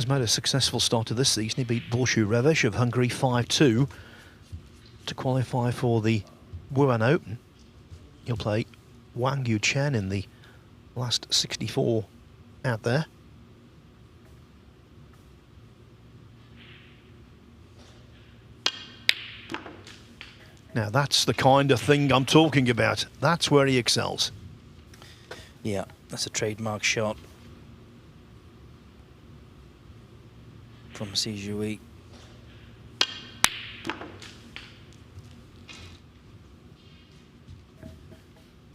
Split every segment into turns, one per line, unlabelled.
has made a successful start to this season. He beat Borshu Revesh of Hungary 5-2 to qualify for the Wuhan Open. He'll play Wang Yu Chen in the last 64 out there. Now that's the kind of thing I'm talking about. That's where he excels.
Yeah, that's a trademark shot from Sijui.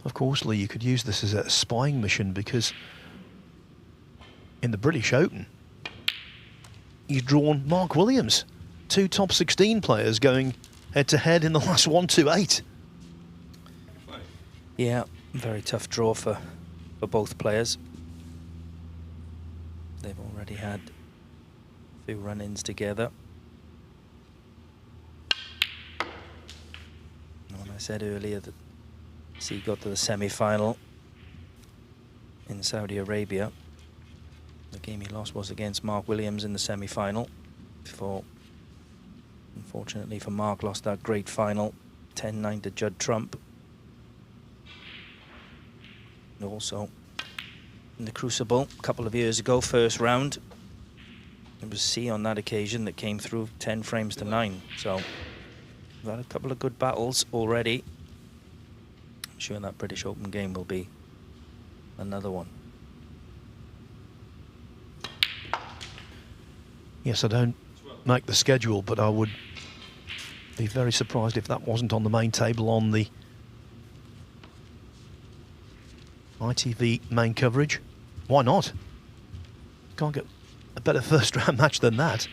Of course, Lee, you could use this as a spying mission, because in the British Open, he's drawn Mark Williams, 2 top 16 players going head-to-head in the last 1-2-8.
Yeah, very tough draw for both players. They've already had a few run-ins together. And when I said earlier that he got to the semi-final in Saudi Arabia, the game he lost was against Mark Williams in the semi-final, before, unfortunately for Mark, lost that great final 10-9 to Judd Trump. And also in the Crucible a couple of years ago, first round, it was C on that occasion that came through 10 frames to 9. So we've had a couple of good battles already. I'm sure that British Open game will be another one.
Yes, I don't make the schedule, but I would be very surprised if that wasn't on the main table on the ITV main coverage. Why not? Can't get a better first round match than that.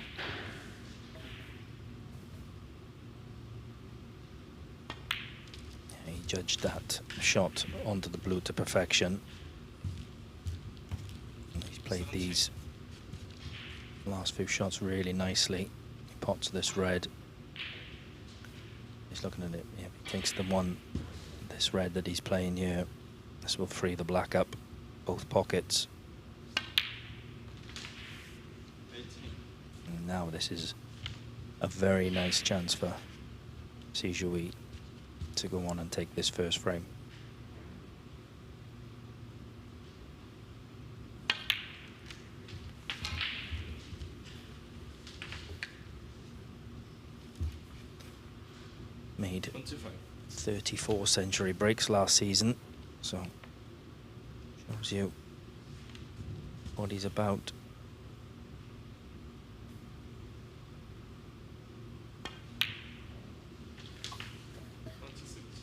He judged that shot onto the blue to perfection. And he's played these last few shots really nicely. He pots this red. He's looking at it. Yeah, he thinks the one, this red that he's playing here, this will free the black up both pockets. And now this is a very nice chance for Sijui to go on and take this first frame. Made 34 century breaks last season, so shows you what he's about.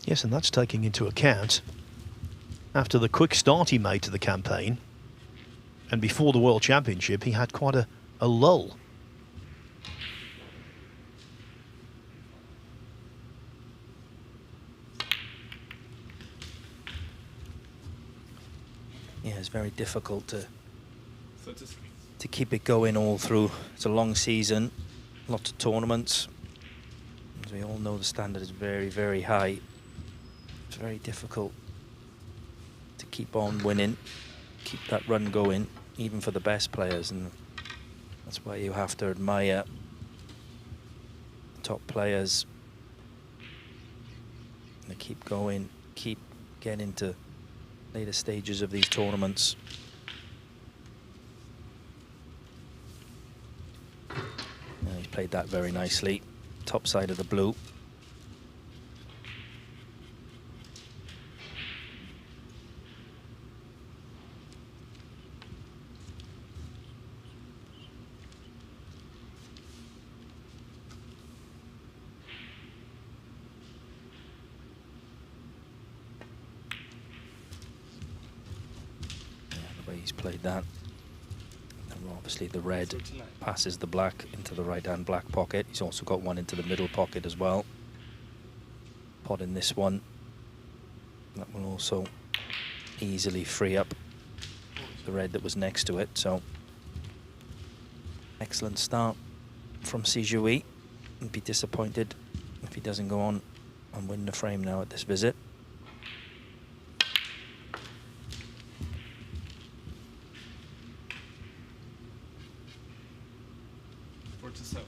Yes, and that's taking into account, after the quick start he made to the campaign, and before the World Championship, he had quite a lull.
Yeah, it's very difficult to keep it going all through. It's a long season, lots of tournaments. As we all know, the standard is very, very high. It's very difficult to keep on winning, keep that run going, even for the best players, and that's why you have to admire the top players. They keep going, keep getting to later stages of these tournaments. Now he's played that very nicely. Top side of the blue. He's played that. And obviously the red passes the black into the right-hand black pocket. He's also got one into the middle pocket as well. Pot in this one. That will also easily free up the red that was next to it. So excellent start from Sijui. I'd be disappointed if he doesn't go on and win the frame now at this visit.
47.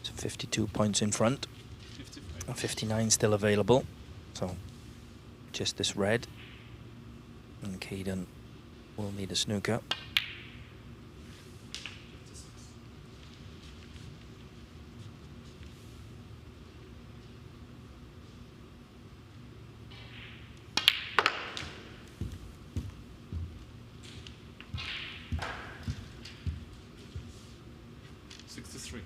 So 52 points in front.
55.
And 59 still available. So just this red. And Caden will need a snooker.
63.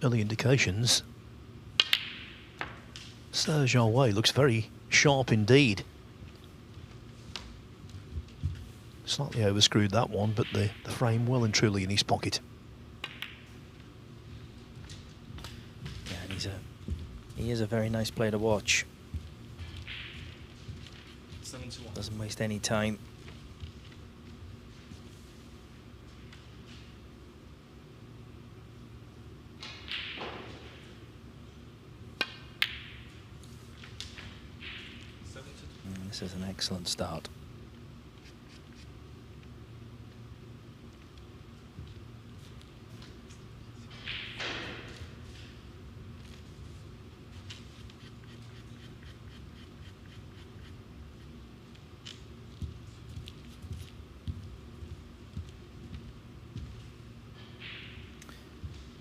Early indications. Serge Aouet looks very sharp indeed. Slightly overscrewed that one, but the frame well and truly in his pocket.
Yeah, and he is a very nice player to watch.
71.
Doesn't waste any time. And this is an excellent start.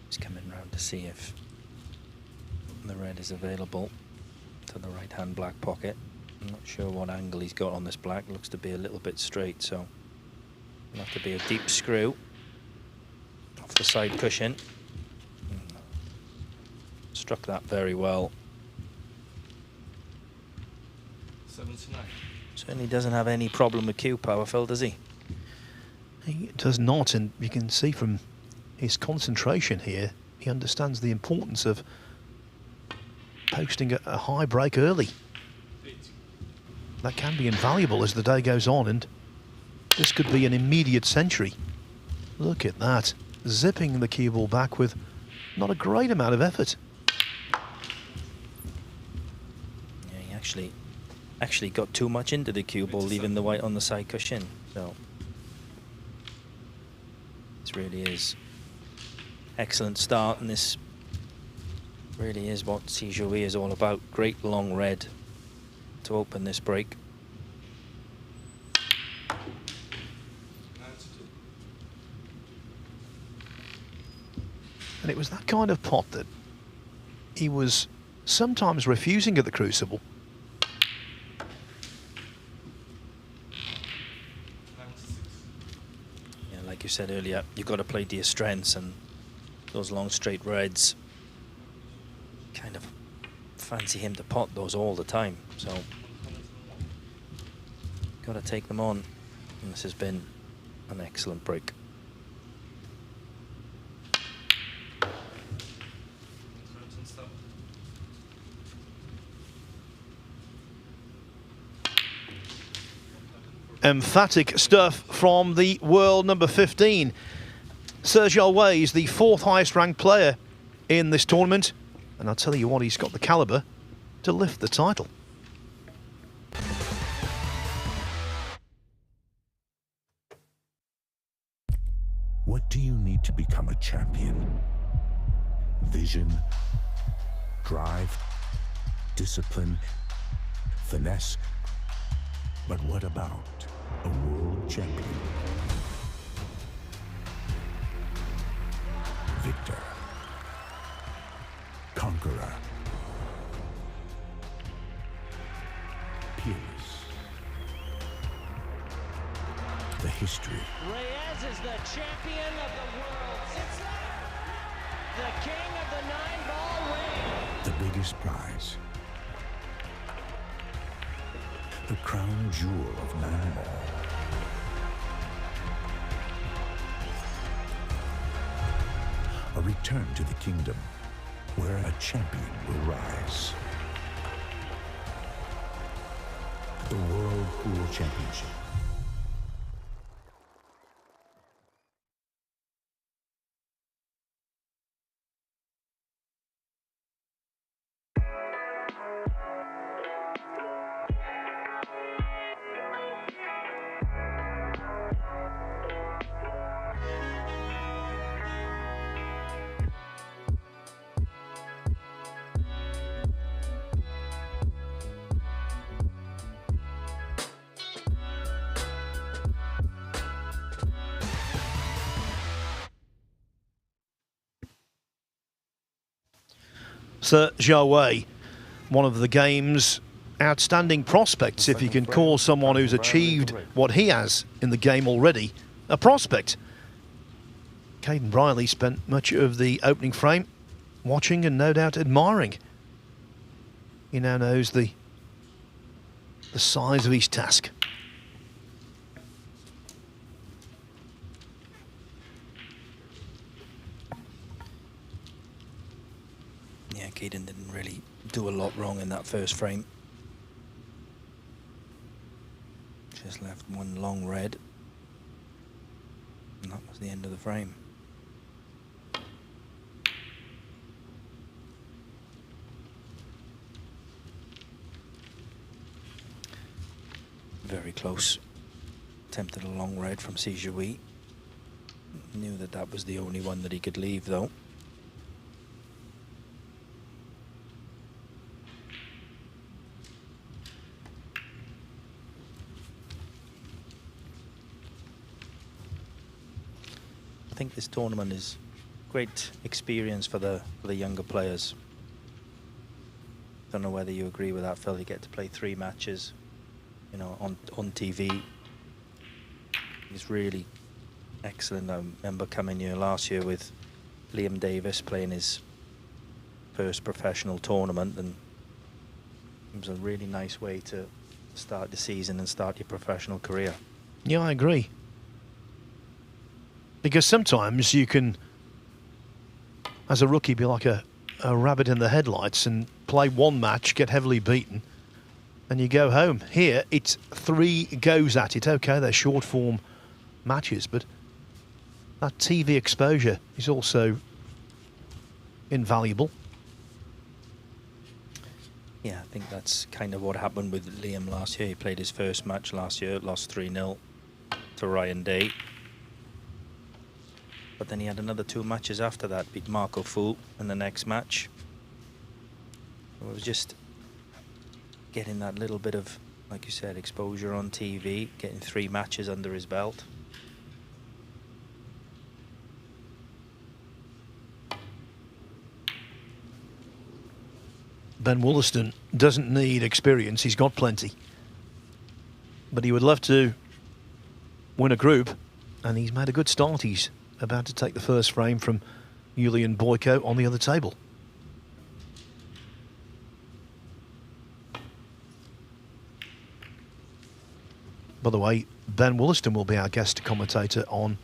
Just coming round to see if the red is available to the right hand black pocket. I'm not sure what angle he's got on this black. Looks to be a little bit straight, so it'll have to be a deep screw off the side cushion. Struck that very well.
79.
Certainly doesn't have any problem with cue power, Phil, does he?
He does not, and you can see from his concentration here, he understands the importance of posting a high break early.
80.
That can be invaluable as the day goes on, and this could be an immediate century. Look at that, zipping the cue ball back with not a great amount of effort.
Yeah, he actually got too much into the cue ball, leaving the white on the side cushion. So this really is excellent start, and this really is what Sijoui is all about. Great long red to open this break.
92.
And it was that kind of pot that he was sometimes refusing at the Crucible.
96.
Yeah, like you said earlier, you've got to play to your strengths, and those long straight reds, kind of fancy him to pot those all the time. So got to take them on, and this has been an excellent break.
Emphatic stuff from the world number 15. Serge Aouet is the 4th highest ranked player in this tournament, and I'll tell you what, he's got the caliber to lift the title.
What do you need to become a champion? Vision, drive, discipline, finesse. But what about a world champion? Victor, conqueror, peerless. The history.
Reyes is the champion of the world. It's the king of the 9-ball ring.
The biggest prize. The crown jewel of 9-ball. A return to the kingdom. where a champion will rise. The World Pool Championship.
Sir Zhao Wei, one of the game's outstanding prospects, if you can call someone who's achieved what he has in the game already a prospect. Caden Briley spent much of the opening frame watching and no doubt admiring. He now knows the size of his task.
Yeah, Caden didn't really do a lot wrong in that first frame. Just left one long red. And that was the end of the frame. Very close. Attempted a long red from Sijui. Knew that that was the only one that he could leave though. I think this tournament is great experience for the younger players. Don't know whether you agree with that, Phil. You get to play 3 matches, you know, on TV. It's really excellent. I remember coming here last year with Liam Davis playing his first professional tournament, and it was a really nice way to start the season and start your professional career.
Yeah, I agree. Because sometimes you can, as a rookie, be like a rabbit in the headlights and play one match, get heavily beaten, and you go home. Here, it's 3 goes at it. Okay, they're short form matches, but that TV exposure is also invaluable.
Yeah, I think that's kind of what happened with Liam last year. He played his first match last year, lost 3-0 to Ryan Day. But then he had another 2 matches after that, beat Marco Fu in the next match. It was just getting that little bit of, like you said, exposure on TV, getting 3 matches under his belt.
Ben Wollaston doesn't need experience, he's got plenty. But he would love to win a group, and he's made a good start. He's about to take the first frame from Julian Boyko on the other table. By the way, Ben Wollaston will be our guest commentator on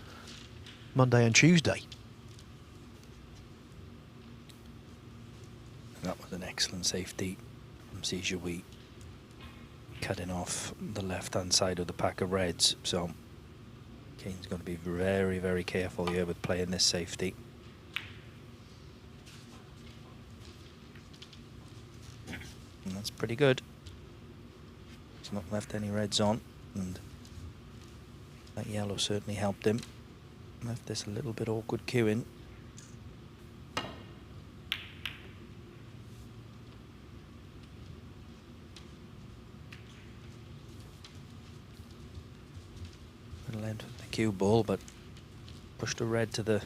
Monday and Tuesday.
That was an excellent safety from Sijui, cutting off the left-hand side of the pack of reds. So Kane's got to be very, very careful here with playing this safety. And that's pretty good. He's not left any reds on, and that yellow certainly helped him. Left this a little bit awkward queuing. Length of the cue ball, but pushed a red to the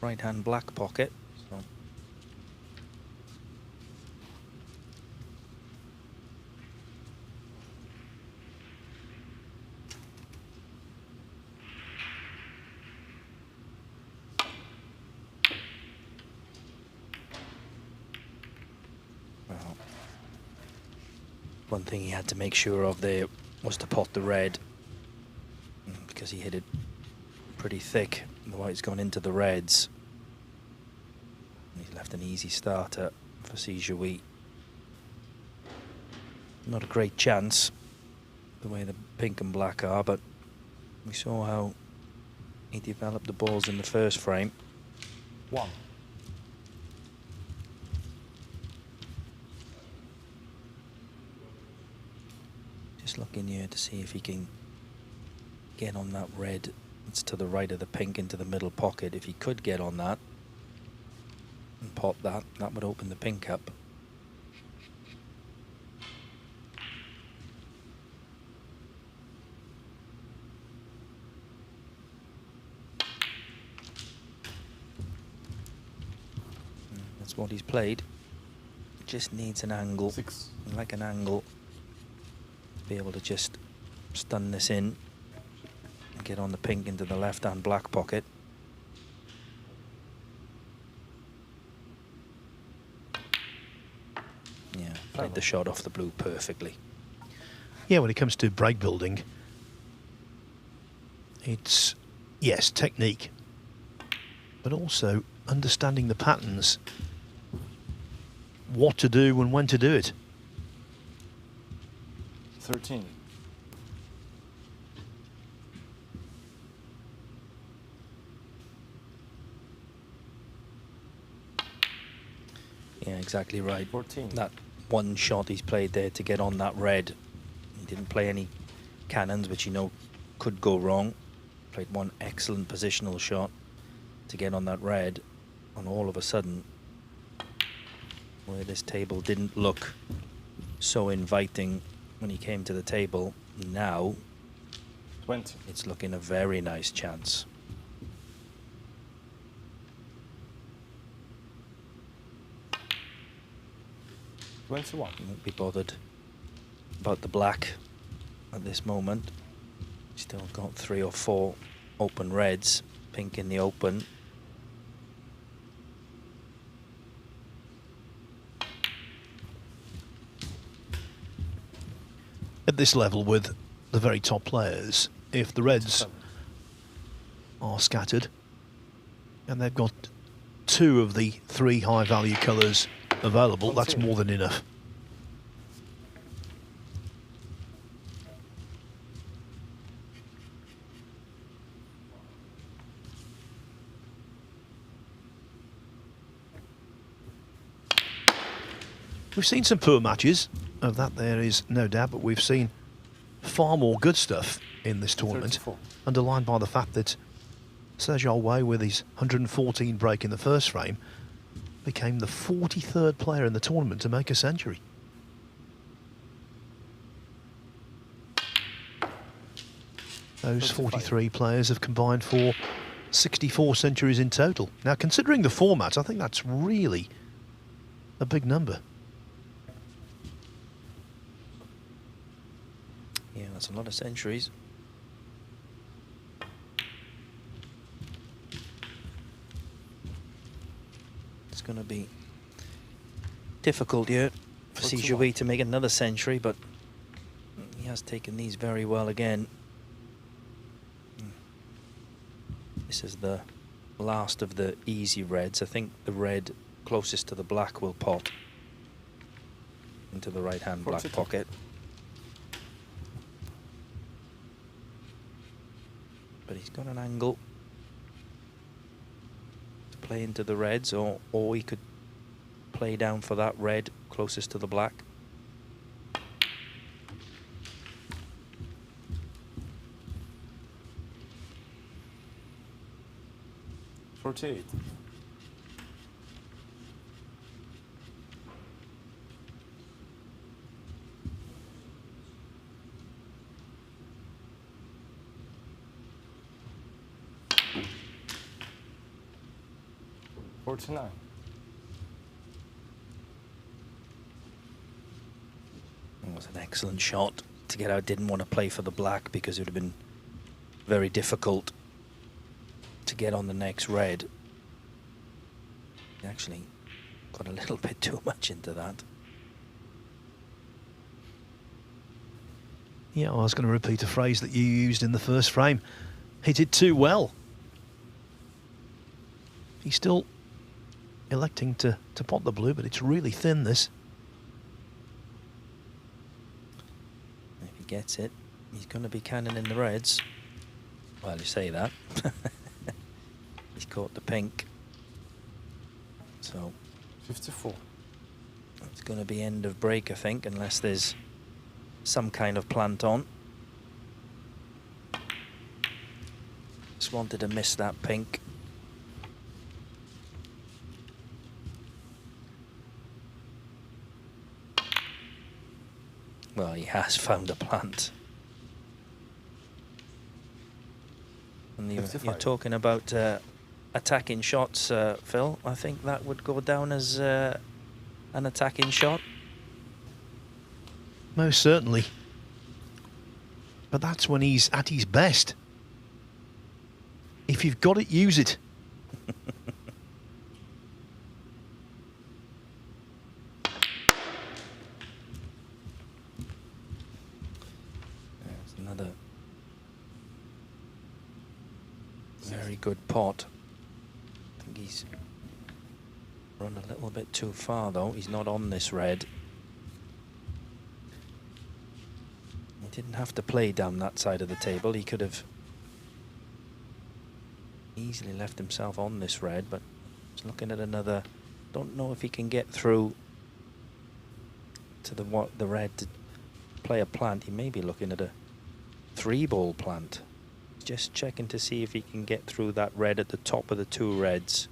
right-hand black pocket. So well, one thing he had to make sure of there was to pot the red, because he hit it pretty thick. The white's gone into the reds. He's left an easy starter for Sijuwi. Not a great chance, the way the pink and black are, but we saw how he developed the balls in the first frame.
1.
Just looking here to see if he can get on that red. It's to the right of the pink into the middle pocket. If he could get on that and pop that, that would open the pink up. That's what he's played. Just needs an angle.
6.
Like an angle. Be able to just stun this in and get on the pink into the left hand black pocket. Yeah, played the shot off the blue perfectly.
Yeah, when it comes to break building, it's, yes, technique, but also understanding the patterns, what to do and when to do it.
13.
Yeah, exactly right.
14.
That one shot he's played there to get on that red. He didn't play any cannons, which you know could go wrong. Played one excellent positional shot to get on that red, and all of a sudden, where this table didn't look so inviting when he came to the table, now
20.
it's looking a very nice chance.
He
won't be bothered about the black at this moment. Still got 3 or 4 open reds, pink in the open.
At this level with the very top players, if the reds are scattered and they've got 2 of the 3 high value colours available, that's more than enough. We've seen some poor matches, of that there is no doubt, but we've seen far more good stuff in this tournament,
34.
underlined by the fact that Sergio Way, with his 114 break in the first frame, became the 43rd player in the tournament to make a century. Those 43 players have combined for 64 centuries in total. Now, considering the format, I think that's really a big number.
Yeah, that's a lot of centuries. It's going to be difficult here for Sijuwi to make another century, but he has taken these very well again. This is the last of the easy reds. I think the red closest to the black will pop into the right-hand black pocket. But he's got an angle to play into the reds, or he could play down for that red closest to the black.
Forty-eight. Forty-nine.
It was an excellent shot to get out. Didn't want to play for the black because it would have been very difficult to get on the next red. He actually got a little bit too much into that.
Yeah, I was going to repeat a phrase that you used in the first frame. He did too well. He still electing to pot the blue, but it's really thin, this.
If he gets it, he's going to be cannon in the reds. Well, you say that. He's caught the pink. So
54.
it's going to be end of break, I think, unless there's some kind of plant on. Just wanted to miss that pink. Well, he has found a plant. And you're
55.
talking about attacking shots, Phil. I think that would go down as an attacking shot.
Most certainly. But that's when he's at his best. If you've got it, use it.
There's another very good pot. I think he's run a little bit too far, though. He's not on this red. He didn't have to play down that side of the table. He could have easily left himself on this red, but he's looking at another. Don't know if he can get through to the red to play a plant. He may be looking at a 3-ball plant. Just checking to see if he can get through that red at the top of the 2 reds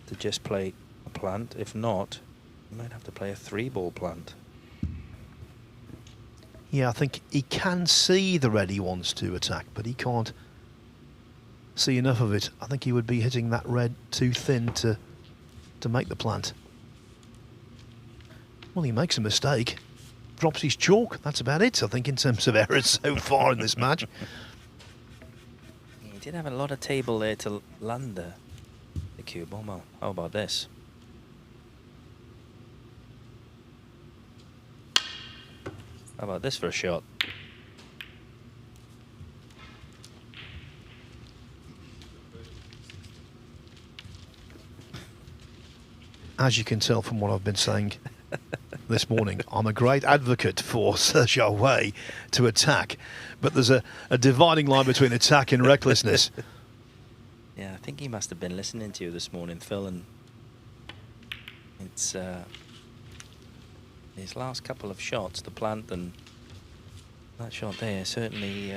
to just play a plant. If not, he might have to play a 3-ball plant.
Yeah, I think he can see the red he wants to attack, but he can't see enough of it. I think he would be hitting that red too thin to make the plant. Well, he makes a mistake. Drops his chalk. That's about it, I think, in terms of errors so far in this match.
He did have a lot of table there to land the cube. Oh, well, how about this? How about this for a shot?
As you can tell from what I've been saying this morning, I'm a great advocate for Sergio Way to attack, but there's a dividing line between attack and recklessness.
Yeah, I think he must have been listening to you this morning, Phil, and it's his last couple of shots, the plant and that shot there, certainly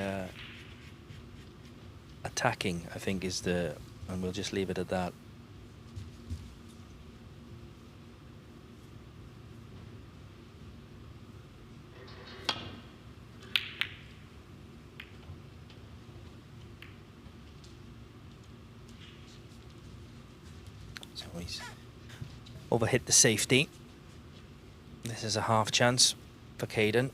attacking, I think, is the, and we'll just leave it at that. So he's overhit the safety. This is a half chance for Caden.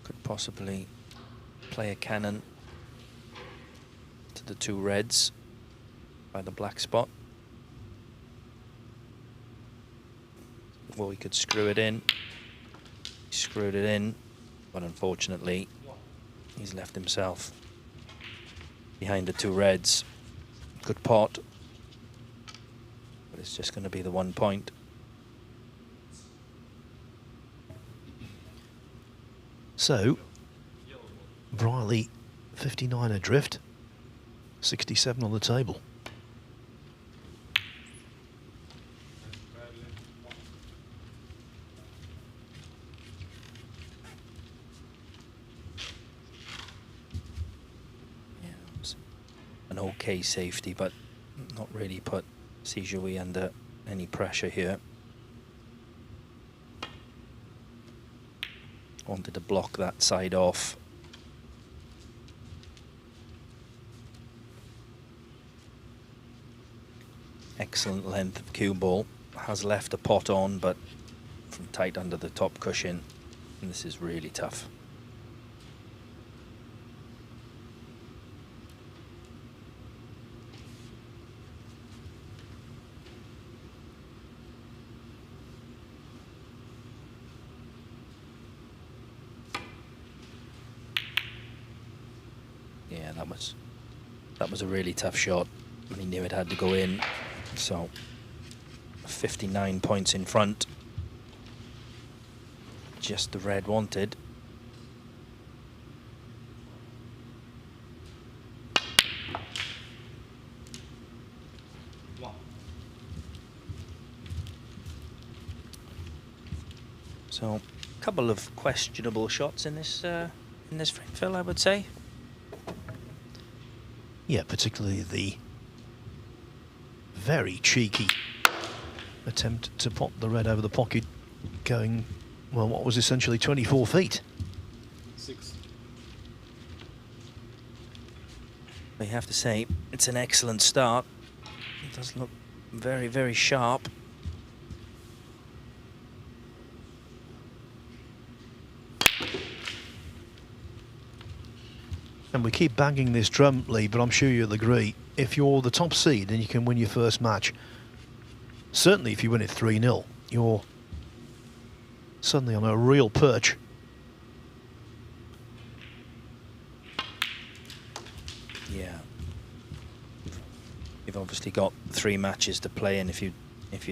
Could possibly play a cannon to the 2 reds by the black spot. Or he could screw it in. He screwed it in, but unfortunately he's left himself behind the 2 reds. Good pot, but it's just going to be the 1 point.
So, Briley 59 adrift, 67 on the table. An
okay safety, but not really put Sijui under any pressure here. Wanted to block that side off. Excellent length of cue ball. Has left a pot on, but from tight under the top cushion. And this is really tough. that was a really tough shot, and he knew it had to go in. So 59 points in front, just the red wanted. So, a couple of questionable shots in this frame, Phil, I would say.
Yeah, particularly the very cheeky attempt to pop the red over the pocket, going, well, what was essentially 24 feet.
6.
You have to say, it's an excellent start. It does look very, very sharp.
And we keep banging this drum, Lee, but I'm sure you'll agree, if you're the top seed and you can win your first match, certainly if you win it 3-0, you're suddenly on a real perch.
Yeah. You've obviously got 3 matches to play, and if you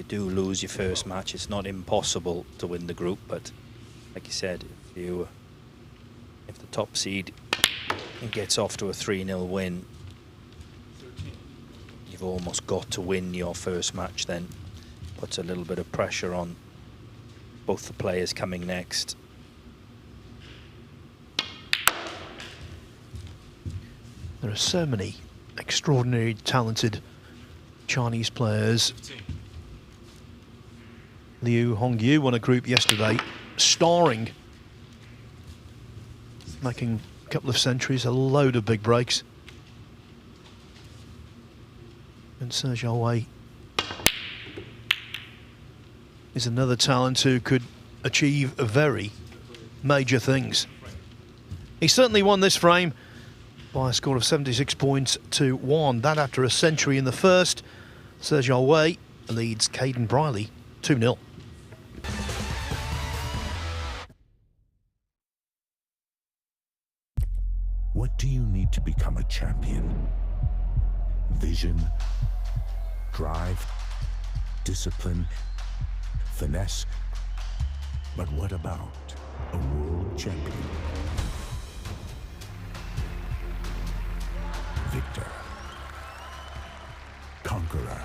do lose your first match, it's not impossible to win the group, but like you said, if the top seed gets off to a 3-0 win,
13.
you've almost got to win your first match. Then puts a little bit of pressure on both the players coming next.
There are so many extraordinary, talented Chinese players.
15.
Liu Hongyu won a group yesterday, starring, making a couple of centuries, a load of big breaks. And Serge Aouet is another talent who could achieve very major things. He certainly won this frame by a score of 76 points to 1. That after a century in the first. Serge Aouet leads Caden Briley 2-0.
What do you need to become a champion? Vision, drive, discipline, finesse. But what about a world champion? Victor, conqueror,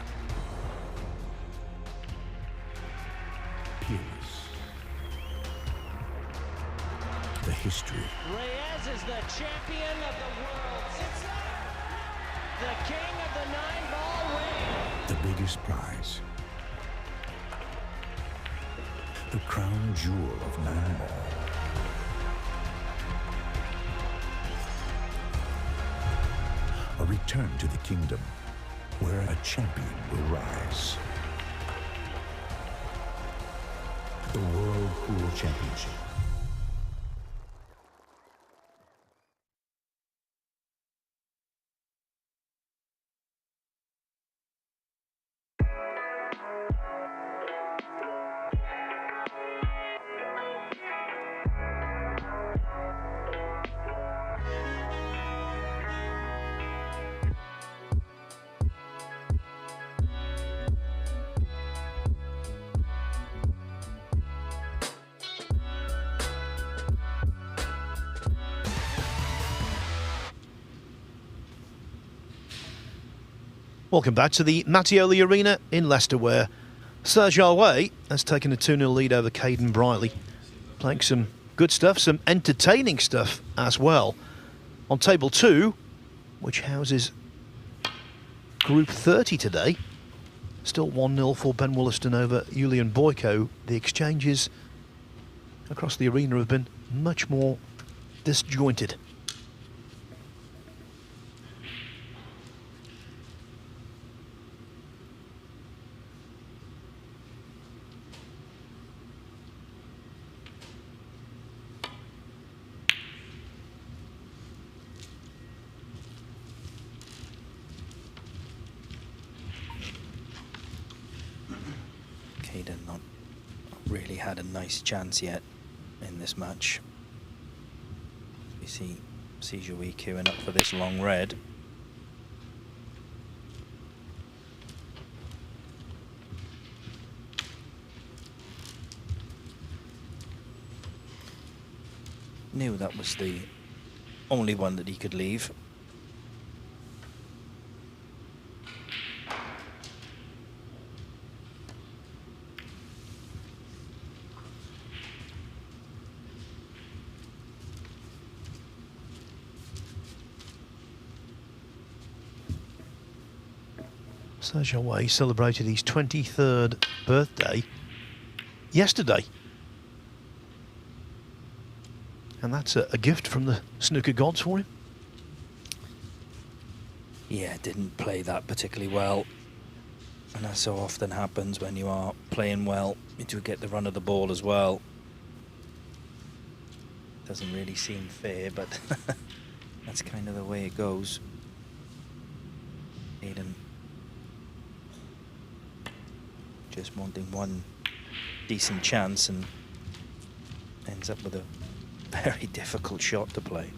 peerless. The history.
Reyes is the champion of the world. It's the king of the 9-ball ring.
The biggest prize. The crown jewel of 9-ball. A return to the kingdom where a champion will rise. The World Pool Championship.
Welcome back to the Mattioli Arena in Leicester, where Serge Aouet has taken a 2-0 lead over Caden Briley, playing some good stuff, some entertaining stuff as well. On table 2, which houses Group 30 today, still 1-0 for Ben Wollaston over Julian Boyko. The exchanges across the arena have been much more disjointed.
Not really had a nice chance yet in this match. You see Sijui queuing up for this long red. Knew that was the only one that he could leave.
Sergio Way celebrated his 23rd birthday yesterday. And that's a gift from the snooker gods for him.
Yeah, didn't play that particularly well. And that so often happens when you are playing well. You do get the run of the ball as well. Doesn't really seem fair, but that's kind of the way it goes. Aiden just wanting one decent chance and ends up with a very difficult shot to play.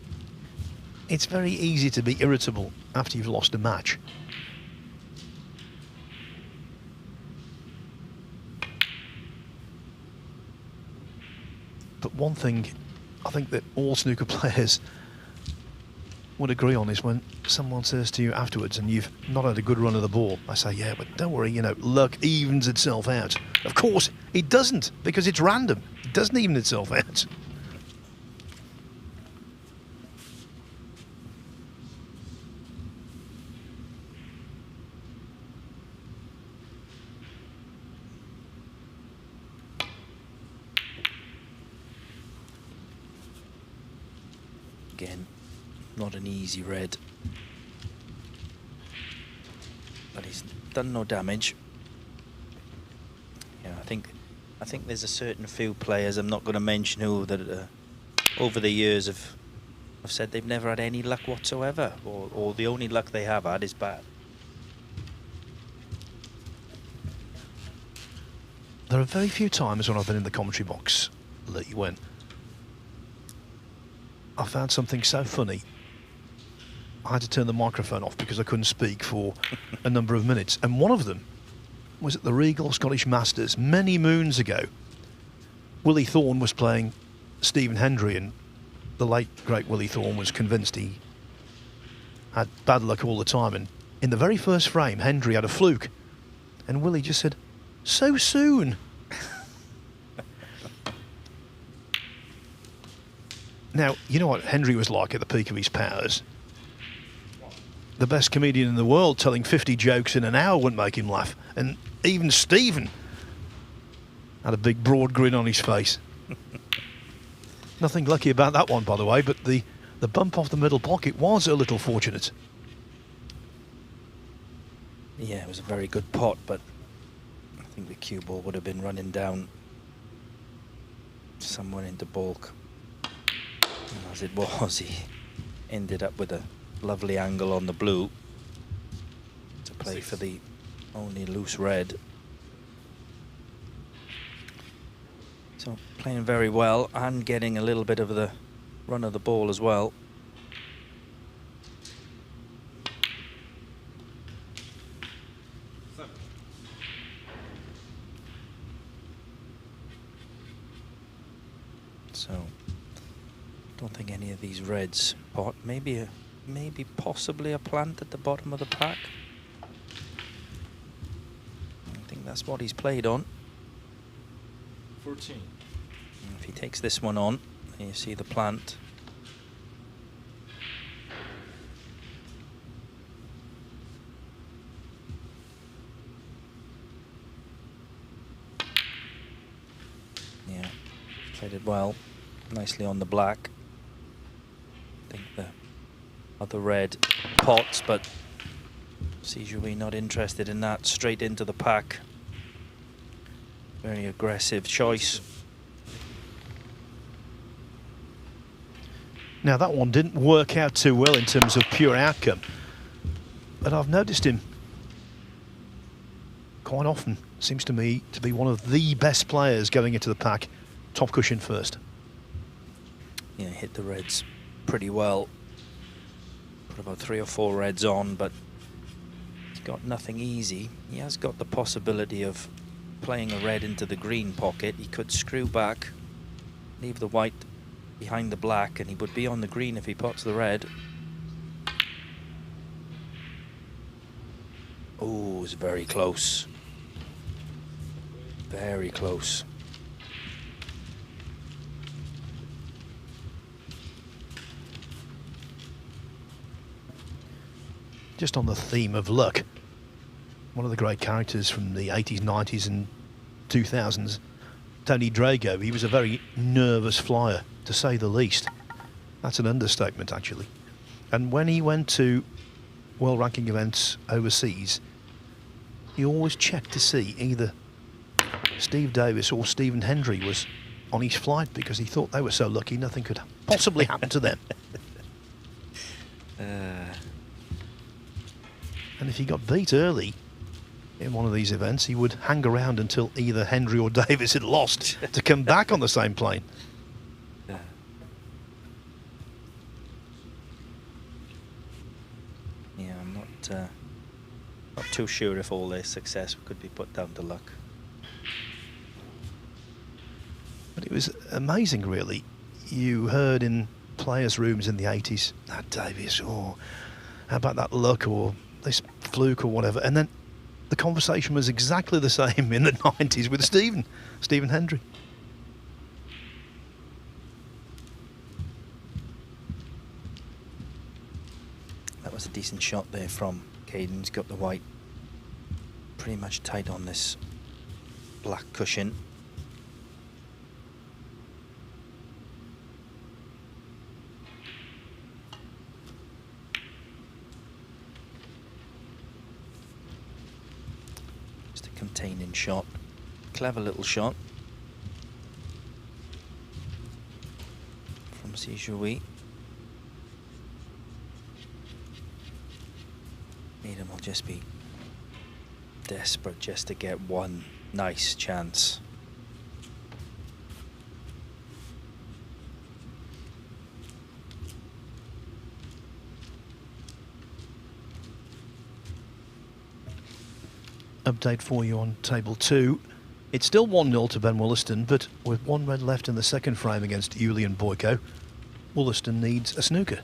It's very easy to be irritable after you've lost a match. But one thing I think that all snooker players would agree on is when someone says to you afterwards and you've not had a good run of the ball, I say, yeah, but don't worry, you know, luck evens itself out. Of course, it doesn't, because it's random. It doesn't even itself out.
Again, not an easy red, but he's done no damage. Yeah, I think there's a certain few players, I'm not going to mention who, that over the years have said they've never had any luck whatsoever, or the only luck they have had is bad.
There are very few times when I've been in the commentary box, Lee, when I found something so funny I had to turn the microphone off because I couldn't speak for a number of minutes. And one of them was at the Regal Scottish Masters many moons ago. Willie Thorne was playing Stephen Hendry, and the late, great Willie Thorne was convinced he had bad luck all the time. And in the very first frame, Hendry had a fluke. And Willie just said, "So soon." Now, you know what Hendry was like at the peak of his powers? The best comedian in the world, telling 50 jokes in an hour wouldn't make him laugh. And even Stephen had a big broad grin on his face. Nothing lucky about that one, by the way, but the bump off the middle pocket was a little fortunate.
Yeah, it was a very good pot, but I think the cue ball would have been running down somewhere into baulk. And as it was, he ended up with a lovely angle on the blue to play for the only loose red. So playing very well and getting a little bit of the run of the ball as well. So don't think any of these reds pot. Maybe possibly a plant at the bottom of the pack. I think that's what he's played on.
14.
And if he takes this one on, you see the plant. Yeah, played it well, nicely on the black. I think the other red pots, but Sijui not interested in that. Straight into the pack. Very aggressive choice.
Now, that one didn't work out too well in terms of pure outcome, but I've noticed him quite often, seems to me, to be one of the best players going into the pack, top cushion first.
Yeah, hit the reds pretty well. Put about 3 or 4 reds on, but he's got nothing easy. He has got the possibility of playing a red into the green pocket. He could screw back, leave the white behind the black, and he would be on the green if he pots the red. Oh, it's very close. Very close.
Just on the theme of luck, one of the great characters from the 80s, 90s and 2000s, Tony Drago, he was a very nervous flyer, to say the least. That's an understatement, actually. And when he went to world ranking events overseas, he always checked to see either Steve Davis or Stephen Hendry was on his flight, because he thought they were so lucky nothing could possibly happen to them. And if he got beat early in one of these events, he would hang around until either Hendry or Davis had lost to come back on the same plane.
Yeah, I'm not too sure if all their success could be put down to luck.
But it was amazing, really. You heard in players' rooms in the 80s, that Davis, or how about that luck, or this fluke, or whatever. And then the conversation was exactly the same in the 90s with Stephen Hendry.
That was a decent shot there from Caden. He's got the white pretty much tight on this black cushion. Just a containing shot. Clever little shot from Sijoui. Needham will just be desperate just to get one nice chance.
Update for you on table 2. It's still 1-0 to Ben Wollaston, but with 1 red left in the second frame against Julian Boyko, Wollaston needs a snooker.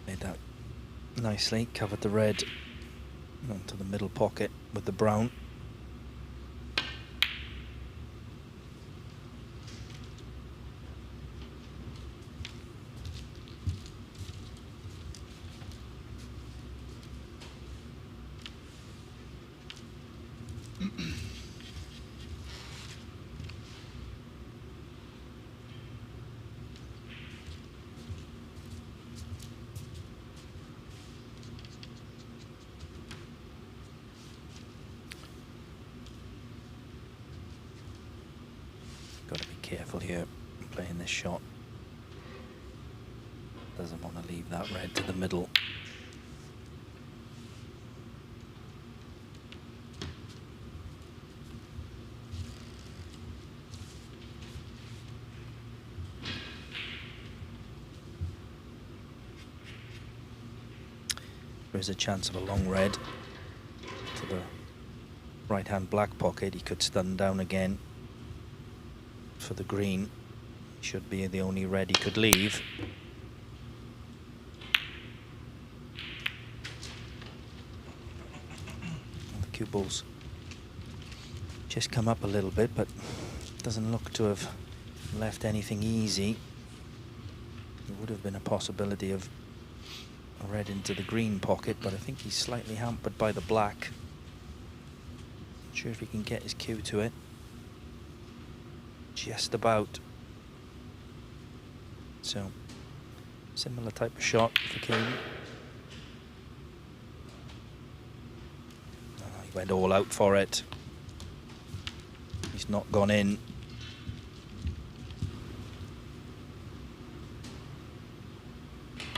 Made that nicely, covered the red onto the middle pocket with the brown. Got to be careful here playing this shot. Doesn't want to leave that red to the middle. There is a chance of a long red to the right hand black pocket. He could stun down again for the green. Should be the only red he could leave. The cue balls just come up a little bit, but doesn't look to have left anything easy. There would have been a possibility of a red into the green pocket, but I think he's slightly hampered by the black. Not sure if he can get his cue to it. Just about. So, similar type of shot for Keane. He went all out for it. He's not gone in.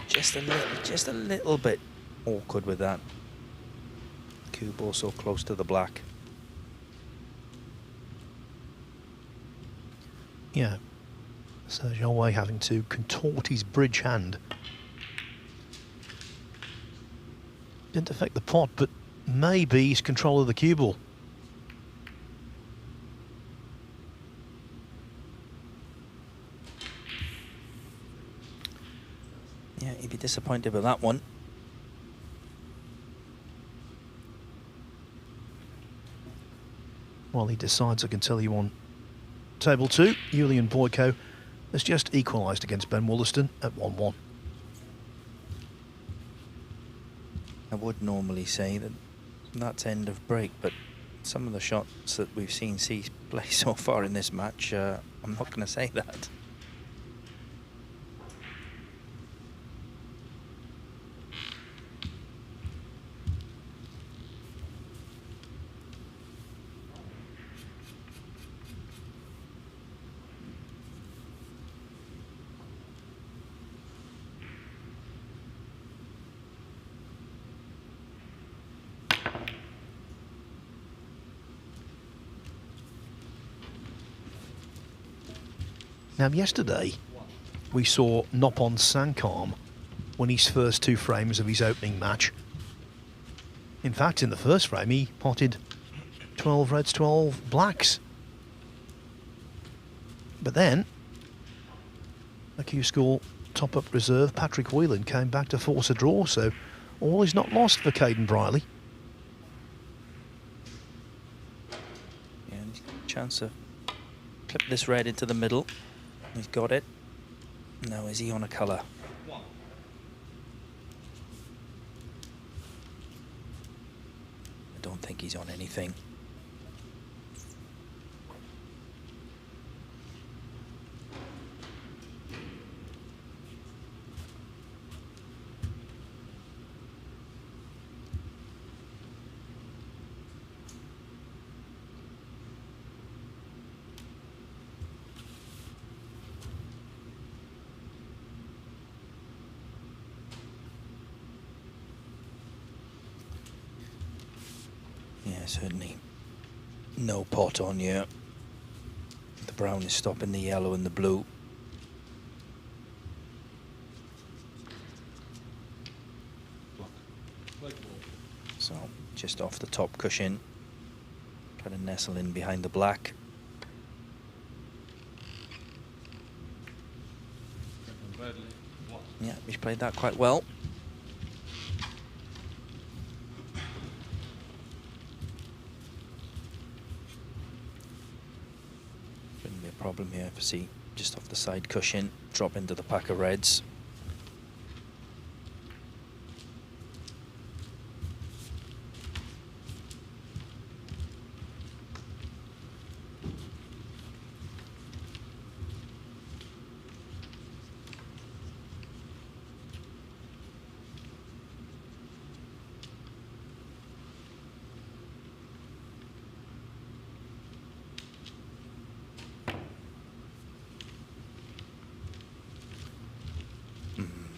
Just a little bit awkward with that. Cue ball so close to the black.
Yeah. Serge Aoué having to contort his bridge hand. Didn't affect the pot, but maybe his control of the cue ball.
Yeah, he'd be disappointed with that one.
While he decides, I can tell you on table 2, Julian Boyko has just equalised against Ben Wollaston at 1-1.
I would normally say that that's end of break, but some of the shots that we've seen Cease play so far in this match, I'm not going to say that.
Now, yesterday, we saw Nopon Sankarm win his first 2 frames of his opening match. In fact, in the first frame, he potted 12 reds, 12 blacks. But then, the Q-School top-up reserve, Patrick Whelan, came back to force a draw, so all is not lost for Caden Briley.
Yeah, and he's got a chance to clip this red into the middle. He's got it. Now is he on a colour? I don't think he's on anything. Yeah, certainly no pot on here. The brown is stopping the yellow and the blue. So just off the top cushion, trying to nestle in behind the black. Yeah, he's played that quite well. Shouldn't be a problem here if I see just off the side cushion, drop into the pack of reds.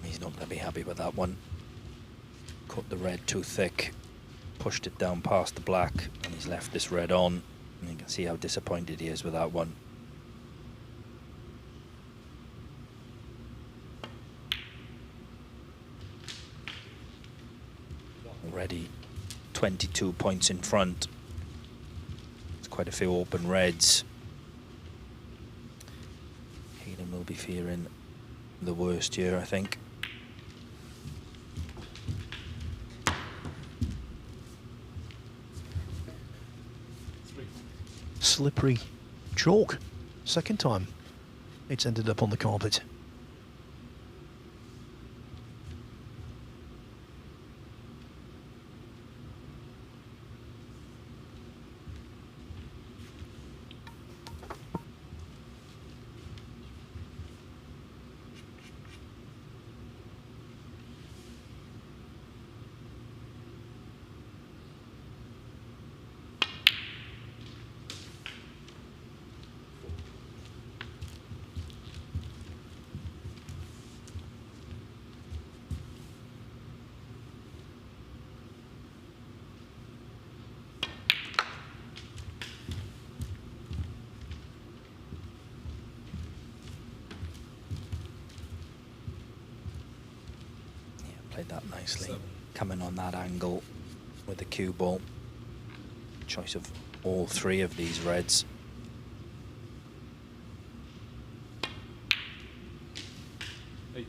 He's not going to be happy with that one. Cut the red too thick, pushed it down past the black, and he's left this red on. And you can see how disappointed he is with that one. Already 22 points in front. There's quite a few open reds. Hayden will be fearing the worst here, I think.
Slippery chalk. Second time it's ended up on the carpet.
Played that nicely. Coming on that angle with the cue ball. Choice of all three of these reds.
Eight.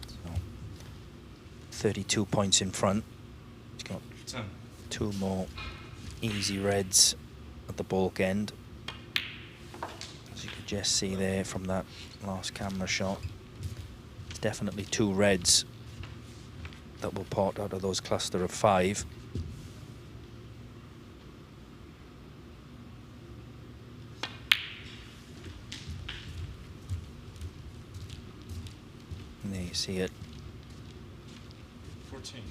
So 32 points in front. He's got
10.
2 more easy reds at the bulk end. As you could just see there from that last camera shot, it's definitely 2 reds that will pot out of those cluster of 5. And there you see it.
14.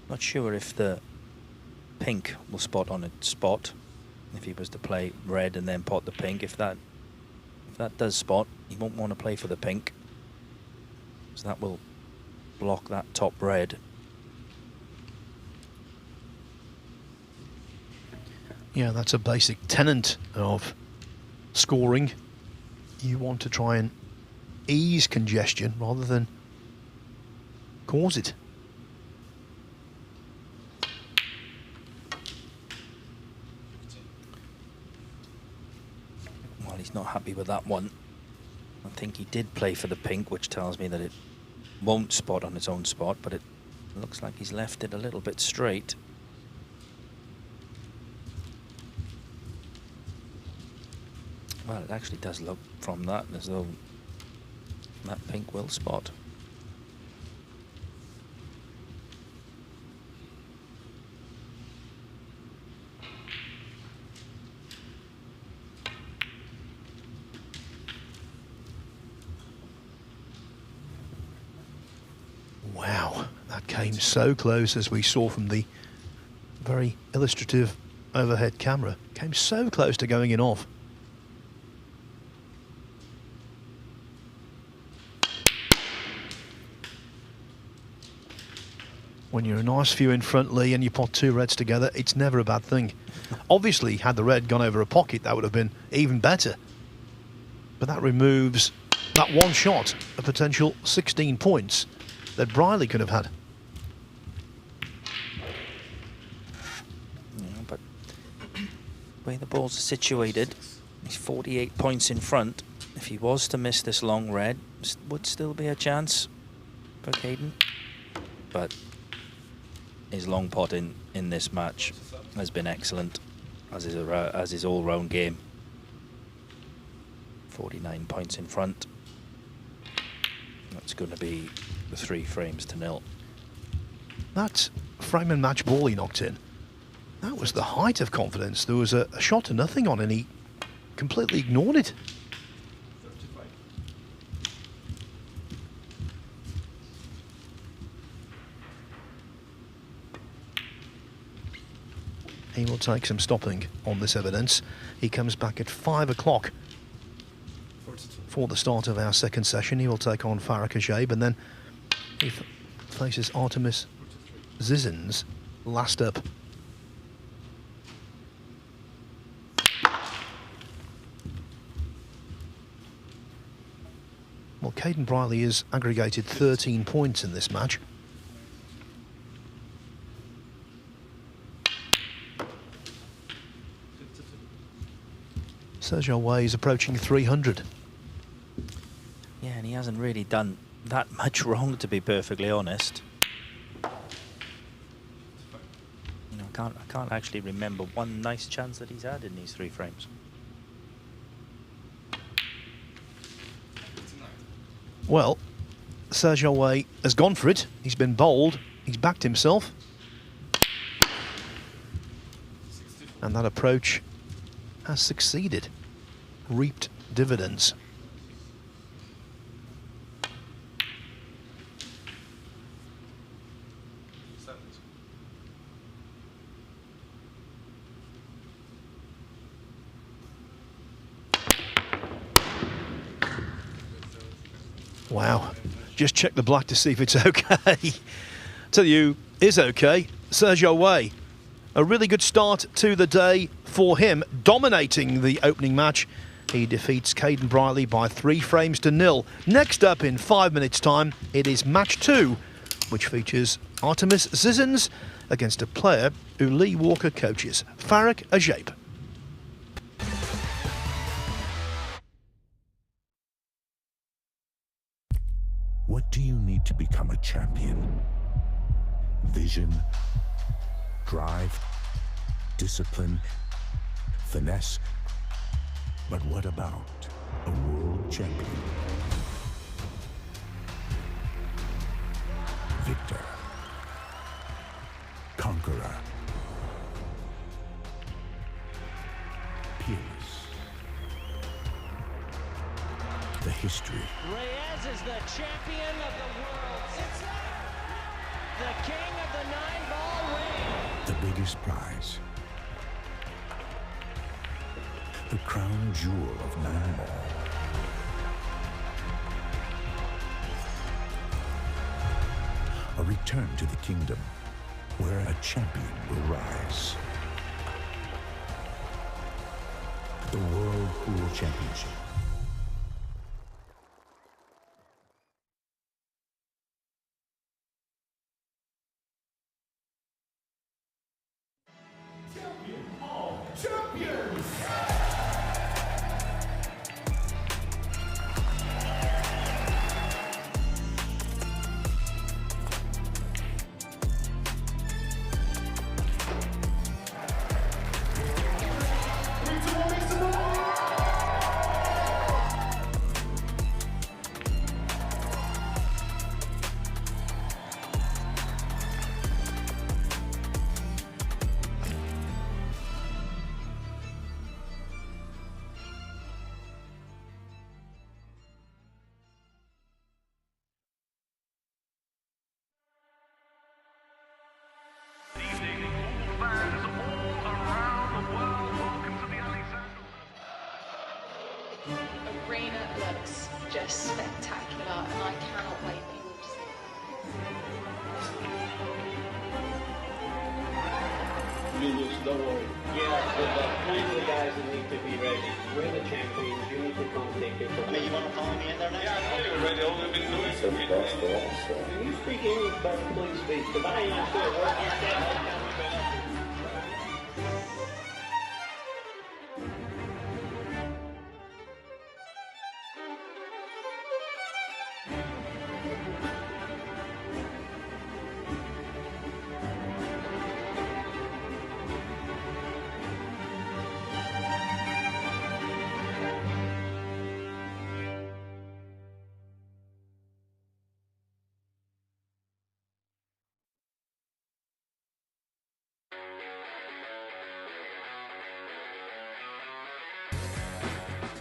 Not sure if the pink will spot on its spot. If he was to play red and then pot the pink, if that does spot, he won't want to play for the pink, so that will block that top red.
Yeah, that's a basic tenet of scoring. You want to try and ease congestion rather than cause it.
Well, he's not happy with that one. I think he did play for the pink, which tells me that it won't spot on its own spot, but it looks like he's left it a little bit straight. Well, it actually does look from that as though that pink will spot.
Wow, that came so close, as we saw from the very illustrative overhead camera. Came so close to going in off. When you're a nice few in front, Lee, and you pot 2 reds together, it's never a bad thing. Obviously, had the red gone over a pocket, that would have been even better. But that removes that one shot, a potential 16 points that Briley could have had.
Yeah, but the way the balls are situated, he's 48 points in front. If he was to miss this long red, would still be a chance for Caden. But his long pot in this match has been excellent, as his all-round game. 49 points in front. That's going to be the 3 frames to 0.
That frame and match ball he knocked in, that was the height of confidence. There was a shot to nothing on, and he completely ignored it.
35.
He will take some stopping on this evidence. He comes back at 5 o'clock
42.
for the start of our second session. He will take on Farah Kajab, and then he faces Artemis
43.
Zizins last up. Well, Caden Briley has aggregated 13 points in this match. Sergio Way is approaching 300.
Yeah, and he hasn't really done that much wrong, to be perfectly honest. You know, I can't actually remember one nice chance that he's had in these 3 frames.
59.
Well, Sergio Way has gone for it. He's been bold. He's backed himself.
64.
And that approach has succeeded. Reaped dividends. Wow. Just check the black to see if it's okay. Tell you, is okay. Sergio Way. A really good start to the day for him, dominating the opening match. He defeats Caden Brightly by 3 frames to 0. Next up in 5 minutes' time, it is match 2, which features Artemis Zizens against a player who Lee Walker coaches, Farak Ajaip.
What do you need to become a champion? Vision, drive, discipline, finesse. But what about a world champion? Victor, conqueror, peerless. The history.
Reyes is the champion of the world. It's the king of the 9-ball ring.
The biggest prize. The crown jewel of 9-ball. A return to the kingdom where a champion will rise. The World Pool Championship.
Arena looks just spectacular, and I cannot wait for you all to see it.
Julius, don't worry. Yeah, but plenty of the guys that need to be ready. We're the champions. You need to come take it. I mean, you want to follow me in there now? Yeah, I know you're ready. All we've been doing is Can you speak English better, please speak? Because I ain't sure what you said.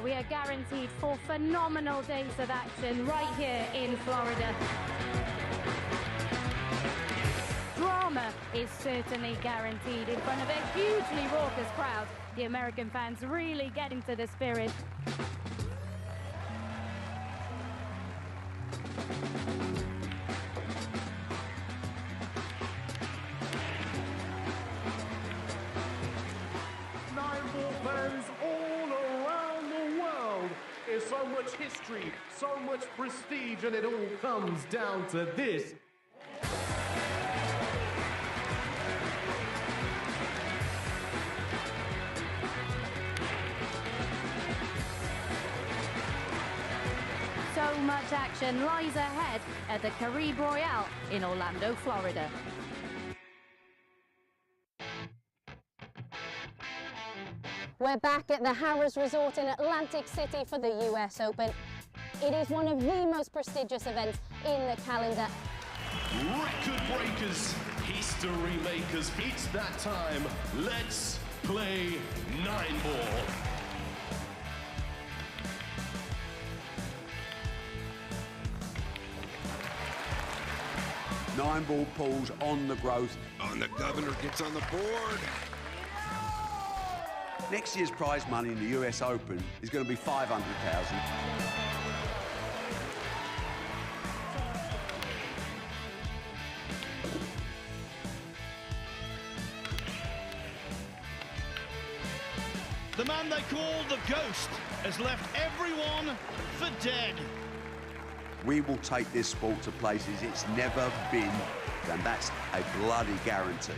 We are guaranteed 4 phenomenal days of action right here in Florida. Drama is certainly guaranteed in front of a hugely raucous crowd. The American fans really getting to the spirit.
So much history, so much prestige, and it all comes down to this.
So much action lies ahead at the Caribe Royale in Orlando, Florida.
We're back at the Harrah's Resort in Atlantic City for the US Open. It is one of the most prestigious events in the calendar.
Record breakers, history makers, it's that time. Let's play 9-ball.
Nine-ball pools on the growth.
And the governor gets on the board.
Next year's prize money in the US Open is going to be $500,000.
The man they call the Ghost has left everyone for dead.
We will take this sport to places it's never been, and that's a bloody guarantee.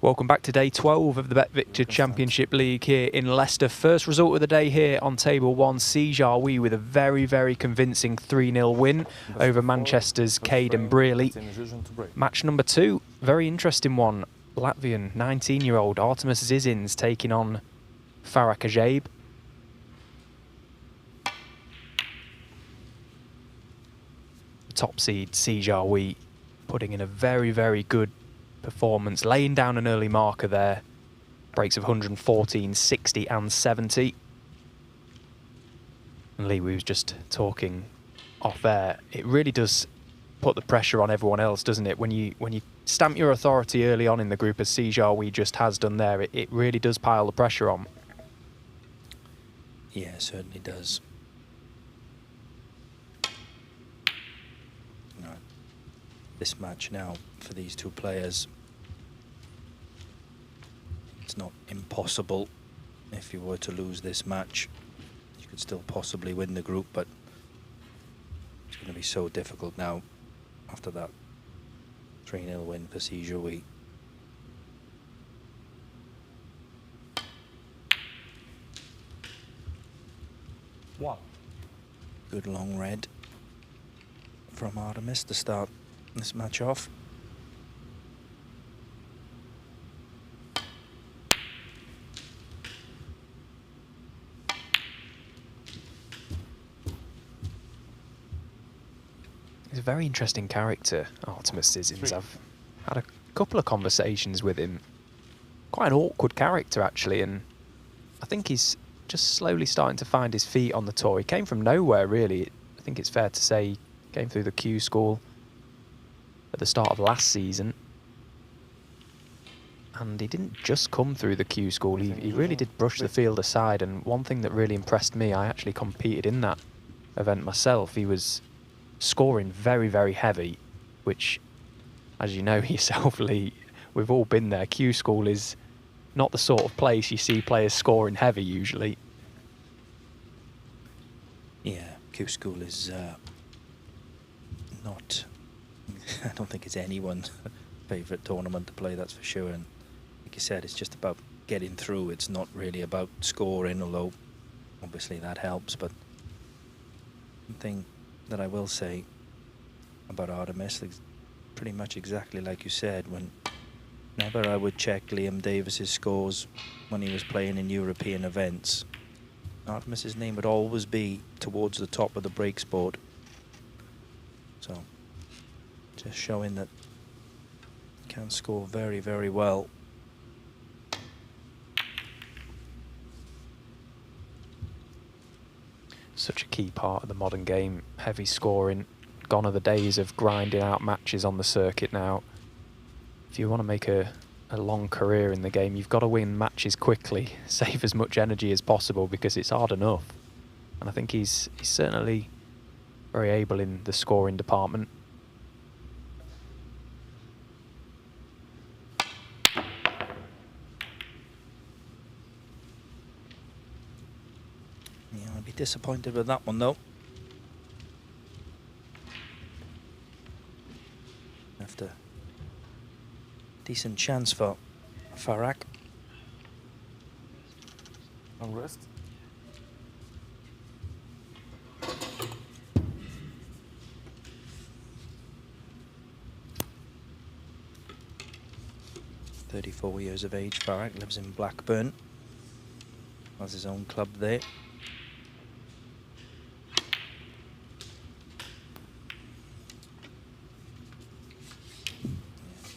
Welcome back to day 12 of the BetVictor Championship League here in Leicester. First result of the day here on table 1, Sijar with a very, very convincing 3-0 win over Manchester's Caden Brearley. Match number 2, very interesting one. Latvian 19-year-old Artemis Zizins taking on Farah Kajaib. Top seed Sijar putting in a very, very good performance, laying down an early marker there. Breaks of 114, 60 and 70. And Lee, we was just talking off air. It really does put the pressure on everyone else, doesn't it? When you stamp your authority early on in the group, as Sijar just has done there, it really does pile the pressure on.
Yeah, it certainly does. This match now for these two players, it's not impossible. If you were to lose this match, you could still possibly win the group, but it's going to be so difficult now after that 3-0 win for Sijar.
What?
Good long red from Artemis to start this match off.
He's a very interesting character, Artemis Zizins. I've had a couple of conversations with him. Quite an awkward character, actually, and I think he's just slowly starting to find his feet on the tour. He came from nowhere, really. I think it's fair to say he came through the Q school at the start of last season. And he didn't just come through the Q school, he really did brush the field aside. And one thing that really impressed me, I actually competed in that event myself. He was scoring very, very heavy, which, as you know yourself, Lee, we've all been there. Q school is not the sort of place you see players scoring heavy usually.
Yeah, Q school is not... I don't think it's anyone's favourite tournament to play, that's for sure. And like you said, it's just about getting through. It's not really about scoring, although obviously that helps. But one thing that I will say about Artemis, is pretty much exactly like you said, whenever I would check Liam Davis's scores when he was playing in European events, Artemis's name would always be towards the top of the breaks board. So just showing that he can score very, very well.
Such a key part of the modern game, heavy scoring. Gone are the days of grinding out matches on the circuit now. If you want to make a long career in the game, you've got to win matches quickly, save as much energy as possible, because it's hard enough. And I think he's certainly very able in the scoring department.
Yeah, I'd be disappointed with that one though. After decent chance for Farak.
Long rest.
.34 years of age, Farak lives in Blackburn. Has his own club there.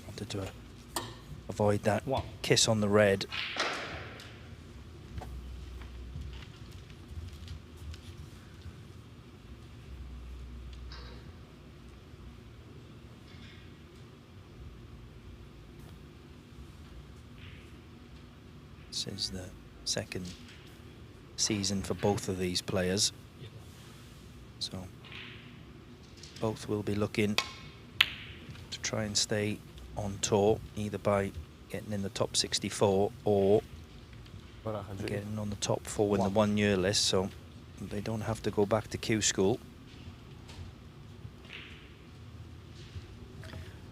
Wanted to avoid that kiss on the red. This is the second season for both of these players. So both will be looking to try and stay on tour, either by getting in the top 64 or getting on the top 4 in the 1 year list, so they don't have to go back to Q school.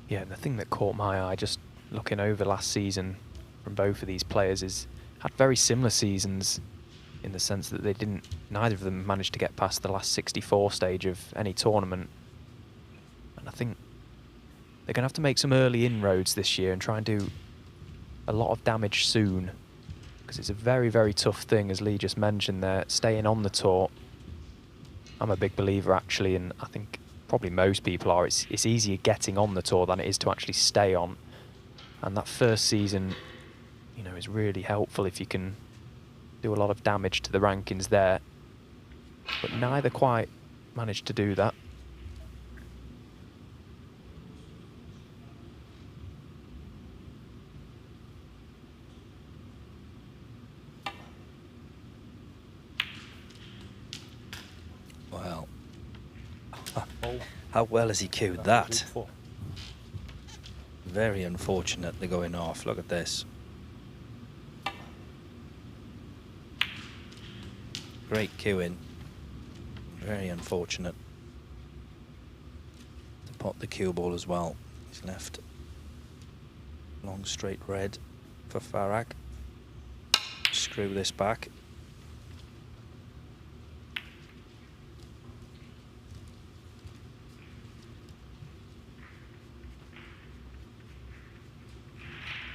Yeah, the thing that caught my eye just looking over last season from both of these players is had very similar seasons in the sense that they didn't, neither of them managed to get past the last 64 stage of any tournament. And I think they're going to have to make some early inroads this year and try and do a lot of damage soon, because it's a very, very tough thing, as Lee just mentioned there, staying on the tour. I'm a big believer actually, and I think probably most people are, it's easier getting on the tour than it is to actually stay on. And that first season, you know, is really helpful if you can do a lot of damage to the rankings there. But neither quite managed to do that.
Wow. How well has he cued that? Very unfortunate they're going off. Look at this. Great cueing. Very unfortunate to pot the cue ball as well. He's left long straight red for Farag. Screw this back.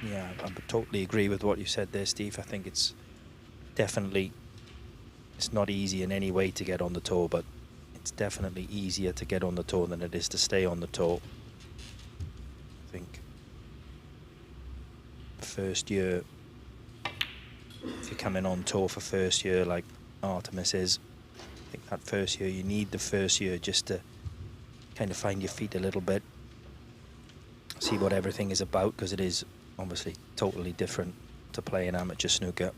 Yeah, I totally agree with what you said there, Steve. I think it's definitely, it's not easy in any way to get on the tour, but it's definitely easier to get on the tour than it is to stay on the tour. I think first year, if you're coming on tour for first year like Artemis is, I think that first year, you need the first year just to kind of find your feet a little bit, see what everything is about, because it is obviously totally different to playing amateur snooker.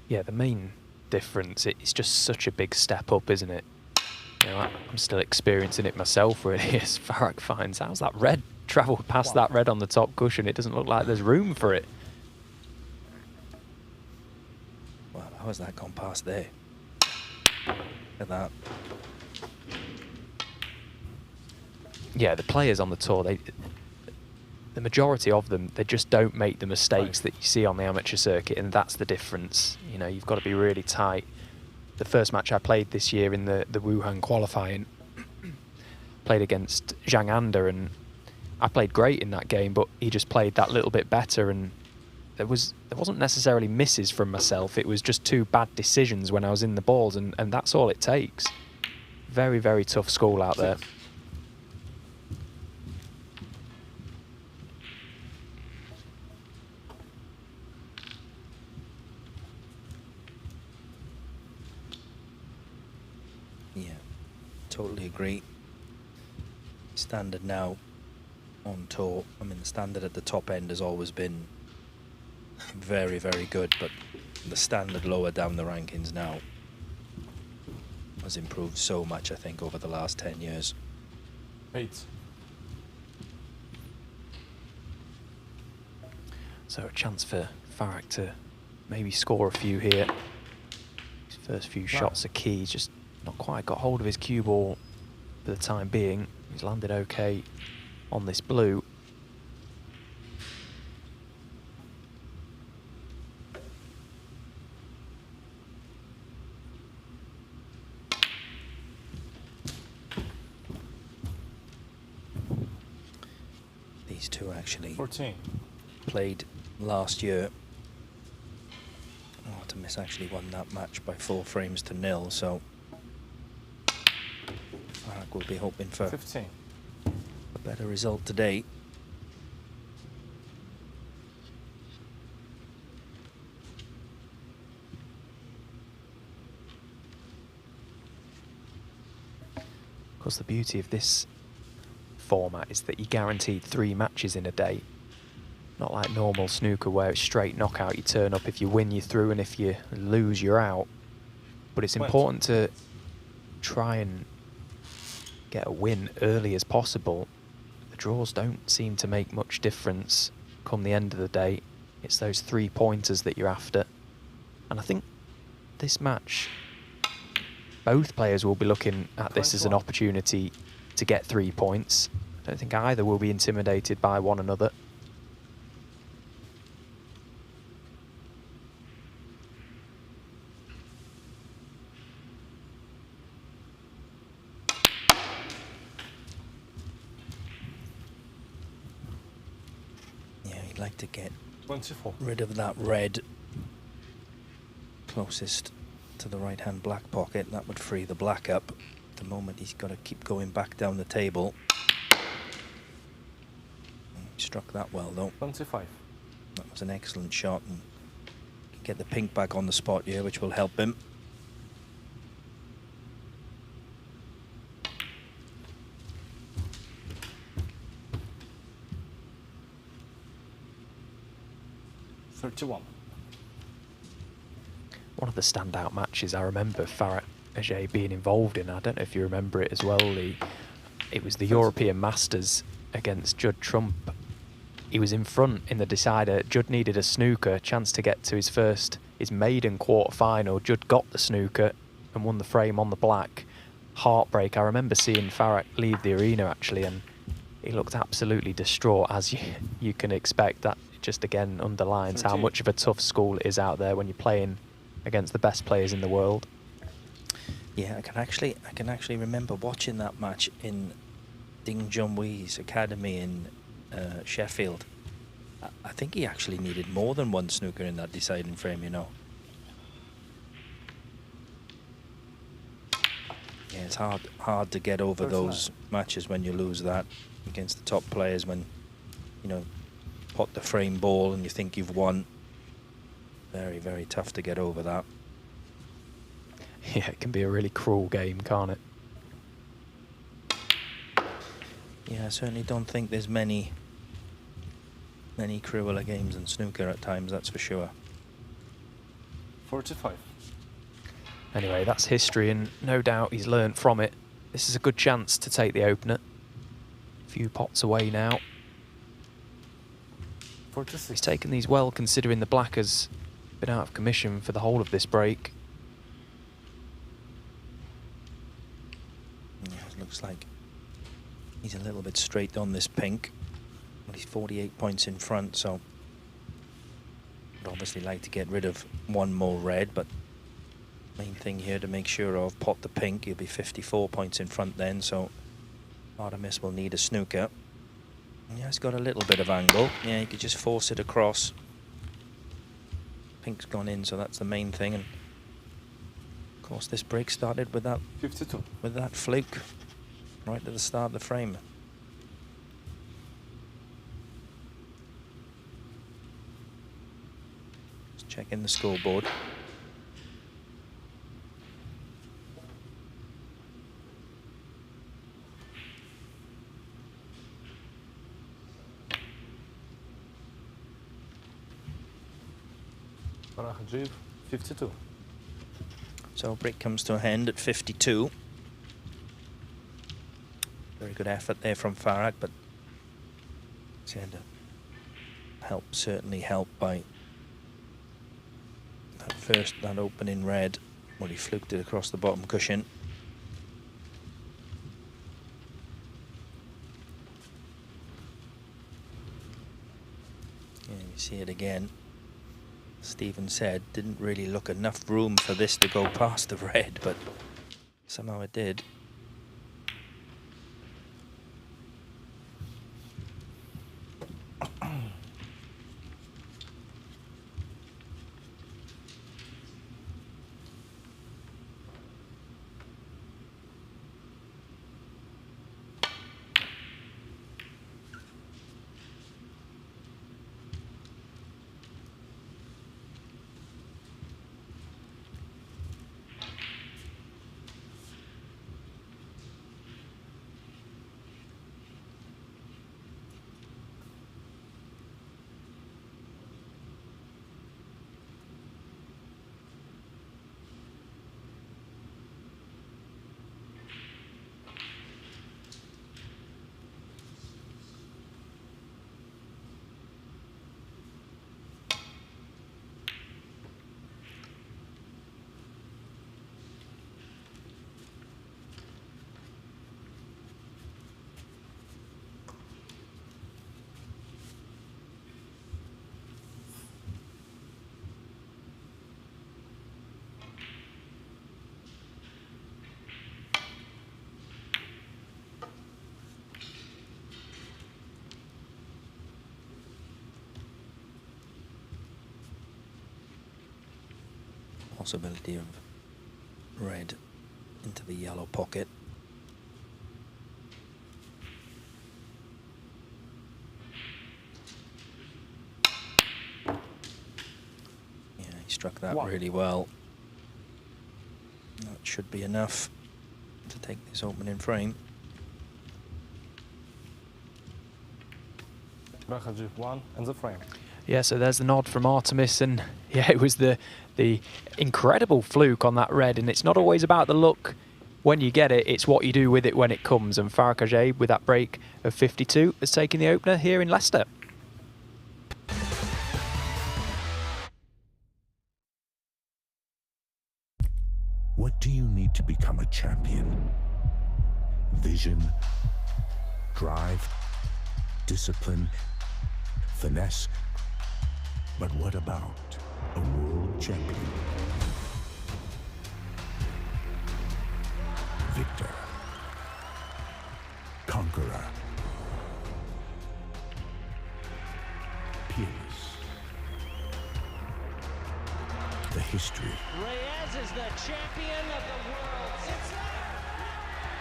Yeah, the main difference, it's just such a big step up, isn't it? You know, I'm still experiencing it myself, really, as Farag finds, how's that red travel past that red on the top cushion? It doesn't look like there's room for it.
Wow, how has that gone past there? Look at that.
Yeah, the players on the tour, the majority of them, they just don't make the mistakes that you see on the amateur circuit, and that's the difference. You know, you've got to be really tight. The first match I played this year in the Wuhan qualifying, played against Zhang Anda, and I played great in that game, but he just played that little bit better, and there wasn't necessarily misses from myself. It was just 2 bad decisions when I was in the balls, and that's all it takes. Very, very tough school out there.
Totally agree. Standard now on tour, I mean, the standard at the top end has always been very, very good, but the standard lower down the rankings now has improved so much, I think, over the last 10 years.
8.
So a chance for Farag to maybe score a few here. His first few shots are key. He's just not quite got hold of his cue ball for the time being. He's landed okay on this blue.
These two actually
14.
Played last year. Artemis actually won that match by 4 frames to 0, so we'll be hoping for
15.
a better result today.
Of course, the beauty of this format is that you're guaranteed 3 matches in a day. Not like normal snooker where it's straight knockout. You turn up, if you win, you're through, and if you lose, you're out. But it's important to try and get a win early as possible. The draws don't seem to make much difference come the end of the day. It's those 3-pointers that you're after. And I think this match, both players will be looking at this as an opportunity to get 3 points. I don't think either will be intimidated by one another.
Like to get
24.
rid of that red closest to the right hand black pocket. That would free the black up. At the moment he's got to keep going back down the table. He struck that well though.
25.
That was an excellent shot, and get the pink back on the spot here, which will help him.
One
of the standout matches I remember Farah Ajay being involved in, I don't know if you remember it as well, Lee. It was the European Masters against Judd Trump. He was in front in the decider. Judd needed a snooker, chance to get to his maiden quarter-final. Judd got the snooker and won the frame on the black. Heartbreak. I remember seeing Farah leave the arena actually, and he looked absolutely distraught, as you can expect. That just again underlines how much of a tough school it is out there when you're playing against the best players in the world.
Yeah, I can actually remember watching that match in Ding Junhui's academy in Sheffield. I think he actually needed more than one snooker in that deciding frame, you know. Yeah, it's hard to get over those matches when you lose that against the top players, when, you know, pot the frame ball and you think you've won. Very, very tough to get over that.
Yeah, it can be a really cruel game, can't it?
Yeah, I certainly don't think there's many crueler games than snooker at times, that's for sure.
45.
Anyway, that's history, and no doubt he's learnt from it. This is a good chance to take the opener. A few pots away now.
46.
He's taken these well, considering the black has been out of commission for the whole of this break.
Yeah, it looks like he's a little bit straight on this pink. Well, he's 48 points in front, so would obviously like to get rid of one more red, but main thing here to make sure of, pot the pink. He'll be 54 points in front then, so Artemis will need a snooker. Yeah, it's got a little bit of angle. Yeah, you could just force it across. Pink's gone in, so that's the main thing. And of course, this break started with that
52.
With that fluke right at the start of the frame. Just checking the scoreboard.
Farah Ajay, 52.
So break comes to a end at 52. Very good effort there from Farah, but he's had certainly helped by that opening red, where he fluked it across the bottom cushion. Yeah, you see it again. Stephen said didn't really look enough room for this to go past the red, but somehow it did. possibility of red into the yellow pocket. Yeah, he struck that really well. That should be enough to take this opening frame.
G1 and the frame.
Yeah, so there's the nod from Artemis, and yeah, it was the incredible fluke on that red, and it's not always about the luck when you get it, it's what you do with it when it comes, and Farah Kajeb with that break of 52 has taken the opener here in Leicester.
What do you need to become a champion? Vision, drive, discipline, finesse. But what about a world champion? Victor, conqueror, peerless. The history.
Reyes is the champion of the world. It's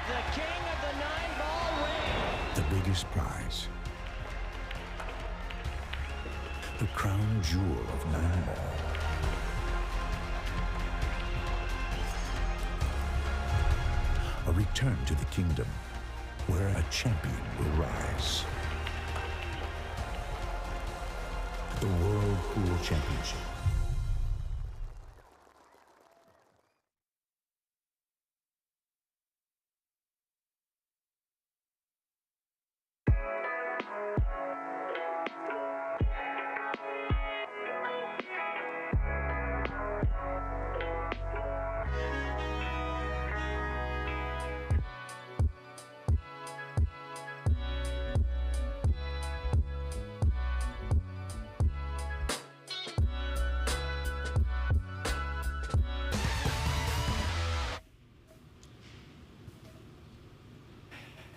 the king of the 9-ball ring.
The biggest prize. The crown jewel of 9-ball. A return to the kingdom where a champion will rise. The World Pool Championship.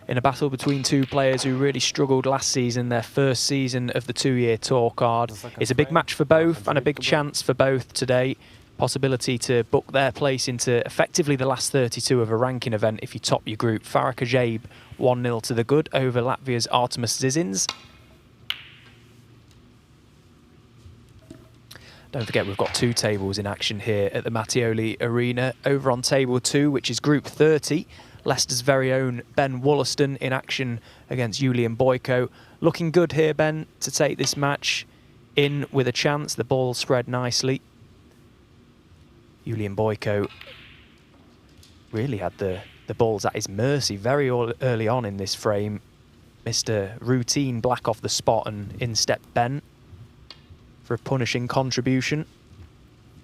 In a battle between two players who really struggled last season, their first season of the two-year tour card. It's a big match for both and a big chance for both today. Possibility to book their place into effectively the last 32 of a ranking event if you top your group. Farah Kajeb 1-0 to the good over Latvia's Artemis Zizins. Don't forget we've got two tables in action here at the Mattioli Arena. Over on table 2, which is group 30. Leicester's very own Ben Wollaston in action against Julian Boyko. Looking good here, Ben, to take this match in with a chance. The ball spread nicely. Julian Boyko really had the balls at his mercy very early on in this frame. Mr. Routine black off the spot, and in step Ben for a punishing contribution.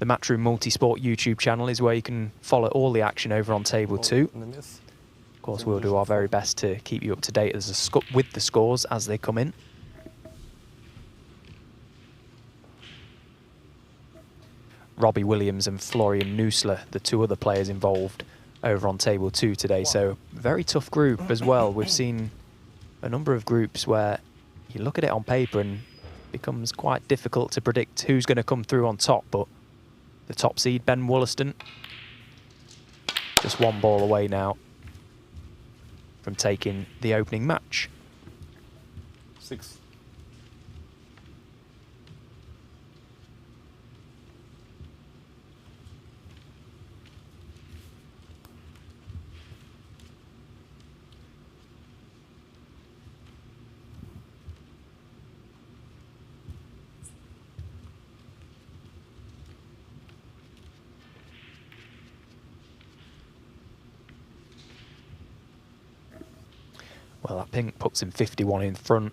The Matchroom Multisport YouTube channel is where you can follow all the action over on table 2. Of course, we'll do our very best to keep you up to date with the scores as they come in. Robbie Williams and Florian Nussler, the two other players involved over on table 2 today. So very tough group as well. We've seen a number of groups where you look at it on paper and it becomes quite difficult to predict who's going to come through on top, but the top seed, Ben Wollaston, just one ball away now from taking the opening match.
6.
Well, that pink puts him 51 in front.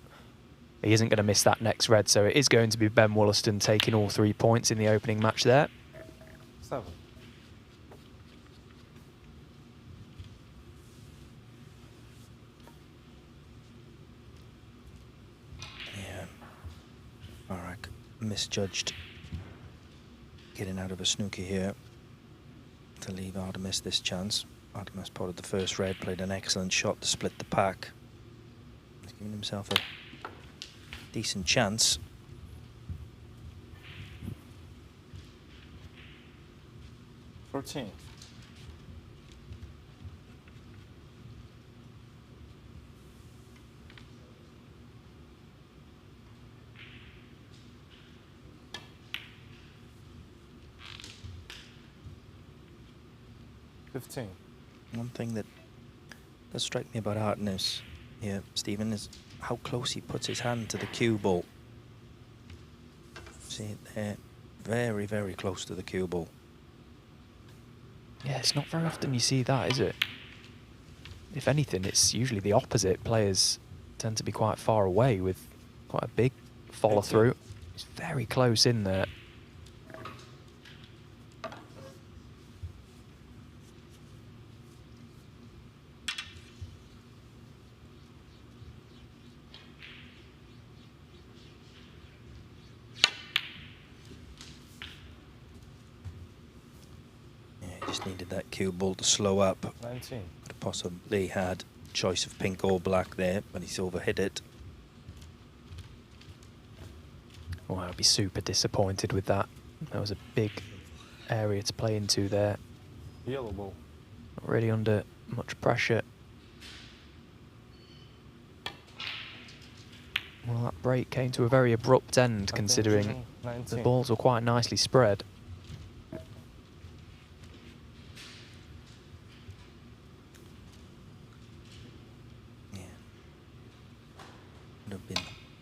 He isn't going to miss that next red, so it is going to be Ben Wollaston taking all 3 points in the opening match there.
7.
Yeah, Barak misjudged getting out of a snooker here to leave Artemis this chance. Artemis spotted the first red, played an excellent shot to split the pack. He's giving himself a decent chance.
14.
One thing that does strike me about Artemis here, Stephen, is how close he puts his hand to the cue ball. See it there, very, very close to the cue ball.
Yeah, it's not very often you see that, is it? If anything, it's usually the opposite. Players tend to be quite far away with quite a big follow through. It's very close in there.
Needed that cue ball to slow up.
19.
Could have possibly had choice of pink or black there, but he's overhit it.
Oh, I'd be super disappointed with that. That was a big area to play into there.
Yellow ball.
Not really under much pressure. Well, that break came to a very abrupt end, considering the balls were quite nicely spread.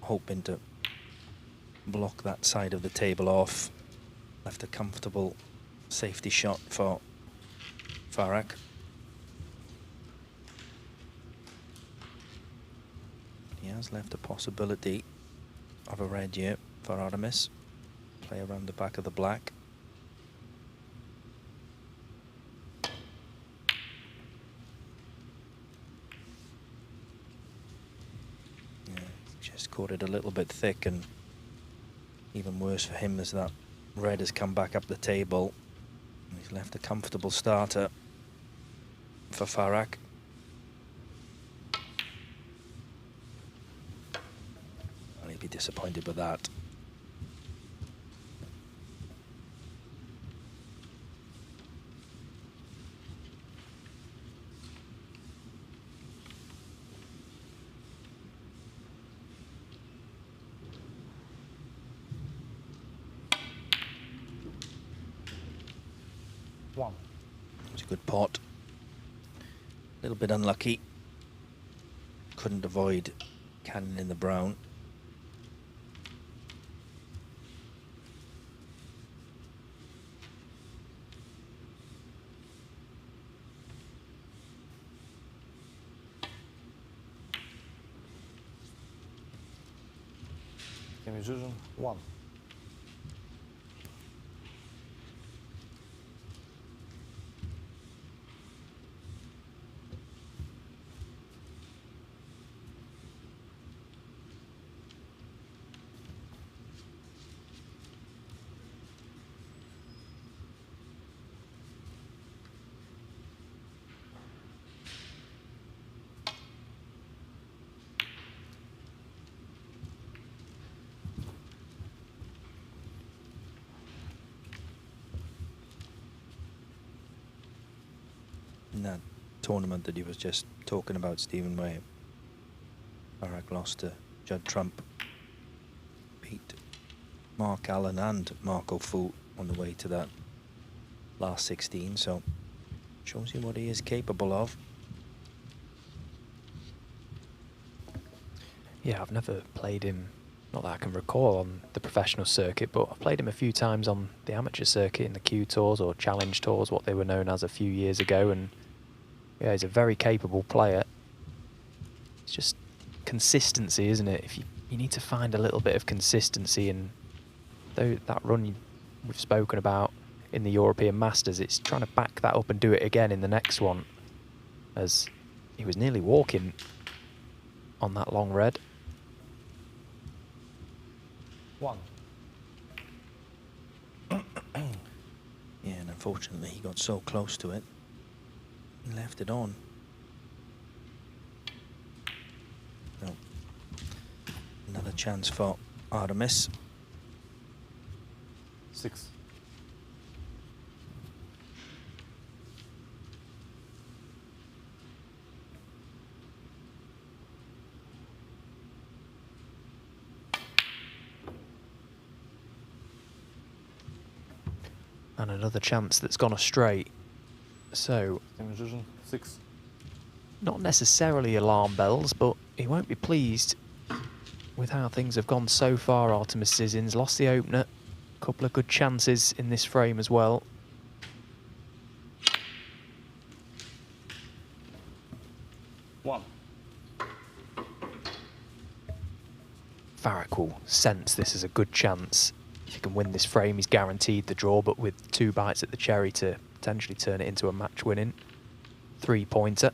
Hoping to block that side of the table off. Left a comfortable safety shot for Farag. He has left a possibility of a red here for Artemis. Play around the back of the black. Caught it a little bit thick, and even worse for him is that red has come back up the table. He's left a comfortable starter for Farag. And he'd be disappointed with that. It was a good pot. A little bit unlucky. Couldn't avoid cannon in the brown.
Game decision 1.
In that tournament that he was just talking about, Stephen, where Farag lost to Judd Trump, beat Mark Allen and Marco Fu on the way to that last 16, so shows you what he is capable of.
Yeah, I've never played him, not that I can recall, on the professional circuit, but I've played him a few times on the amateur circuit in the Q Tours or Challenge Tours, what they were known as a few years ago, and yeah, he's a very capable player. It's just consistency, isn't it? If you need to find a little bit of consistency, and though that run we've spoken about in the European Masters, it's trying to back that up and do it again in the next one, as he was nearly walking on that long red.
1.
Yeah, and unfortunately he got so close to it, he left it on. So, another chance for Artemis.
6.
And another chance that's gone astray. So,
Decision 6.
not necessarily alarm bells, but he won't be pleased with how things have gone so far. Artemis Sissins lost the opener. A couple of good chances in this frame as well. Farrak will sense this as a good chance. If he can win this frame, he's guaranteed the draw, but with 2 bites at the cherry to potentially turn it into a match-winning 3-pointer.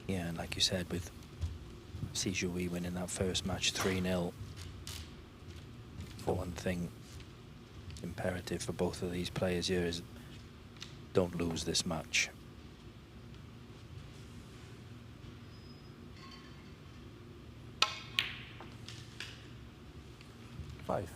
Yeah, and like you said, with Sijui winning that first match 3-0, for one thing, imperative for both of these players here is don't lose this match.
Five.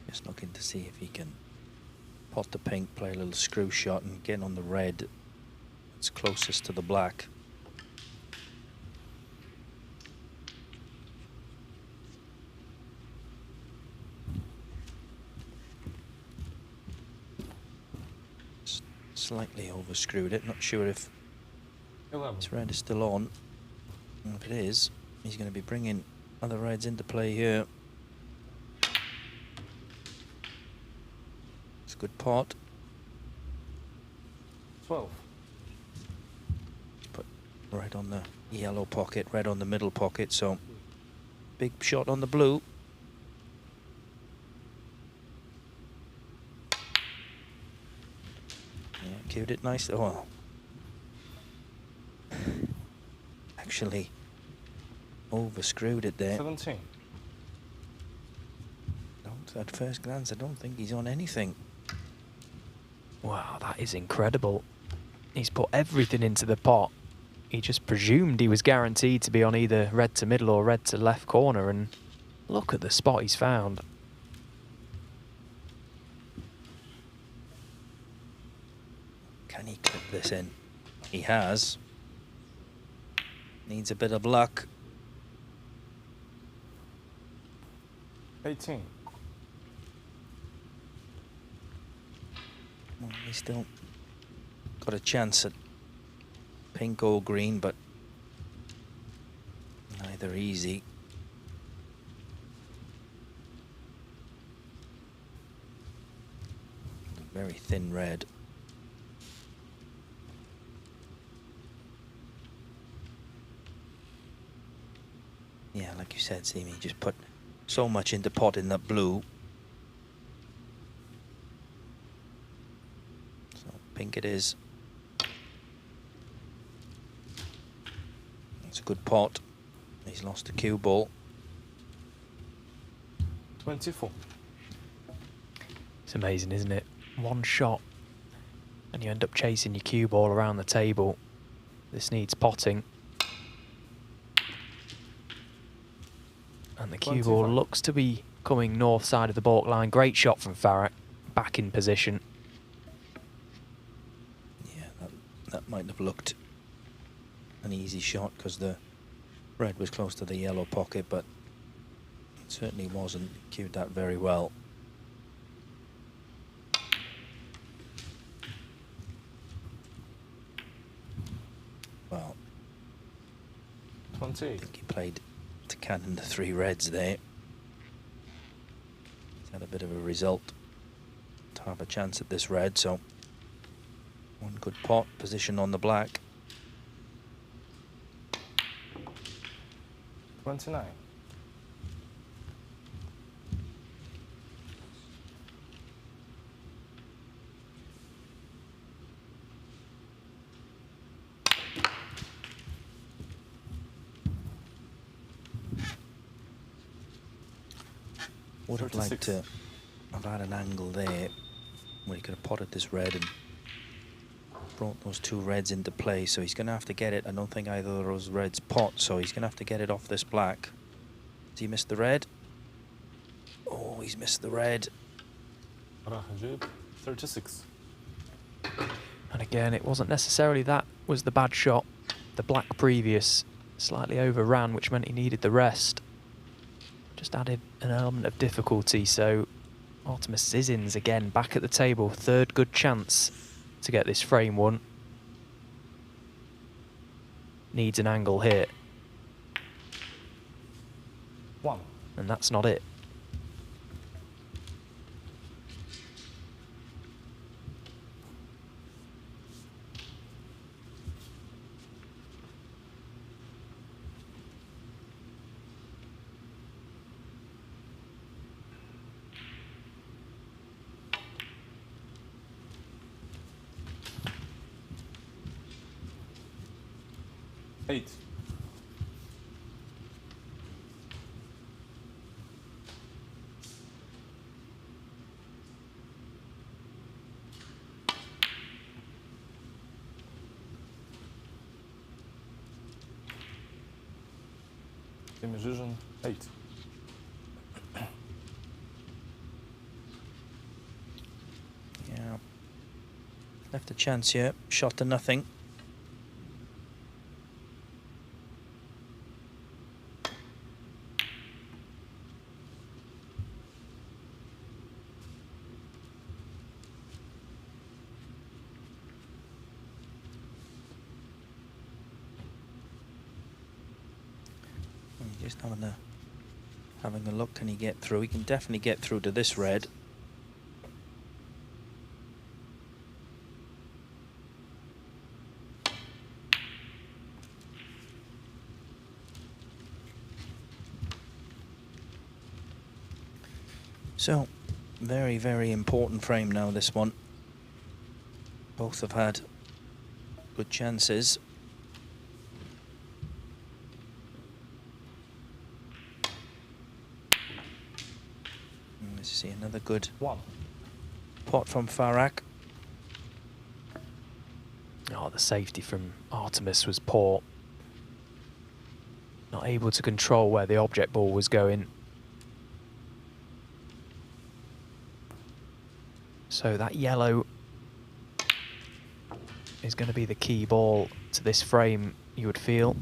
Just looking to see if he can pot the pink, play a little screw shot and get on the red that's closest to the black. Slightly overscrewed it, not sure if
11.
this red is still on. And if it is, he's going to be bringing other reds into play here. It's a good pot.
12.
Put red on the yellow pocket, red on the middle pocket, so big shot on the blue. Yeah, cued it nicely. Oh, actually overscrewed it there.
17.
At first glance, I don't think he's on anything.
Wow, that is incredible. He's put everything into the pot. He just presumed he was guaranteed to be on either red to middle or red to left corner, and look at the spot he's found.
Can he clip this in? He has. Needs a bit of luck.
18.
Well, he's still got a chance at pink or green, but neither easy. Very thin red. Yeah, like you said, Simi, just put so much into pot in that blue. So pink it is. It's a good pot. He's lost the cue ball.
24.
It's amazing, isn't it? One shot and you end up chasing your cue ball around the table. This needs potting. And the cue ball looks to be coming north side of the baulk line. Great shot from Farrak. Back in position.
Yeah, that might have looked an easy shot because the red was close to the yellow pocket, but it certainly wasn't. Cued that very well. Well,
28.
I think he played to cannon the 3 reds there. He's had a bit of a result to have a chance at this red, so one good pot, position on the black.
29.
Would have liked to I've had an angle there where he could have potted this red and brought those two reds into play, so he's going to have to get it. I don't think either of those reds pot, so he's going to have to get it off this black. Has he missed the red? Oh, he's missed the red.
36.
And again, it wasn't necessarily that was the bad shot. The black previous slightly overran, which meant he needed the rest. Just added an element of difficulty, so Artemis Zizins again back at the table. Third good chance to get this frame won. Needs an angle here.
1.
And that's not it.
Eight. The magician, 8.
Yeah. Left a chance here. Shot to nothing. Just having a look, can he get through? He can definitely get through to this red. So, very, very important frame now, this one. Both have had good chances. Let's see, another good pot from Farak.
Oh, the safety from Artemis was poor. Not able to control where the object ball was going. So that yellow is going to be the key ball to this frame, you would feel.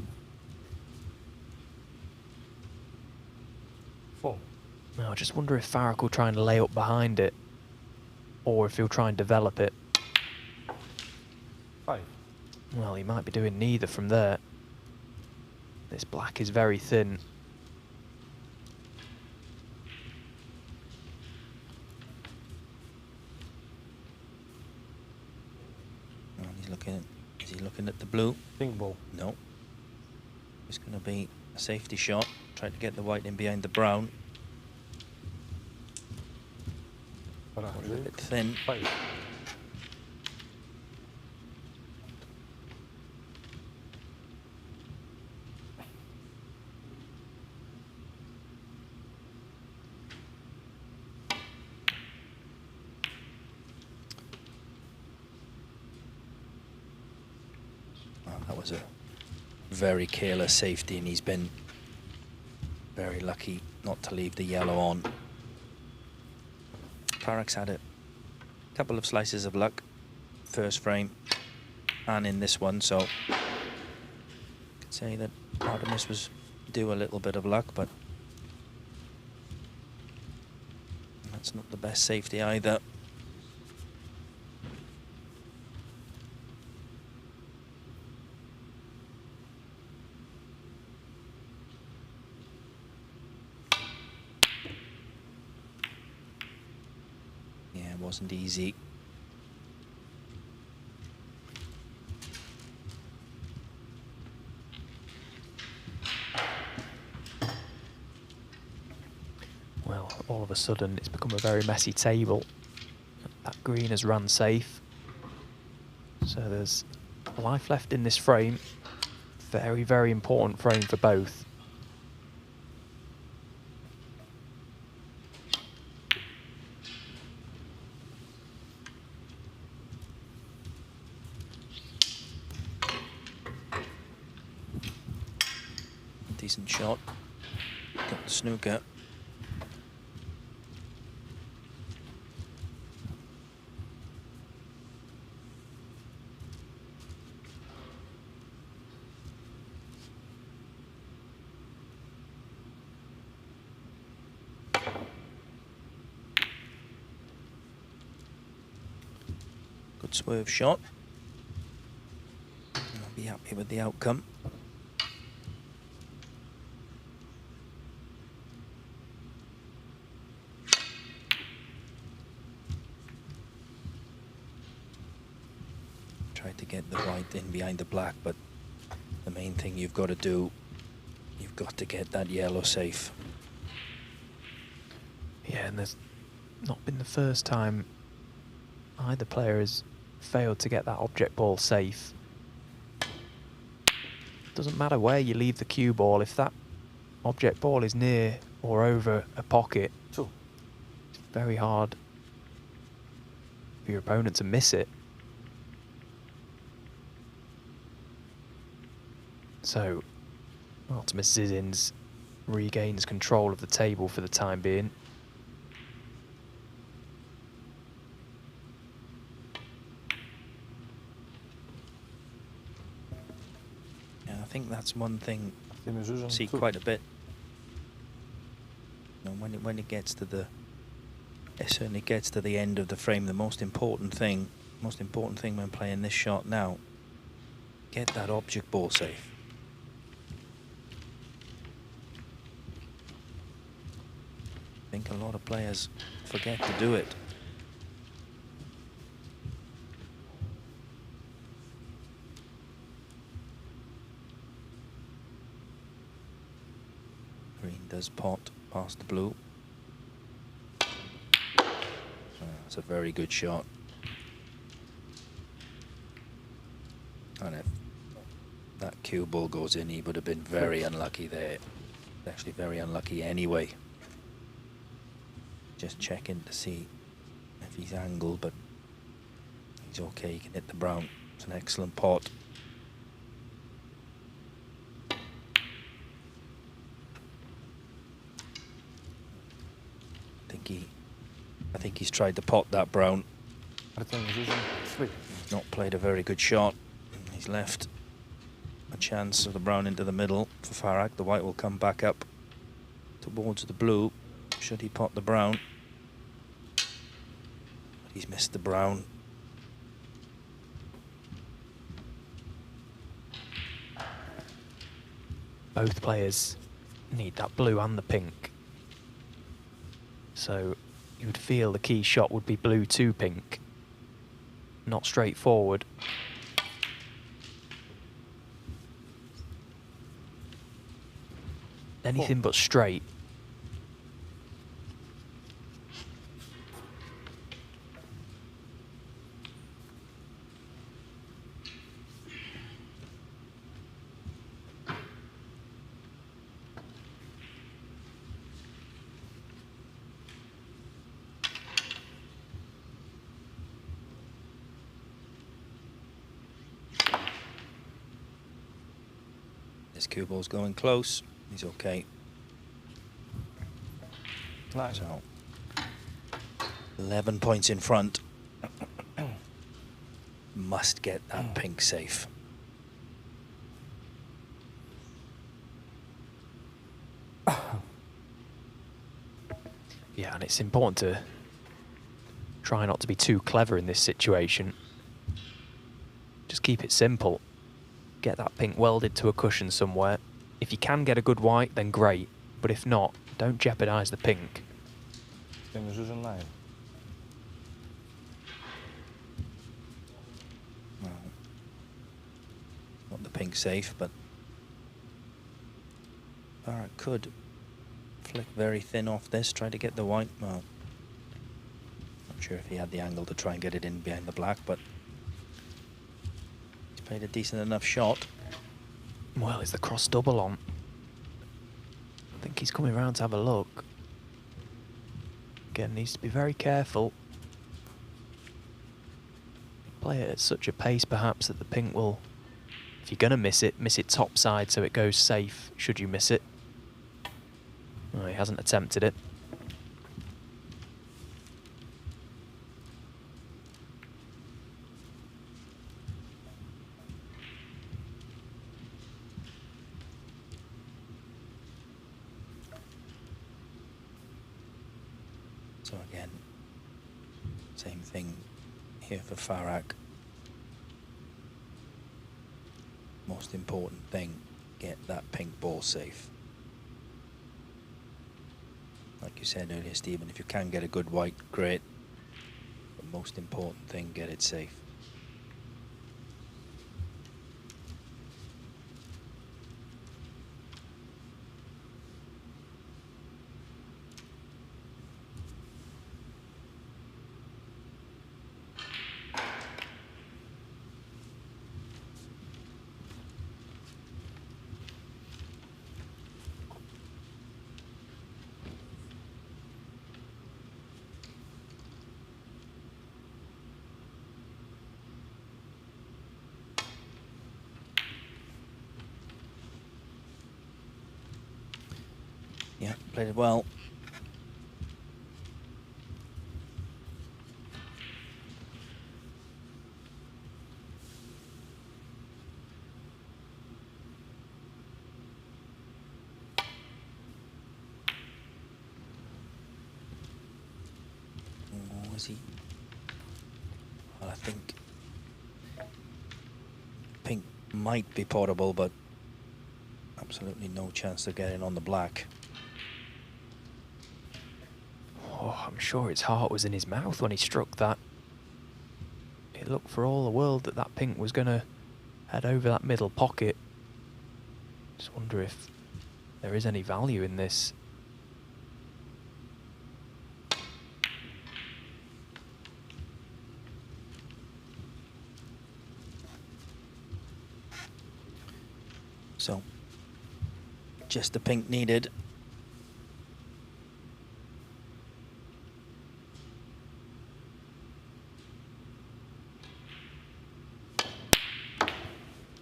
4.
Now, I just wonder if Farak will try and lay up behind it, or if he'll try and develop it.
5.
Well, he might be doing neither from there. This black is very thin.
Is he looking at the blue?
Pink ball.
No. It's going to be a safety shot. Try to get the white in behind the brown. A bit thin.
5.
That was a very careless safety, and he's been very lucky not to leave the yellow on. Farak's had a couple of slices of luck, first frame and in this one, so I could say that Artemis was due a little bit of luck, but that's not the best safety either. Wasn't easy.
Well, all of a sudden it's become a very messy table. That green has run safe. So there's life left in this frame. Very, very important frame for both.
Decent shot. Got the snooker. Good swerve shot. I'll be happy with the outcome. Tried to get the white in behind the black, but the main thing you've got to do, you've got to get that yellow safe.
Yeah, and there's not been the first time either player has failed to get that object ball safe. Doesn't matter where you leave the cue ball, if that object ball is near or over a pocket, it's very hard for your opponent to miss it. So, Artemis Zizins regains control of the table for the time being.
Yeah, I think that's one thing I see quite a bit. You know, when it gets to the, it certainly gets to the end of the frame. The most important thing when playing this shot now, get that object ball safe. I think a lot of players forget to do it. Green does pot past the blue. That's a very good shot. And if that cue ball goes in, he would have been very unlucky there. Actually very unlucky anyway. Just checking to see if he's angled, but he's okay. He can hit the brown. It's an excellent pot. I think he's tried to pot that brown. Not played a very good shot. He's left a chance of the brown into the middle for Farag. The white will come back up towards the blue. Should he pot the brown? But he's missed the brown.
Both players need that blue and the pink. So you would feel the key shot would be blue to pink. Not straightforward. Anything but straight.
This cue ball's going close. He's okay.
Nice.
So 11 points in front. Must get that pink safe.
Yeah, and it's important to try not to be too clever in this situation. Just keep it simple. Get that pink welded to a cushion somewhere. If you can get a good white, then great. But if not, don't jeopardise the pink.
Well, not the pink safe, but Barrett could flick very thin off this, try to get the white. Well, not sure if he had the angle to try and get it in behind the black, but he's played a decent enough shot.
Well, is the cross double on? I think he's coming around to have a look. Again, needs to be very careful. Play it at such a pace, perhaps, that the pink will if you're going to miss it top side so it goes safe should you miss it. Oh, he hasn't attempted it.
So again, same thing here for Farag. Most important thing, get that pink ball safe. Like you said earlier, Stephen, if you can get a good white, great. But most important thing, get it safe. Yeah, played it well. Oh, is he? Well, I think pink might be potable, but absolutely no chance of getting on the black.
Oh, I'm sure his heart was in his mouth when he struck that. It looked for all the world that that pink was going to head over that middle pocket. Just wonder if there is any value in this.
So, just the pink needed.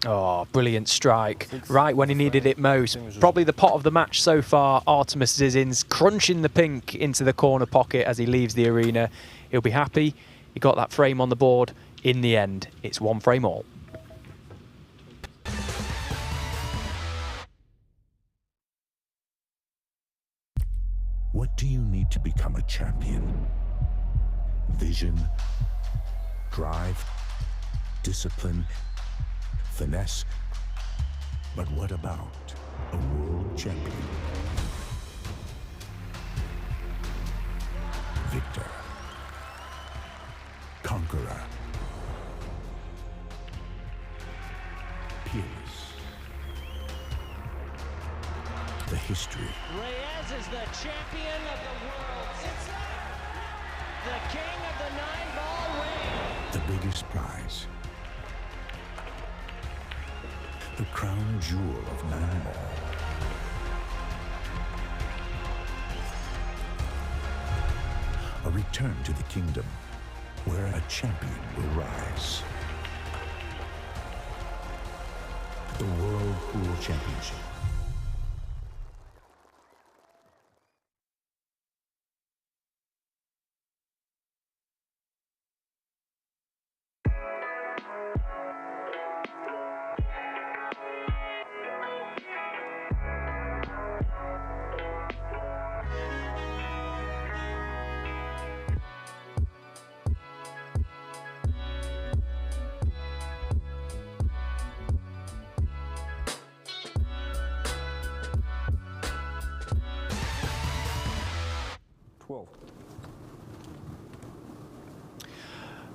Oh, brilliant strike. Right when he needed it most. Probably the pot of the match so far. Artemis Zizins crunching the pink into the corner pocket as he leaves the arena. He'll be happy. He got that frame on the board. In the end, it's one frame all.
What do you need to become a champion? Vision, drive, discipline, finesse. But what about a world champion? Victor, conqueror, peerless. The history.
Reyes is the champion of the world. It's the king of the 9-ball ring.
The biggest prize. The crown jewel of 9-ball. A return to the kingdom where a champion will rise. The World Pool Championship.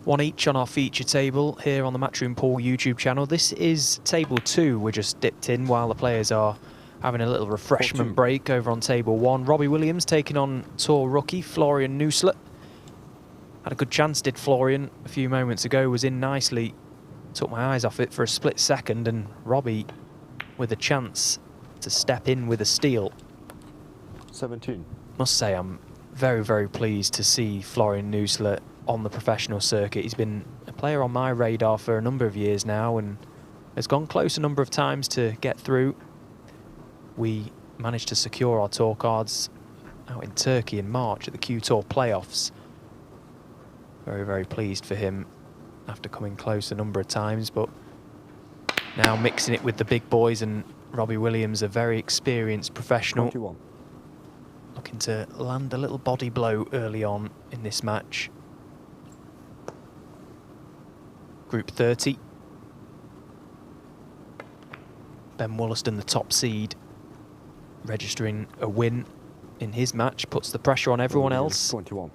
One each on our feature table here on the Matchroom Pool YouTube channel. This is table 2. We're just dipped in while the players are having a little refreshment break over on table 1. Robbie Williams taking on tour rookie Florian Nussler. Had a good chance, did Florian, a few moments ago. Was in nicely. Took my eyes off it for a split second, and Robbie with a chance to step in with a steal.
17.
Must say I'm very, very pleased to see Florian Nussler on the professional circuit. He's been a player on my radar for a number of years now, and has gone close a number of times to get through. We managed to secure our tour cards out in Turkey in March at the Q Tour playoffs. Very, very pleased for him after coming close a number of times, but now mixing it with the big boys, and Robbie Williams, a very experienced professional.
21.
Looking to land a little body blow early on in this match. Group 30. Ben Wollaston, the top seed, registering a win in his match, puts the pressure on everyone else.
21.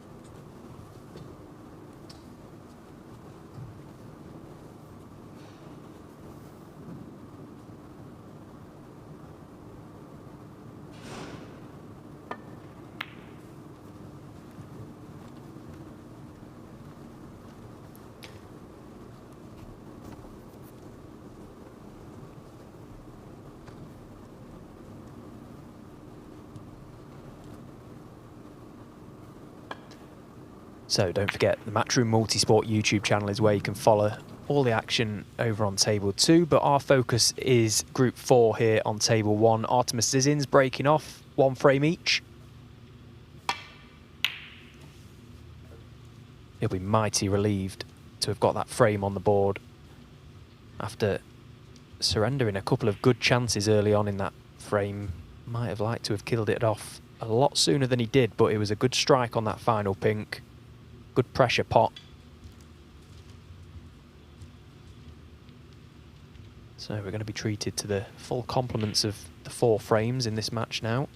So don't forget, the Matchroom Multisport YouTube channel is where you can follow all the action over on Table 2, but our focus is Group 4 here on Table 1. Artemis Zizins breaking off, 1 frame each. He'll be mighty relieved to have got that frame on the board after surrendering a couple of good chances early on in that frame. Might have liked to have killed it off a lot sooner than he did, but it was a good strike on that final pink. Good pressure pot. So we're going to be treated to the full complements of the 4 frames in this match now.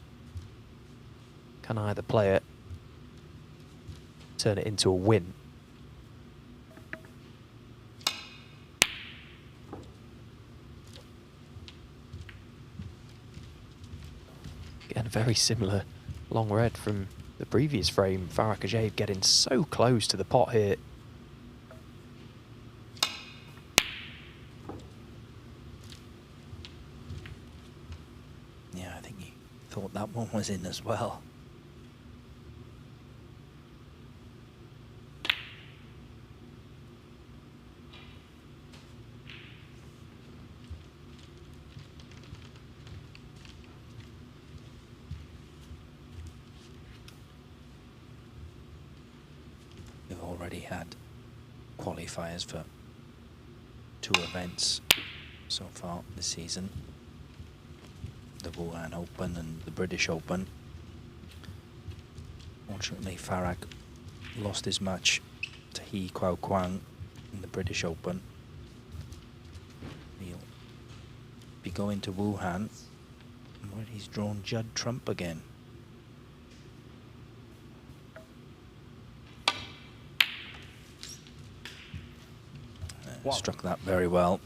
Can either player turn it into a win? Again, very similar long red from the previous frame. Farah Kajaev getting so close to the pot here.
Yeah, I think he thought that one was in as well. Already had qualifiers for 2 events so far this season, the Wuhan Open and the British Open. Fortunately, Farag lost his match to He Kwao Kwang in the British Open. He'll be going to Wuhan, where he's drawn Judd Trump again.
Wow.
Struck that very well.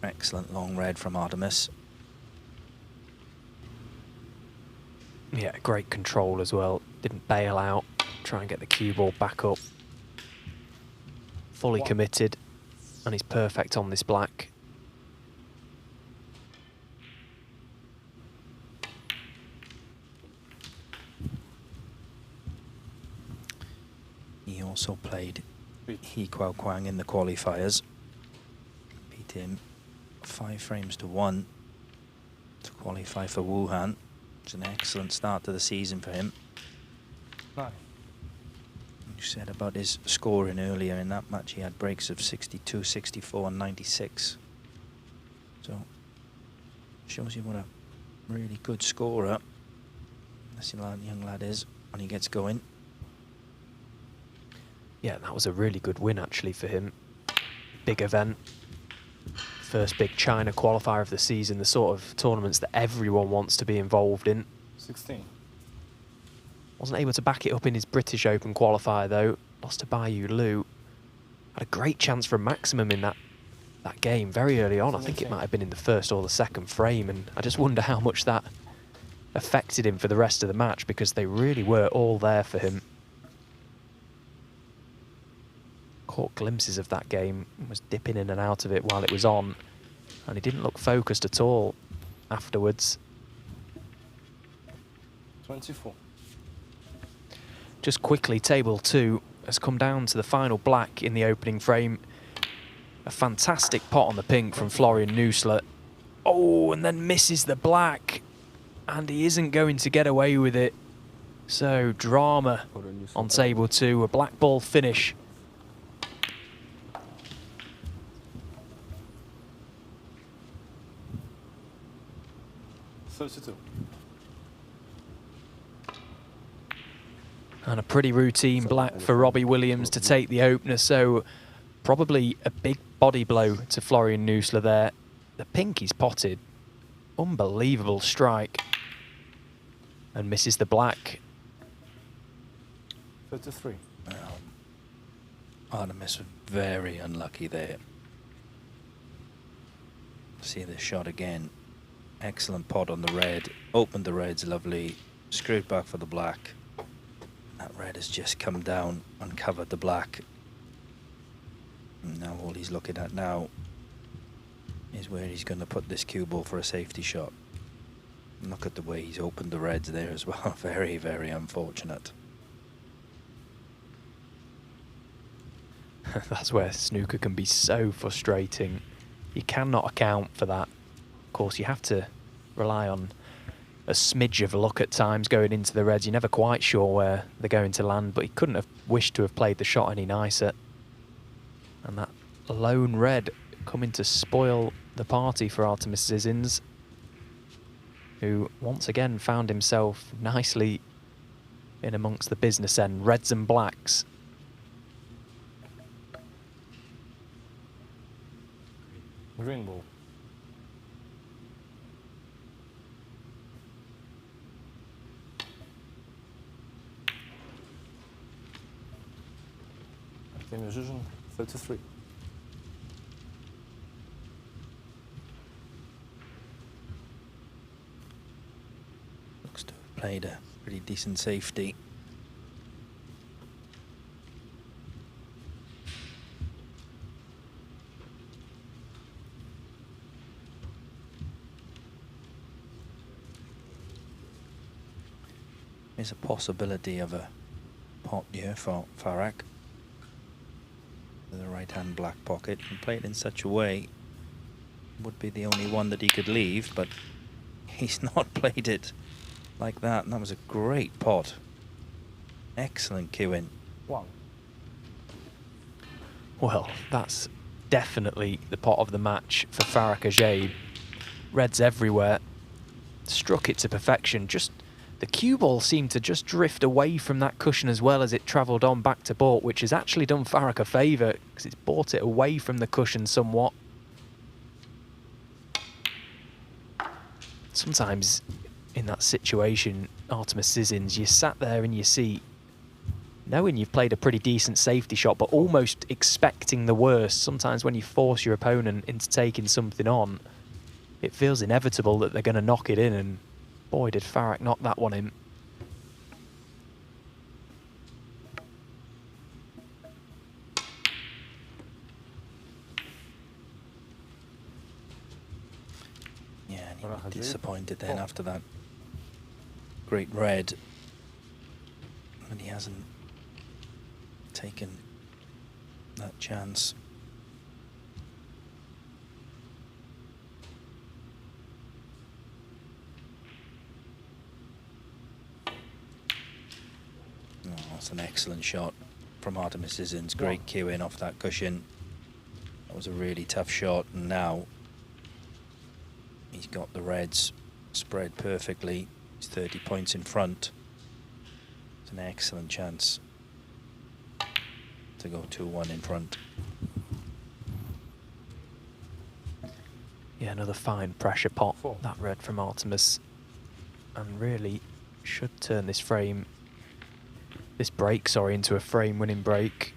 Excellent long red from Artemis.
Yeah, great control as well. Didn't bail out. Try and get the cue ball back up. Fully committed. And he's perfect on this black.
He also played He Kwao Kwang in the qualifiers. Beat him 5 frames to 1 to qualify for Wuhan. It's an excellent start to the season for him.
Nice.
You said about his scoring earlier in that match, he had breaks of 62, 64 and 96. So, shows you what a really good scorer this young lad is when he gets going.
Yeah, that was a really good win actually for him. Big event. First big China qualifier of the season, the sort of tournaments that everyone wants to be involved in.
16.
Wasn't able to back it up in his British Open qualifier though. Lost to Bayu Liu. Had a great chance for a maximum in that game very early on. I think it might have been in the first or the second frame, and I just wonder how much that affected him for the rest of the match, because they really were all there for him. Caught glimpses of that game, was dipping in and out of it while it was on, and he didn't look focused at all afterwards.
24.
Just quickly, table 2 has come down to the final black in the opening frame. A fantastic pot on the pink from Florian Nusler. Oh, and then misses the black. And he isn't going to get away with it. So, drama on table 2, a black ball finish. And a pretty routine black for Robbie Williams to take the opener, so probably a big body blow to Florian Nusler there. The pink he's potted. Unbelievable strike. And misses the black.
33.
Artemis was very unlucky there. See the shot again. Excellent pot on the red. Opened the reds lovely. Screwed back for the black. That red has just come down and covered the black. And now all he's looking at now is where he's going to put this cue ball for a safety shot. And look at the way he's opened the reds there as well. Very, very unfortunate.
That's where snooker can be so frustrating. You cannot account for that. Of course, you have to rely on a smidge of luck at times going into the reds. You're never quite sure where they're going to land, but he couldn't have wished to have played the shot any nicer. And that lone red coming to spoil the party for Artemis Zizins, who once again found himself nicely in amongst the business end, reds and blacks.
Green ball. Musician 33.
Looks to have played a pretty decent safety. There's a possibility of a pot here for Farag. The right hand black pocket and play it in such a way would be the only one that he could leave, but he's not played it like that, and that was a great pot. Excellent cue in.
Wow.
Well, that's definitely the pot of the match for Farag Ajaib. Reds everywhere. Struck it to perfection. Just the cue ball seemed to just drift away from that cushion as well as it travelled on back to baulk, which has actually done Farag a favour because it's brought it away from the cushion somewhat. Sometimes in that situation, Artemis Zizins, you sat there in your seat knowing you've played a pretty decent safety shot, but almost expecting the worst. Sometimes when you force your opponent into taking something on, it feels inevitable that they're going to knock it in, and boy, did Farag knock that one in.
Yeah, and he was disappointed then after that great red. And he hasn't taken that chance. That's an excellent shot from Artemis Zizins. Great cue in off that cushion. That was a really tough shot, and now he's got the reds spread perfectly. He's 30 points in front. It's an excellent chance to go 2-1 in front.
Yeah, another fine pressure pot, that red from Artemis, and really should turn this frame, this break, sorry, into a frame-winning break.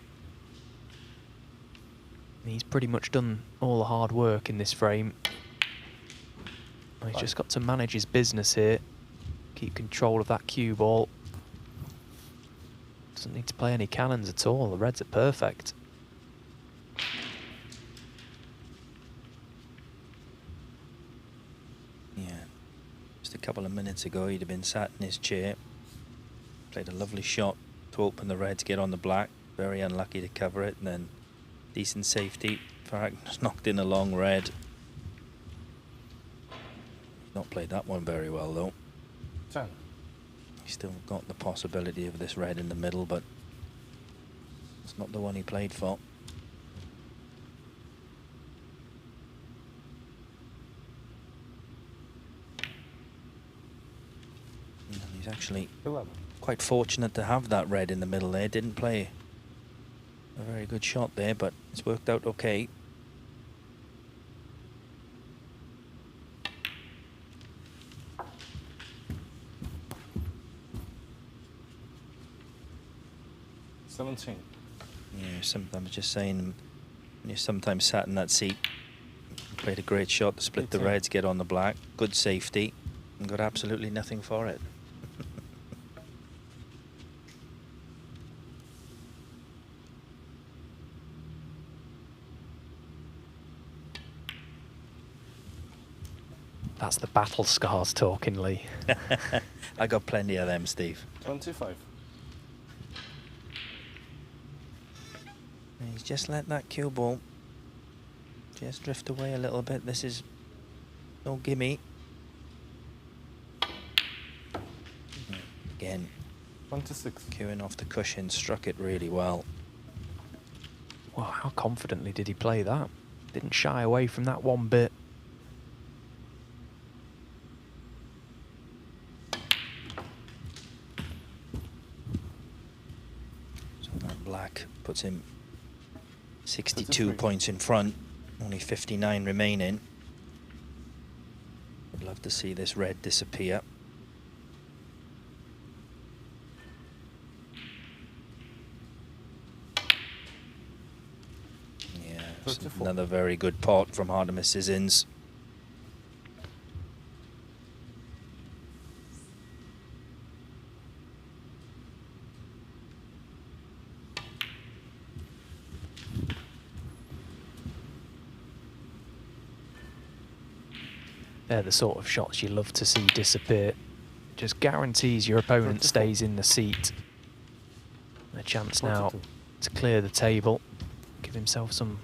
He's pretty much done all the hard work in this frame. He's just got to manage his business here, keep control of that cue ball. Doesn't need to play any cannons at all. The reds are perfect.
Yeah, just a couple of minutes ago he'd have been sat in his chair, played a lovely shot to open the reds, get on the black, very unlucky to cover it, and then decent safety, Farrak's knocked in a long red. Not played that one very well though.
10.
He's still got the possibility of this red in the middle, but it's not the one he played for. And he's actually
11.
quite fortunate to have that red in the middle there. Didn't play a very good shot there, but it's worked out okay. Yeah, sometimes just saying, when you're sometimes sat in that seat, played a great shot to split the reds, get on the black, good safety, and got absolutely nothing for it.
That's the battle scars talking, Lee.
I got plenty of them, Steve.
25.
And he's just let that cue ball just drift away a little bit. This is no gimme. Again,
26.
cueing off the cushion, struck it really well.
Wow, how confidently did he play that? Didn't shy away from that one bit.
So that black puts him 62 points in front, only 59 remaining. Would love to see this red disappear. Yeah, another very good pot from Artemis Sissons.
They're the sort of shots you love to see disappear. Just guarantees your opponent stays in the seat. A chance now to clear the table, give himself some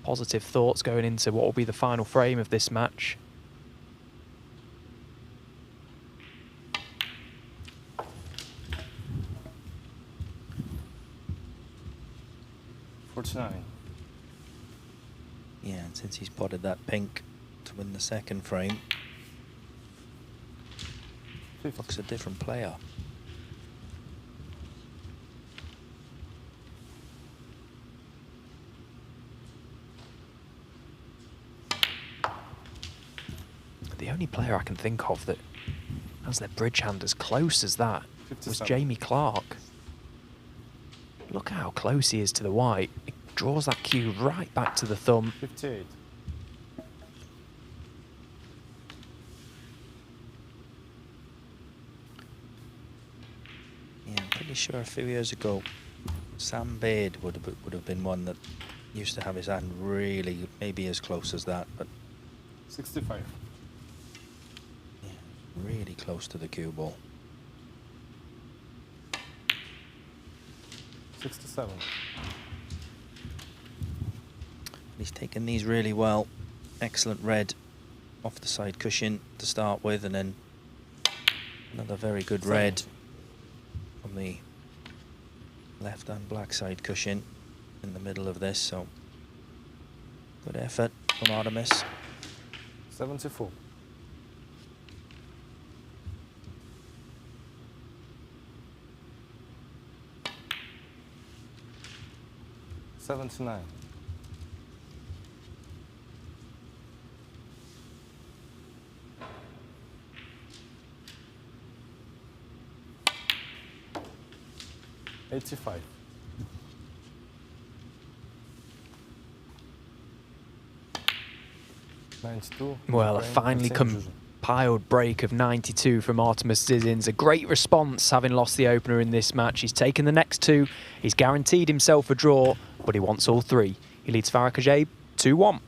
positive thoughts going into what will be the final frame of this match.
$49.
Yeah, and since he's potted that pink to win the second frame, looks a different player.
The only player I can think of that has their bridge hand as close as that was Jamie Clark. Look how close he is to the white. It draws that cue right back to the thumb.
58.
Yeah, I'm pretty sure a few years ago, Sam Baird would have been one that used to have his hand really maybe as close as that, but
65.
Yeah, really close to the cue ball.
67.
He's taken these really well. Excellent red off the side cushion to start with, and then another very good red on the left and black side cushion in the middle of this. So good effort from Artemis.
74. $79. $85. $92.
Well, a finely compiled break of 92 from Artemis Sissons. A great response, having lost the opener in this match. He's taken the next two. He's guaranteed himself a draw, but he wants all three. He leads Farrak Ajaib 2-1.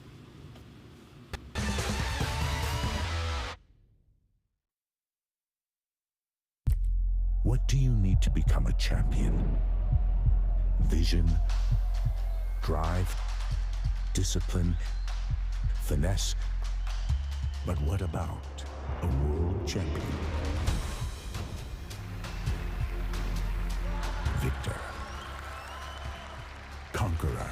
What do you need to become a champion? Vision, drive, discipline, finesse. But what about a world champion? Victor. Conqueror.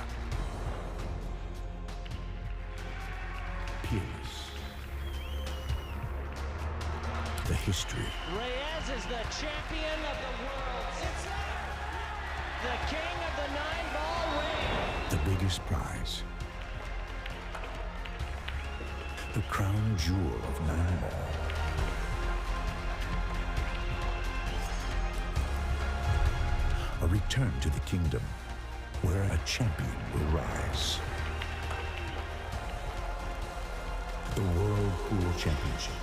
Peerless. The history.
Reyes is the champion of the world. It's the king of the 9-ball ring.
The biggest prize. The crown jewel of 9-ball. A return to the kingdom where a champion will rise. The World Pool Championship.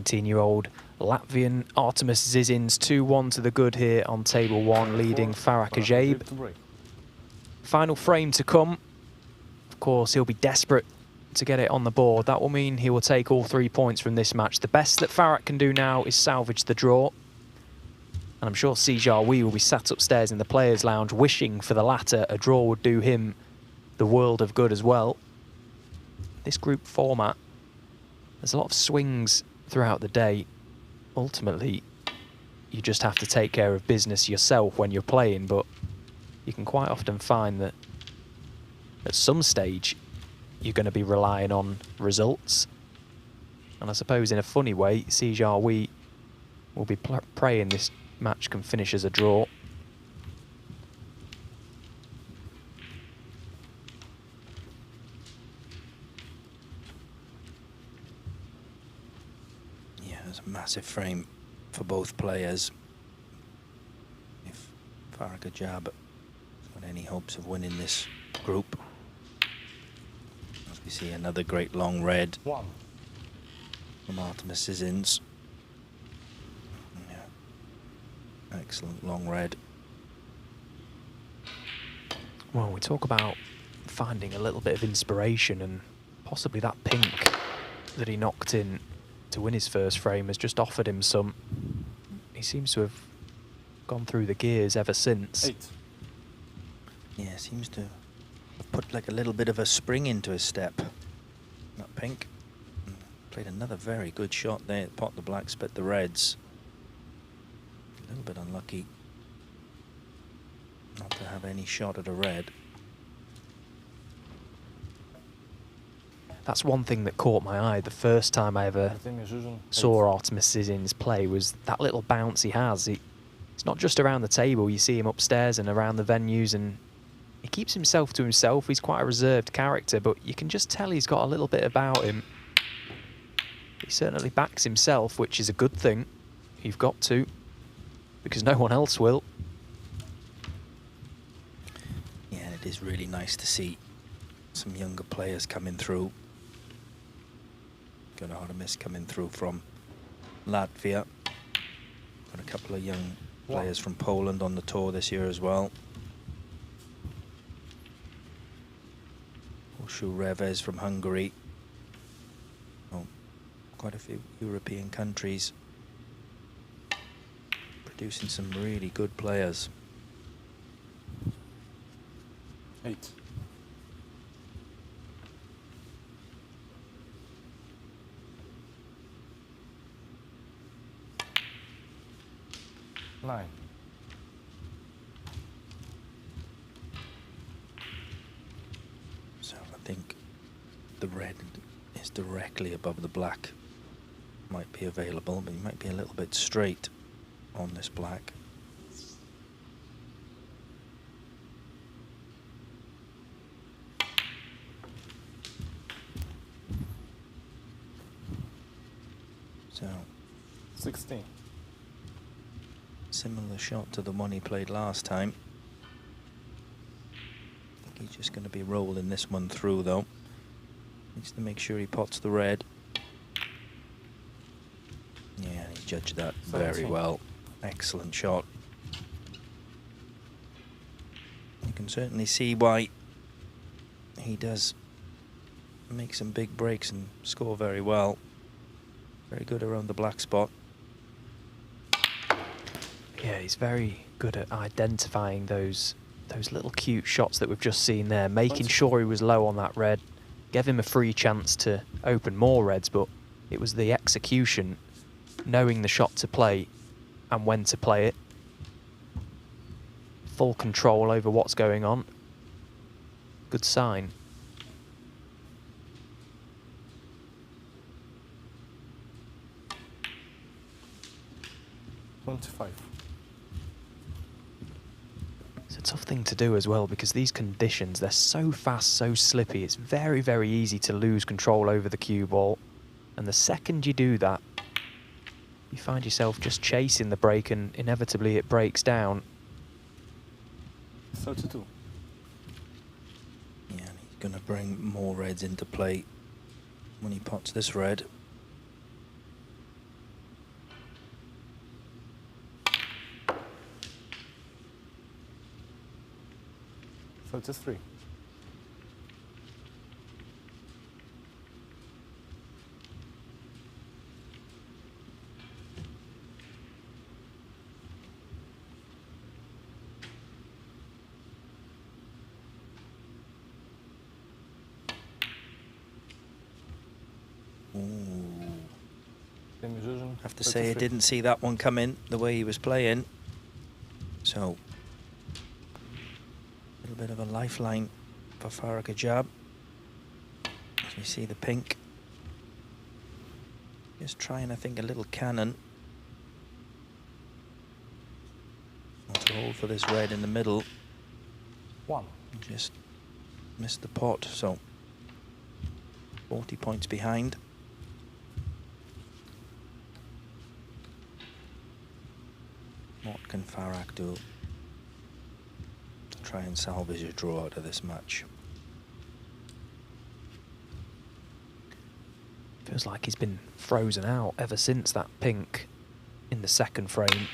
Year-old Latvian Artemis Zizins 2-1 to the good here on table 1, leading Farah Kajab. Final frame to come. Of course, he'll be desperate to get it on the board. That will mean he will take all 3 points from this match. The best that Farah can do now is salvage the draw. And I'm sure Sijar Wee will be sat upstairs in the players' lounge wishing for the latter. A draw would do him the world of good as well. This group format, there's a lot of swings throughout the day. Ultimately, you just have to take care of business yourself when you're playing, but you can quite often find that at some stage you're going to be relying on results. And I suppose in a funny way, Sijar Wee will be praying this match can finish as a draw.
Massive frame for both players. If Farah Kajab has got any hopes of winning this group. As we see another great long red from Artemis Zizins. Yeah. Excellent long red.
Well, we talk about finding a little bit of inspiration, and possibly that pink that he knocked in to win his first frame has just offered him some. He seems to have gone through the gears ever since.
8.
Yeah, seems to have put like a little bit of a spring into his step. That pink. Played another very good shot there. Pot the black, split the reds. A little bit unlucky not to have any shot at a red.
That's one thing that caught my eye the first time I ever saw Artemis Zizins play, was that little bounce he has. It's not just around the table, you see him upstairs and around the venues, and he keeps himself to himself. He's quite a reserved character, but you can just tell he's got a little bit about him. He certainly backs himself, which is a good thing. You've got to, because no one else will.
Yeah, it is really nice to see some younger players coming through. Got Artemis coming through from Latvia. Got a couple of young players from Poland on the tour this year as well. Oshu Reves from Hungary. Oh, quite a few European countries producing some really good players.
8. 9.
So I think the red is directly above the black. Might be available, but he might be a little bit straight on this black. So
16.
Similar shot to the one he played last time. I think he's just going to be rolling this one through though. Needs to make sure he pots the red. Yeah, he judged that very well. Excellent shot. You can certainly see why he does make some big breaks and score very well. Very good around the black spot.
Yeah, he's very good at identifying those little cute shots that we've just seen there, making sure he was low on that red, gave him a free chance to open more reds, but it was the execution, knowing the shot to play and when to play it. Full control over what's going on. Good sign. It's a tough thing to do as well because these conditions, they're so fast, so slippy. It's very, very easy to lose control over the cue ball. And the second you do that, you find yourself just chasing the break and inevitably it breaks down.
32.
Yeah, and he's going to bring more reds into play when he pots this red.
So it's 3.
I have to say I didn't see that one come in the way he was playing. So, a little bit of a lifeline for Farag Ajab. As we see the pink. Just trying, I think, a little cannon. To hold for this red in the middle.
1.
Just missed the pot, so 40 points behind. What can Farag do to try and salvage a draw out of this match?
Feels like he's been frozen out ever since that pink in the second frame.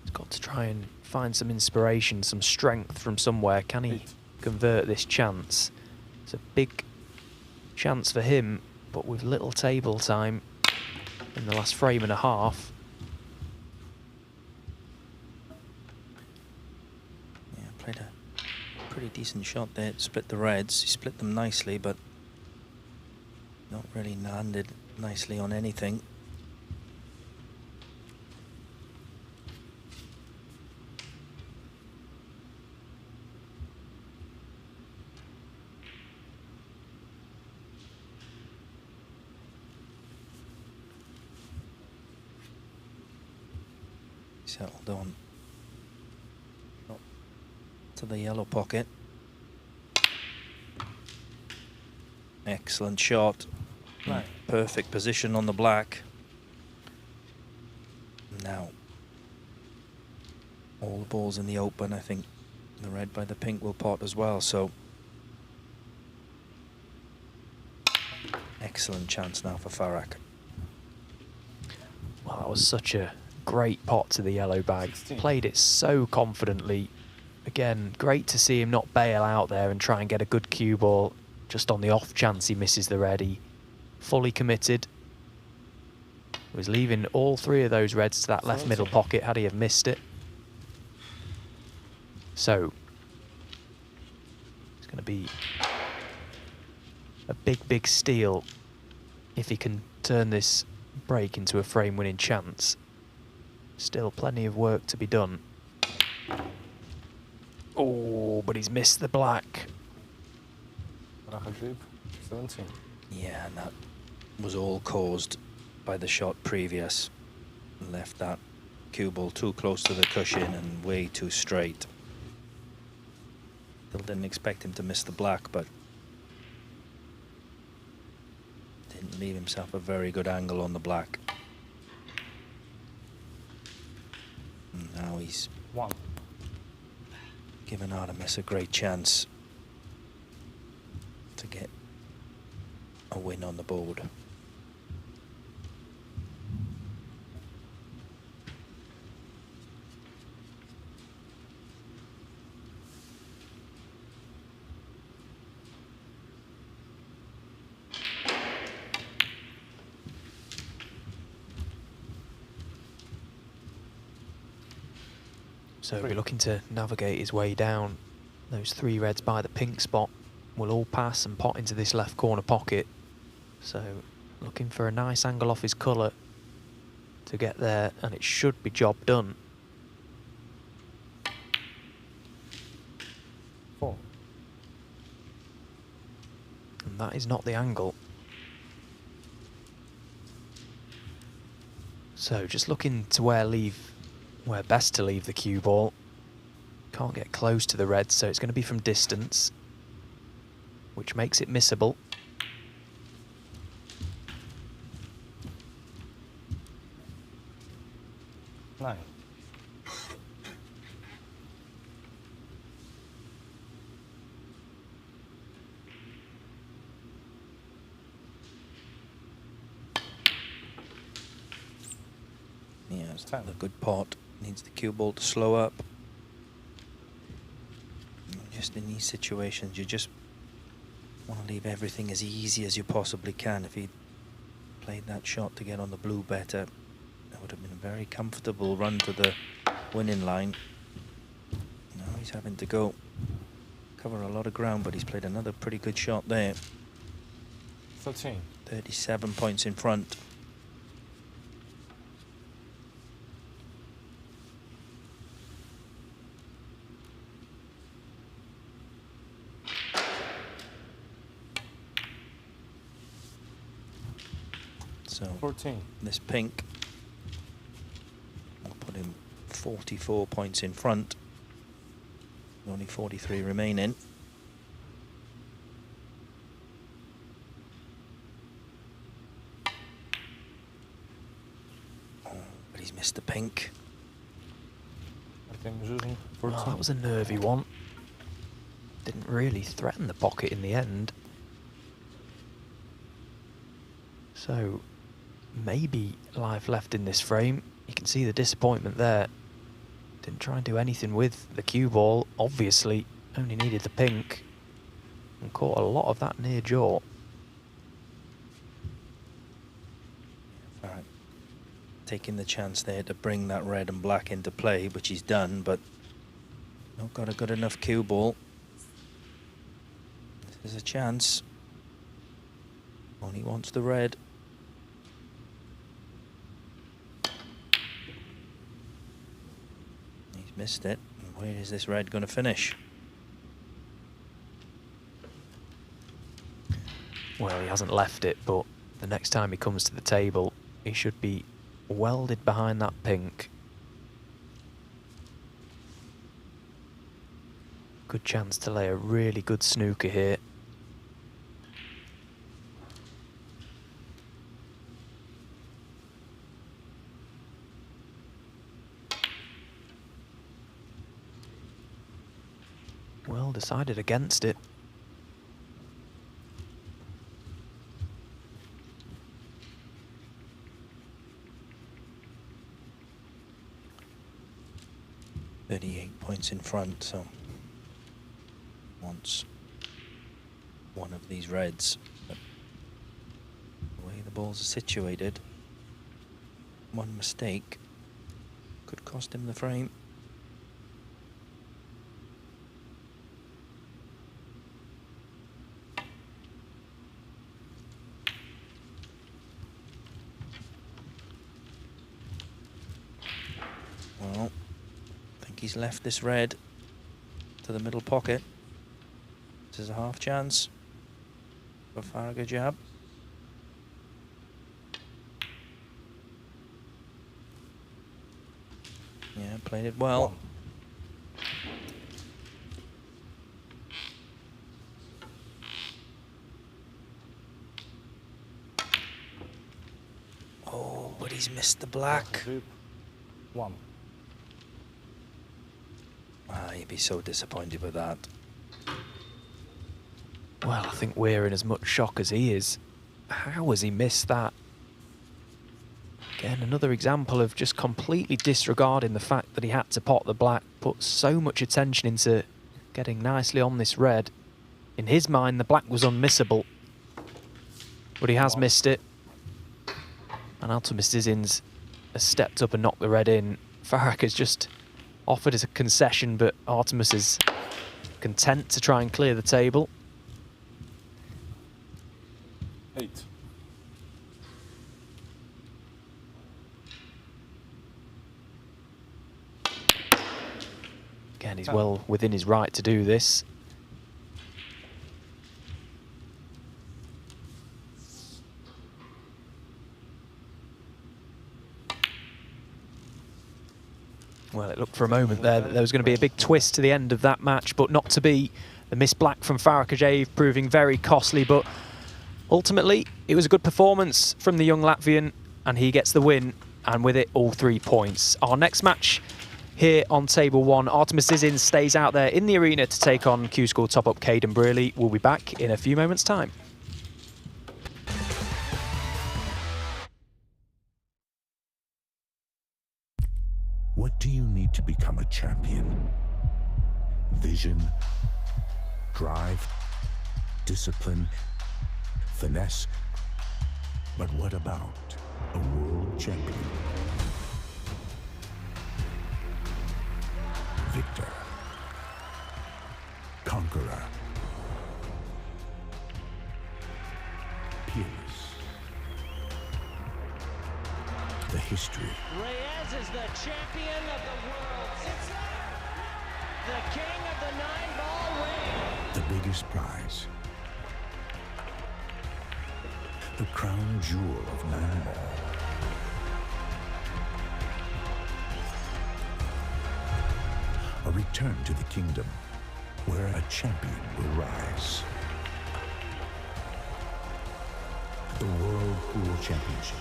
He's got to try and find some inspiration, some strength from somewhere. Can he convert this chance? It's a big chance for him, but with little table time in the last frame and a half.
Played a pretty decent shot there to split the reds. He split them nicely, but not really landed nicely on anything. Settled on to the yellow pocket. Excellent shot.
Right.
Perfect position on the black. Now, all the balls in the open. I think the red by the pink will pot as well, so excellent chance now for Farag.
Well, that was such a great pot to the yellow bag.
16. Played
it so confidently. Again, great to see him not bail out there and try and get a good cue ball just on the off chance he misses the red. He fully committed. Was leaving all three of those reds to that left middle pocket had he have missed it. So, it's going to be a big, big steal if he can turn this break into a frame-winning chance. Still plenty of work to be done. Oh, but he's missed the black.
17.
Yeah, and that was all caused by the shot previous. Left that cue ball too close to the cushion and way too straight. Still didn't expect him to miss the black, but didn't leave himself a very good angle on the black. Now he's
1.
given Artemis a great chance to get a win on the board.
So we're looking to navigate his way down. Those 3 reds by the pink spot will all pass and pot into this left corner pocket. So looking for a nice angle off his colour to get there, and it should be job done.
4.
And that is not the angle. So just looking to where best to leave the cue ball. Can't get close to the red, so it's going to be from distance, which makes it missable.
Nine.
Yeah, it's a good pot. Needs the cue ball to slow up. Just in these situations, you just want to leave everything as easy as you possibly can. If he played that shot to get on the blue better, that would have been a very comfortable run to the winning line. Now he's having to go cover a lot of ground, but he's played another pretty good shot there.
13.
37 points in front. So
14.
This pink will put him 44 points in front. Only 43 remaining. Oh, but he's missed the pink.
Oh, that was a nervy one. Didn't really threaten the pocket in the end. So maybe life left in this frame. You can see the disappointment there. Didn't try and do anything with the cue ball. Obviously, only needed the pink and caught a lot of that near jaw.
Right. Taking the chance there to bring that red and black into play, which he's done, but not got a good enough cue ball. This is a chance. Only wants the red. Missed it. Where is this red going to finish?
Well, he hasn't left it, but the next time he comes to the table, he should be welded behind that pink. Good chance to lay a really good snooker here. Well, decided against it.
.38 points in front, so wants one of these reds. But the way the balls are situated, one mistake could cost him the frame. Well, I think he's left this red to the middle pocket. This is a half chance for Faragher jab. Yeah, played it well. Oh, but he's missed the black.
1.
He'd be so disappointed with that.
Well, I think we're in as much shock as he is. How has he missed that? Again, another example of just completely disregarding the fact that he had to pot the black, put so much attention into getting nicely on this red. In his mind, the black was unmissable, but he has missed it. And Artemis Zizins has stepped up and knocked the red in. Farag has just offered as a concession, but Artemis is content to try and clear the table.
8.
Again, he's well within his right to do this. Well, it looked for a moment there that there was going to be a big twist to the end of that match, but not to be. The miss black from Farag Ajev proving very costly, but ultimately it was a good performance from the young Latvian, and he gets the win, and with it all 3 points. Our next match here on table 1, Artemis Zizins stays out there in the arena to take on Q-School top-up Caden Brearley. We'll be back in a few moments' time.
What do you need to become a champion? Vision, drive, discipline, finesse. But what about a world champion? Victor, conqueror, peerless. The history.
Reyes is the champion of the world. It's the king of the 9-ball ring.
The biggest prize. The crown jewel of 9-ball. A return to the kingdom where a champion will rise. The World Pool Championship.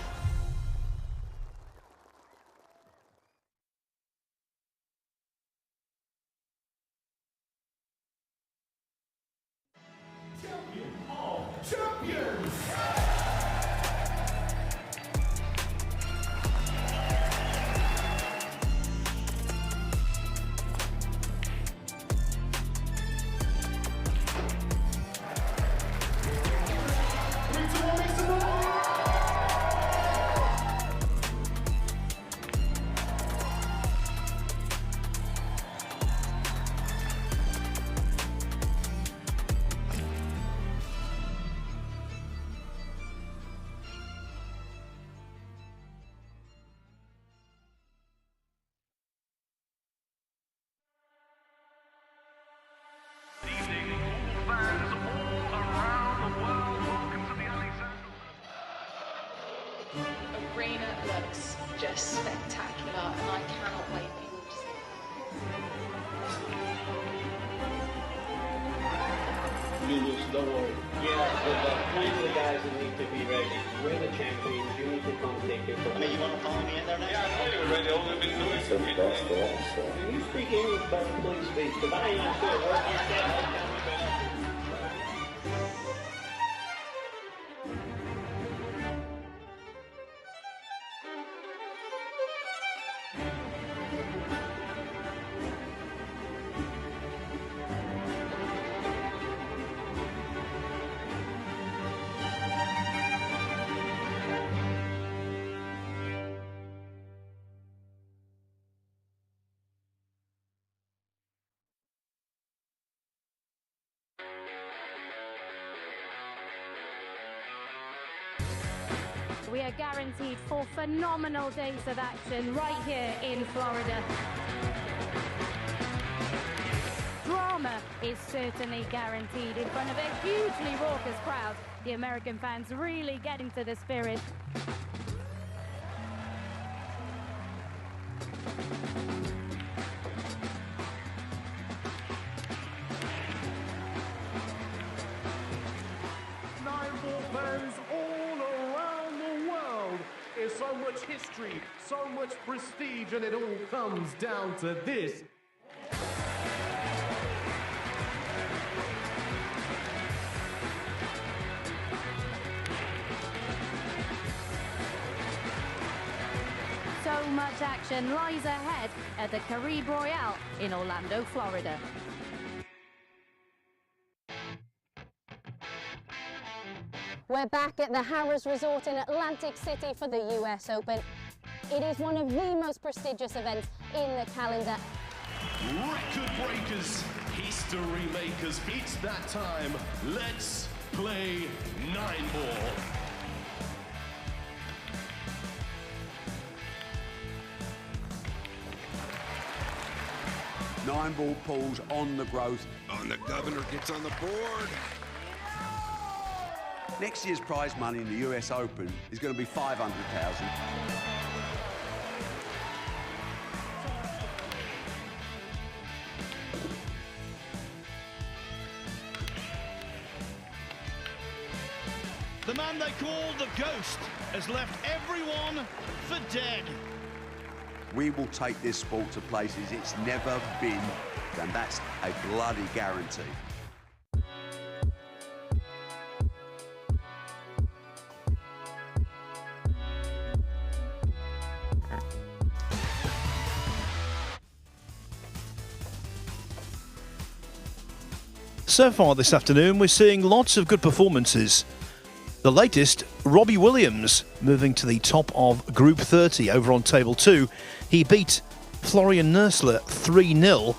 Arena looks just spectacular, and I cannot wait for you all to see it.
Lulus, don't worry. Yeah, but plenty of the guys that need to be ready. We're the champions. You need to come take your place. You want to follow me in there now? Yeah, I know you're ready. All we've been doing. Can you speak English, but please speak? Because I ain't understand what you said.
We are guaranteed 4 phenomenal days of action right here in Florida. Drama is certainly guaranteed in front of a hugely raucous crowd. The American fans really get into the spirit.
So much history, so much prestige, and it all comes down to this.
much action lies ahead at the Caribe Royale in Orlando, Florida.
We're back at the Harrah's Resort in Atlantic City for the US Open. It is one of the most prestigious events in the calendar.
Record breakers, history makers, it's that time. Let's play 9-ball.
Nine-ball pulls on the growth.
And the governor gets on the board.
Next year's prize money in the US Open is going to be $500,000.
The man they call the Ghost has left everyone for dead.
We will take this sport to places it's never been, and that's a bloody guarantee.
So far this afternoon, we're seeing lots of good performances. The latest, Robbie Williams, moving to the top of Group 30 over on Table 2. He beat Florian Nursler 3-0.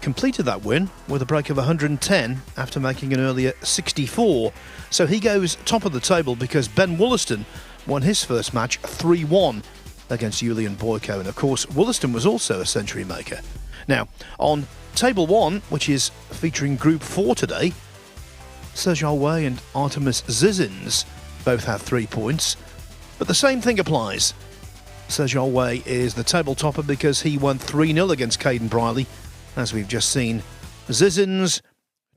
Completed that win with a break of 110 after making an earlier 64. So he goes top of the table because Ben Wollaston won his first match 3-1 against Julian Boyko. And of course, Wollaston was also a century maker. Now, on Table 1, which is featuring Group 4 today, Sergio Wei and Artemis Zizins both have 3 points, but the same thing applies. Sergio Wei is the table topper because he won 3-0 against Caden Briley, as we've just seen. Zizins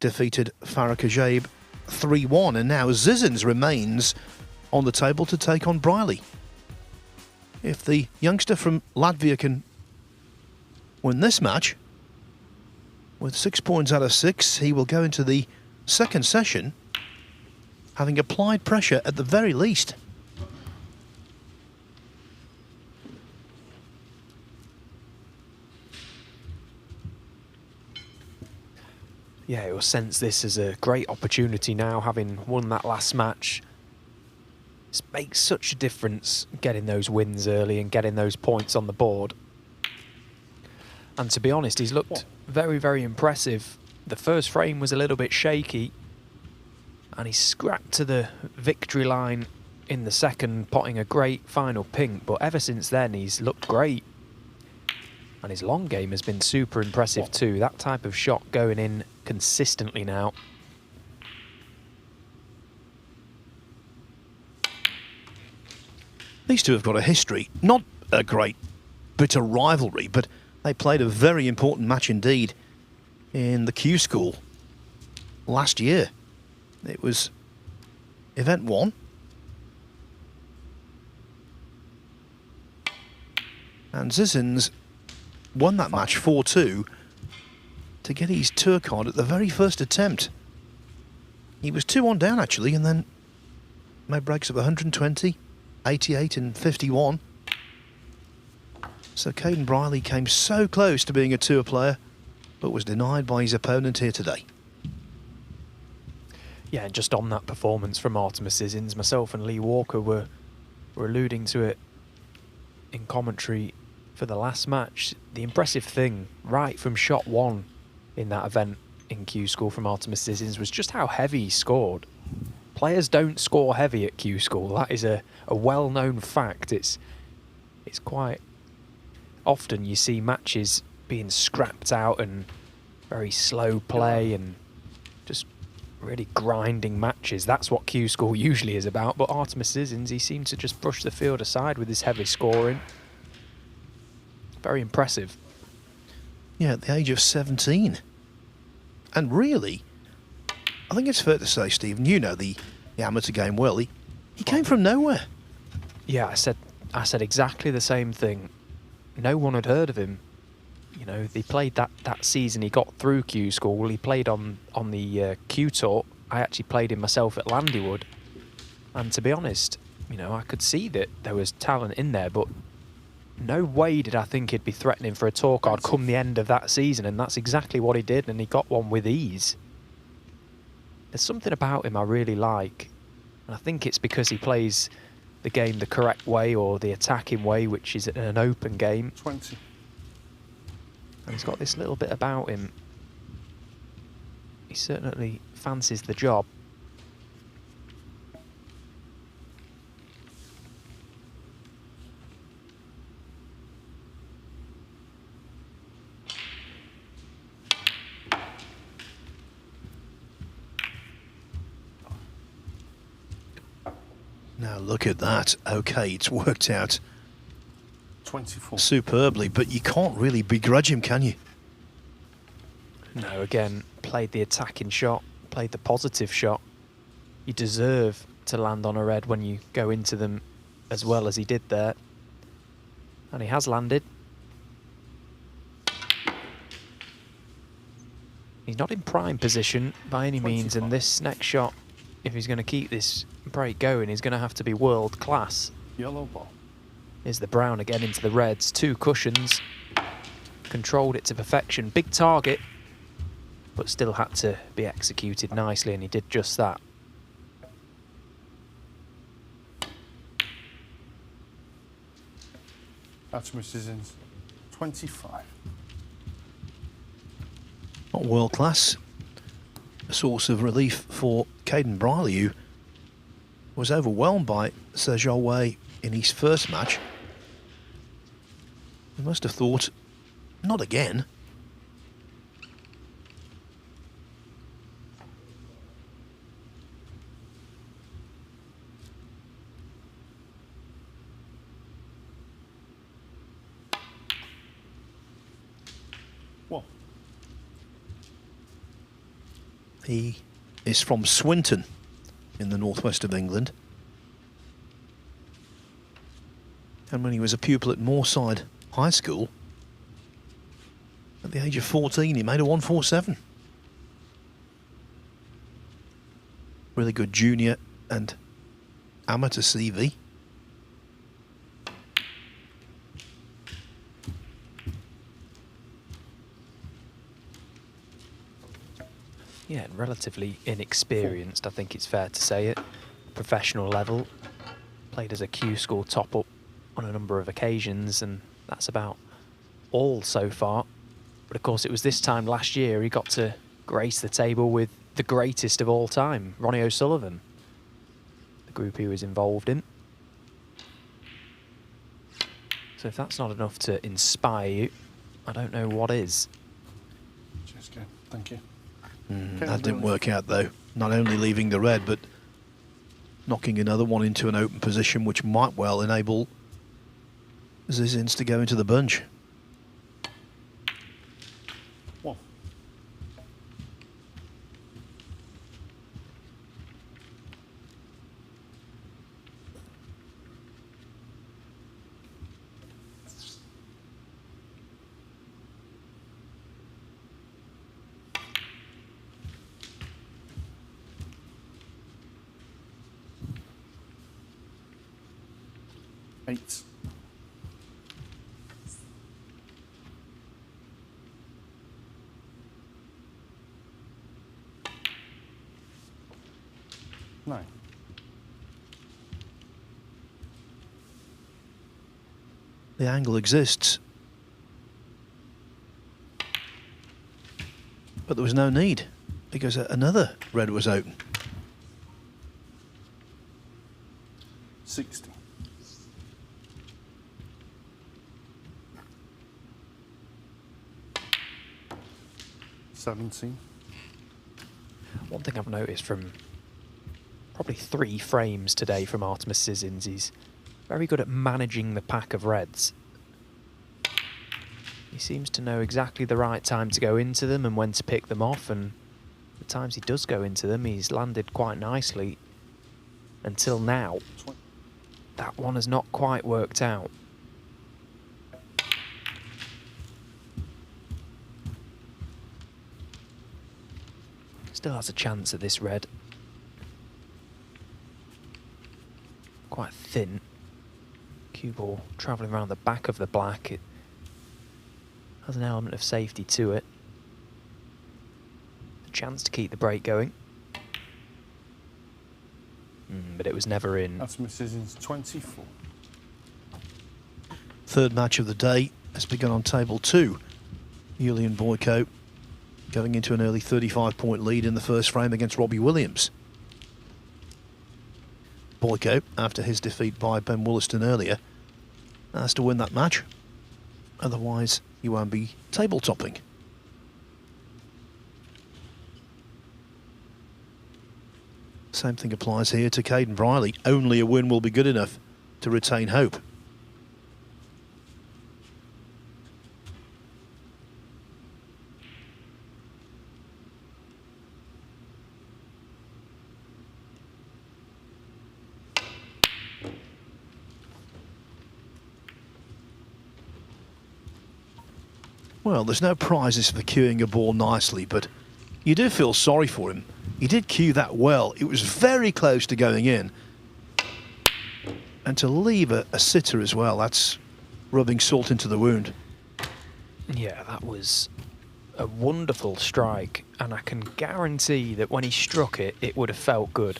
defeated Farah Kajaib 3-1, and now Zizins remains on the table to take on Briley. If the youngster from Latvia can win this match, with 6 points out of 6, he will go into the second session having applied pressure at the very least.
Yeah, he'll sense this as a great opportunity now, having won that last match. It makes such a difference getting those wins early and getting those points on the board. And to be honest, he's looked very, very impressive. The first frame was a little bit shaky, and he scrapped to the victory line in the second, potting a great final pink. But ever since then, he's looked great. And his long game has been super impressive too. That type of shot going in consistently now.
These two have got a history, not a great bitter rivalry, but they played a very important match indeed in the Q School last year. It was event 1. And Zizins won that match 4-2 to get his tour card at the very first attempt. He was 2-1 down actually, and then made breaks of 120, 88 and 51. So Caden Briley came so close to being a tour player, but was denied by his opponent here today.
Yeah, and just on that performance from Artemis Zizins, myself and Lee Walker were alluding to it in commentary for the last match. The impressive thing right from shot 1 in that event in Q School from Artemis Zizins was just how heavy he scored. Players don't score heavy at Q School. That is a well-known fact. It's quite often you see matches being scrapped out and very slow play and just really grinding matches. That's what Q School usually is about. But Artemis Zizins, he seemed to just brush the field aside with his heavy scoring. Very impressive.
Yeah, at the age of 17. And really, I think it's fair to say, Stephen, you know the amateur game well. He came from nowhere.
Yeah, I said exactly the same thing. No one had heard of him. You know, they played that season. He got through Q School. He played on the Q Tour. I actually played him myself at Landywood. And to be honest, you know, I could see that there was talent in there, but no way did I think he'd be threatening for a tour card come the end of that season, and that's exactly what he did, and he got one with ease. There's something about him I really like, and I think it's because he plays the game the correct way, or the attacking way, which is an open game.
20.
And he's got this little bit about him. He certainly fancies the job.
Now look at that. Okay, it's worked out
24.
superbly, but you can't really begrudge him, can you?
No, again, played the attacking shot, played the positive shot. You deserve to land on a red when you go into them as well as he did there. And he has landed. He's not in prime position by any means, and this next shot, if he's going to keep this break going, he's going to have to be world class.
Yellow ball.
Here's the brown again into the reds. 2 cushions. Controlled it to perfection. Big target, but still had to be executed nicely, and he did just that.
That's Mrs. Inns. 25.
Not world class. A source of relief for Caden Briley, who was overwhelmed by Sergio Way in his first match. He must have thought, not again.
What?
He is from Swinton in the northwest of England. And when he was a pupil at Moorside High School, at the age of 14, he made a 147. Really good junior and amateur CV.
Yeah, relatively inexperienced, I think it's fair to say it. Professional level. Played as a Q School top-up on a number of occasions, and that's about all so far. But of course, it was this time last year he got to grace the table with the greatest of all time, Ronnie O'Sullivan, the group he was involved in. So if that's not enough to inspire you, I don't know what is.
Cheers, Ken. Thank you.
That didn't work out though. Not only leaving the red, but knocking another one into an open position, which might well enable Zizins to go into the bunch.
One. Eight. Nine.
The angle exists, but there was no need because another red was open.
60.
One thing I've noticed from probably 3 frames today from Artemis Zizins, he's very good at managing the pack of reds. He seems to know exactly the right time to go into them and when to pick them off, and the times he does go into them, he's landed quite nicely. Until now, that one has not quite worked out. Still has a chance at this red. Quite thin. Cue ball travelling around the back of the black. It has an element of safety to it. A chance to keep the break going. But it was never in.
That's Mrs. 24.
Third match of the day has begun on table 2. Julian Boyko going into an early 35-point lead in the first frame against Robbie Williams. Boyko, after his defeat by Ben Wollaston earlier, has to win that match. Otherwise, he won't be table topping. Same thing applies here to Caden Briley. Only a win will be good enough to retain hope. Well, there's no prizes for cueing a ball nicely, but you do feel sorry for him. He did cue that well. It was very close to going in. And to leave a sitter as well, that's rubbing salt into the wound.
Yeah, that was a wonderful strike, and I can guarantee that when he struck it, it would have felt good.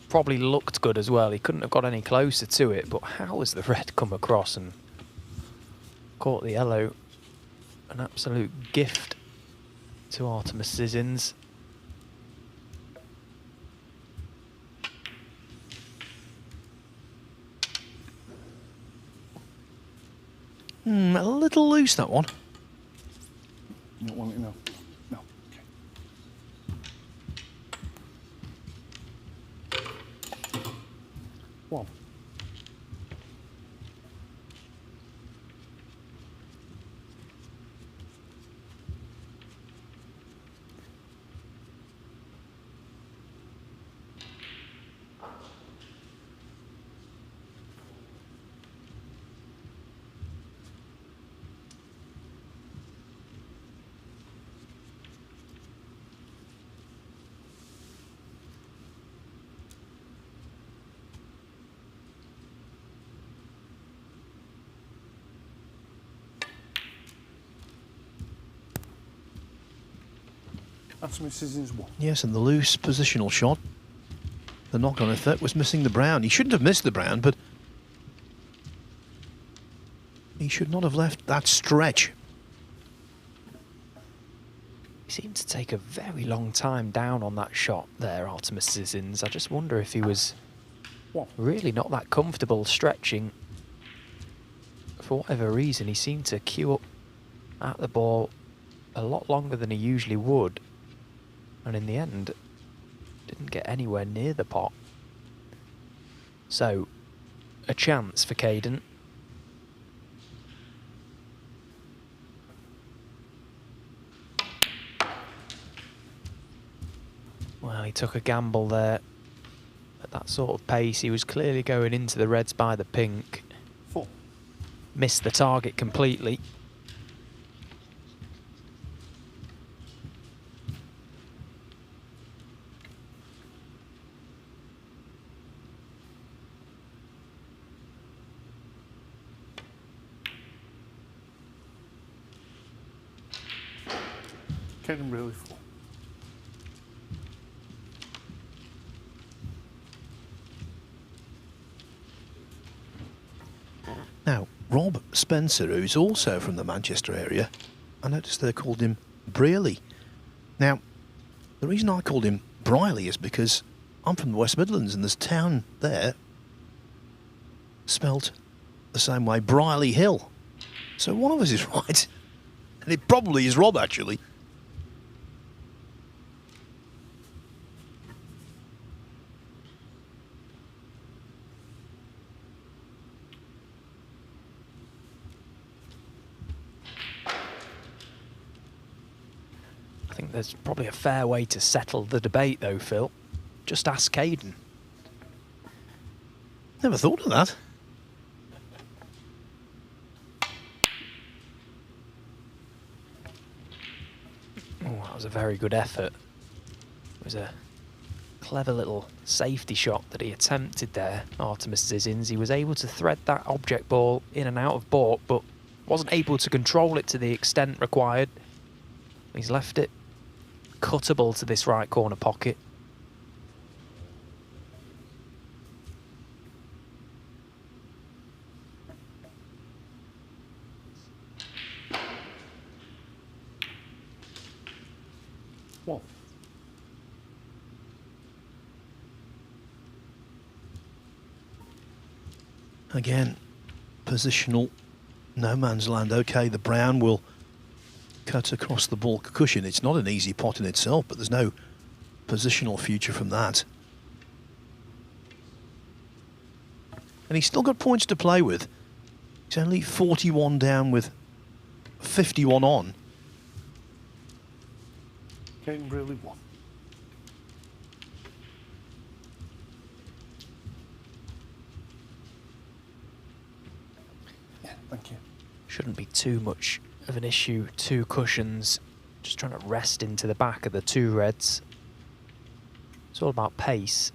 Probably looked good as well. He couldn't have got any closer to it, but how has the red come across and caught the yellow? An absolute gift to Artemis Sissons.
A little loose, that one.
You don't want it now? No. Okay. One. That's Mrs. 1.
Yes, and the loose positional shot. The knock-on effect was missing the brown. He shouldn't have missed the brown, but he should not have left that stretch.
He seemed to take a very long time down on that shot there, Artemis Sissons. I just wonder if he was really not that comfortable stretching. For whatever reason, he seemed to queue up at the ball a lot longer than he usually would. And in the end, didn't get anywhere near the pot. So, a chance for Caden. Well, he took a gamble there. At that sort of pace, he was clearly going into the reds by the pink.
4.
Missed the target completely.
Caden really 4.
Now, Rob Spencer, who's also from the Manchester area, I noticed they called him Brearley. Now, the reason I called him Briley is because I'm from the West Midlands and there's a town there spelt the same way, Briley Hill. So one of us is right. And it probably is Rob, actually.
I think there's probably a fair way to settle the debate though, Phil. Just ask Caden.
Never thought of that.
Oh, that was a very good effort. It was a clever little safety shot that he attempted there, Artemis Zizins. He was able to thread that object ball in and out of baulk, but wasn't able to control it to the extent required. He's left it cuttable to this right corner pocket.
One.
Again, positional, no man's land. Okay, the brown will cut across the baulk cushion. It's not an easy pot in itself, but there's no positional future from that. And he's still got points to play with. He's only 41 down with 51 on.
Caden Brearley won. Yeah, thank you.
Shouldn't be too much of an issue. 2 cushions, just trying to rest into the back of the 2 reds. It's all about pace.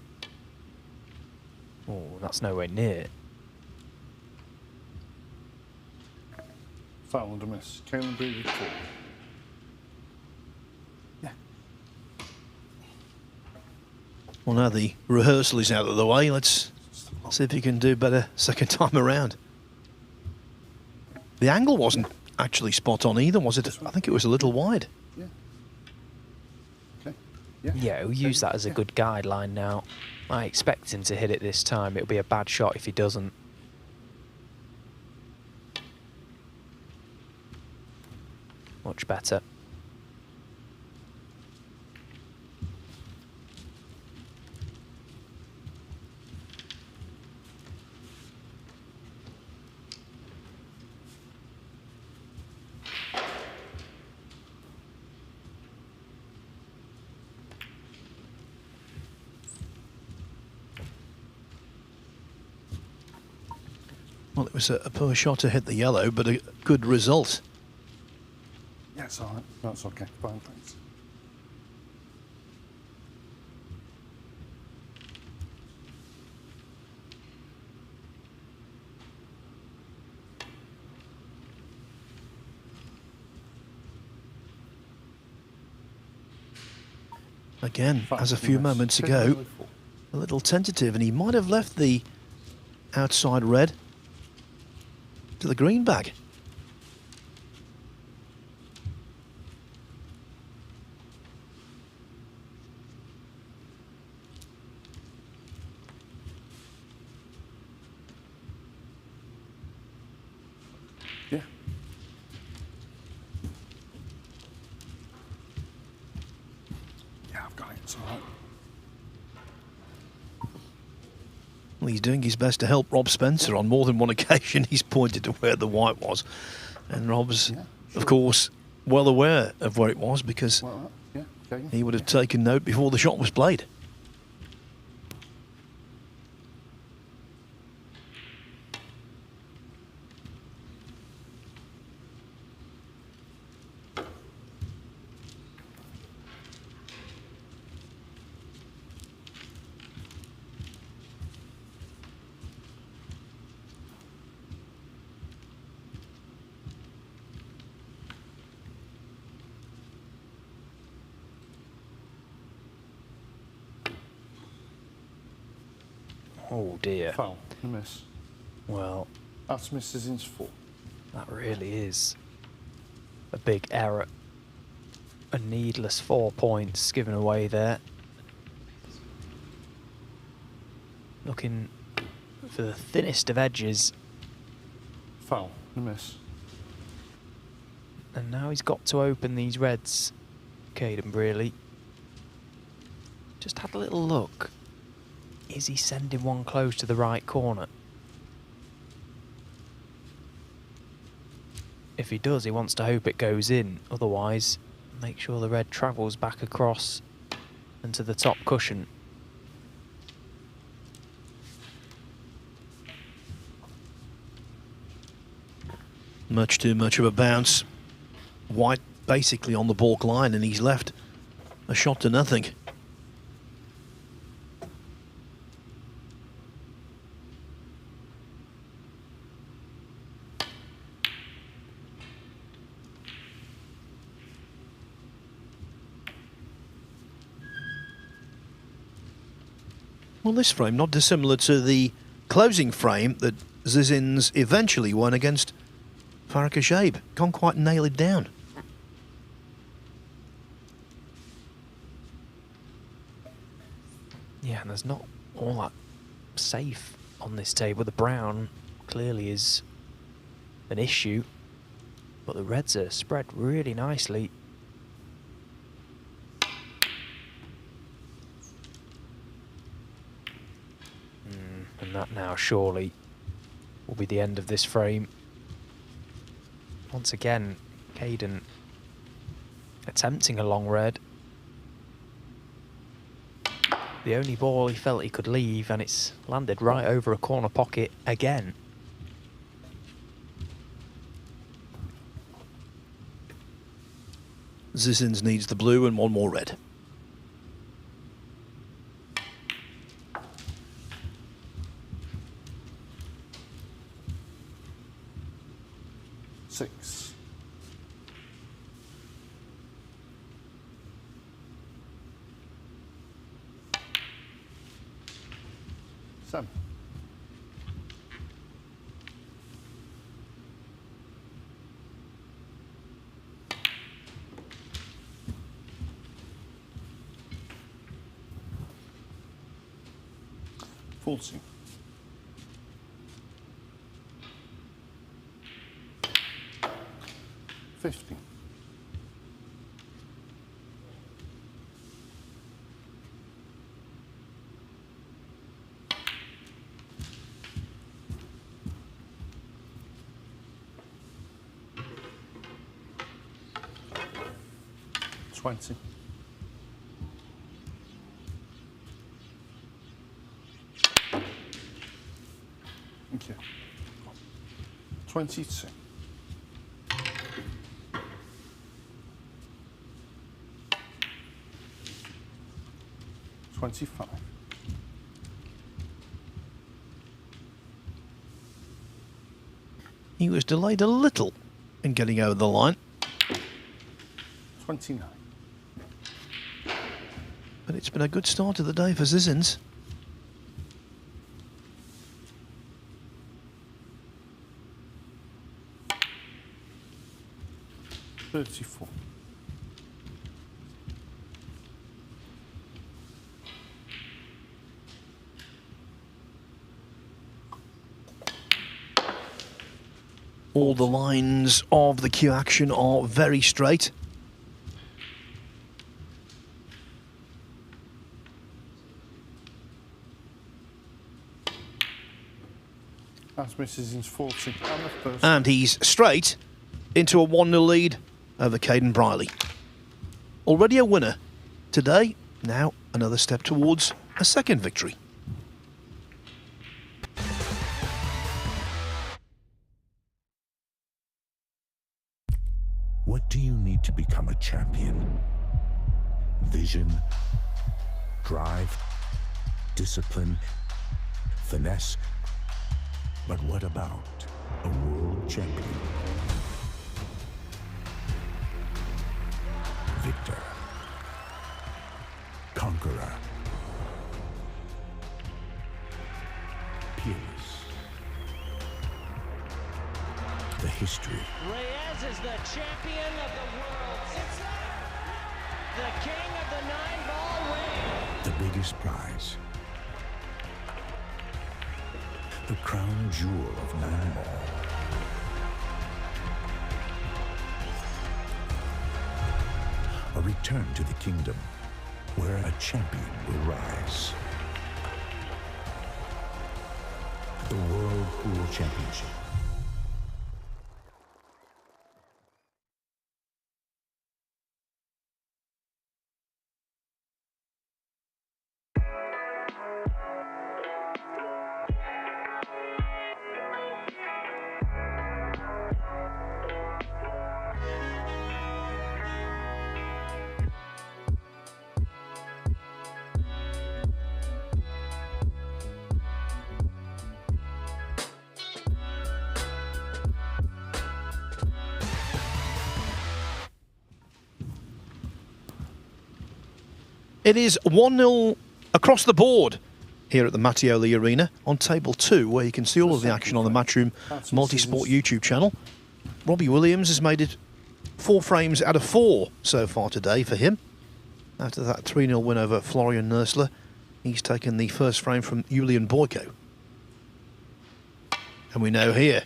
Oh, that's nowhere near.
Foul and a miss. Caden Brearley 4.
Well, now the rehearsal is out of the way. Let's see if he can do better second time around. The angle wasn't actually spot on either, was it? I think it was a little wide.
Yeah. Okay.
Yeah, we'll use that as a good guideline now. I expect him to hit it this time. It'll be a bad shot if he doesn't. Much better.
Well, it was a poor shot to hit the yellow, but a good result.
Yeah, it's all right. That's okay. Fine, thanks.
Again, as a few moments ago, a little tentative, and he might have left the outside red to the green bag.
Yeah. Yeah, I've got it. It's all right.
Well, he's doing his best to help Rob Spencer. On more than one occasion, he's pointed to where the white was. And Rob's, of course, well aware of where it was because he would have taken note before the shot was played.
Oh dear.
Foul. A miss.
Well,
that's Mrs. In's 4.
That really is a big error. A needless 4 points given away there. Looking for the thinnest of edges.
Foul. A miss.
And now he's got to open these reds, Caden Brearley. Just had a little look. Is he sending one close to the right corner? If he does, he wants to hope it goes in. Otherwise, make sure the red travels back across and to the top cushion.
Much too much of a bounce. White basically on the baulk line, and he's left a shot to nothing. Well, this frame not dissimilar to the closing frame that Zizins eventually won against Farakashabe. Can't quite nail it down.
Yeah, and there's not all that safe on this table. The brown clearly is an issue, but the reds are spread really nicely. And that now surely will be the end of this frame. Once again, Caden attempting a long red. The only ball he felt he could leave, and it's landed right over a corner pocket again.
Zizins needs the blue and one more red.
Six. Seven. Forty. $50. $20. Thank you. 22. $25.
He was delayed a little in getting over the line.
29.
But it's been a good start to the day for Zizins.
$34.
All the lines of the cue action are very straight.
That's misses in 40 and the first.
And he's straight into a 1-0 lead over Caden Briley. Already a winner today, now another step towards a second victory.
What do you need to become a champion? Vision, drive, discipline, finesse. But what about a world champion? Victor, conqueror, peerless. The history.
Reyes is the champion of the world. It's the king of the 9-ball ring.
The biggest prize. The crown jewel of 9-ball. A return to the kingdom where a champion will rise. The World Pool Championship.
It is 1-0 across the board here at the Mattioli Arena on table 2, where you can see all of the action on the Matchroom Multisport YouTube channel. Robbie Williams has made it 4 frames out of 4 so far today for him. After that 3-0 win over Florian Nursler, he's taken the first frame from Julian Boyko. And we know here,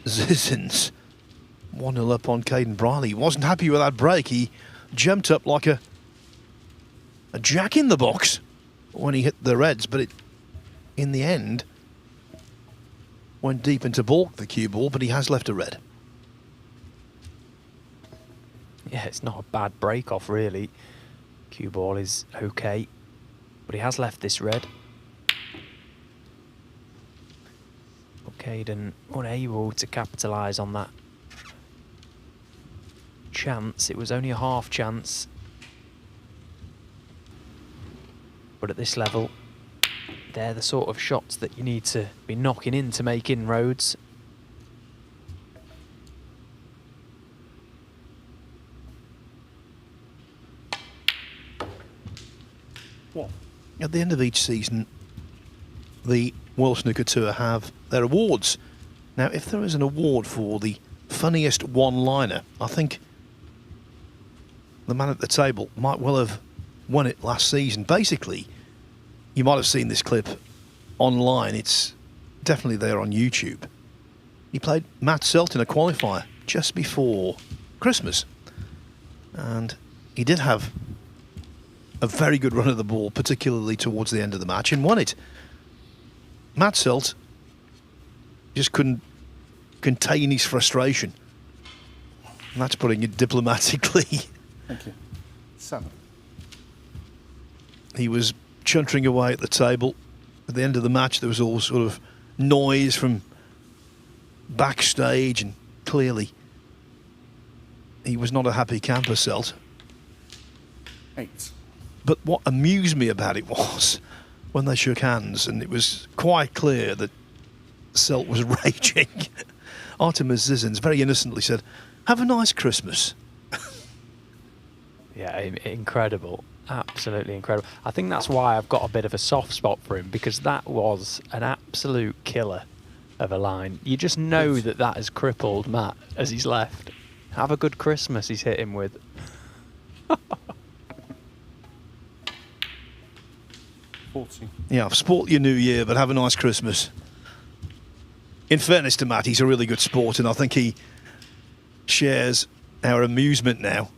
Zizins 1-0 up on Caden Briley. He wasn't happy with that break. He jumped up like a jack in the box when he hit the reds, but it, in the end, went deep into balk the cue ball, but he has left a red.
Yeah, it's not a bad break off really. Cue ball is okay, but he has left this red. But Caden unable to capitalise on that chance. It was only a half chance. But at this level, they're the sort of shots that you need to be knocking in to make inroads.
What?
At the end of each season, the World Snooker Tour have their awards. Now, if there is an award for the funniest one-liner, I think the man at the table might well have won it last season. Basically, you might have seen this clip online. It's definitely there on YouTube. He played Matt Selt in a qualifier just before Christmas. And he did have a very good run of the ball, particularly towards the end of the match, and won it. Matt Selt just couldn't contain his frustration. And that's putting it diplomatically.
Thank you. 7.
He was chuntering away at the table. At the end of the match, there was all sort of noise from backstage, and clearly he was not a happy camper, Selt.
8.
But what amused me about it was when they shook hands, and it was quite clear that Selt was raging. Artemis Zizins very innocently said, "Have a nice Christmas."
Yeah, incredible. Absolutely incredible. I think that's why I've got a bit of a soft spot for him, because that was an absolute killer of a line. You just know that that has crippled Matt as he's left. Have a good Christmas he's hit him with.
40.
Yeah, I've spoilt your New Year, but have a nice Christmas. In fairness to Matt, he's a really good sport, and I think he shares our amusement now.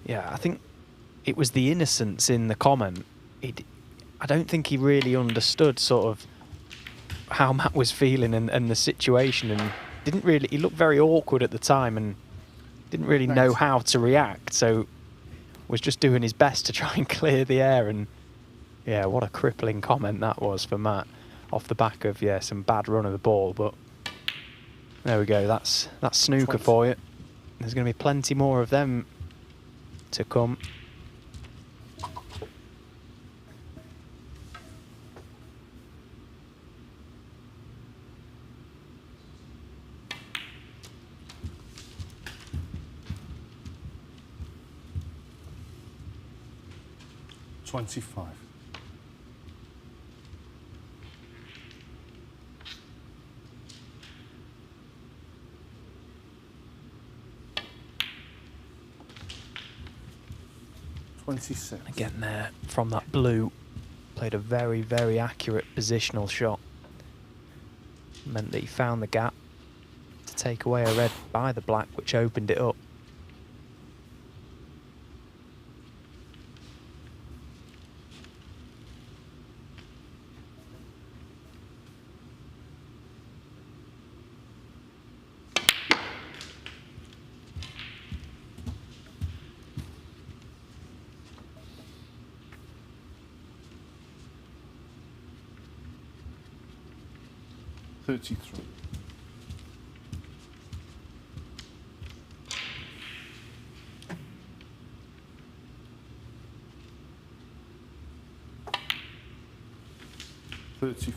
Yeah, I think it was the innocence in the comment. I don't think he really understood sort of how Matt was feeling and the situation, and didn't really. He looked very awkward at the time and didn't really know how to react. So was just doing his best to try and clear the air. And yeah, what a crippling comment that was for Matt, off the back of some bad run of the ball. But there we go. That's snooker for you. There's going to be plenty more of them to come.
$25.
Again there, from that blue, played a very, very accurate positional shot. Meant that he found the gap to take away a red by the black, which opened it up.
$33. $34.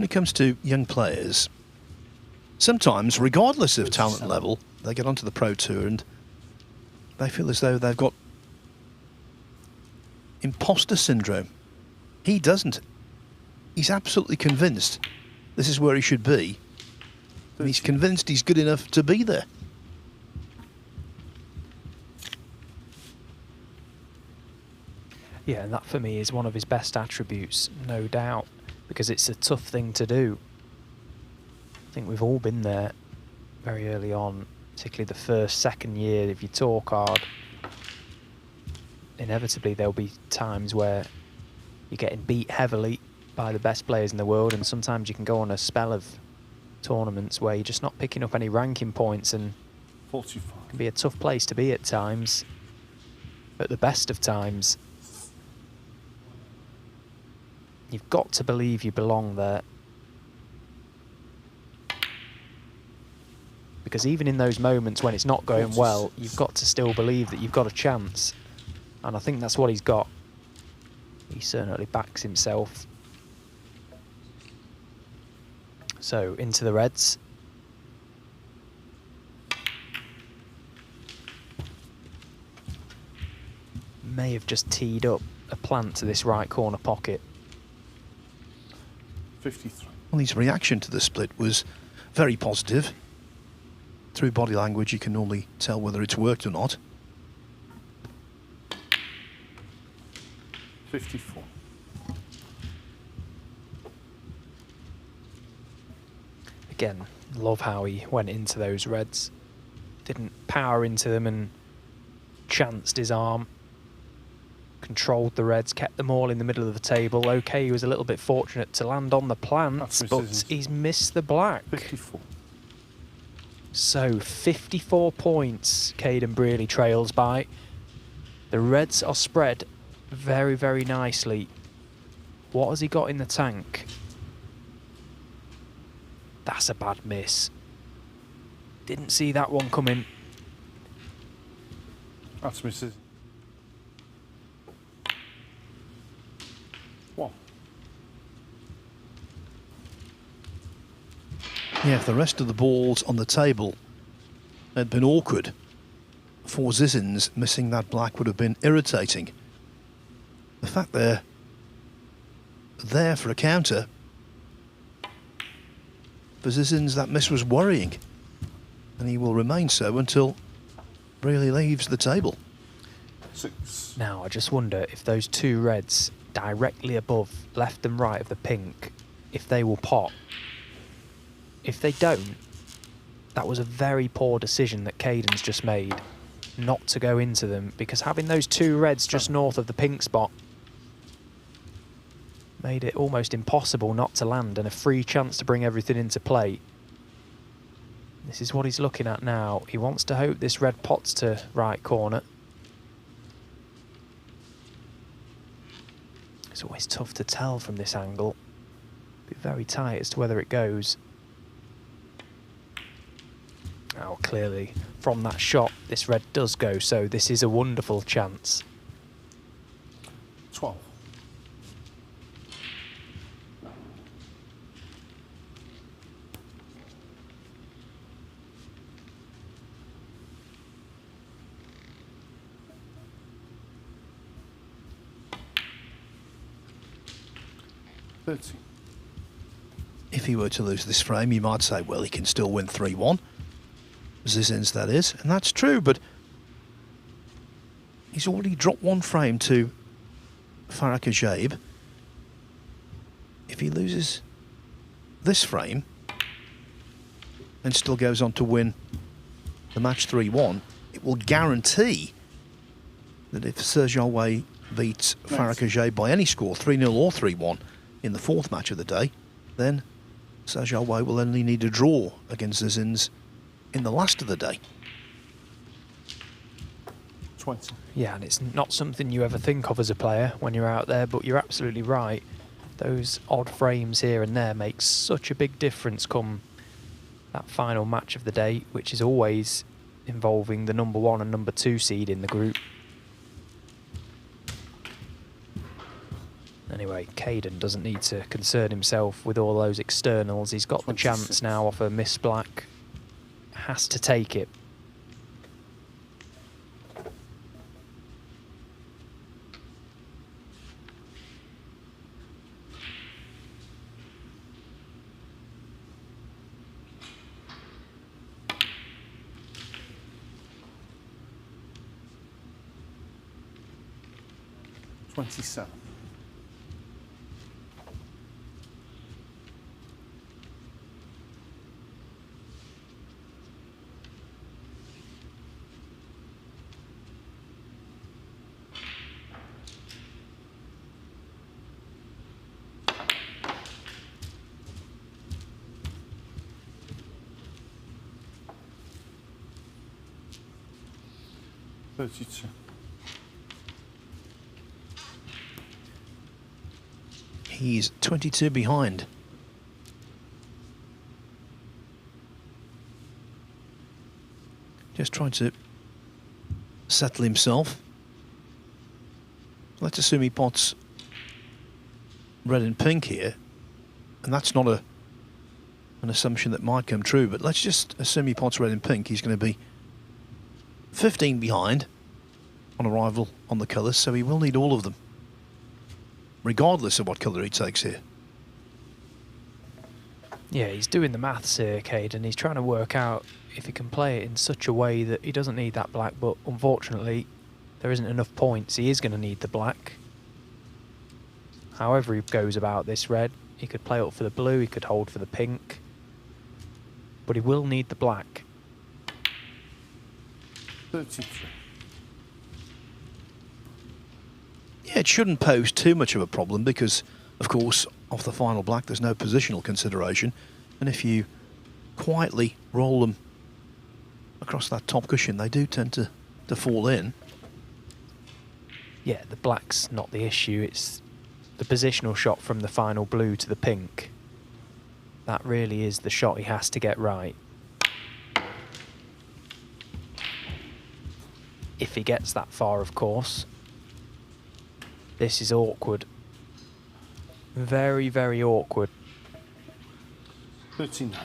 when it comes to young players, sometimes, regardless of talent level, they get onto the Pro Tour and they feel as though they've got imposter syndrome. He doesn't. He's absolutely convinced this is where he should be. And he's convinced he's good enough to be there.
Yeah, and that for me is one of his best attributes, no doubt, because it's a tough thing to do. I think we've all been there very early on, particularly the first, second year. If you talk hard, inevitably there'll be times where you're getting beat heavily by the best players in the world, and sometimes you can go on a spell of tournaments where you're just not picking up any ranking points, and
45.
It can be a tough place to be at times. At the best of times, you've got to believe you belong there. Because even in those moments when it's not going well, you've got to still believe that you've got a chance. And I think that's what he's got. He certainly backs himself. So, into the reds. May have just teed up a plant to this right corner pocket.
53.
Well, his reaction to the split was very positive. Through body language, you can normally tell whether it's worked or not.
54.
Again, love how he went into those reds. Didn't power into them and chanced his arm. Controlled the reds, kept them all in the middle of the table. Okay, he was a little bit fortunate to land on the plants, but he's missed the black.
54.
So 54 points Caden Brearley trails by. The reds are spread very, very nicely. What has he got in the tank? That's a bad miss. Didn't see that one coming.
That's misses. 1.
Yeah, if the rest of the balls on the table had been awkward, for Zizins, missing that black would have been irritating. The fact they're there for a counter, for Zizins, that miss was worrying. And he will remain so until Brearley leaves the table.
6.
Now, I just wonder if those two reds directly above, left and right of the pink, if they will pop. If they don't, that was a very poor decision that Caden's just made, not to go into them, because having those two reds just north of the pink spot made it almost impossible not to land and a free chance to bring everything into play. This is what he's looking at now. He wants to hope this red pots to right corner. It's always tough to tell from this angle. Be very tight as to whether it goes. Oh, clearly from that shot this red does go, so this is a wonderful chance.
12.
If he were to lose this frame, you might say, well, he can still win 3-1. Zizins, that is, and that's true, but he's already dropped one frame to Farah Kajaib. If he loses this frame and still goes on to win the match 3-1, it will guarantee that if Sergio Way beats Farah Kajaib by any score, 3-0 or 3-1, in the fourth match of the day, then Sergio Way will only need a draw against Zizins in the last of the day.
20.
Yeah, and it's not something you ever think of as a player when you're out there, but you're absolutely right. Those odd frames here and there make such a big difference come that final match of the day, which is always involving the number 1 and number 2 seed in the group. Anyway, Caden doesn't need to concern himself with all those externals. He's got the chance now off a miss black. Has to take it.
$27. $32.
He's 22 behind. Just trying to settle himself. Let's assume he pots red and pink here. And that's not an assumption that might come true, but let's just assume he pots red and pink. He's going to be 15 behind on arrival on the colours, so he will need all of them, regardless of what colour he takes here.
Yeah, he's doing the maths here, Caden. He's trying to work out if he can play it in such a way that he doesn't need that black, but unfortunately there isn't enough points. He is going to need the black. However he goes about this red, he could play up for the blue, he could hold for the pink, but he will need the black.
33.
Yeah, it shouldn't pose too much of a problem because, of course, off the final black there's no positional consideration, and if you quietly roll them across that top cushion they do tend to fall in.
Yeah, the black's not the issue, it's the positional shot from the final blue to the pink. That really is the shot he has to get right. If he gets that far, of course. This is awkward. Very, very awkward.
39.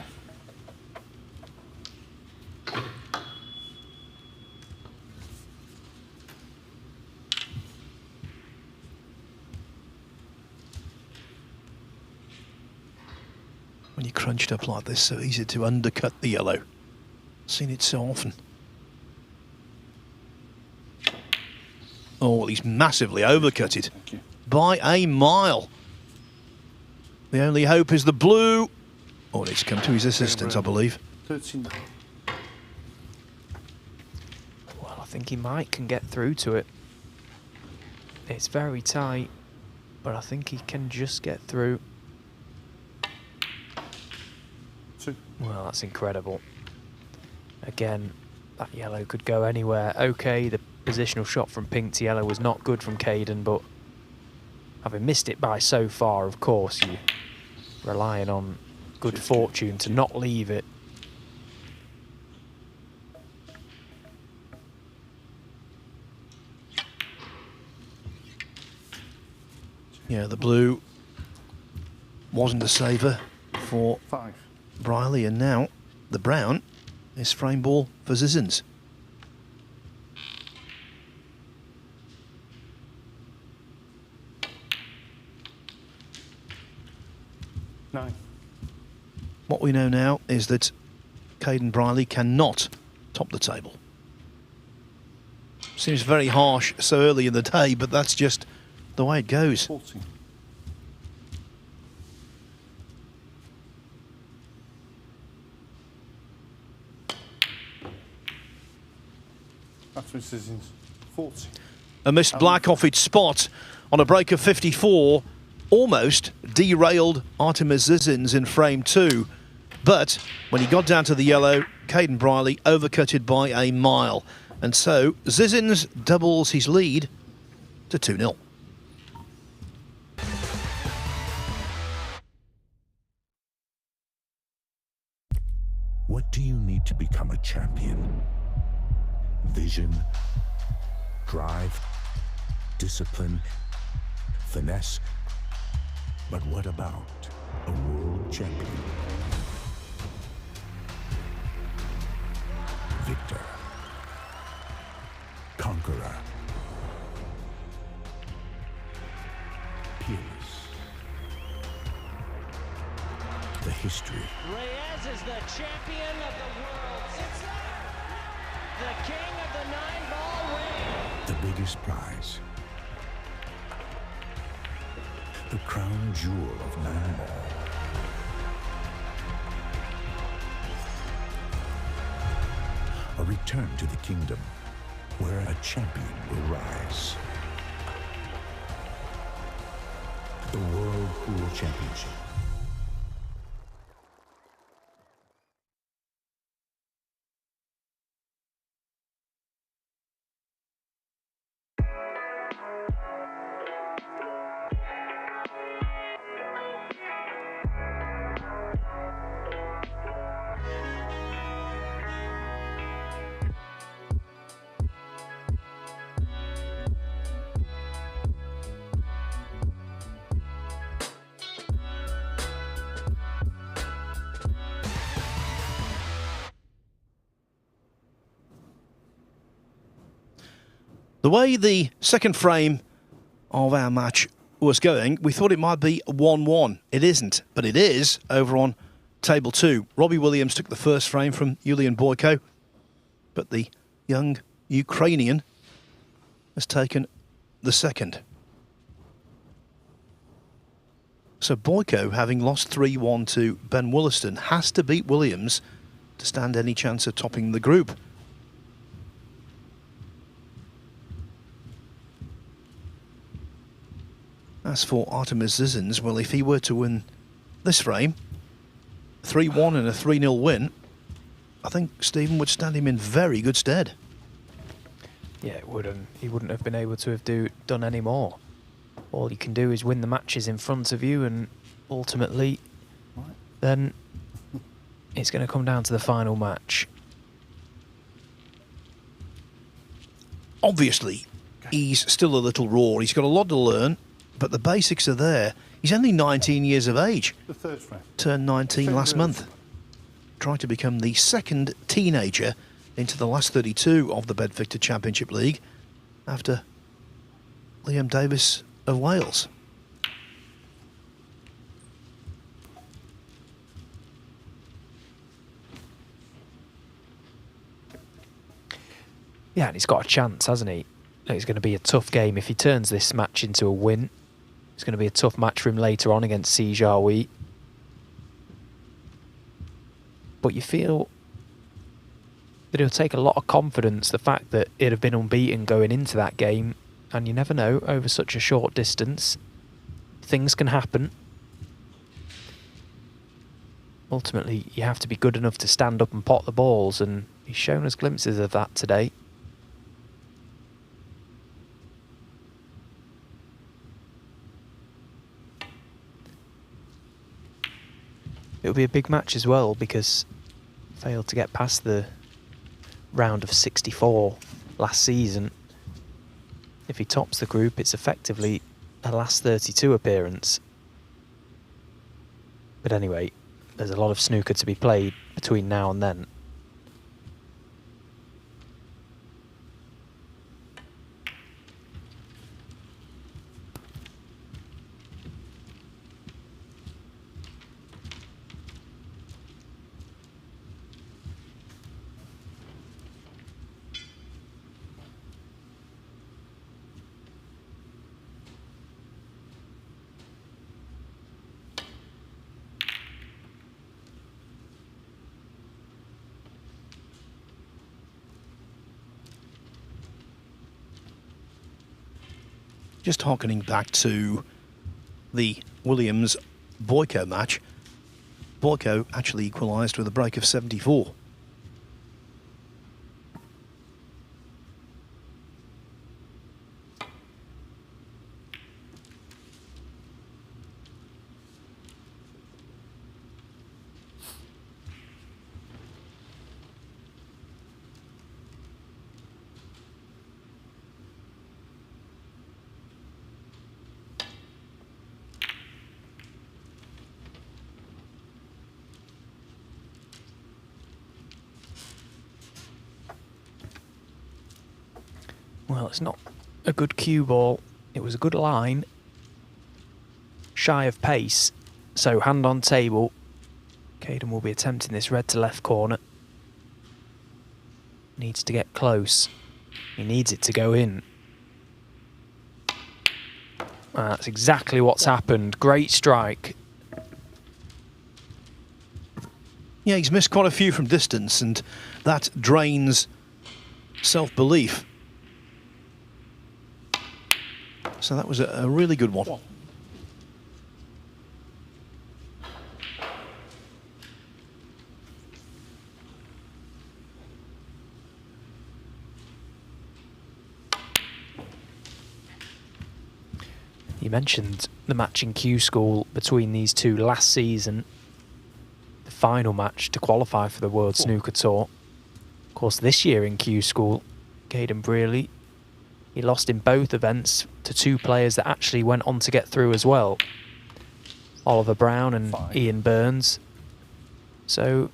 When you're crunched up like this, so easy to undercut the yellow. Seen it so often. Oh, well, he's massively overcut it by a mile. The only hope is the blue. Oh, it's come to his assistance, I believe.
39.
Well, I think he can get through to it. It's very tight, but I think he can just get through.
2.
Well, that's incredible. Again, that yellow could go anywhere. Okay, the positional shot from pink to yellow was not good from Caden, but having missed it by so far, of course, you're relying on good fortune to not leave it.
Yeah, the blue wasn't a saver for
5.
Briley, and now the brown is frame ball for Zizins. What we know now is that Caden Briley cannot top the table. Seems very harsh so early in the day, but that's just the way it goes.
40. That's Zizins. 40.
A missed black off its spot on a break of 54. Almost derailed Artemis Zizins in frame 2. But when he got down to the yellow, Caden Briley overcutted by a mile. And so Zizins doubles his lead to 2-0.
What do you need to become a champion? Vision, drive, discipline, finesse, But what about a world champion? Victor. Conqueror. Peerless. The history.
Reyes is the champion of the world. It's the king of the 9-ball ring.
The biggest prize. The crown jewel of 9-ball. A return to the kingdom where a champion will rise. The World Pool Championship.
The way the second frame of our match was going, we thought it might be 1-1. It isn't, but it is over on table 2. Robbie Williams took the first frame from Julian Boyko, but the young Ukrainian has taken the second. So Boyko, having lost 3-1 to Ben Wollaston, has to beat Williams to stand any chance of topping the group. As for Artemis Zizins, well, if he were to win this frame, 3-1 and a 3-0 win, I think Stephen would stand him in very good stead.
Yeah, it wouldn't. He wouldn't have been able to have done any more. All you can do is win the matches in front of you, and ultimately, then it's going to come down to the final match.
Obviously, he's still a little raw. He's got a lot to learn, but the basics are there. He's only 19 years of age.
The third frame.
Turned 19 last month. Tried to become the second teenager into the last 32 of the BetVictor Championship League after Liam Davis of Wales.
Yeah, and he's got a chance, hasn't he? It's going to be a tough game. If he turns this match into a win, it's going to be a tough match for him later on against Si Jiahui. But you feel that it'll take a lot of confidence, the fact that it'd have been unbeaten going into that game. And you never know, over such a short distance, things can happen. Ultimately, you have to be good enough to stand up and pot the balls, and he's shown us glimpses of that today. It'll be a big match as well, because failed to get past the round of 64 last season. If he tops the group, it's effectively a last 32 appearance. But anyway, there's a lot of snooker to be played between now and then.
Just harkening back to the Williams-Boyko match, Boyko actually equalised with a break of 74.
Well, it's not a good cue ball. It was a good line. Shy of pace. So hand on table. Caden will be attempting this red to left corner. Needs to get close. He needs it to go in. That's exactly what's happened. Great strike.
Yeah, he's missed quite a few from distance, and that drains self-belief. So that was a really good one.
You mentioned the match in Q School between these two last season. The final match to qualify for the World Snooker Tour. Of course, this year in Q School, Caden Brearley, he lost in both events to two players that actually went on to get through as well. Oliver Brown and Ian Burns. So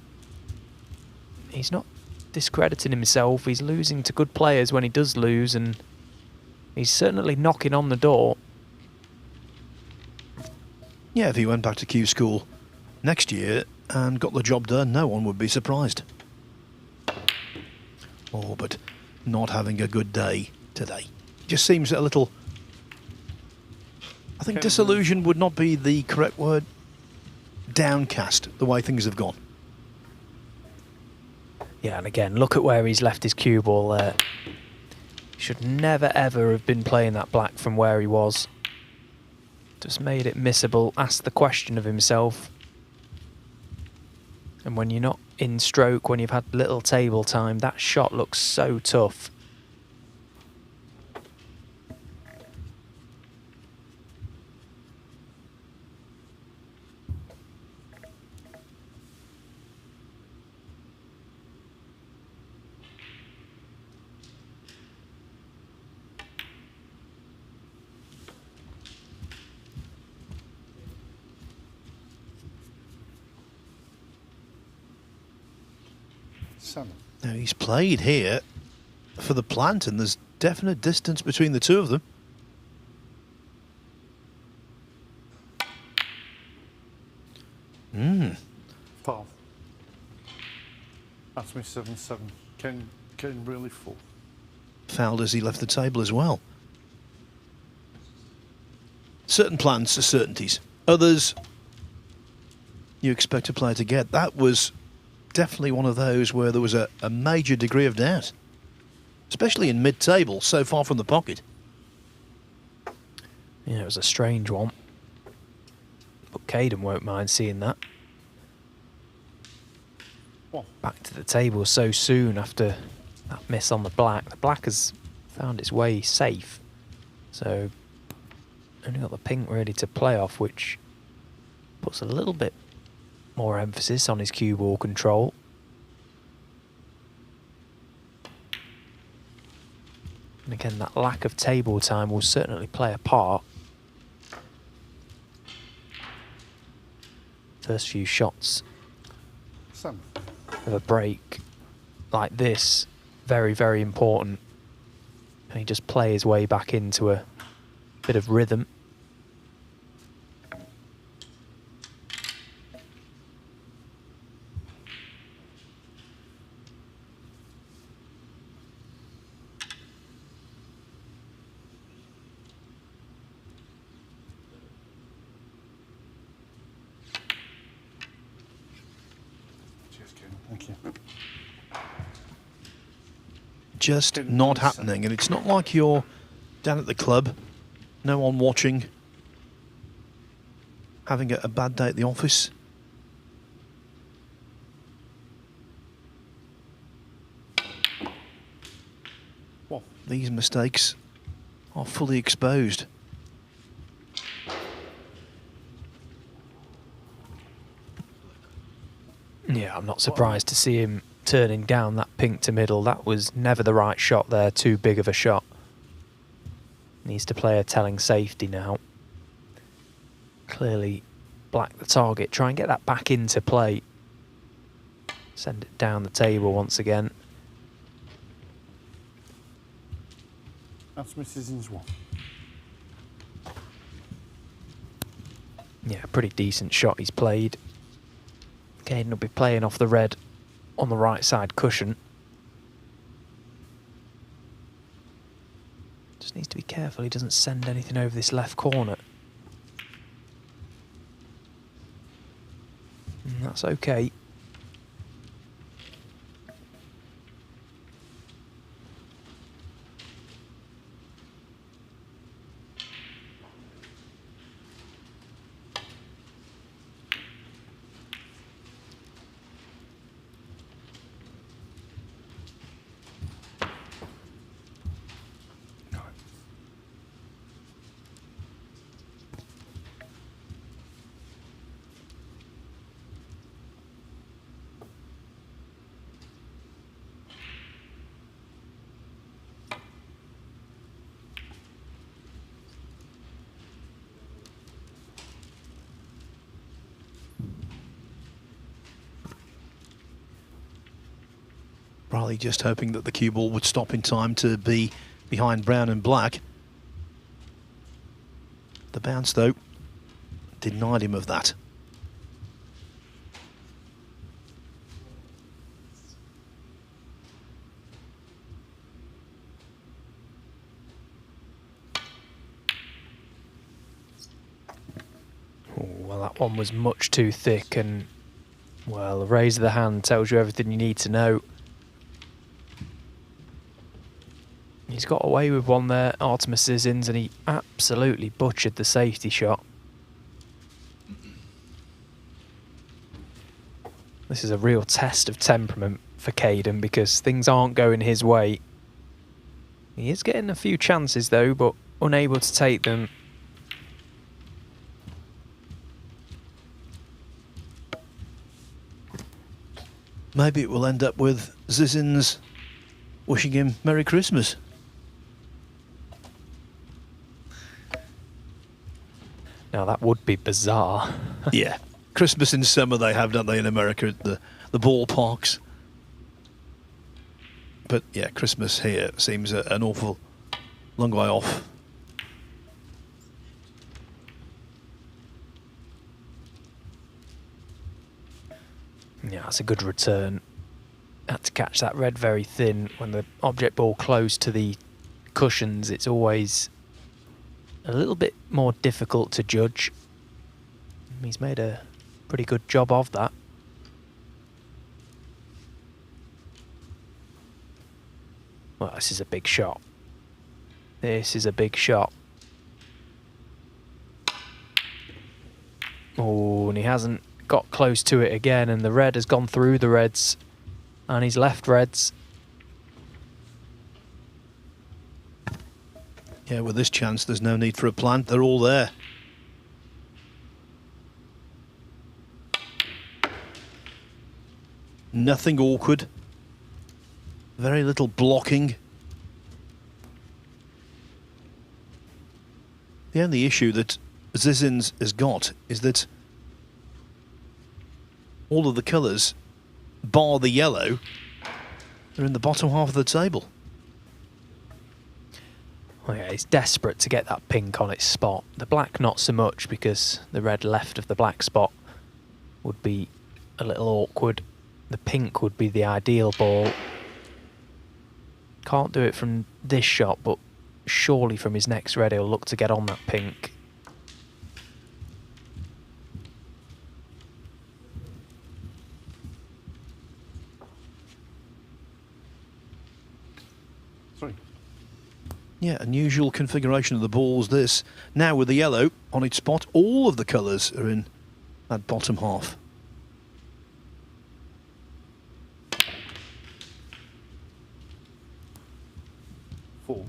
he's not discrediting himself. He's losing to good players when he does lose, and he's certainly knocking on the door.
Yeah, if he went back to Q School next year and got the job done, no one would be surprised. Oh, but not having a good day today. Just seems a little... I think disillusion would not be the correct word. Downcast, the way things have gone.
Yeah, and again, look at where he's left his cue ball there. Should never ever have been playing that black from where he was. Just made it missable, asked the question of himself. And when you're not in stroke, when you've had little table time, that shot looks so tough.
Now he's played here for the plant, and there's definite distance between the two of them.
Foul. That's me 7-7. Ken really full.
Fouled as he left the table as well. Certain plants are certainties. Others you expect a player to get. That was definitely one of those where there was a major degree of doubt, especially in mid-table, so far from the pocket.
Yeah, it was a strange one. But Caden won't mind seeing that. Back to the table so soon after that miss on the black. The black has found its way safe. So only got the pink ready to play off, which puts a little bit more emphasis on his cue ball control. And again, that lack of table time will certainly play a part. First few shots of a break like this, very, very important. And he just play his way back into a bit of rhythm.
Thank you.
Just not happening, and it's not like you're down at the club, no one watching, having a bad day at the office. These mistakes are fully exposed.
Yeah, I'm not surprised to see him turning down that pink to middle. That was never the right shot there, too big of a shot. Needs to play a telling safety now. Clearly black the target, try and get that back into play. Send it down the table once again.
That's Mrs. one.
Yeah, pretty decent shot he's played. Caden will be playing off the red on the right side cushion. Just needs to be careful he doesn't send anything over this left corner. And that's okay.
Probably just hoping that the cue ball would stop in time to be behind brown and black. The bounce, though, denied him of that.
Oh, well, that one was much too thick, and, well, the raise of the hand tells you everything you need to know. He's got away with one there, Artemis Zizins, and he absolutely butchered the safety shot. This is a real test of temperament for Caden because things aren't going his way. He is getting a few chances though, but unable to take them.
Maybe it will end up with Zizins wishing him Merry Christmas.
Now that would be bizarre.
Yeah. Christmas in summer they have, don't they, in America at the ballparks. But yeah, Christmas here seems an awful long way off.
Yeah, that's a good return. Had to catch that red very thin. When the object ball close to the cushions, it's always a little bit more difficult to judge. He's made a pretty good job of that. Well, this is a big shot. This is a big shot. Oh, and he hasn't got close to it again, and the red has gone through the reds, and he's left reds.
Yeah, with this chance, there's no need for a plant. They're all there. Nothing awkward. Very little blocking. The only issue that Zizins has got is that all of the colours, bar the yellow, are in the bottom half of the table.
Oh yeah, he's desperate to get that pink on its spot. The black not so much, because the red left of the black spot would be a little awkward. The pink would be the ideal ball. Can't do it from this shot, but surely from his next red he'll look to get on that pink.
Sorry.
Yeah, unusual configuration of the balls this. Now with the yellow on its spot, all of the colours are in that bottom half.
Four.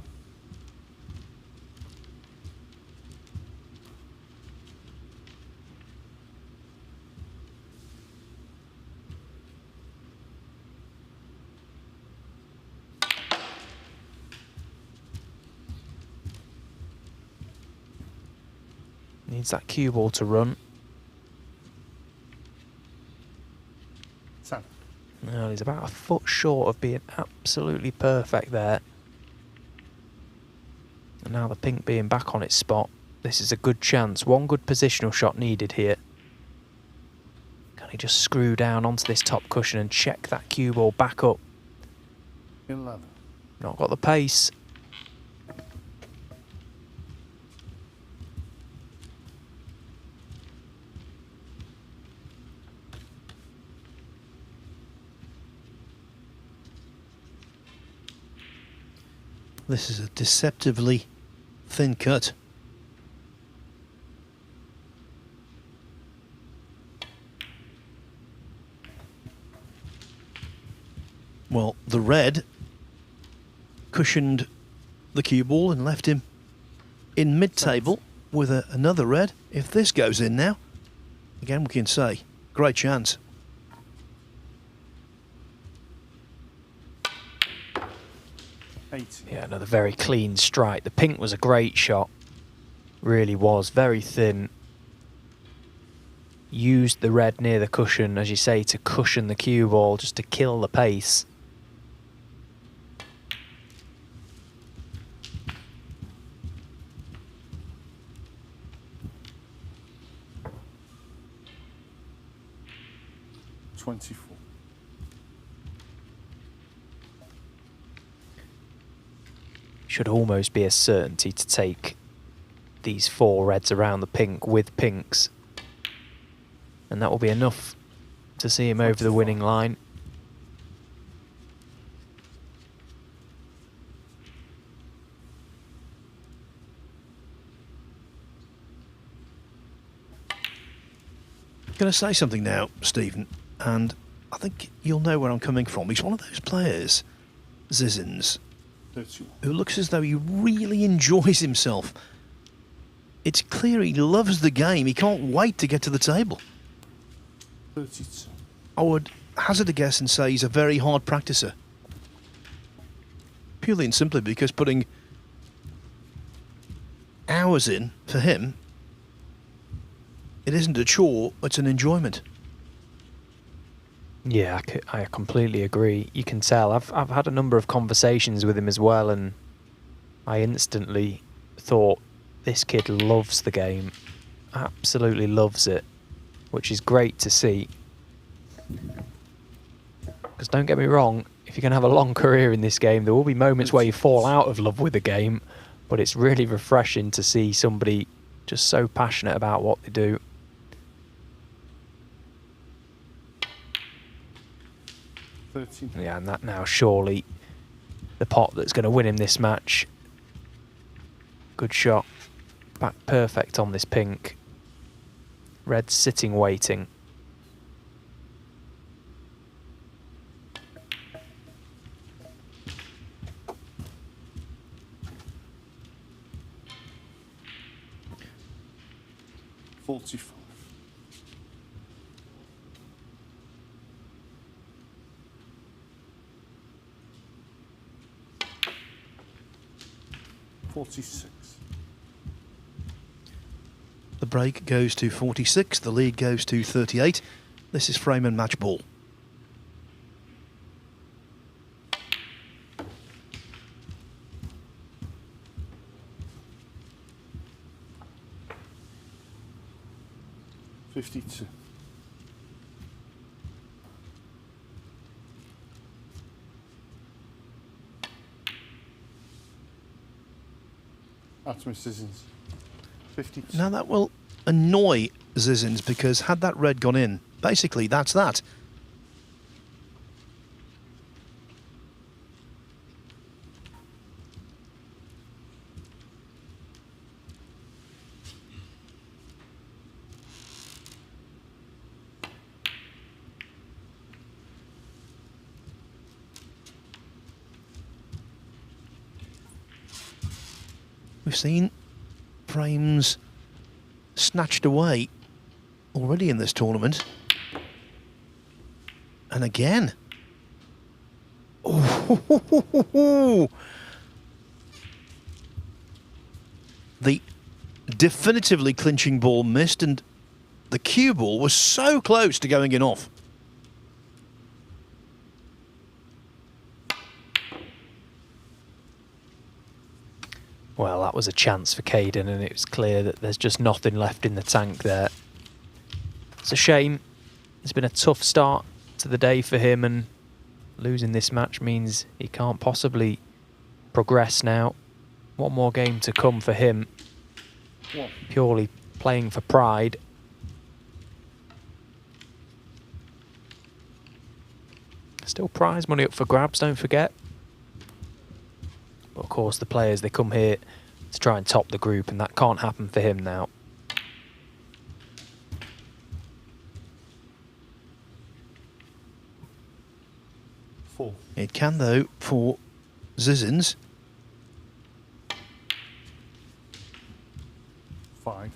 Needs that cue ball to run.
Seven.
Well, he's about a foot short of being absolutely perfect there. now the pink being back on its spot, this is a good chance. One good positional shot needed here. Can he just screw down onto this top cushion and check that cue ball back up?
11.
Not got the pace.
This is a deceptively thin cut. Well, the red cushioned the cue ball and left him in mid-table with another red. If this goes in now, again we can say, great chance.
Yeah, another very clean strike. The pink was a great shot. Really was. Very thin. Used the red near the cushion, as you say, to cushion the cue ball, just to kill the pace. Should almost be a certainty to take these 4 reds around the pink with pinks. And that will be enough to see him over the winning line.
I'm going to say something now, Stephen, and I think you'll know where I'm coming from. He's one of those players, Zizins, who looks as though he really enjoys himself. It's clear he loves the game. He can't wait to get to the table.
32.
I would hazard a guess and say he's a very hard practicer. Purely and simply because putting hours in, for him, it isn't a chore, it's an enjoyment.
Yeah, I completely agree. You can tell. I've had a number of conversations with him as well, and I instantly thought, this kid loves the game. Absolutely loves it, which is great to see. Because don't get me wrong, if you're going to have a long career in this game, there will be moments where you fall out of love with the game, but it's really refreshing to see somebody just so passionate about what they do. Yeah, and that now surely the pot that's going to win him this match. Good shot. Back perfect on this pink. Red sitting waiting.
$45. 46.
The break goes to 46, the lead goes to 38. This is frame and match ball.
$52. That's my Zizins. 52.
Now that will annoy Zizins, because had that red gone in, basically that's that. We've seen frames snatched away already in this tournament. And again. Oh, the definitively clinching ball missed, and the cue ball was so close to going in off.
Well, that was a chance for Caden, and it was clear that there's just nothing left in the tank there. It's a shame. It's been a tough start to the day for him, and losing this match means he can't possibly progress now. One more game to come for him. Purely playing for pride. Still prize money up for grabs, don't forget. But of course, the players, they come here to try and top the group, and that can't happen for him now.
It can, though, for Zizins.
5.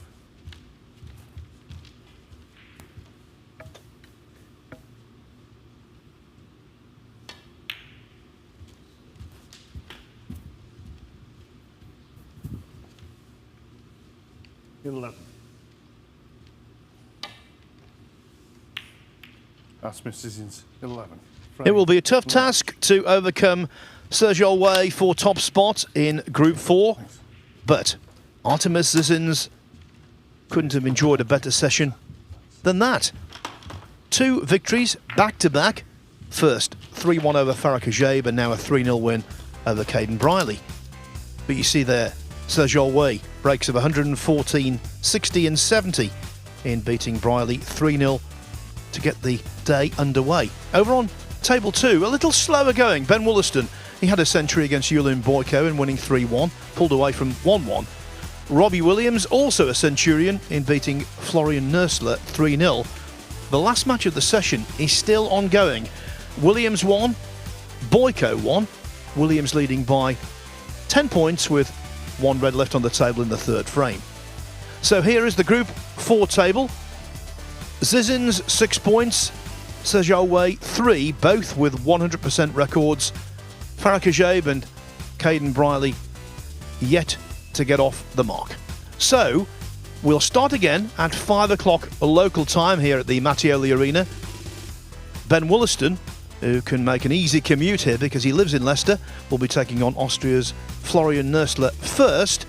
That's Mrs. 11.
It will be a tough task to overcome Sergio Way for top spot in Group 4, but Artemis Zizins couldn't have enjoyed a better session than that. 2 victories back-to-back. First, 3-1 over Farah Khajaib, and now a 3-0 win over Caden Briley. But you see there, Sergio Way breaks of 114, 60 and 70 in beating Briley 3-0 to get the day underway. Over on Table 2, a little slower going. Ben Wollaston, he had a century against Yulun Boyko in winning 3-1, pulled away from 1-1. Robbie Williams, also a centurion, in beating Florian Nursler 3-0. The last match of the session is still ongoing. Williams won, Boyko won. Williams leading by 10 points with 1 red left on the table in the 3rd frame. So here is the Group 4 table. Zizins 6 points, Sergio Way 3, both with 100% records. Farah Khajaib and Caden Briley yet to get off the mark. So we'll start again at 5 o'clock local time here at the Mattioli Arena. Ben Wollaston, who can make an easy commute here because he lives in Leicester, will be taking on Austria's Florian Nursler first.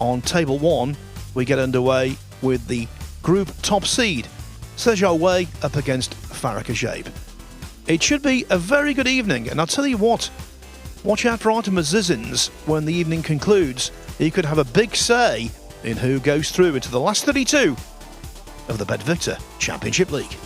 On Table 1, we get underway with the group top seed, Sergio Way up against Farah Khajaib. It should be a very good evening, and I'll tell you what, watch out for Artemis Zizins when the evening concludes. He could have a big say in who goes through into the last 32 of the BetVictor Championship League.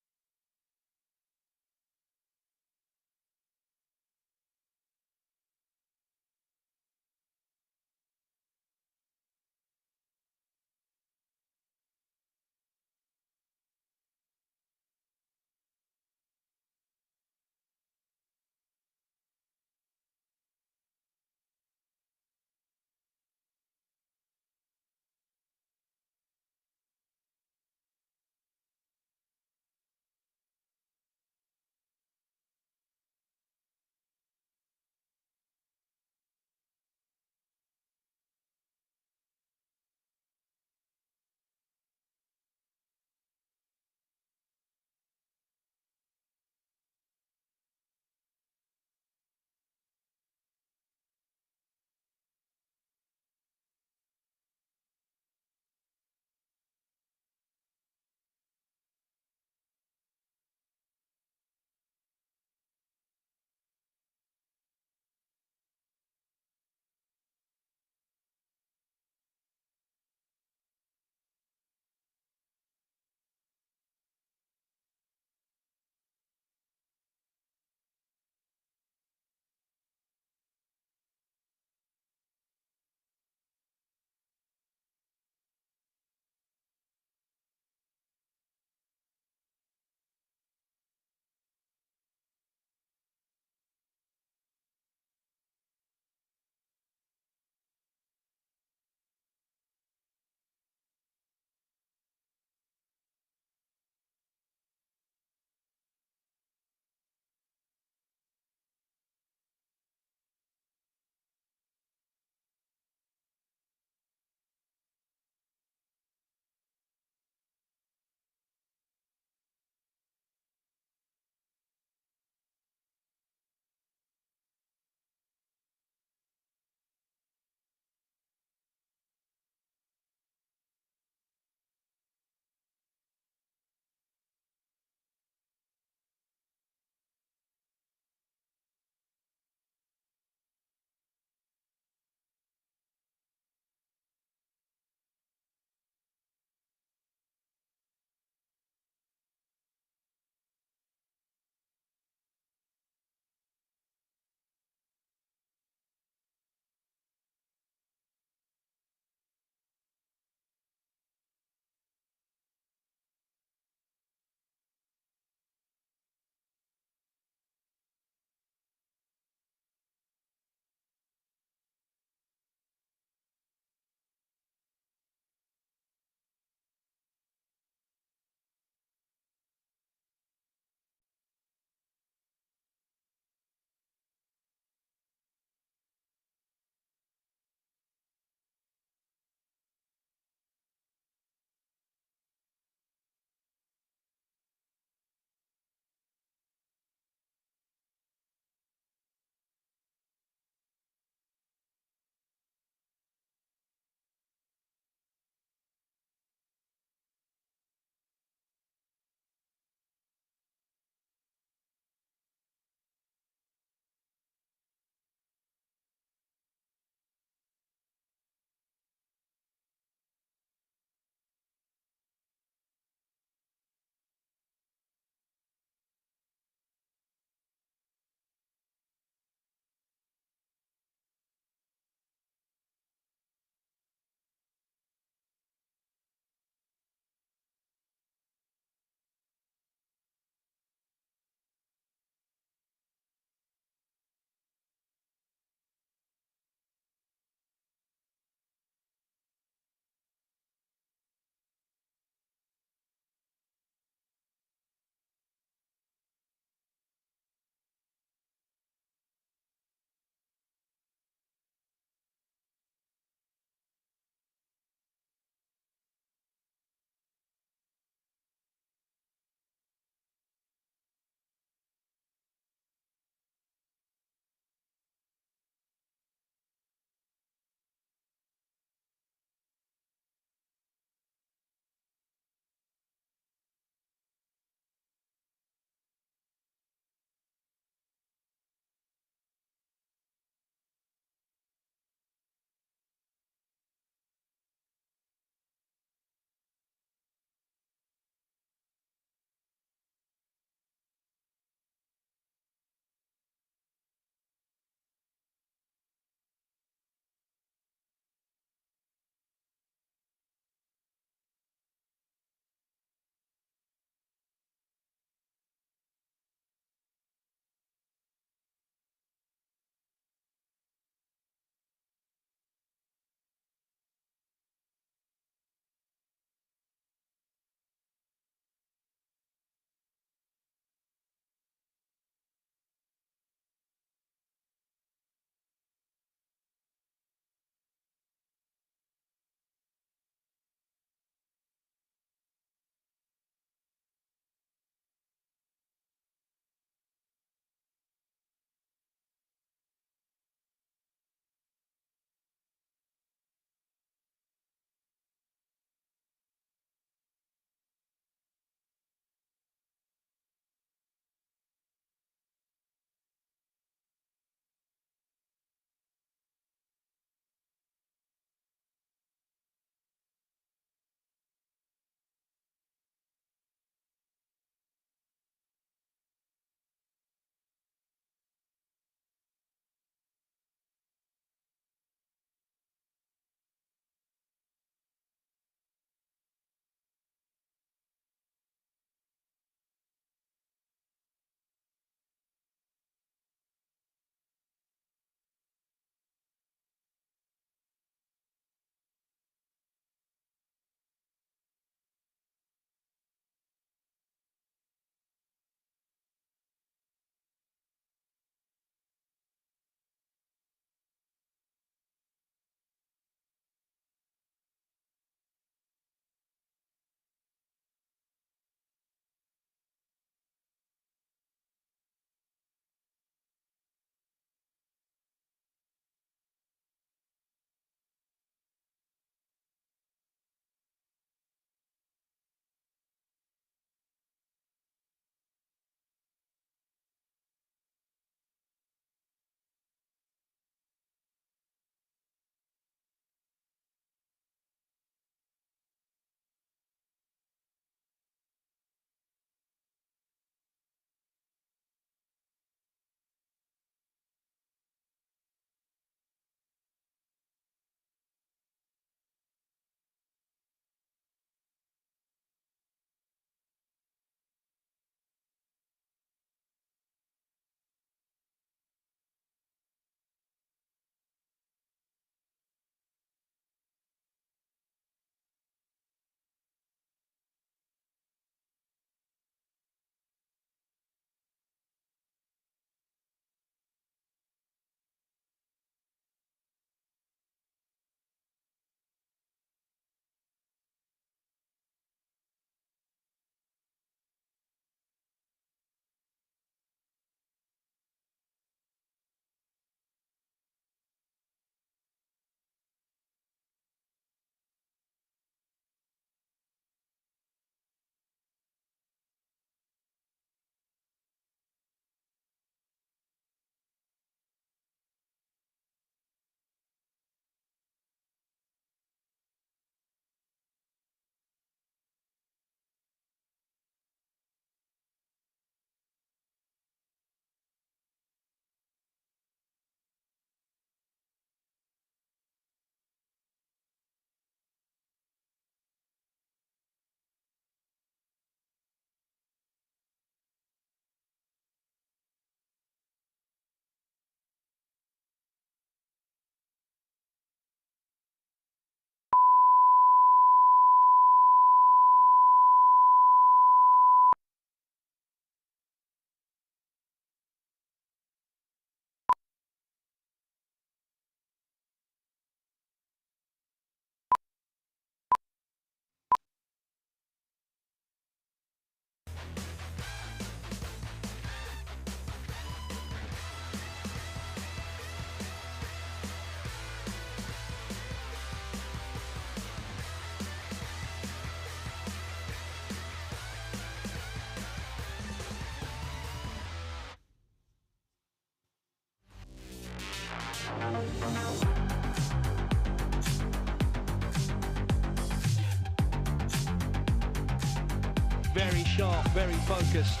very sharp, very focused.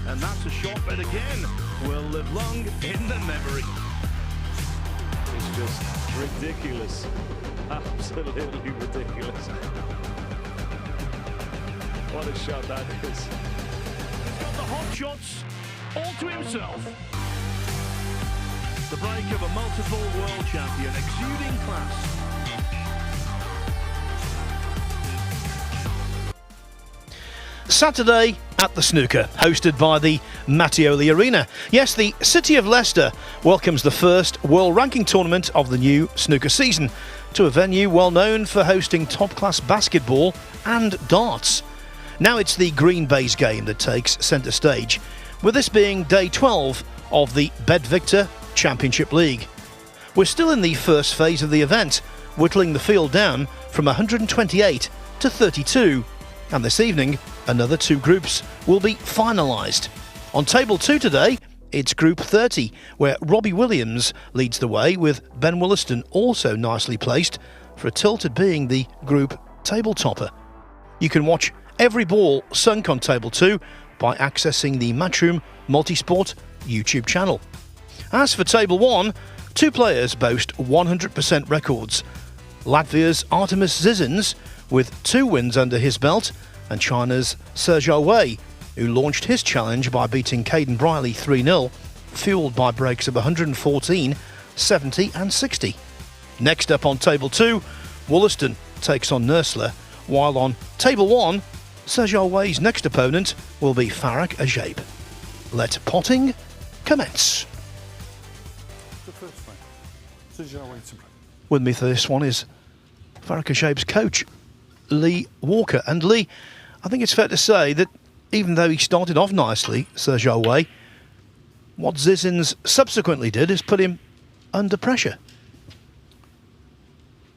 And that's a shot that again will live long in the memory.
It's just ridiculous. Absolutely ridiculous. What a shot that is.
He's got the hot shots all to himself. The break of a multiple world champion, exuding class.
Saturday at the Snooker, hosted by the Mattioli Arena. Yes, the city of Leicester welcomes the first world ranking tournament of the new snooker season to a venue well known for hosting top-class basketball and darts. Now it's the green base game that takes centre stage, with this being day 12 of the BetVictor Championship League. We're still in the first phase of the event, whittling the field down from 128 to 32, and this evening another 2 groups will be finalised. On table 2 today, it's Group 30, where Robbie Williams leads the way, with Ben Williston also nicely placed for a tilt at being the group table topper. You can watch every ball sunk on table 2 by accessing the Matchroom Multisport YouTube channel. As for table 1, 2 players boast 100% records. Latvia's Artemis Zizins, with 2 wins under his belt, and China's Sergio Wei, who launched his challenge by beating Caden Briley 3-0, fueled by breaks of 114, 70 and 60. Next up on table 2, Wollaston takes on Nursler, while on table 1, Sergio Wei's next opponent will be Farak Ajaib. Let potting commence.
The first one. Sergio Wei to play.
With me for this one is Farak Ajaib's coach, Lee Walker. And Lee, I think it's fair to say that even though he started off nicely, Sergio Wei, what Zizins subsequently did is put him under pressure.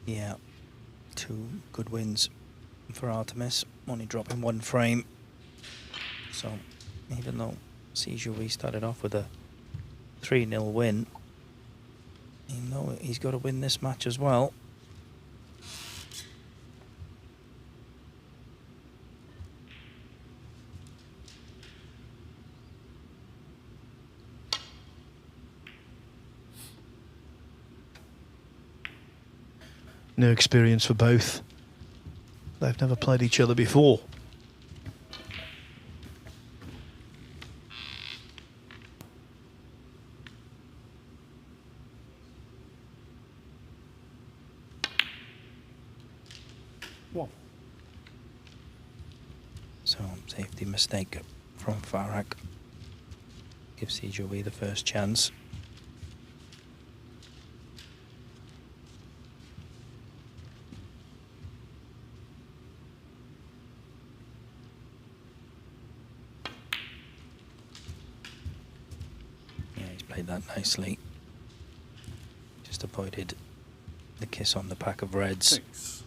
Yeah, 2 good wins for Artemis, only dropping 1 frame. So even though Sergio started off with a 3-0 win, you know he's got to win this match as well.
New experience for both. They've never played each other before.
One.
So safety mistake from Farak. Gives Sergio the first chance. Played that nicely. Just avoided the kiss on the pack of reds.
6.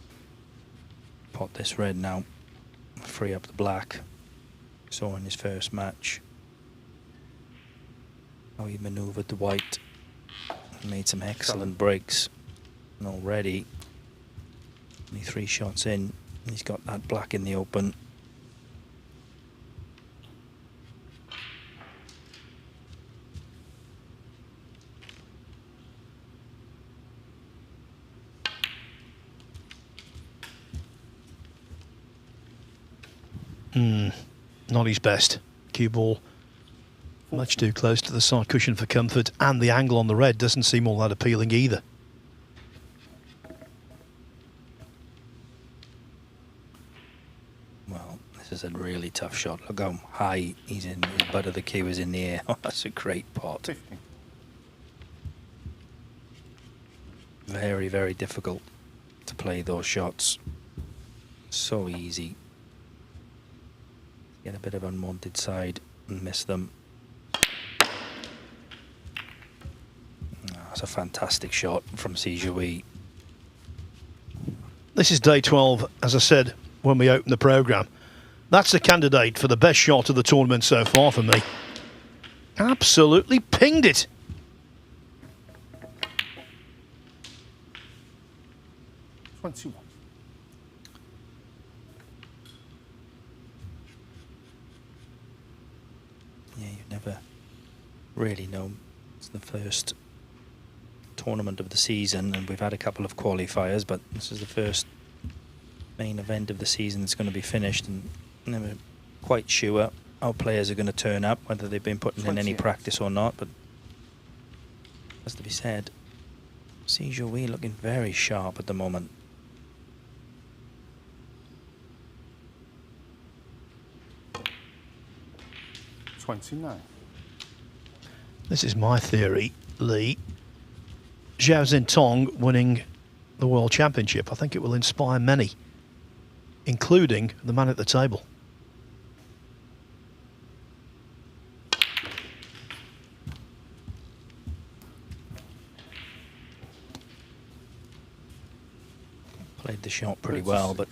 Pot this red now. Free up the black. Saw in his first match how he manoeuvred the white. Made some excellent breaks. And already, only 3 shots in, he's got that black in the open.
Not his best. Cue ball much too close to the side cushion for comfort, and the angle on the red doesn't seem all that appealing either.
Well, this is a really tough shot. Look how high he's in. His butt of the cue is in the air. Oh, that's a great pot.
50.
Very, very difficult to play those shots. So easy. Get a bit of unwanted side and miss them. That's a fantastic shot from Sergio.
This is day 12, as I said when we opened the programme. That's a candidate for the best shot of the tournament so far for me. Absolutely pinged it.
really no. It's the first tournament of the season, and we've had a couple of qualifiers, but this is the first main event of the season that's going to be finished, and never quite sure how players are going to turn up, whether they've been putting in any practice or not, but has to be said, Sejoui looking very sharp at the moment.
This is my theory, Lee. Zhao Zintong winning the World Championship. I think it will inspire many, including the man at the table.
Played the shot pretty well, but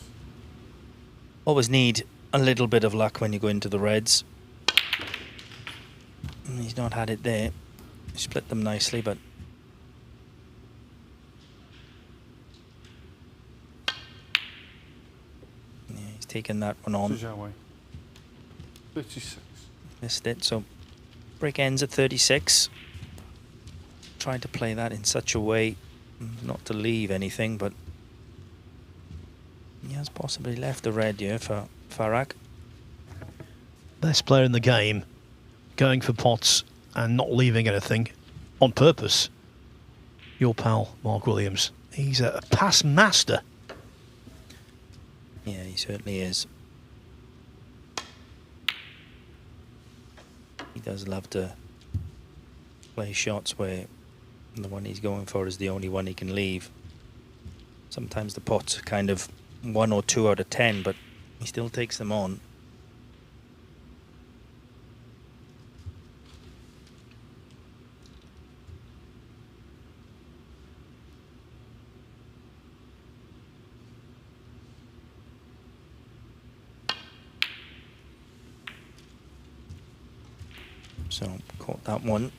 always need a little bit of luck when you go into the reds. And he's not had it there. He split them nicely, but yeah, he's taken that one on.
36.
Missed it, so break ends at 36. Trying to play that in such a way not to leave anything, but he has possibly left a red here for Farag.
Best player in the game, going for pots and not leaving anything on purpose. Your pal, Mark Williams. He's a pass master.
Yeah, he certainly is. He does love to play shots where the one he's going for is the only one he can leave. Sometimes the pot's kind of 1 or 2 out of 10, but he still takes them on. So caught that one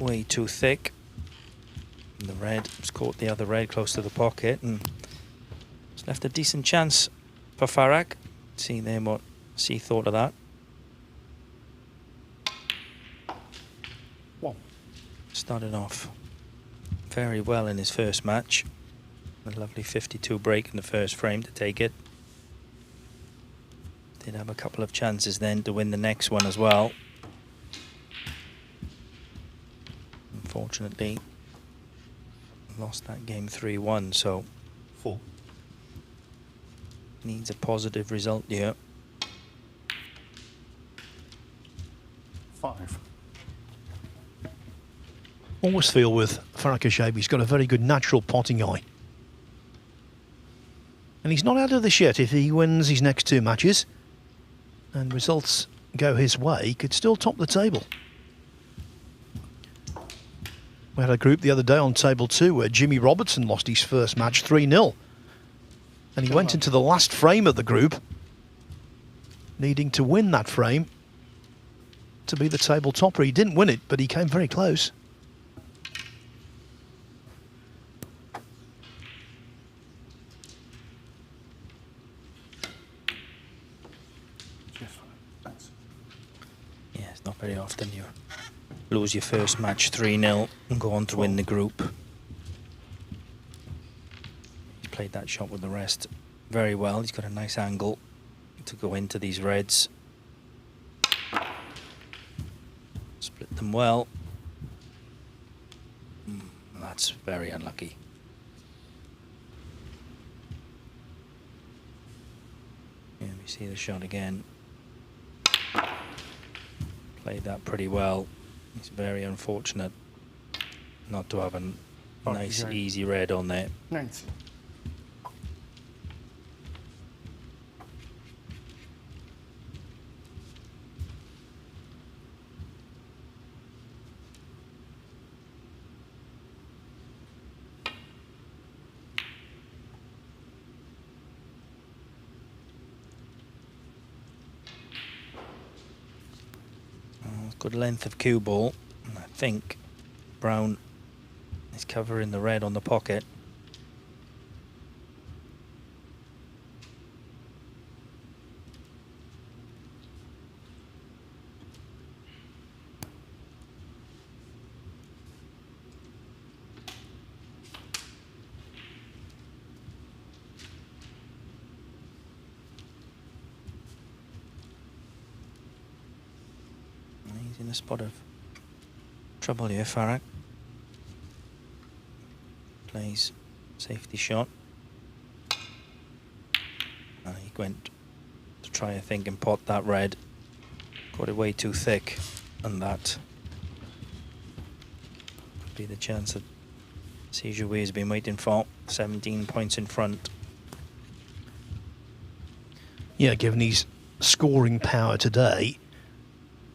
way too thick. And the red has caught the other red close to the pocket, and it's left a decent chance for Farag. See there what C thought of that.
One.
Started off very well in his first match. A lovely 52 break in the first frame to take it. Did have a couple of chances then to win the next one as well. Unfortunately, lost that game 3-1, so
4.
Needs a positive result here.
5.
Always feel with Farag Kashabi, he's got a very good natural potting eye. And he's not out of this yet. If he wins his next 2 matches and results go his way, he could still top the table. We had a group the other day on table 2 where Jimmy Robertson lost his first match 3-0. And he went into the last frame of the group, needing to win that frame to be the table topper. He didn't win it, but he came very close.
Yeah, it's not very often you lose your first match 3-0 and go on to win the group. He's played that shot with the rest very well. He's got a nice angle to go into these reds. Split them well. That's very unlucky. Yeah, we see the shot again. Played that pretty well. It's very unfortunate not to have a nice, easy red on there.
90.
Good length of cue ball, and I think Brown is covering the red on the pocket. in a spot of trouble here, Farag. Plays safety shot. And he went to try, I think, and pot that red. Got it way too thick, and that could be the chance that Sijui has been waiting for. 17 points in front.
Yeah, given his scoring power today,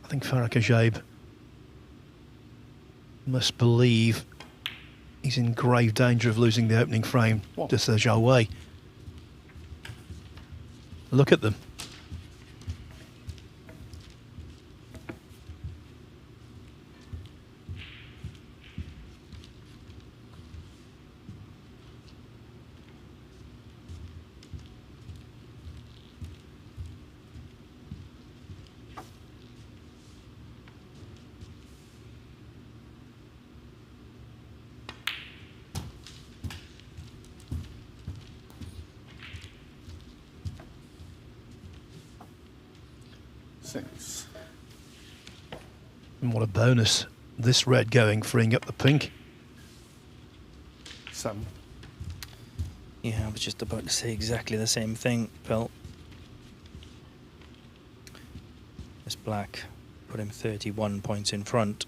I think Farag Ajaib must believe he's in grave danger of losing the opening frame to Zhao Wei. Look at them. And what a bonus, this red going, freeing up the pink.
7.
Yeah, I was just about to say exactly the same thing, Phil. This black put him 31 points in front.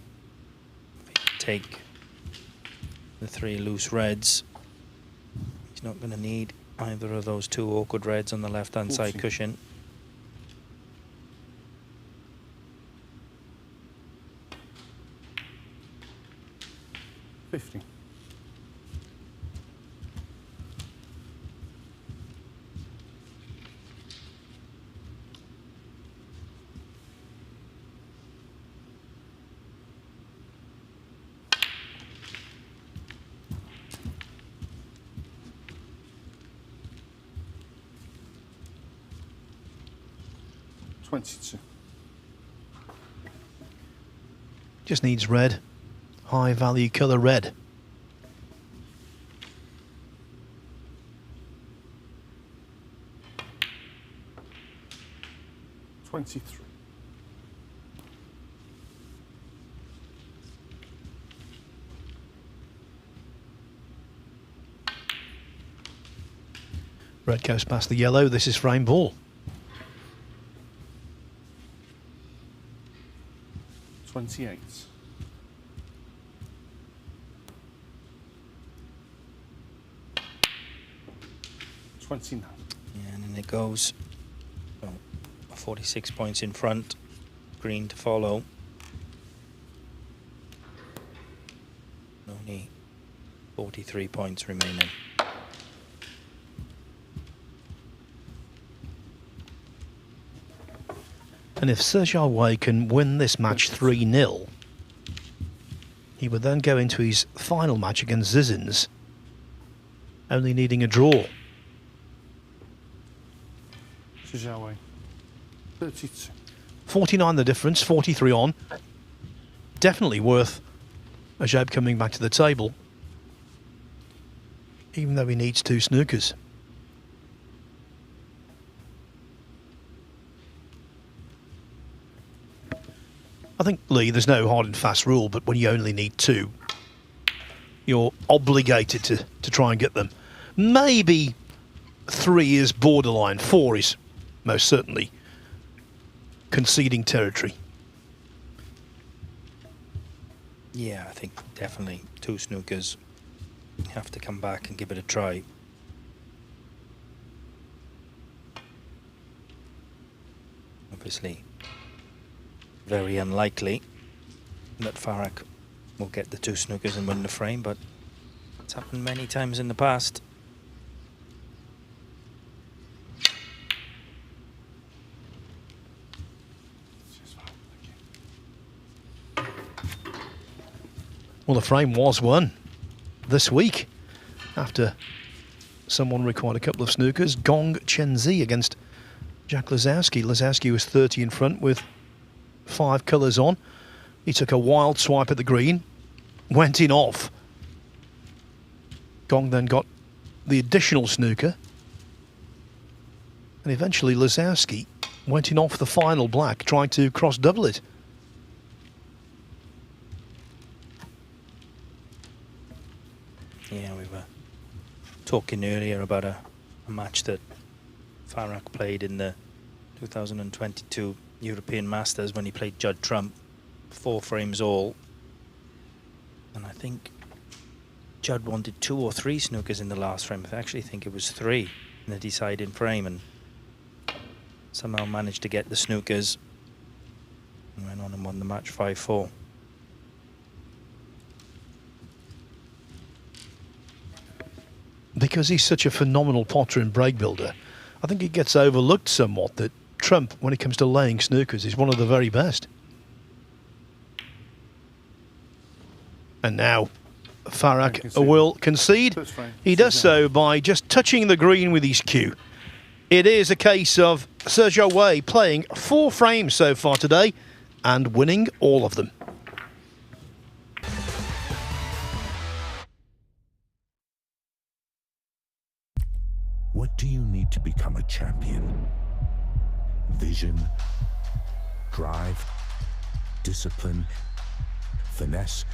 If he could take the 3 loose reds, he's not going to need either of those 2 awkward reds on the left-hand side cushion.
$50. $22.
Just needs red. High value colour red.
$23.
Red goes past the yellow. This is frame ball.
28. $29.
Yeah, and then it goes. Well, 46 points in front. Green to follow. Only 43 points remaining.
And if Zhao Wei can win this match 3-0, he would then go into his final match against Zizins, only needing a draw.
Zhao Wei. 32.
49 the difference, 43 on. Definitely worth Ajaib coming back to the table, even though he needs 2 snookers. I think, Lee, there's no hard and fast rule, but when you only need 2, you're obligated to try and get them. Maybe 3 is borderline, 4 is most certainly conceding territory.
Yeah, I think definitely 2 snookers. Have to come back and give it a try. Obviously, very unlikely that Farag will get the 2 snookers and win the frame, but it's happened many times in the past.
Well, the frame was won this week after someone required a couple of snookers. Gong Chenzi against Jack Lazowski. Lazowski was 30 in front with 5 colours on. He took a wild swipe at the green, went in off. Gong then got the additional snooker, and eventually Lazowski went in off the final black, trying to cross double it.
Yeah, we were talking earlier about a match that Farrak played in the 2022 European Masters when he played Judd Trump, 4 frames all. And I think Judd wanted 2 or 3 snookers in the last frame. I actually think it was 3 in the deciding frame, and somehow managed to get the snookers and went on and won the match 5-4.
Because he's such a phenomenal potter and break builder, I think it gets overlooked somewhat that Trump, when it comes to laying snookers, is one of the very best. And now Farrak will concede. He does so by just touching the green with his cue. It is a case of Sergio Wei playing 4 frames so far today and winning all of them.
What do you need to become a champion? Vision, drive, discipline, finesse.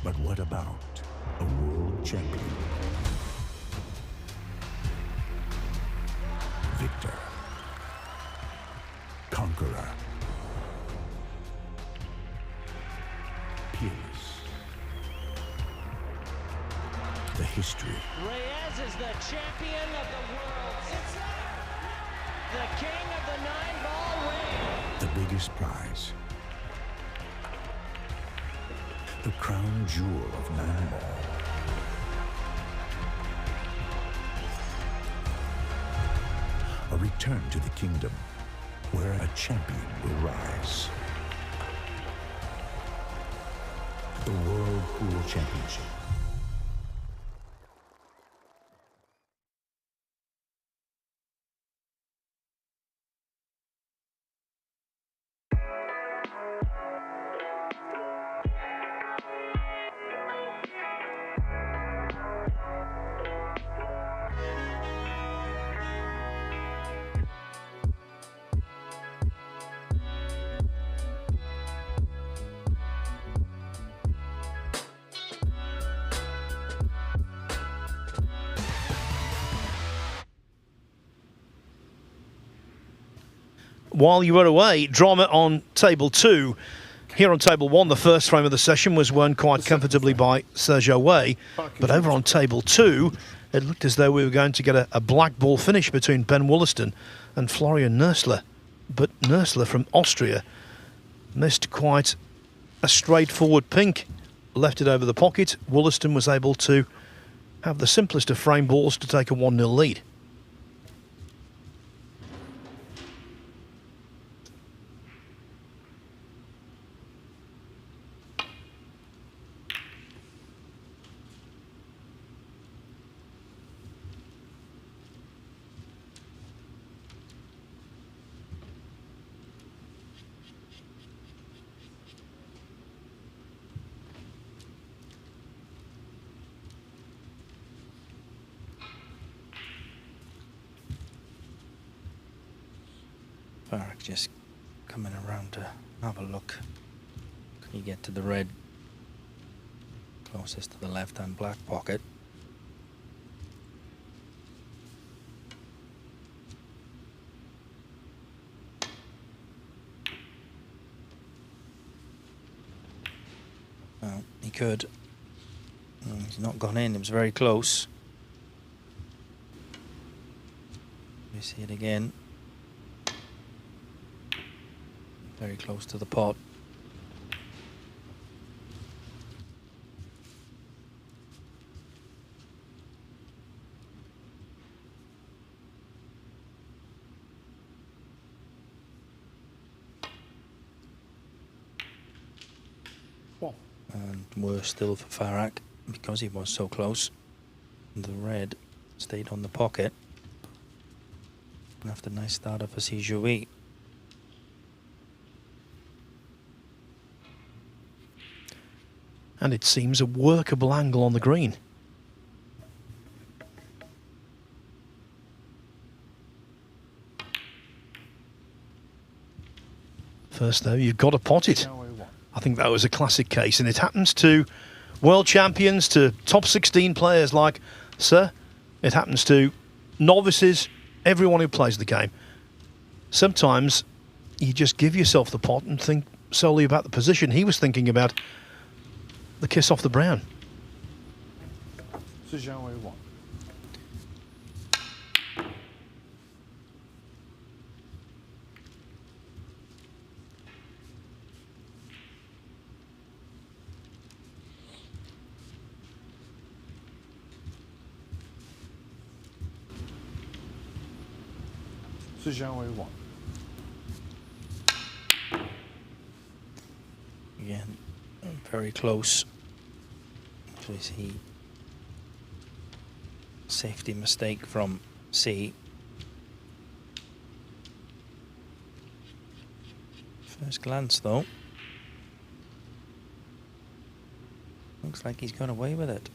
But what about a world champion? Victor, conqueror, peerless. The history.
Reyes is the champion of the world. It's the king of the 9-ball ring.
The biggest prize. The crown jewel of 9-ball. A return to the kingdom where a champion will rise. The World Pool Championship.
While you were away, drama on table 2. Here on table 1, the first frame of the session was won quite comfortably by Sergio Wei. But over on table 2, it looked as though we were going to get a black ball finish between Ben Wollaston and Florian Nörsler. But Nörsler from Austria missed quite a straightforward pink. Left it over the pocket. Wollaston was able to have the simplest of frame balls to take a 1-0 lead.
Farrak just coming around to have a look. Can he get to the red closest to the left-hand black pocket? Well, he could. He's not gone in. It was very close. You see it again. Very close to the pot. And worse still for Farrak, because he was so close. The red stayed on the pocket. And after a nice start off for Sijoui.
And it seems a workable angle on the green. First though, you've got to pot it. I think that was a classic case, and it happens to world champions to top 16 players like, sir, it happens to novices, everyone who plays the game. Sometimes you just give yourself the pot and think solely about the position. He was thinking about the kiss off the brown.
Zhao Wei 1. Zhao Wei 1.
Again, very close. So is he safety mistake from C. First glance though. Looks like he's gone away with it.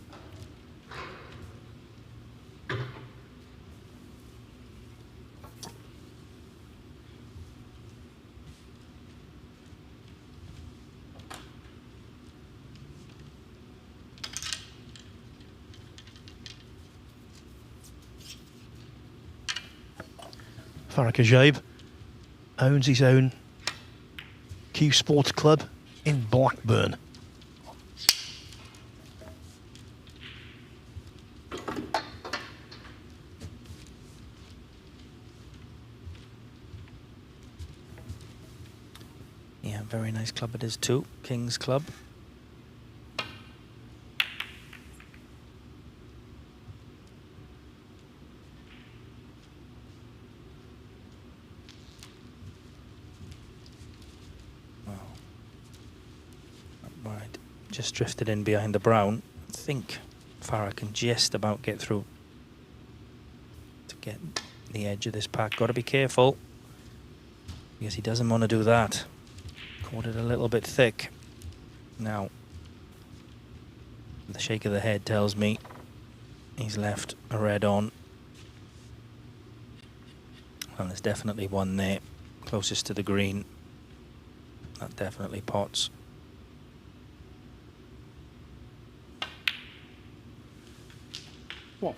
Farah Kajaib owns his own Q Sports Club in Blackburn.
Yeah, very nice club it is too. King's Club. Just drifted in behind the brown. I think Farah can just about get through to get the edge of this pack. Got to be careful because he doesn't want to do that. Caught it a little bit thick. Now, the shake of the head tells me he's left a red on. And there's definitely one there closest to the green. That definitely pots.
What?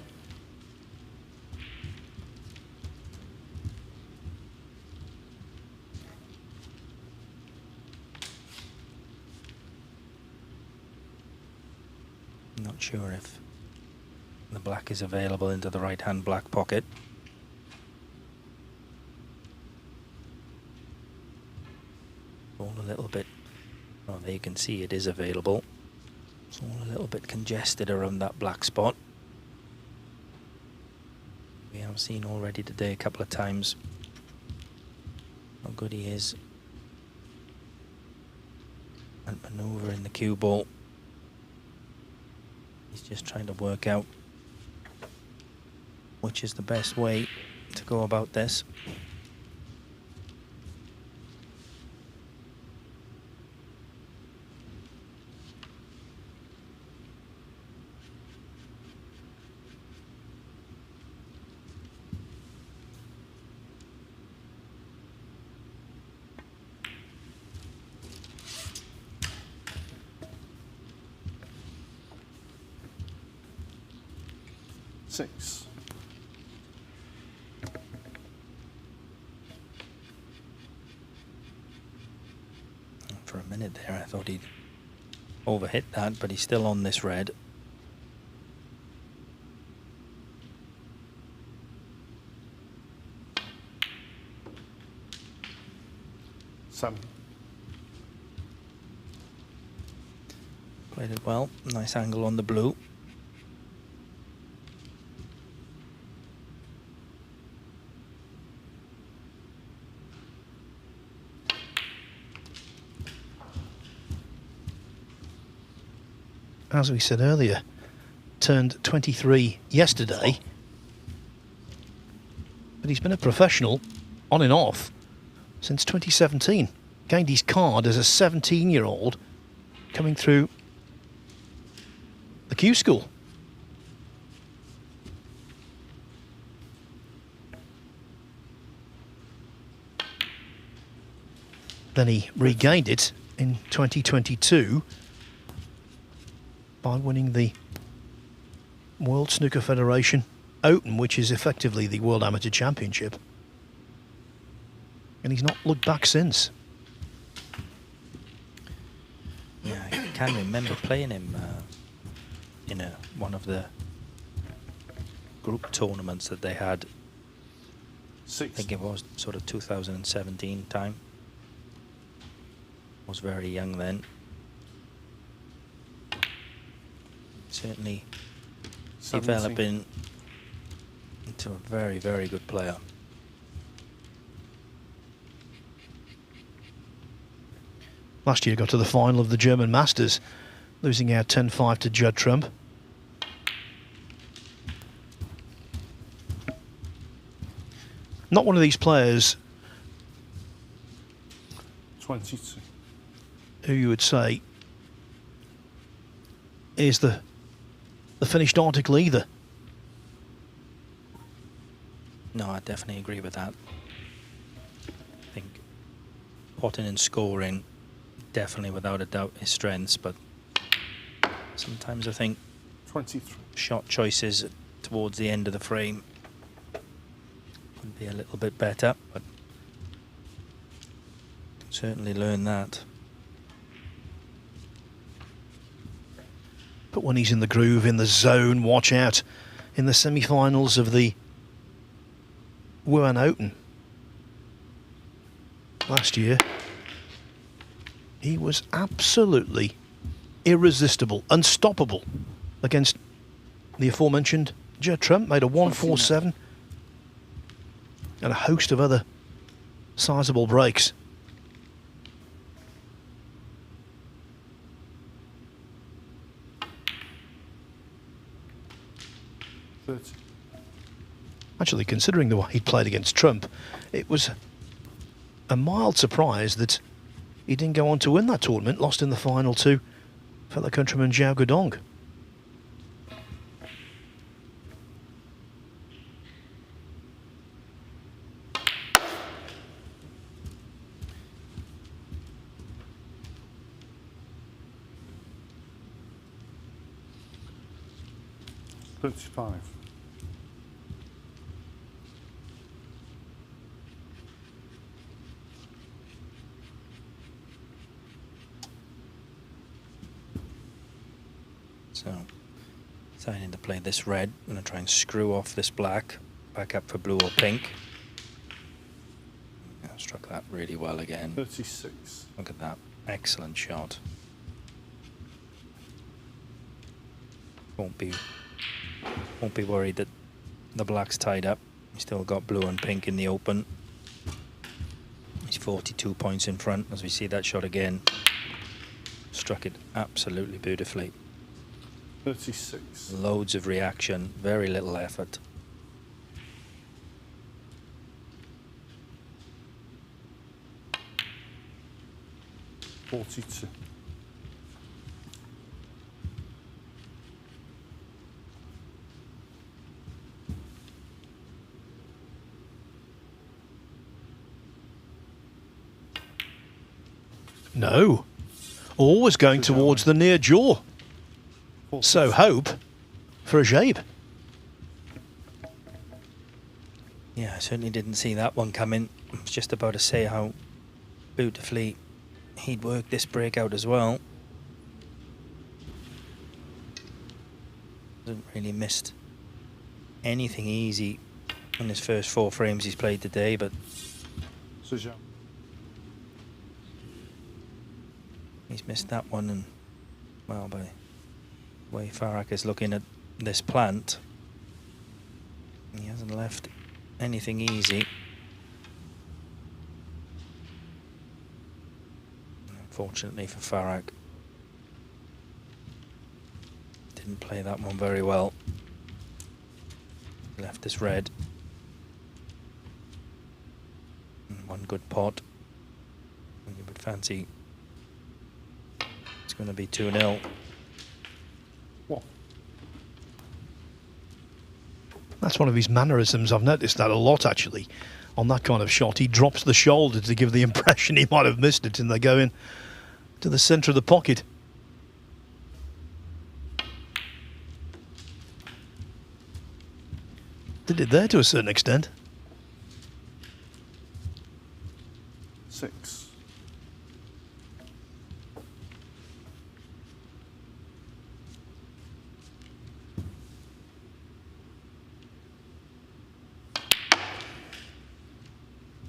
Not sure if the black is available into the right hand black pocket. All a little bit, well, there you can see it is available. It's all a little bit congested around that black spot. We have seen already today a couple of times how good he is at manoeuvring the cue ball. He's just trying to work out which is the best way to go about this.
Six.
For a minute there, I thought he'd overhit that, but he's still on this red.
Seven.
Played it well. Nice angle on the blue.
As we said earlier, turned 23 yesterday, but he's been a professional on and off since 2017. Gained his card as a 17-year-old coming through the Q School. Then he regained it in 2022 by winning the World Snooker Federation Open, which is effectively the World Amateur Championship. And he's not looked back since.
Yeah, I can remember playing him in one of the group tournaments that they had. I think it was sort of 2017 time. I was very young then. Certainly
17.
developing into a very, very good player.
Last year got to the final of the German Masters, losing out 10-5 to Judd Trump. Not one of these players
22.
who you would say is the finished article either.
No, I definitely agree with that. I think potting and scoring, definitely without a doubt his strengths, but sometimes I think
23.
shot choices towards the end of the frame would be a little bit better, but certainly learn that.
But when he's in the groove, in the zone, watch out in the semi-finals of the Wuhan Open last year. He was absolutely irresistible, unstoppable against the aforementioned Judd Trump. Made a 147 and a host of other sizable breaks. Actually, considering the way he played against Trump, it was a mild surprise that he didn't go on to win that tournament, lost in the final to fellow countryman Zhao Guodong.
$35.
So, deciding to play this red. I'm going to try and screw off this black, back up for blue or pink. Yeah, struck that really well again.
36.
Look at that. Excellent shot. Won't be worried that the black's tied up. He's still got blue and pink in the open. He's 42 points in front as we see that shot again. Struck it absolutely beautifully.
36.
Loads of reaction, very little effort.
$42.
No. Always going towards the near jaw. So hope for a shape.
Yeah, I certainly didn't see that one coming. I was just about to say how beautifully he'd worked this breakout as well. Hasn't really missed anything easy in his first 4 frames he's played today, but he's missed that one, and well, by the way Farag is looking at this plant, he hasn't left anything easy. Unfortunately for Farag, didn't play that one very well. Left this red. And one good pot. And you would fancy it's going to be 2-0.
What?
That's one of his mannerisms. I've noticed that a lot, actually. On that kind of shot, he drops the shoulder to give the impression he might have missed it, and they go in to the centre of the pocket. Did it there to a certain extent.
6.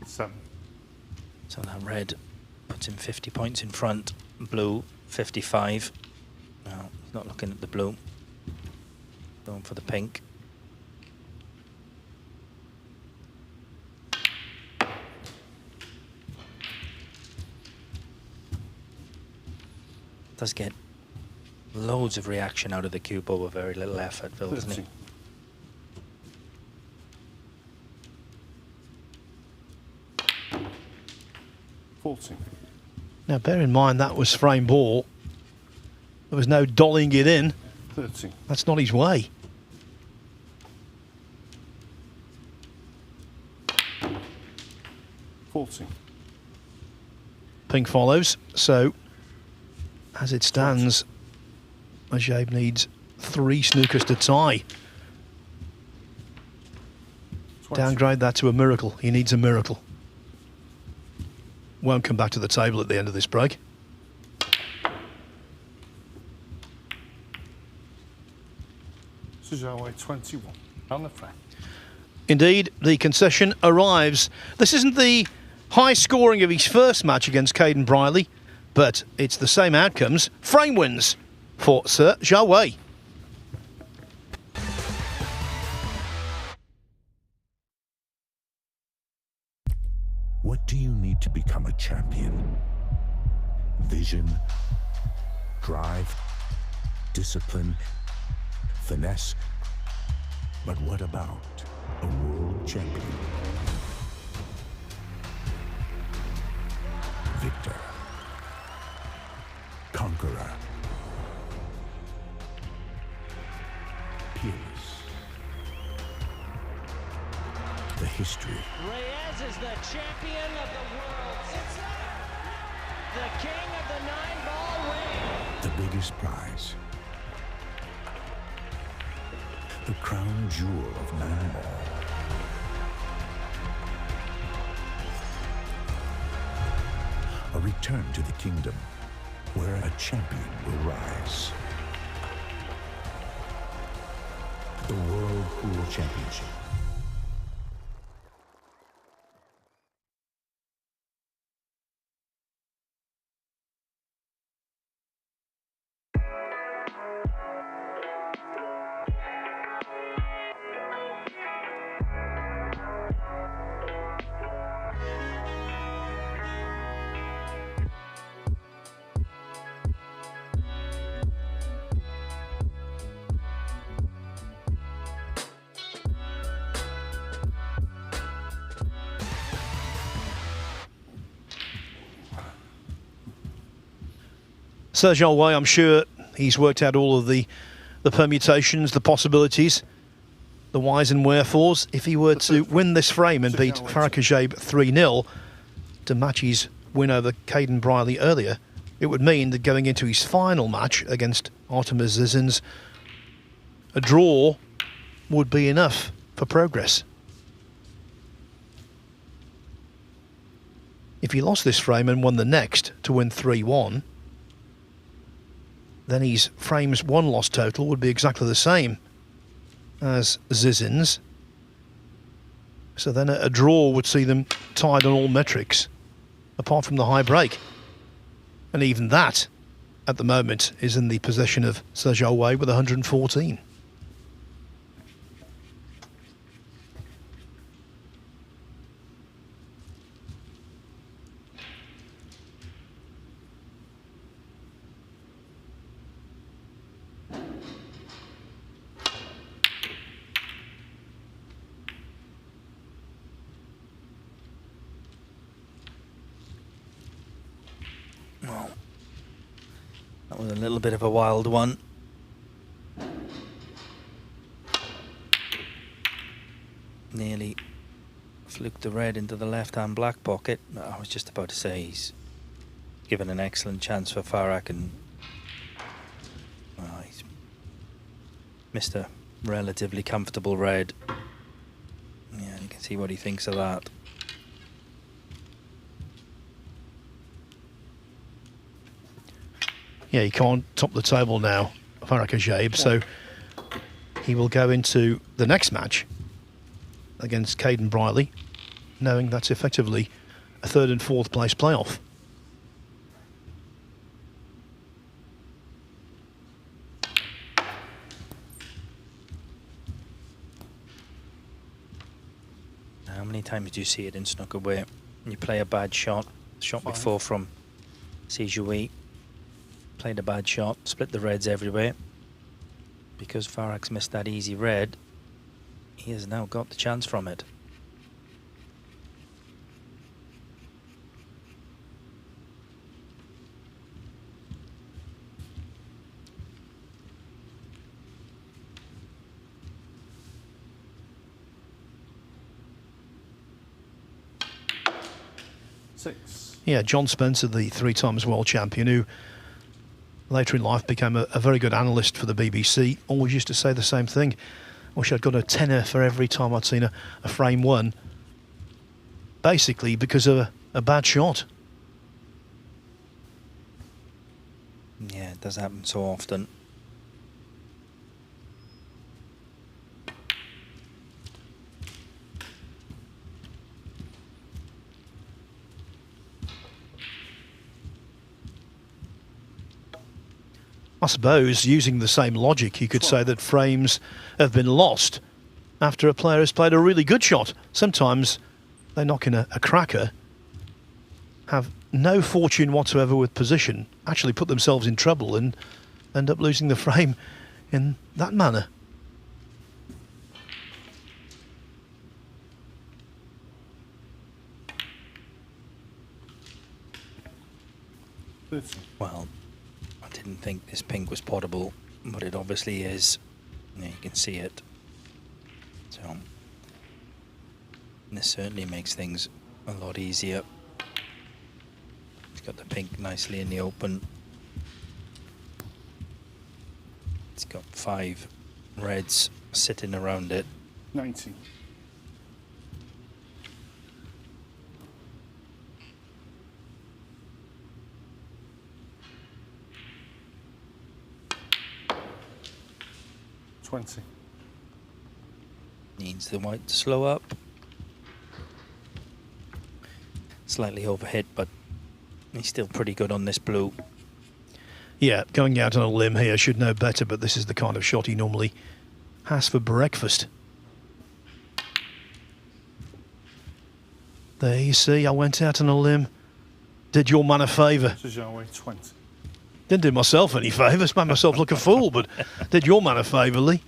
Seven.
So that red puts him 50 points in front. Blue 55. Now he's not looking at the blue. Going for the pink. Does get loads of reaction out of the cube over very little effort, Phil, doesn't he?
40.
Now, bear in mind that was frame ball. There was no dollying it in.
30.
That's not his way.
40.
Pink follows. So, as it stands, Ajaib needs 3 snookers to tie.
20.
Downgrade that to a miracle. He needs a miracle. Won't come back to the table at the end of this break.
Sujawa 21 on the frame.
Indeed, the concession arrives. This isn't the high scoring of his first match against Caden Briley, but it's the same outcomes. Frame wins for Sir Zhao Wei.
What do you need to become a champion? Vision, drive, discipline, finesse. But what about a world champion? Victor, conqueror, peerless. The history.
Reyes is the champion of the world. It's the king of the 9-ball ring.
The biggest prize. The crown jewel of 9-ball. A return to the kingdom where a champion will rise. The World Pool Championship.
Sir Zhao Wei, I'm sure he's worked out all of the permutations, the possibilities, the whys and wherefores. If he were to win this frame and beat Farah Ajaib 3-0 to match his win over Caden Briley earlier, it would mean that going into his final match against Artemis Zizins, a draw would be enough for progress. If he lost this frame and won the next to win 3-1, then his frames won-loss total would be exactly the same as Zizins. So then a draw would see them tied on all metrics, apart from the high break. And even that, at the moment, is in the possession of Sir Zhao Wei with 114.
Well, that was a little bit of a wild one. Nearly fluked the red into the left-hand black pocket. I was just about to say he's given an excellent chance for Farak, and well, he's missed a relatively comfortable red. See what he thinks of that.
Yeah, he can't top the table now, Farah Kajaib, so he will go into the next match against Caden Briley, knowing that's effectively a 3rd and 4th place playoff.
How many times do you see it in snooker where you play a bad shot? Shot before from Sejoui, played a bad shot, split the reds everywhere. Because Farrak's missed that easy red, he has now got the chance from it.
Yeah, John Spencer, the 3 times world champion, who later in life became a very good analyst for the BBC, always used to say the same thing. Wish I'd got a tenner for every time I'd seen a frame won. Basically because of a bad shot.
Yeah, it does happen so often.
I suppose, using the same logic, you could say that frames have been lost after a player has played a really good shot. Sometimes they knock in a cracker, have no fortune whatsoever with position, actually put themselves in trouble and end up losing the frame in that manner.
Well, I didn't think this pink was potable, but it obviously is. Yeah, you can see it. So this certainly makes things a lot easier. It's got the pink nicely in the open. It's got 5 reds sitting around it.
90.
Needs the white to slow up. Slightly overhit, but he's still pretty good on this blue.
Yeah, going out on a limb here, should know better, but this is the kind of shot he normally has for breakfast. There you see, I went out on a limb, did your man a favour.
20.
Didn't do myself any favours, made myself look a fool, but did your man a favour, Lee.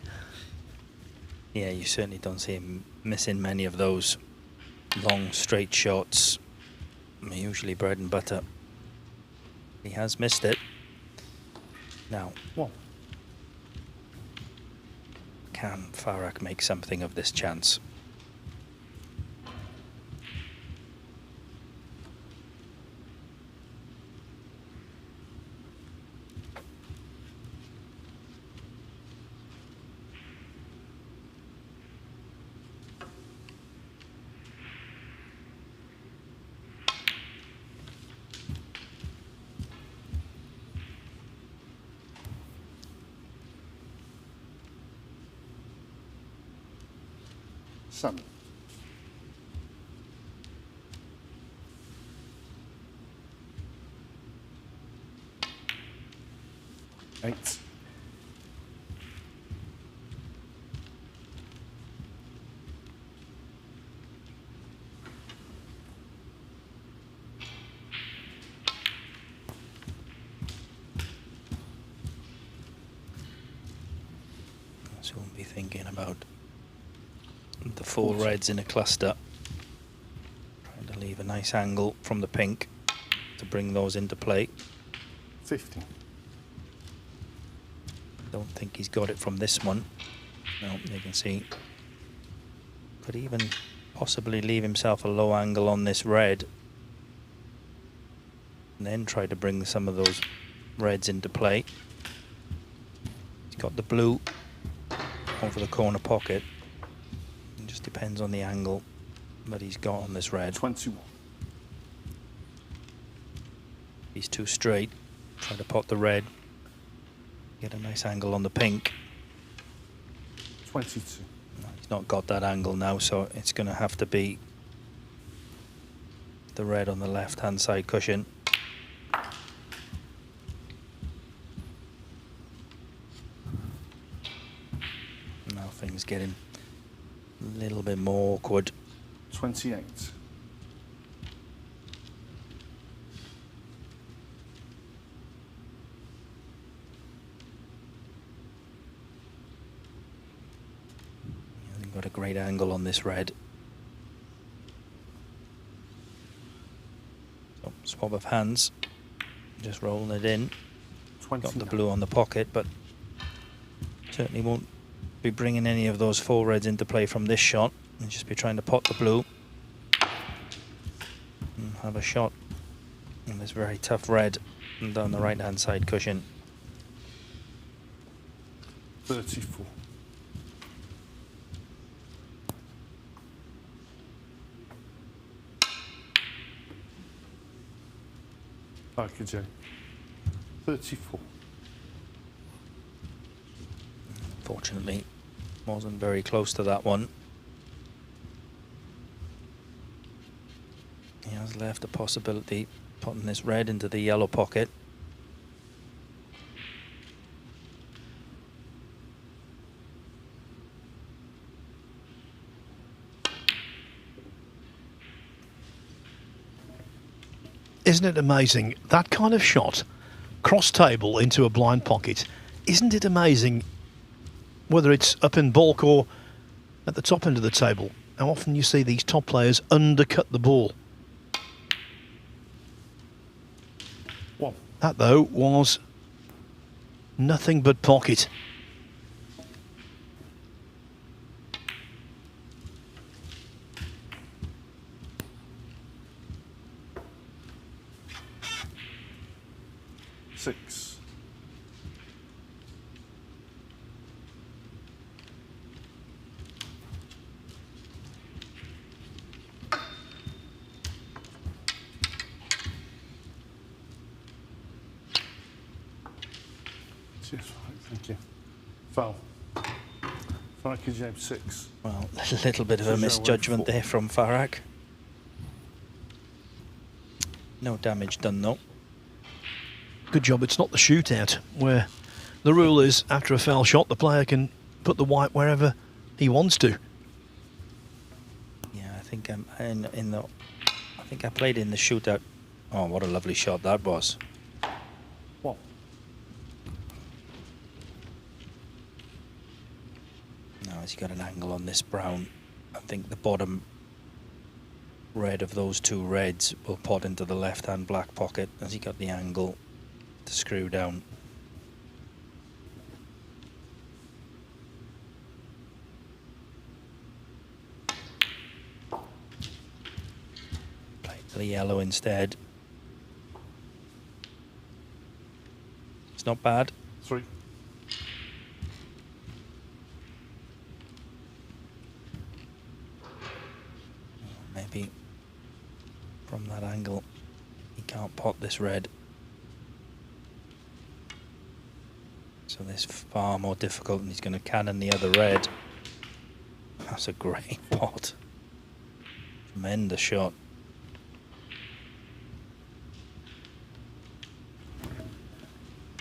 Yeah, you certainly don't see him missing many of those long, straight shots. Usually bread and butter. He has missed it. Now, can Farrak make something of this chance?
Seven. 8.
So we'll be thinking about the 4 reds in a cluster. Trying to leave a nice angle from the pink to bring those into play.
50.
Don't think he's got it from this one. No, you can see. Could even possibly leave himself a low angle on this red. And then try to bring some of those reds into play. He's got the blue over the corner pocket. It just depends on the angle but he's got on this red.
21.
He's too straight. Trying to pot the red. Get a nice angle on the pink.
22.
He's not got that angle now, so it's going to have to be the red on the left-hand side cushion. Now things getting a little bit more awkward.
28.
Got a great angle on this red. So, swab of hands. Just rolling it in.
29.
Got the blue on the pocket, but certainly won't be bringing any of those full reds into play from this shot. And just be trying to pot the blue and have a shot on this very tough red and down the right hand side cushion.
34. Thank you, Jay. 34.
Fortunately, wasn't very close to that one. He has left a possibility putting this red into the yellow pocket.
Isn't it amazing? That kind of shot, cross table into a blind pocket, isn't it amazing, whether it's up in bulk or at the top end of the table, how often you see these top players undercut the ball.
One.
That, though, was nothing but pocket.
Six. Cheers, thank you. Foul. Faraki James 6.
Well, a little bit of a misjudgment there from Farrak. No damage done though.
Good job it's not the shootout, where the rule is after a foul shot the player can put the white wherever he wants to.
Yeah, I think I'm in the. I think I played in the shootout. Oh, what a lovely shot that was!
What?
Now he's got an angle on this brown. I think the bottom red of those two reds will pot into the left-hand black pocket as he got the angle to screw down. Play the yellow instead. It's not bad.
3.
Maybe from that angle he can't pot this red. So this is far more difficult, and he's going to cannon the other red. That's a great pot. Tremendous shot.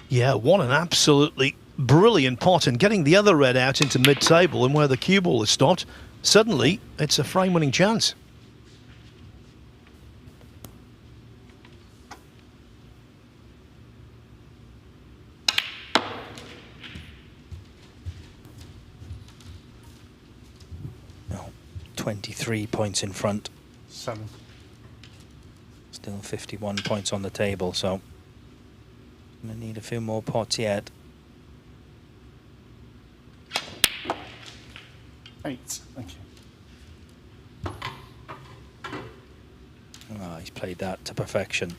Yeah, what an absolutely brilliant pot, and getting the other red out into mid-table and where the cue ball is stopped, suddenly it's a frame-winning chance.
No, 23 points in front.
7.
Still 51 points on the table, so gonna need a few more pots yet.
8. Thank you.
Oh, he's played that to perfection.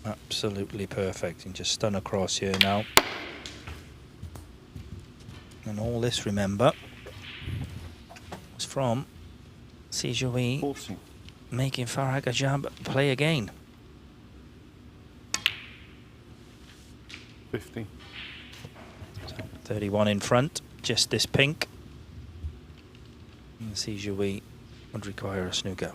Absolutely perfect. And just stun across here now. And all this, remember, was from Sejoui making Farhad Ajab play again.
50.
31 in front, just this pink. And Sejoui would require a snooker.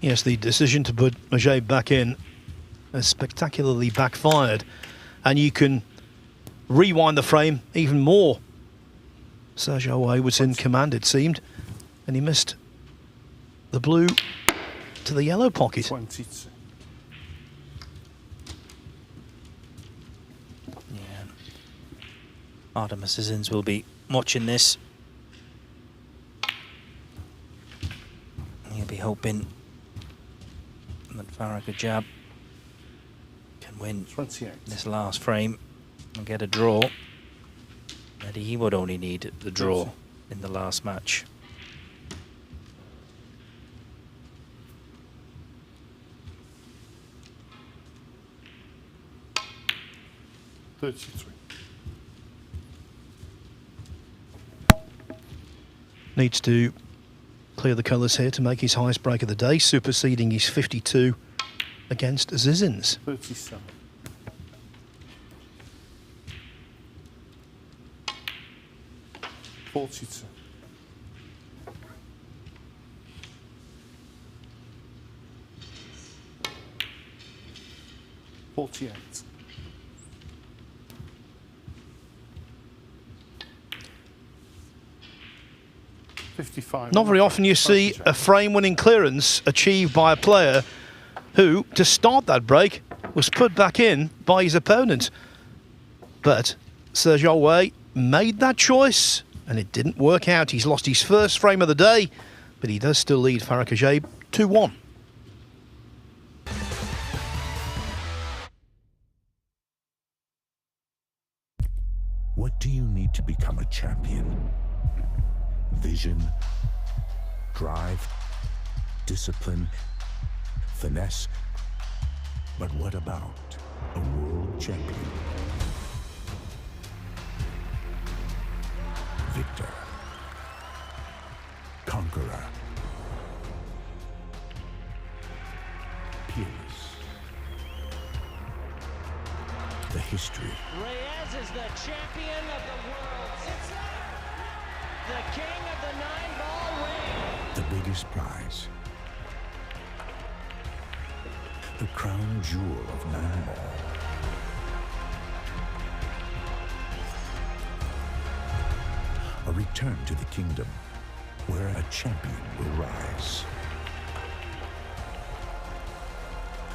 Yes, the decision to put Ajab back in has spectacularly backfired. And you can rewind the frame even more. Sergio Way was in command, it seemed. And he missed the blue to the yellow pocket.
22.
Artemis Zins will be watching this. He'll be hoping that Farhad Ajab can win
28.
this last frame and get a draw. But he would only need the draw in the last match.
Needs to clear the colours here to make his highest break of the day, superseding his 52 against Zizins.
37. 42. 48. 55.
Not very often you see a frame-winning clearance achieved by a player who, to start that break, was put back in by his opponent. But Sergio Way made that choice, and it didn't work out. He's lost his first frame of the day, but he does still lead Farhad Ajab 2-1.
What do you need to become a champion? Vision, drive, discipline, finesse. But what about a world champion? Victor, conqueror, peerless. The history.
Reyes is the champion of the world. It's the king of the 9-ball ring.
The biggest prize. The crown jewel of 9-ball. A return to the kingdom where a champion will rise.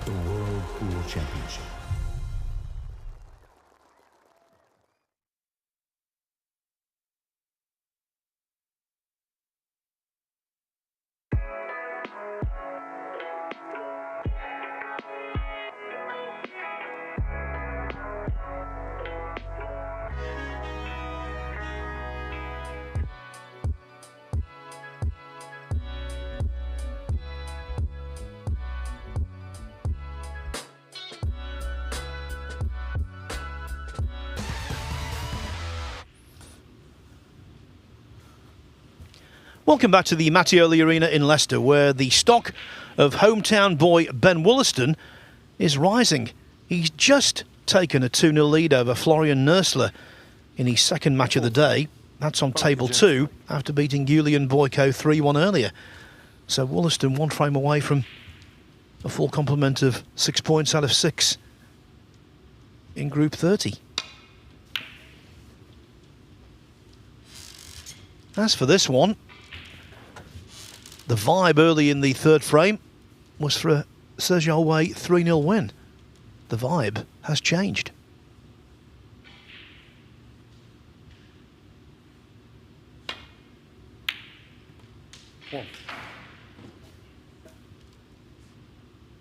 The World Pool Championship.
Welcome back to the Mattioli Arena in Leicester, where the stock of hometown boy Ben Wollaston is rising. He's just taken a 2-0 lead over Florian Nursler in his second match of the day. That's on table 2 after beating Julian Boyko 3-1 earlier. So Wollaston 1 frame away from a full complement of 6 points out of 6 in Group 30. As for this one, the vibe early in the third frame was for a Sergio Way 3-0 win. The vibe has changed.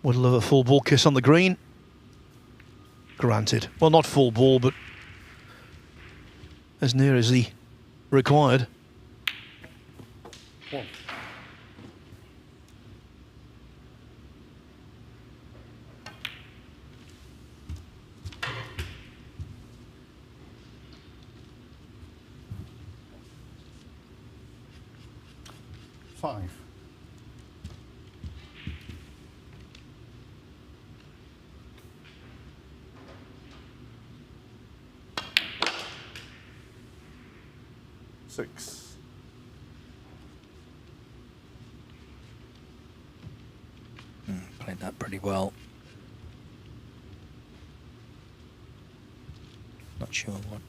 Would love a full ball kiss on the green. Granted. Well, not full ball, but as near as he required.
5. Six.
Played that pretty well. Not sure what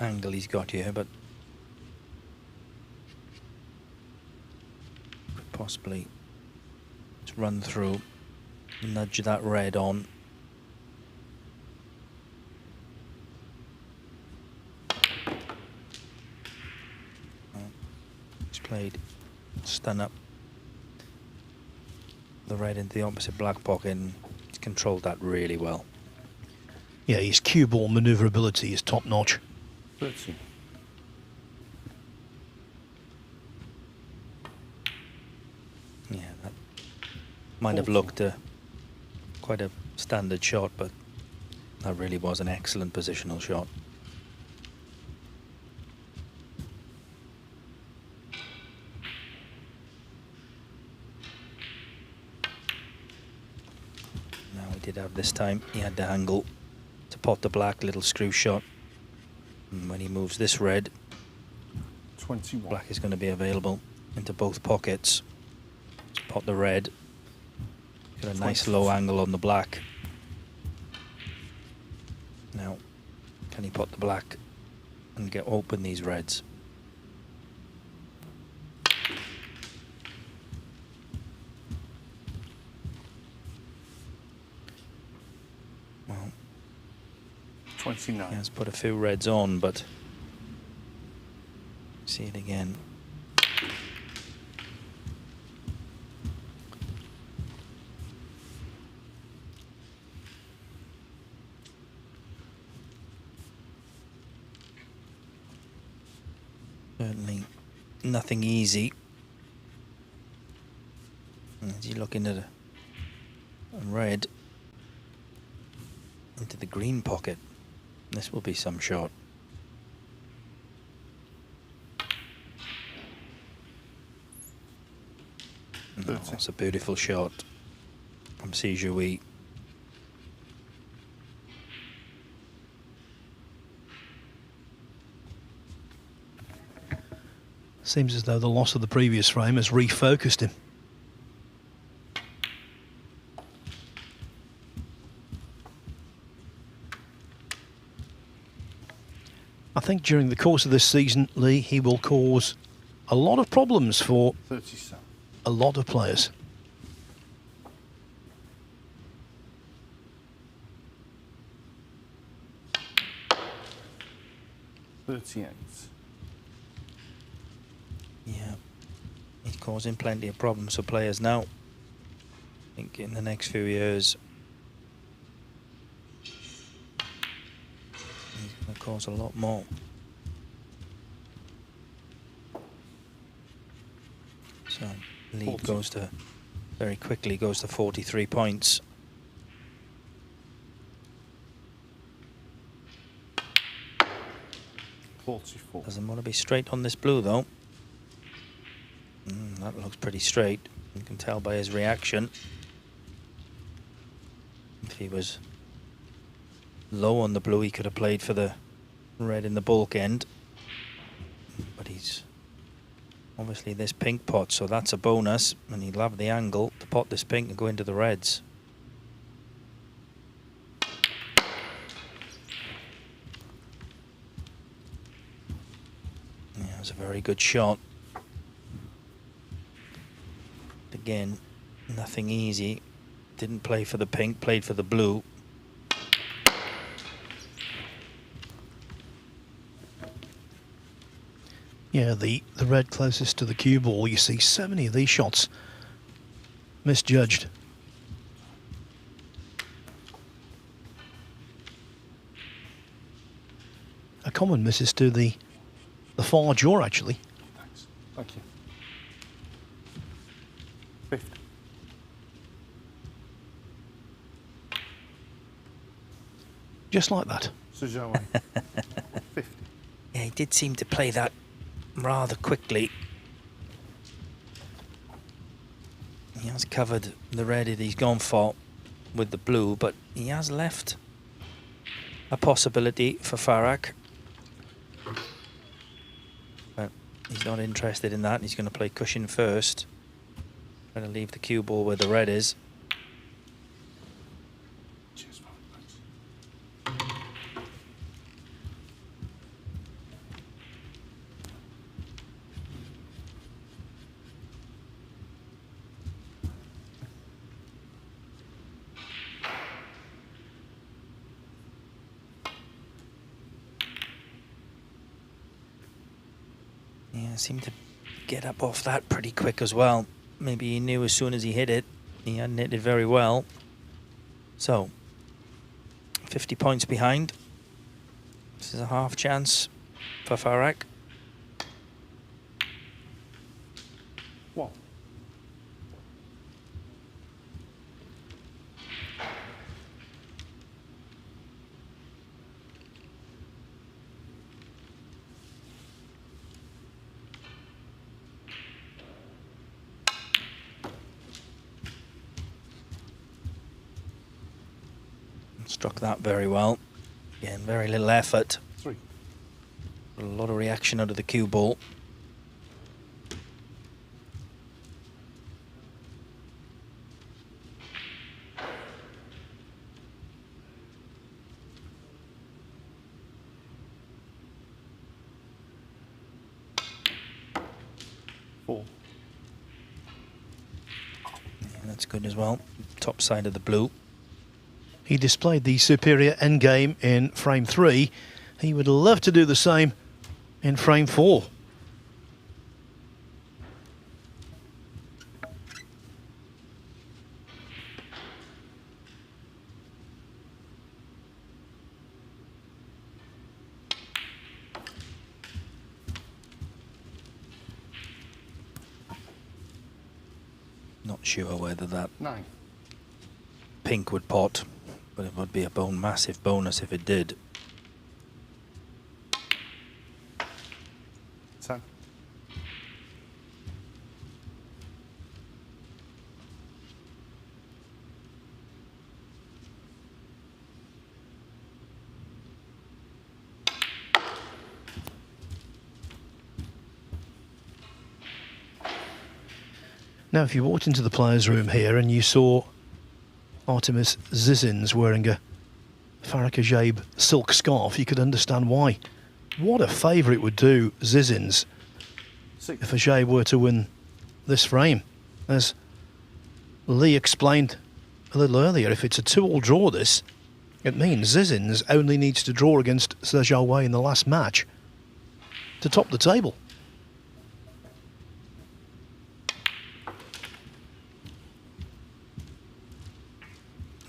angle he's got here, but could possibly just run through, nudge that red on. He's played stun up the red into the opposite black pocket, and he's controlled that really well.
Yeah, his cue ball manoeuvrability is top notch.
30.
Yeah, that might have looked quite a standard shot, but that really was an excellent positional shot. Now he did have this time, he had the angle to pot the black, little screw shot. And when he moves this red,
21.
Black is going to be available into both pockets. Just pot the red. Got a nice low angle on the black. Now, can he pot the black and get open these reds? Well,
29.
He has put a few reds on, but see it again. Certainly nothing easy. As you're looking at a red into the green pocket, this will be some shot. Oh, that's a beautiful shot from Sijui.
Seems as though the loss of the previous frame has refocused him. I think during the course of this season, Lee, he will cause a lot of problems for
37.
a lot of players.
Yeah, he's causing plenty of problems for players now. I think in the next few years he's going to cause a lot more. So lead goes to, very quickly goes to 43 points. Doesn't want to be straight on this blue though. That looks pretty straight. You can tell by his reaction. If he was low on the blue, he could have played for the red in the bulk end. But he's obviously this pink pot, so that's a bonus, and he'll have the angle to pot this pink and go into the reds. Yeah, it was a very good shot. Again, nothing easy. Didn't play for the pink, played for the blue.
Yeah, the red closest to the cue ball, you see so many of these shots misjudged. A common miss is to the far jaw, actually.
Thanks. Thank you. 50.
Just like that.
Sijui. 50.
Yeah, he did seem to play that rather quickly. has covered the red that he's gone for with the blue, but he has left a possibility for Farrak. But he's not interested in that. He's going to play cushion first. Trying to leave the cue ball where the red is. Yeah, seemed to get up off that pretty quick as well. Maybe he knew as soon as he hit it, he hadn't hit it very well. So, 50 points behind. This is a half chance for Farrak.
What?
Struck that very well. Again, very little effort.
3.
A lot of reaction out of the cue ball.
Yeah,
that's good as well. Top side of the blue.
He displayed the superior endgame in frame 3. He would love to do the same in frame 4.
Not sure whether that
9.
pink would pot, but it would be a massive bonus if it did.
10.
Now, if you walked into the players' room here and you saw Artemis Zizins wearing a Farrak Ajaib silk scarf, you could understand why. What a favour it would do Zizins if Ajaib were to win this frame. As Lee explained a little earlier, if it's a 2-all draw this, it means Zizins only needs to draw against Zhao Wei in the last match to top the table.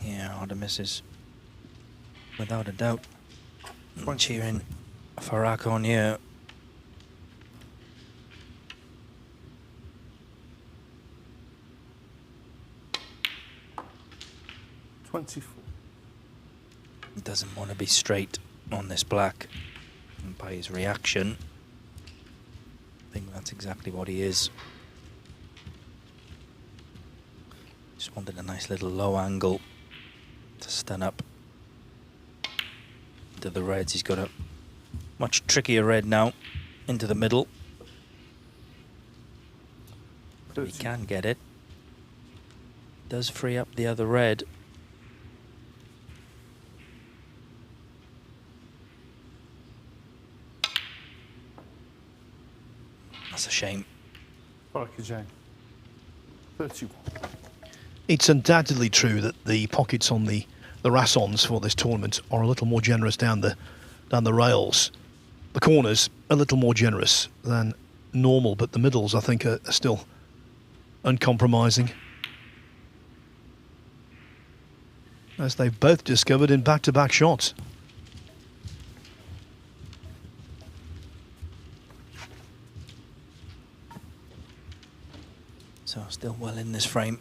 Yeah, Artemis is without a doubt cheering Farrak on here.
$24.
He doesn't want to be straight on this black, and by his reaction, I think that's exactly what he is. Just wanted a nice little low angle to stun up into the reds. He's got a much trickier red now into the middle. He can get it. Does free up the other red. That's a shame.
Farrak Ajaib. 31.
It's undoubtedly true that the pockets on the Rassons for this tournament are a little more generous down the rails. The corners a little more generous than normal, but the middles I think are still uncompromising, as they've both discovered in back-to-back shots.
So still well in this frame.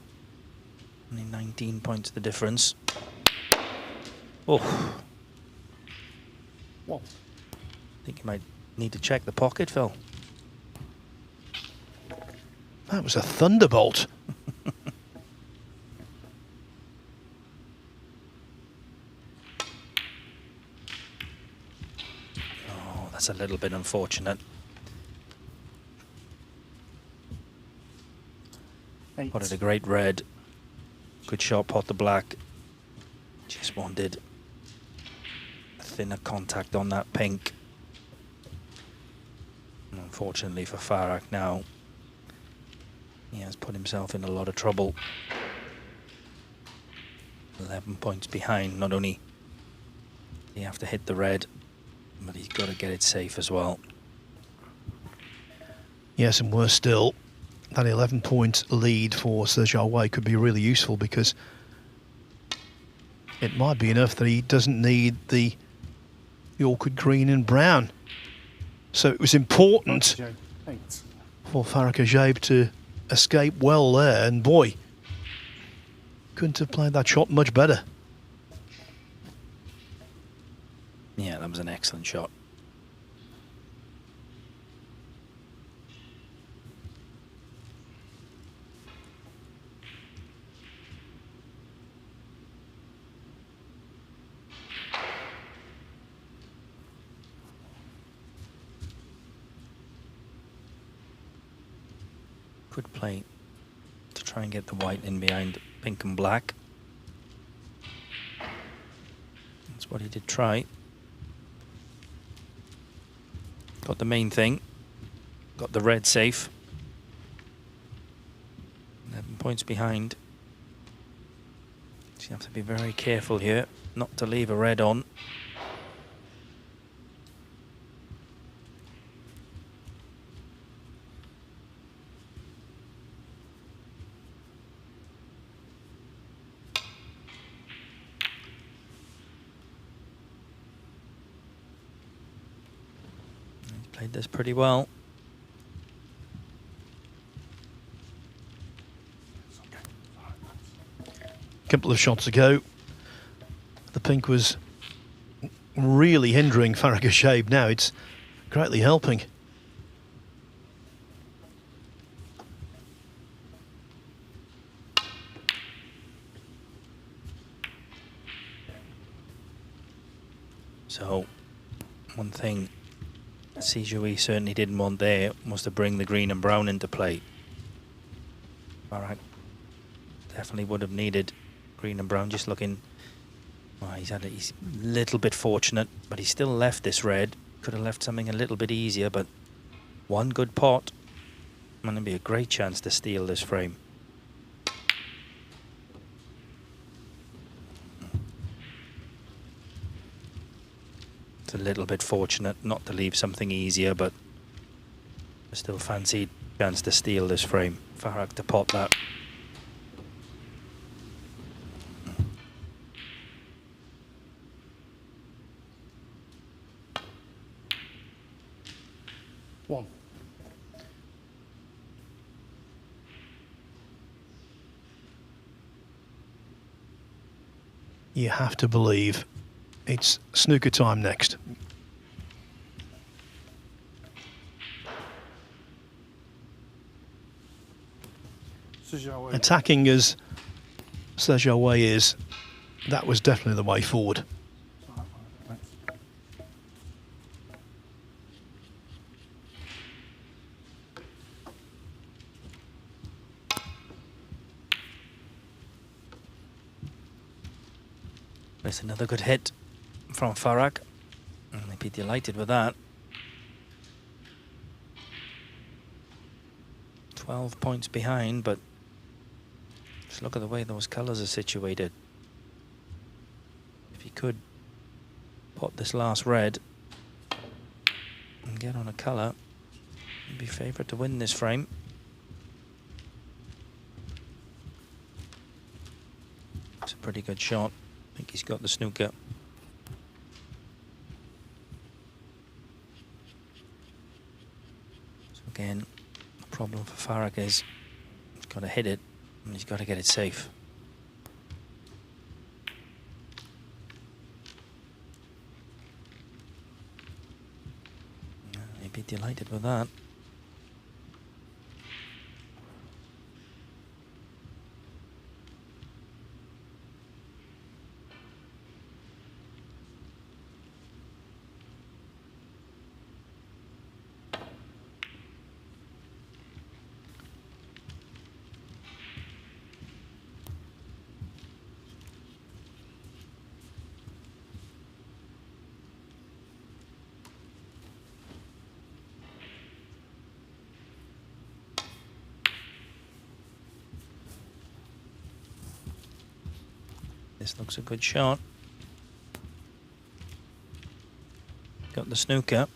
Only 19 points the difference. Oh.
What?
I think you might need to check the pocket, Phil.
That was a thunderbolt.
That's a little bit unfortunate. Potted a great red. Good shot, pot the black. Just wanted a thinner contact on that pink. And unfortunately for Farag now, he has put himself in a lot of trouble. 11 points behind. Not only do you have to hit the red, but he's got to get it safe as well.
Yes, and worse still, that 11-point lead for Sergio Wei could be really useful, because it might be enough that he doesn't need the awkward green and brown. So it was important for Farag Ajaib to escape well there, and boy, couldn't have played that shot much better.
Yeah, that was an excellent shot. Good play to try and get the white in behind pink and black. That's what he did try. Got the main thing. Got the red safe. 11 points behind. So you have to be very careful here not to leave a red on. Played this pretty well.
Couple of shots ago, the pink was really hindering Farag Ajaib. Now it's greatly helping.
So, one thing Sijui certainly didn't want there was to bring the green and brown into play. Farag definitely would have needed green and brown. Just looking, well, he's a little bit fortunate, but he still left this red. Could have left something a little bit easier, but one good pot, and it'd be a great chance to steal this frame. It's a little bit fortunate not to leave something easier, but I still fancied chance to steal this frame. Farag to pot that.
One.
You have to believe it's snooker time next. Attacking as Sergio Wei is, that was definitely the way forward.
There's another good hit from Farag, and they'd be delighted with that. 12 points behind, but just look at the way those colours are situated. If he could pot this last red and get on a colour, he'd be favourite to win this frame. It's a pretty good shot. I think he's got the snooker. So again, the problem for Farag is he's got to hit it and he's got to get it safe. He'd be delighted with that. This looks a good shot. Got the snooker.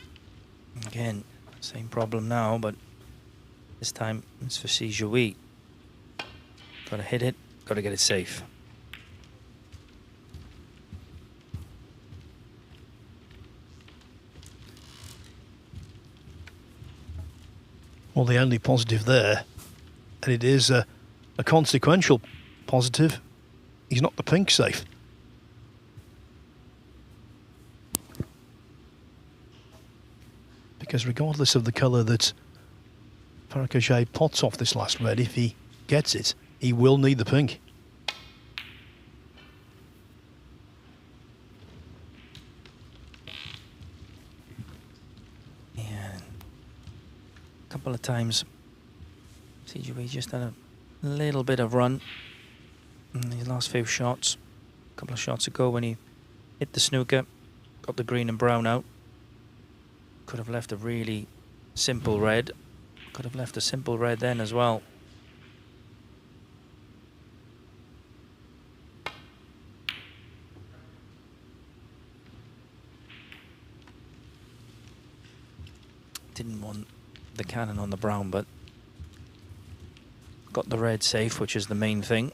Again, same problem now, but this time it's for Sijoui. Got to hit it, got to get it safe.
Well, the only positive there, and it is a consequential positive, he's not the pink safe. Because regardless of the colour that Farakash pots off this last red, if he gets it, he will need the pink.
Yeah. A couple of times, Sijoui just had a little bit of run in these last few shots. A couple of shots ago when he hit the snooker, got the green and brown out. Could have left a really simple red. Could have left a simple red then as well. Didn't want the cannon on the brown, but got the red safe, which is the main thing.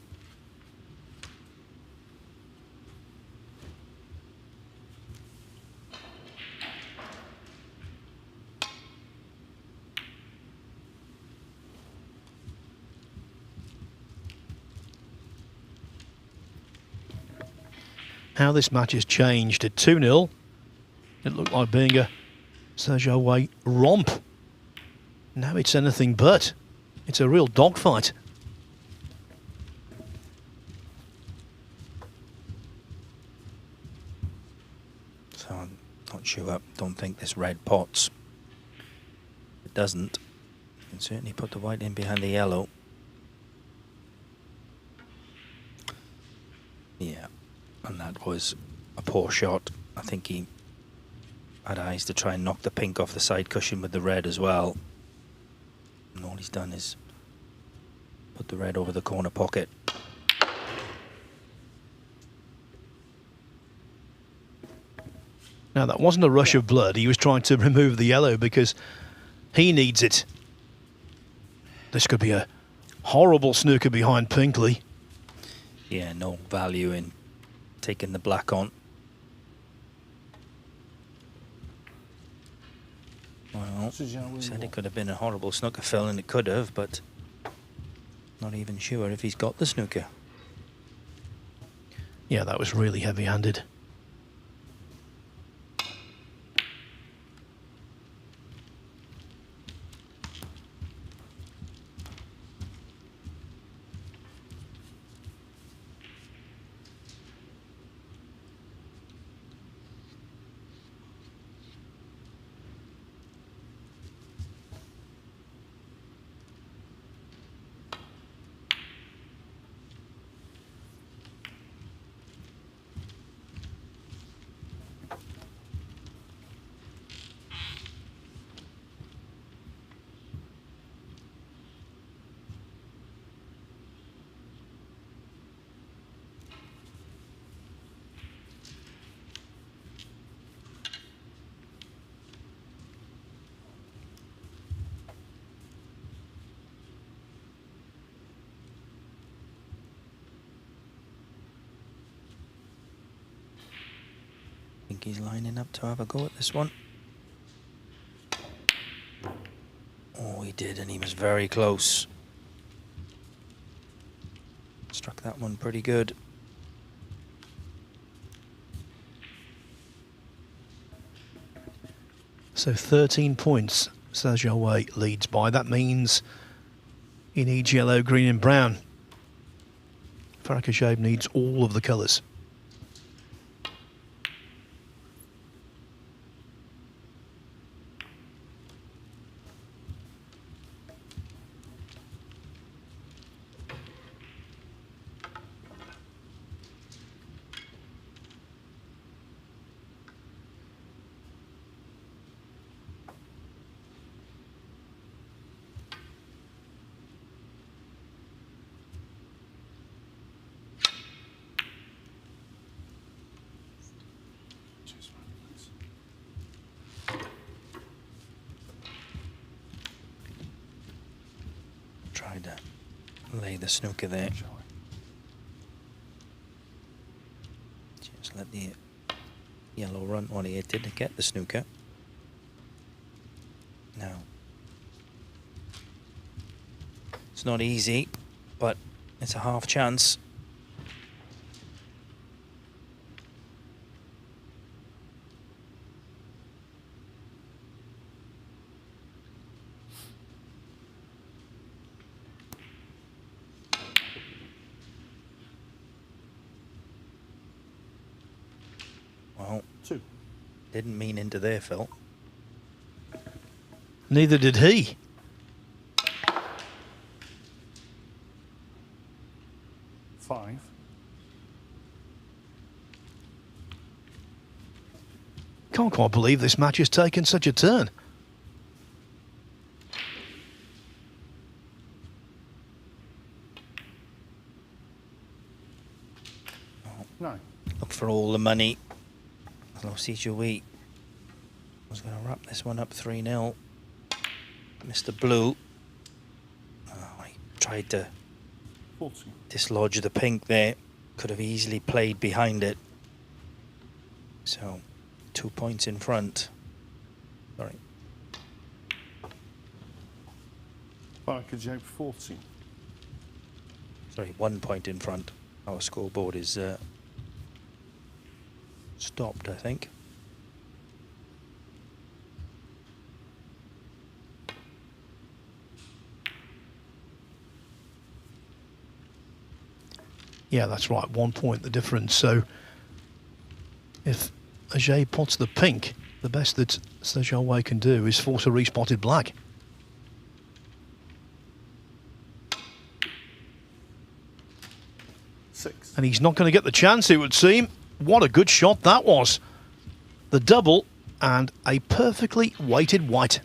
How this match has changed at 2-0. It looked like being a Sijoui romp. Now it's anything but. It's a real dogfight.
So I'm not sure. Don't think this red pots. If it doesn't, you can certainly put the white in behind the yellow. Yeah. And that was a poor shot. I think he had eyes to try and knock the pink off the side cushion with the red as well. And all he's done is put the red over the corner pocket.
Now that wasn't a rush of blood. He was trying to remove the yellow because he needs it. This could be a horrible snooker behind Pinkley.
Yeah, no value in taking the black on. Well, said it could have been a horrible snooker fill, and it could have, but not even sure if he's got the snooker.
Yeah, that was really heavy-handed.
I think he's lining up to have a go at this one. Oh, he did, and he was very close. Struck that one pretty good.
So 13 points Sijoui leads by. That means he needs yellow, green and brown. Farakash needs all of the colours.
Tried to lay the snooker there. Just let the yellow run what he did to get the snooker. Now, it's not easy, but it's a half chance. Well, didn't mean into there, Phil.
Neither did he.
Five.
Can't quite believe this match has taken such a turn.
No.
Look for all the money. Mr. was going to wrap this one up 3-0. Mr. Blue. Oh, he tried to
40.
dislodge the pink there. Could have easily played behind it. So, 2 points in front. Sorry.
Barker Joe 40.
Sorry, 1 point in front. Our scoreboard is stopped, I think.
Yeah, that's right. 1 point the difference. So if Ajay pots the pink, the best that Sejaway can do is force a respotted black.
Six.
And he's not going to get the chance, it would seem. What a good shot that was. The double and a perfectly weighted white.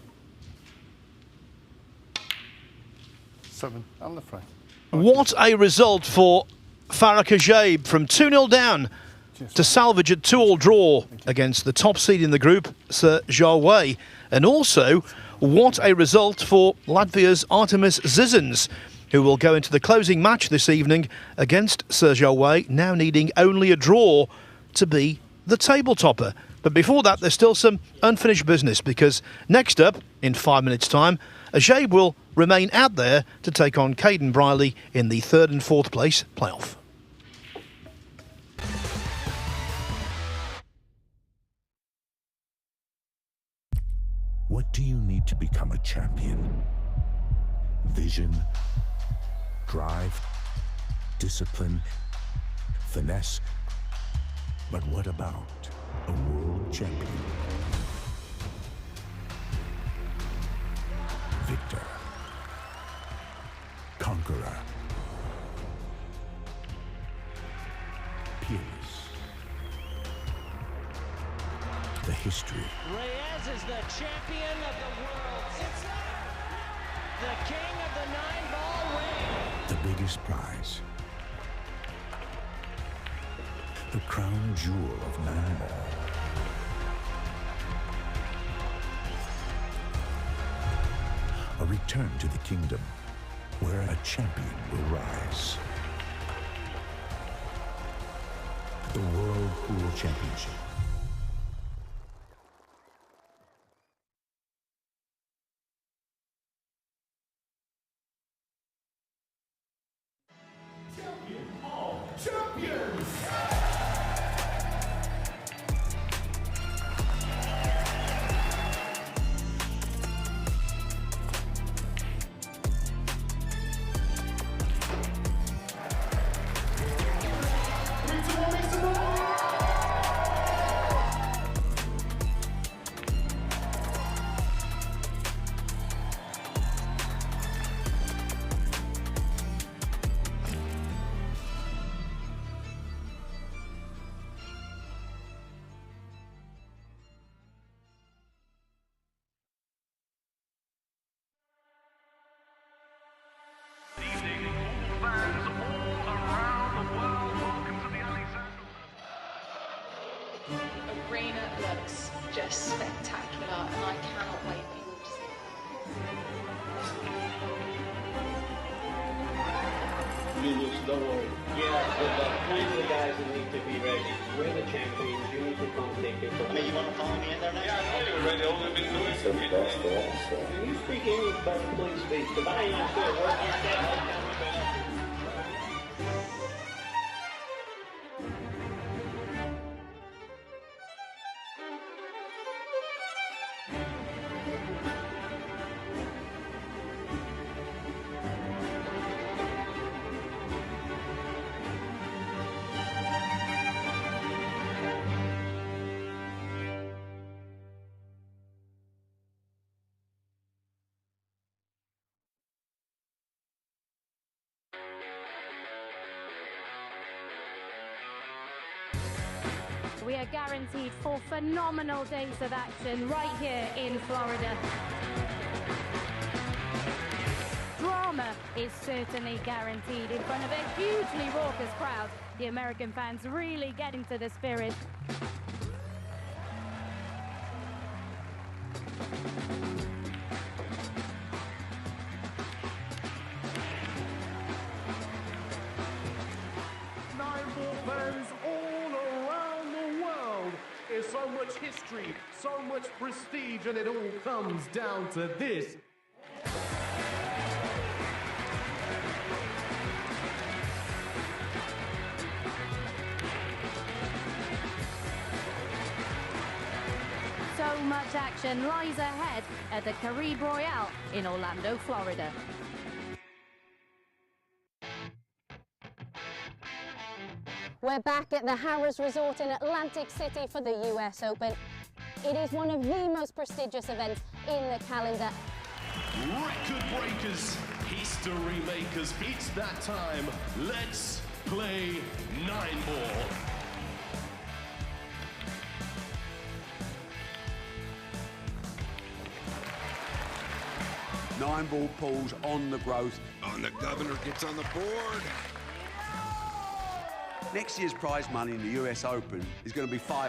7 and the frame.
What a result for Farah Kajaib from 2-0 down to salvage a 2-all draw against the top seed in the group, Sir Jarway. And also, what a result for Latvia's Artemis Zizens, who will go into the closing match this evening against Sir Jarway, now needing only a draw to be the table topper. But before that, there's still some unfinished business, because next up, in 5 minutes' time, Ajay will remain out there to take on Caden Briley in the 3rd and 4th place playoff.
What do you need to become a champion? Vision, drive, discipline, finesse. But what about a world champion? Victor, conqueror, peerless. The history.
Reyes is the champion of the world. It's the king of the 9-ball ring.
The biggest prize. The crown jewel of 9-ball. A return to the kingdom where a champion will rise. The World Pool Championship.
Arena looks just spectacular, and I cannot wait for you all to see it.
You lose, don't worry. Yeah, but plenty of guys that need to be ready. We're the champions. You need to come take it. Hey, you want to follow me in there now? Yeah, I thought you were ready. All we've been doing is Can you speak English, but please speak? Because I ain't understand what you said.
We are guaranteed 4 phenomenal days of action right here in Florida. Drama is certainly guaranteed in front of a hugely raucous crowd. The American fans really getting to the spirit.
So much history, so much prestige, and it all comes down to this.
So much action lies ahead at the Caribe Royale in Orlando, Florida.
We're back at the Harrah's Resort in Atlantic City for the US Open. It is one of the most prestigious events in the calendar.
Record breakers, history makers, it's that time. Let's play 9-ball.
Nine-ball pulls on the growth.
And the governor gets on the board.
Next year's prize money in the US Open is going to be $500,000.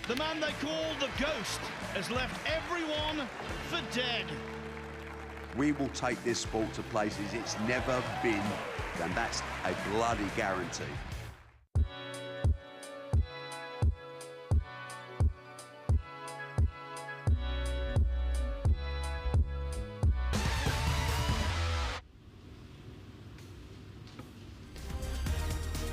The man they call the Ghost has left everyone for dead.
We will take this sport to places it's never been, and that's a bloody guarantee.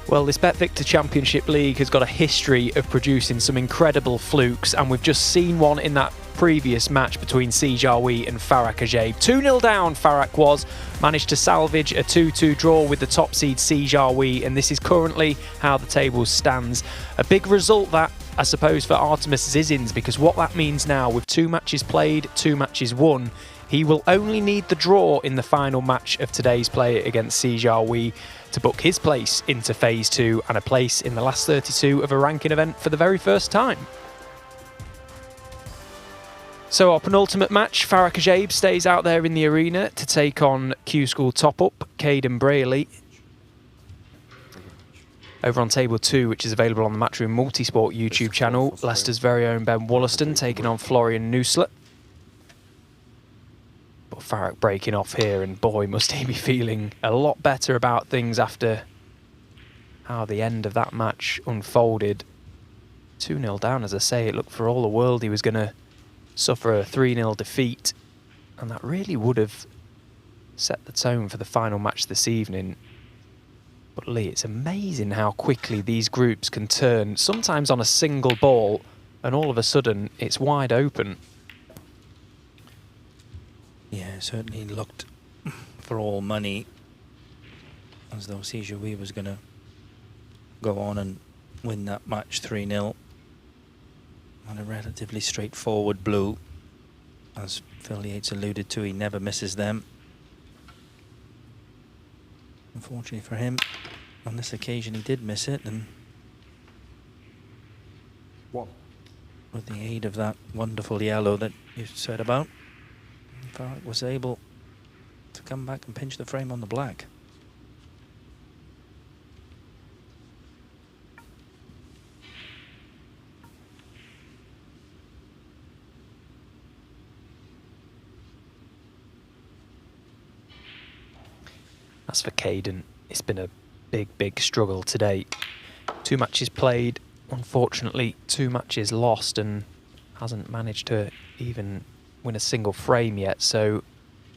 Well, this BetVictor Championship League has got a history of producing some incredible flukes, and we've just seen one in that previous match between Si Jiahui and Farah Kajib. 2-0 down, Farah managed to salvage a 2-2 draw with the top seed Si Jiahui, and this is currently how the table stands. A big result that, I suppose, for Artemis Zizins, because what that means now, with 2 matches played, 2 matches won, he will only need the draw in the final match of today's play against Si Jiahui to book his place into Phase 2 and a place in the last 32 of a ranking event for the very first time. So our penultimate match, Farah Kajib stays out there in the arena to take on Q School top-up, Caden Braley. Over on table 2, which is available on the Matchroom Multisport YouTube channel, Leicester's very own Ben Wollaston taking on Florian Nussler. But Farah breaking off here, and boy, must he be feeling a lot better about things after how the end of that match unfolded. 2-0 down, as I say. It looked for all the world he was going to suffer a 3-0 defeat, and that really would have set the tone for the final match this evening. But Lee, it's amazing how quickly these groups can turn, sometimes on a single ball, and all of a sudden it's wide open.
Yeah, it certainly looked for all money as though Si Jiahui was going to go on and win that match 3-0 on a relatively straightforward blue. As Phil Yates alluded to, he never misses them. Unfortunately for him, on this occasion he did miss it, and with the aid of that wonderful yellow that you said about, Farah was able to come back and pinch the frame on the black.
As for Caden, it's been a big struggle to date. 2 matches played, unfortunately 2 matches lost, and hasn't managed to even win a single frame yet. So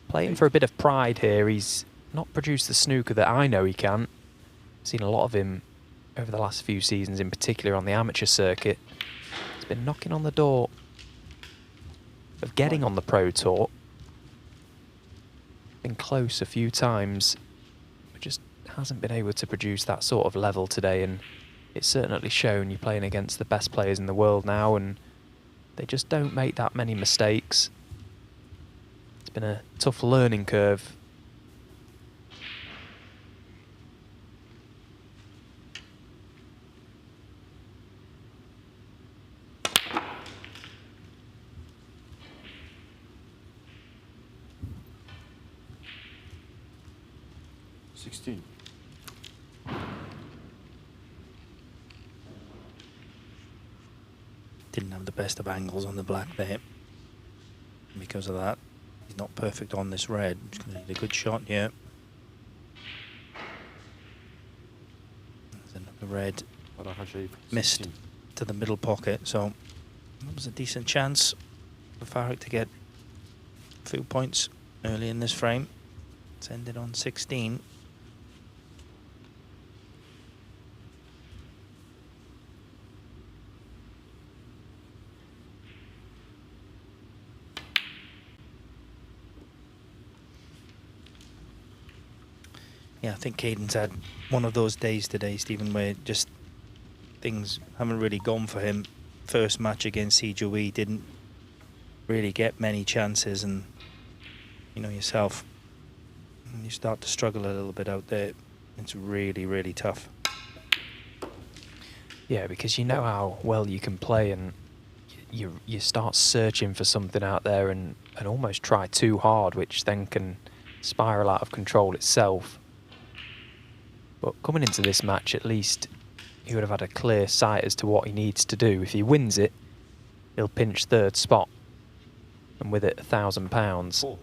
playing for a bit of pride here. He's not produced the snooker that I know he can. Seen a lot of him over the last few seasons, in particular on the amateur circuit. He's been knocking on the door of getting on the Pro Tour. Been close a few times, but just hasn't been able to produce that sort of level today, and it's certainly shown. You're playing against the best players in the world now, and they just don't make that many mistakes. It's been a tough learning curve.
Didn't have the best of angles on the black there. Because of that, he's not perfect on this red. He's going to need a good shot here. There's another red missed to the middle pocket, so that was a decent chance for Farag to get a few points early in this frame. It's ended on 16. Yeah, I think Caden's had one of those days today, Stephen, where just things haven't really gone for him. First match against CJOE didn't really get many chances, and you know yourself, when you start to struggle a little bit out there, it's really tough.
Yeah, because you know how well you can play, and you start searching for something out there and almost try too hard, which then can spiral out of control itself. But coming into this match, at least he would have had a clear sight as to what he needs to do. If he wins it, he'll pinch 3rd spot, and with it £1,000.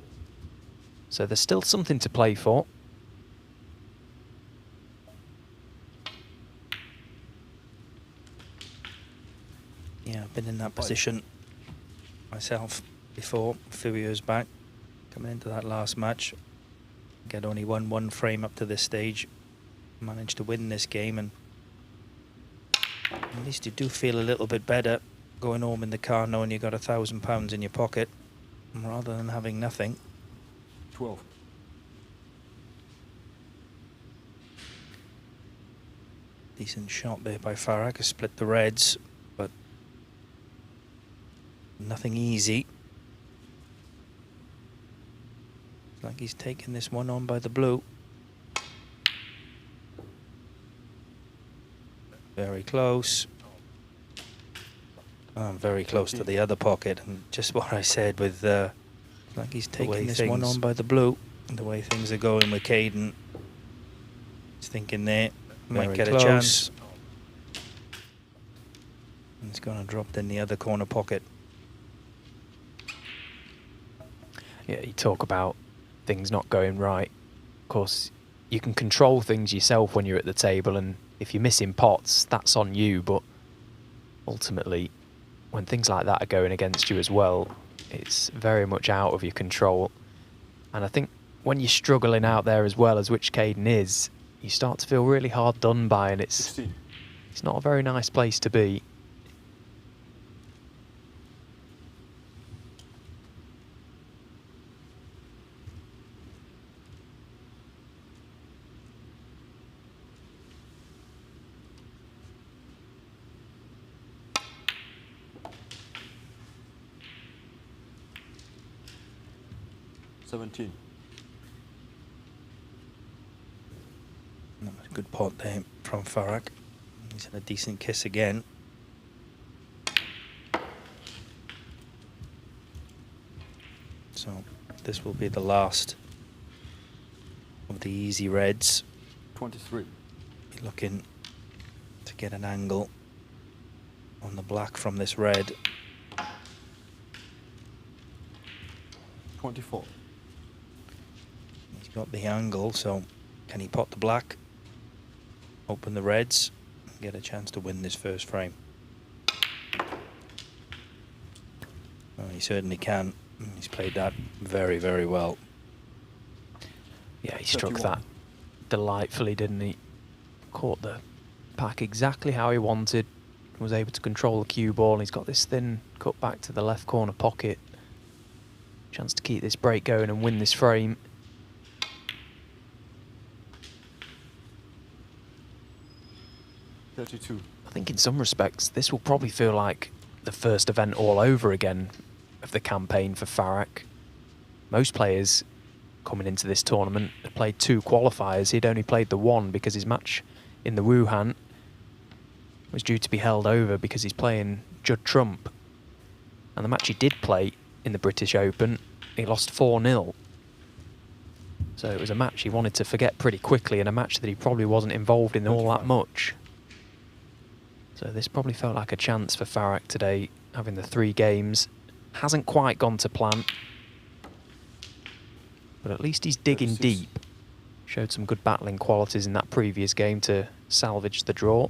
So there's still something to play for.
Yeah, I've been in that position myself before, a few years back. Coming into that last match, get only won 1 frame up to this stage. Managed to win this game, and at least you do feel a little bit better going home in the car knowing you got £1,000 in your pocket rather than having nothing.
12.
Decent shot there by Farag to split the reds, but nothing easy. It's like he's taking this one on by the blue. Very close. Very close to the other pocket, and just what I said with like he's taking this one on by the blue. And the way things are going with Caden, he's thinking there might get a chance. And it's going to drop in the other corner pocket.
Yeah, you talk about things not going right. Of course, you can control things yourself when you're at the table, and if you're missing pots, that's on you, but ultimately, when things like that are going against you as well, it's very much out of your control. And I think when you're struggling out there as well, as which Caden is, you start to feel really hard done by, and it's not a very nice place to be.
Good pot there from Farag. He's had a decent kiss again. So this will be the last of the easy reds.
23.
Be looking to get an angle on the black from this red.
24.
He's got the angle, so Can he pot the black, open the reds, and get a chance to win this first frame? Well, he certainly can. He's played that very, very well.
Yeah, he struck that delightfully, didn't he? Caught the pack exactly how he wanted, was able to control the cue ball, and he's got this thin cut back to the left corner pocket. Chance to keep this break going and win this frame.
I
think in some respects this will probably feel like the first event all over again of the campaign for Farrak. Most players coming into this tournament had played 2 qualifiers. He'd only played the 1 because his match in the Wuhan was due to be held over because he's playing Judd Trump. And the match he did play in the British Open, he lost 4-0. So it was a match he wanted to forget pretty quickly, and a match that he probably wasn't involved in all that much. So this probably felt like a chance for Farrak today, having the 3 games. Hasn't quite gone to plan, but at least he's digging deep. Showed some good battling qualities in that previous game to salvage the draw.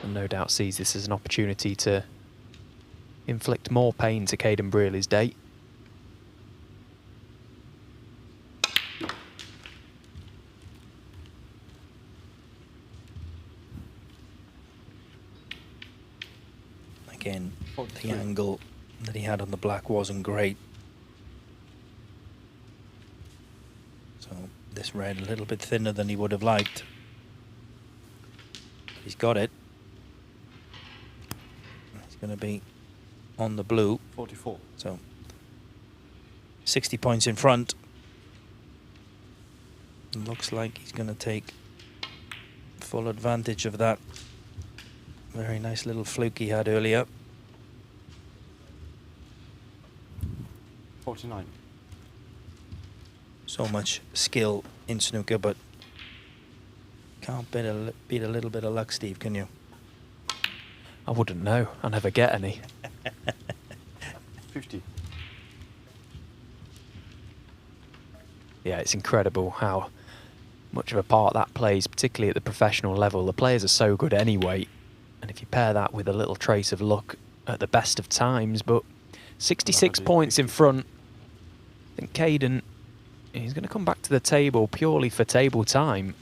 And no doubt sees this as an opportunity to inflict more pain to Caden Brearley's day.
Again, the angle that he had on the black wasn't great. So this red a little bit thinner than he would have liked. He's got it. He's going to be on the blue.
44.
So 60 points in front. Looks like he's going to take full advantage of that. Very nice little fluke he had earlier.
49.
So much skill in snooker, but can't beat a little bit of luck, Steve, can you?
I wouldn't know. I never get any.
50.
Yeah, it's incredible how much of a part that plays, particularly at the professional level. The players are so good anyway, and if you pair that with a little trace of luck at the best of times, but 66 points in front. I think Caden, he's going to come back to the table purely for table time.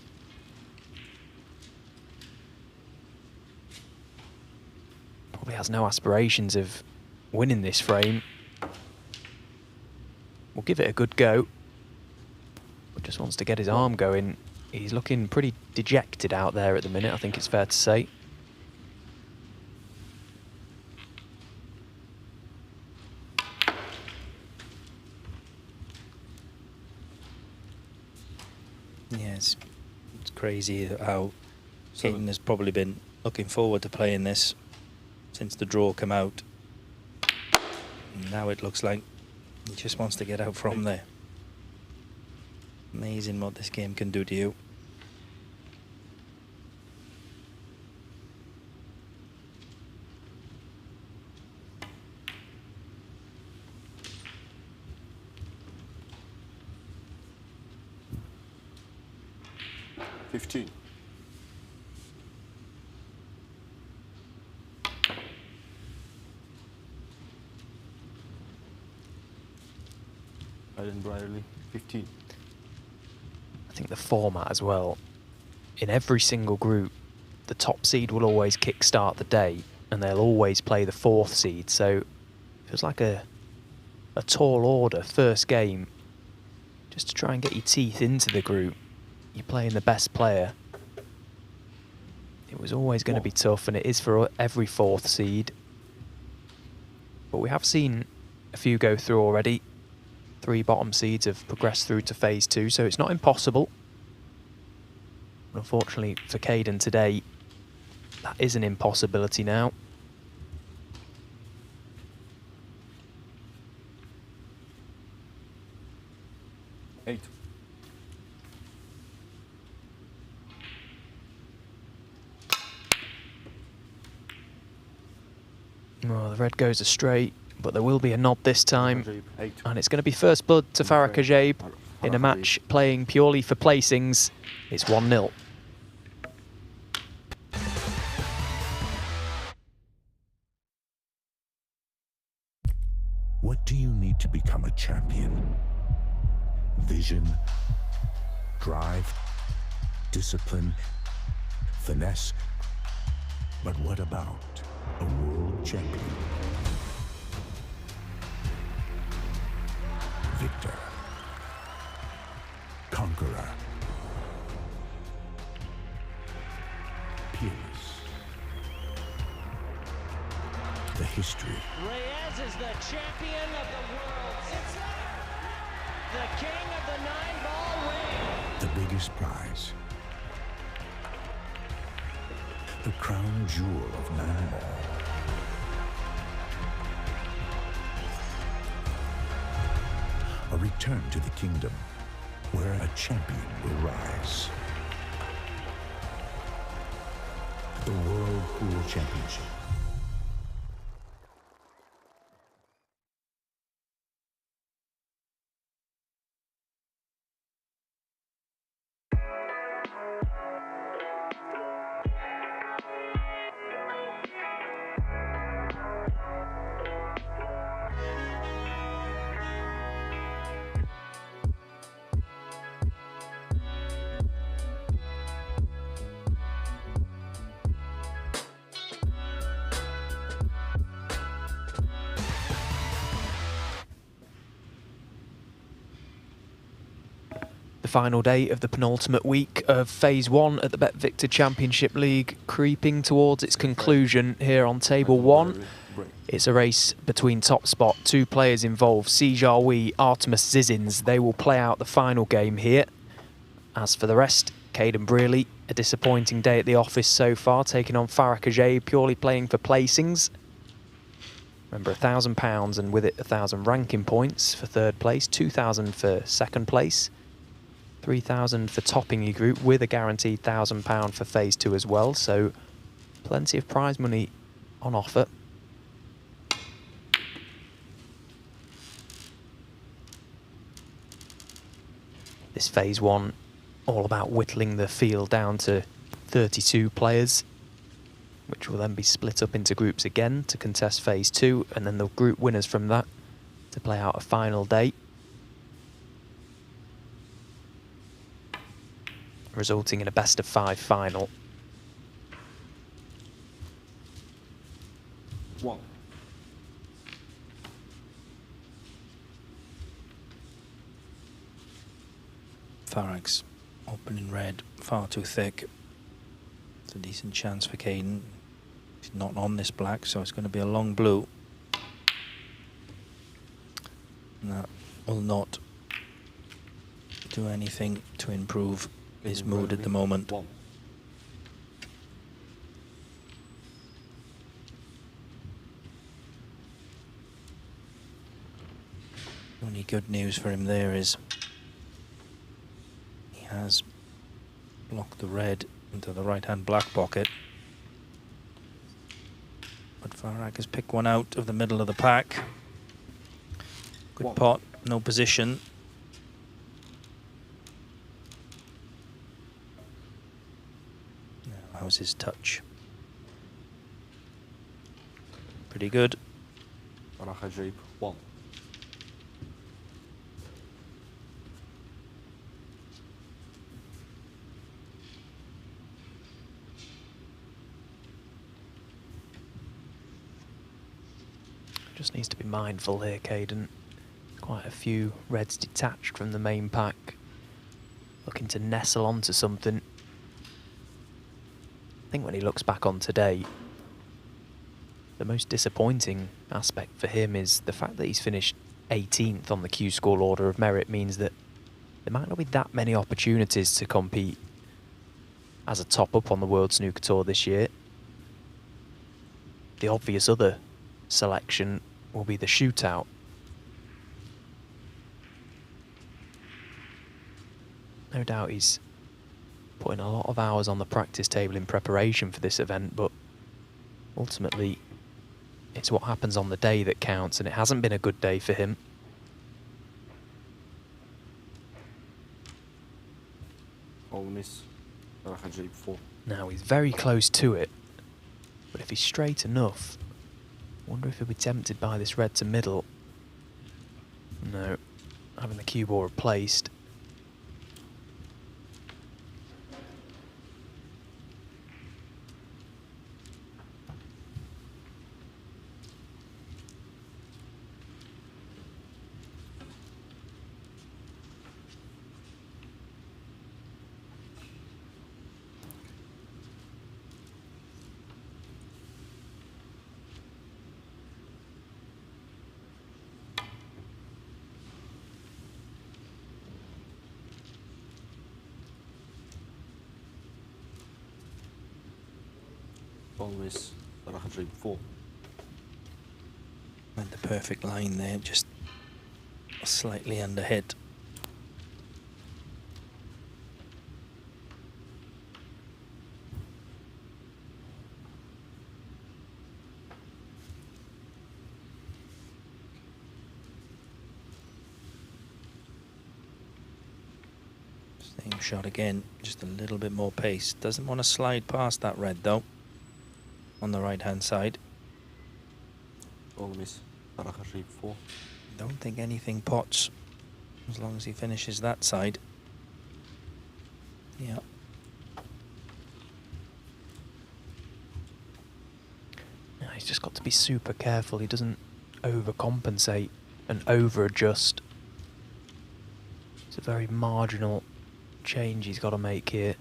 Probably has no aspirations of winning this frame. We'll give it a good go. But just wants to get his arm going. He's looking pretty dejected out there at the minute, I think it's fair to say.
Yes, it's crazy how Caden has probably been looking forward to playing this since the draw came out. And now it looks like he just wants to get out from there. Amazing what this game can do to you.
Brearley, 15.
I think the format as well, in every single group, the top seed will always kick-start the day, and they'll always play the 4th seed, so it feels like a tall order, first game, just to try and get your teeth into the group. You're playing the best player. It was always going to be tough, and it is for every 4th seed. But we have seen a few go through already. 3 bottom seeds have progressed through to phase 2, so it's not impossible. But unfortunately for Caden today, that is an impossibility now.
Eight.
Oh, the red goes astray, but there will be a nod this time. And it's going to be first blood to Farrak Ajaib. in a match playing purely for placings, it's 1-0.
What do you need to become a champion? Vision, drive, discipline, finesse. But what about a world champion? Victor, conqueror, peerless. The history.
Reyes is the champion of the world. It's the king of the 9-ball ring.
The biggest prize. The crown jewel of 9-ball. A return to the kingdom where a champion will rise. The World Pool Championship.
Final day of the penultimate week of Phase 1 at the BetVictor Championship League, creeping towards its conclusion here on Table 1. It's a race between top spot, 2 players involved, Sijarwi, Artemis Zizins. They will play out the final game here. As for the rest, Caden Brearley, a disappointing day at the office so far, taking on Farah Kajay, purely playing for placings. Remember, £1,000 and with it 1,000 ranking points for third place, 2,000 for second place. 3,000 for topping your group with a guaranteed £1,000 for Phase 2 as well, so plenty of prize money on offer. This Phase 1 all about whittling the field down to 32 players, which will then be split up into groups again to contest Phase 2, and then the group winners from that to play out a final day, resulting in a best-of-5 final.
Farag's opening red, far too thick. It's a decent chance for Caden. He's not on this black, so it's going to be a long blue. And that will not do anything to improve his mood at the moment. Only good news for him there is he has blocked the red into the right-hand black pocket. But Farag has picked one out of the middle of the pack. Good pot, no position. Now, how's his touch? Pretty good.
Just needs to be mindful here, Caden. Quite a few reds detached from the main pack, looking to nestle onto something. I think when he looks back on today, the most disappointing aspect for him is the fact that he's finished 18th on the Q School Order of Merit means that there might not be that many opportunities to compete as a top-up on the World Snooker Tour this year. The obvious other selection will be the shootout. No doubt he's putting a lot of hours on the practice table in preparation for this event, but ultimately it's what happens on the day that counts, and it hasn't been a good day for him.
All miss. راح أجيب 4.
Now he's very close to it, but if he's straight enough, I wonder if he'll be tempted by this red to middle. No, having the cue ball replaced.
All miss. راح أجيب 4.
And the perfect line there, just slightly under hit. Same shot again, just a little bit more pace. Doesn't want to slide past that red though. On the right hand side.
All miss. راح أجيب 4.
Don't think anything pots as long as he finishes that side. Yeah.
Yeah, he's just got to be super careful he doesn't overcompensate and over-adjust. It's a very marginal change he's got to make here.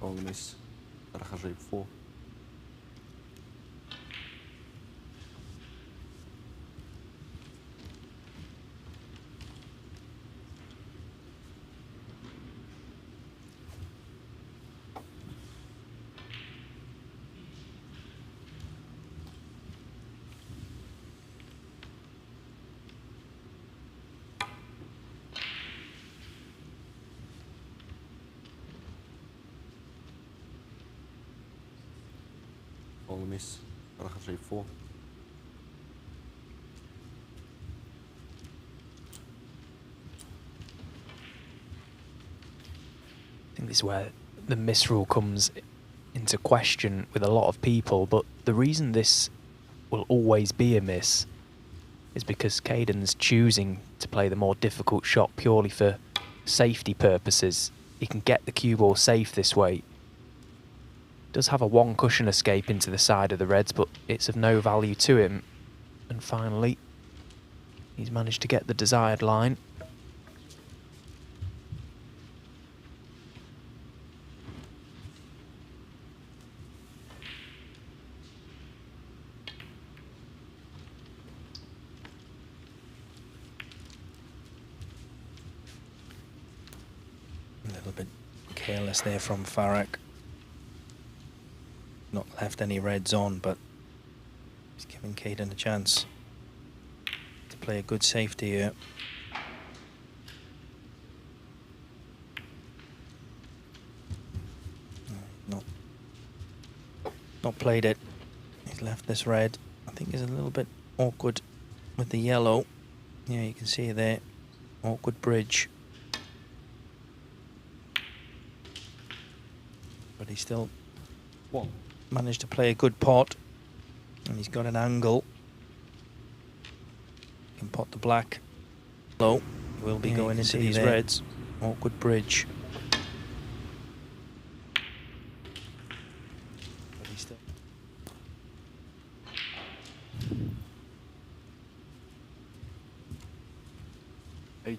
All miss. راح أجيب 4. All miss. راح أجيب 4.
I think this is where the miss rule comes into question with a lot of people, but the reason this will always be a miss is because Caden's choosing to play the more difficult shot purely for safety purposes. He can get the cue ball safe this way. Does have a one cushion escape into the side of the reds, but it's of no value to him. And finally, he's managed to get the desired line.
A little bit careless there from Farrak. Not left any reds on, but he's giving Caden a chance to play a good safety here. Not played it. He's left this red. I think he's a little bit awkward with the yellow. Yeah, you can see there. Awkward bridge. But he still managed to play a good pot. And he's got an angle. He can pot the black. Low. He will be going into these reds. Awkward bridge. But he's still...
Eight.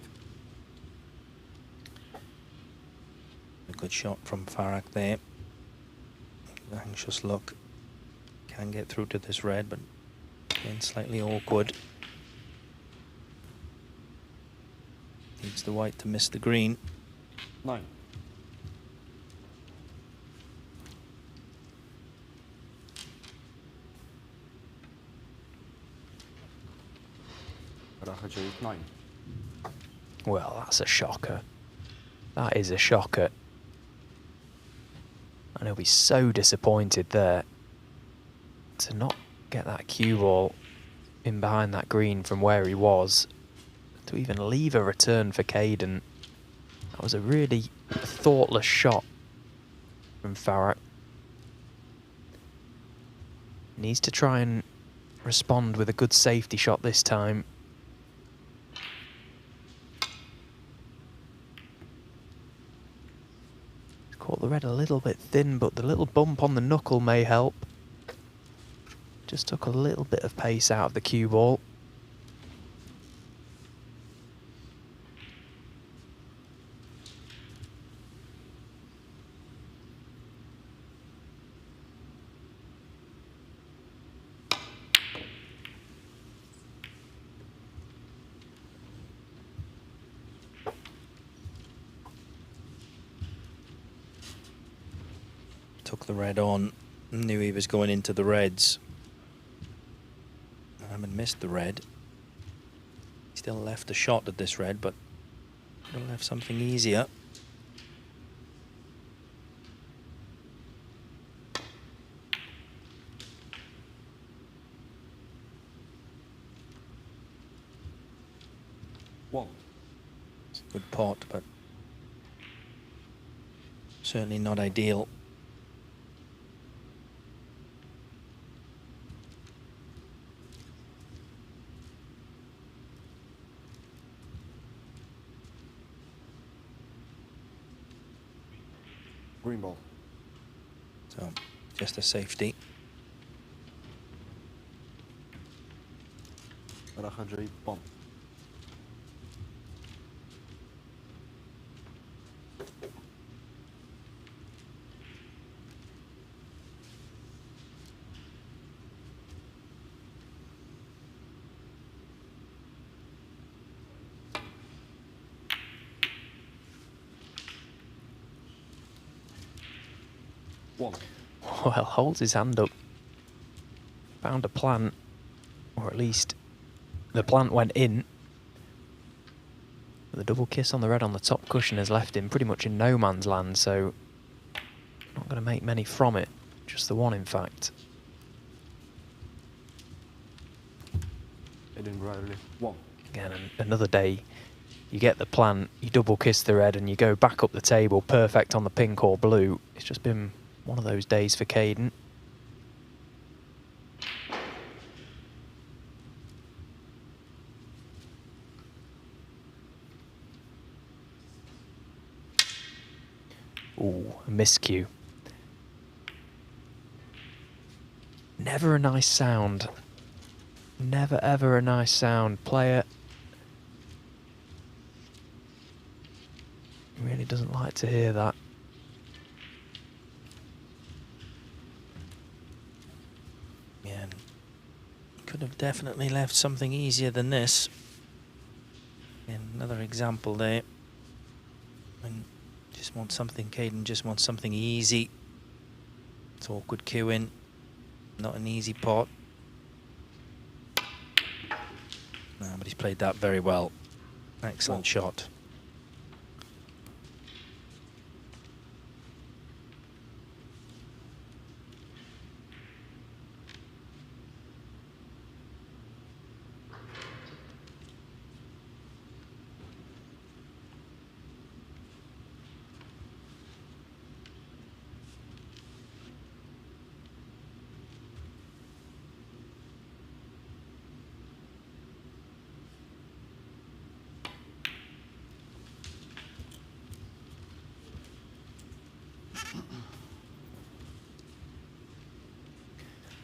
A good shot from Farrak there. Anxious look. Can get through to this red, but again slightly awkward. Needs the white to miss the green.
9. راح أجيب 9.
Well, that's a shocker. That is a shocker. And he'll be so disappointed there to not get that cue ball in behind that green from where he was, to even leave a return for Caden. That was a really thoughtless shot from Farah. Needs to try and respond with a good safety shot this time. Caught the red a little bit thin, but the little bump on the knuckle may help. Just took a little bit of pace out of the cue ball.
Took the red on, knew he was going into the reds. And missed the red. Still left a shot at this red, but could have left something easier.
One.
Good pot, but certainly not ideal.
Green ball.
So, just a safety.
Raja bomb. One.
Well, holds his hand up. Found a plant, or at least the plant went in. But the double kiss on the red on the top cushion has left him pretty much in no man's land, so not going to make many from it. Just the one, in fact.
One.
Again, another day, you get the plant, you double kiss the red, and you go back up the table, perfect on the pink or blue. It's just been one of those days for Caden. Ooh, a miscue. Never a nice sound. Never ever a nice sound. Player really doesn't like to hear that.
Yeah, could have definitely left something easier than this. And another example there. And just want something, Caden just wants something easy. It's awkward queuing, not an easy pot. No, but he's played that very well. Excellent shot.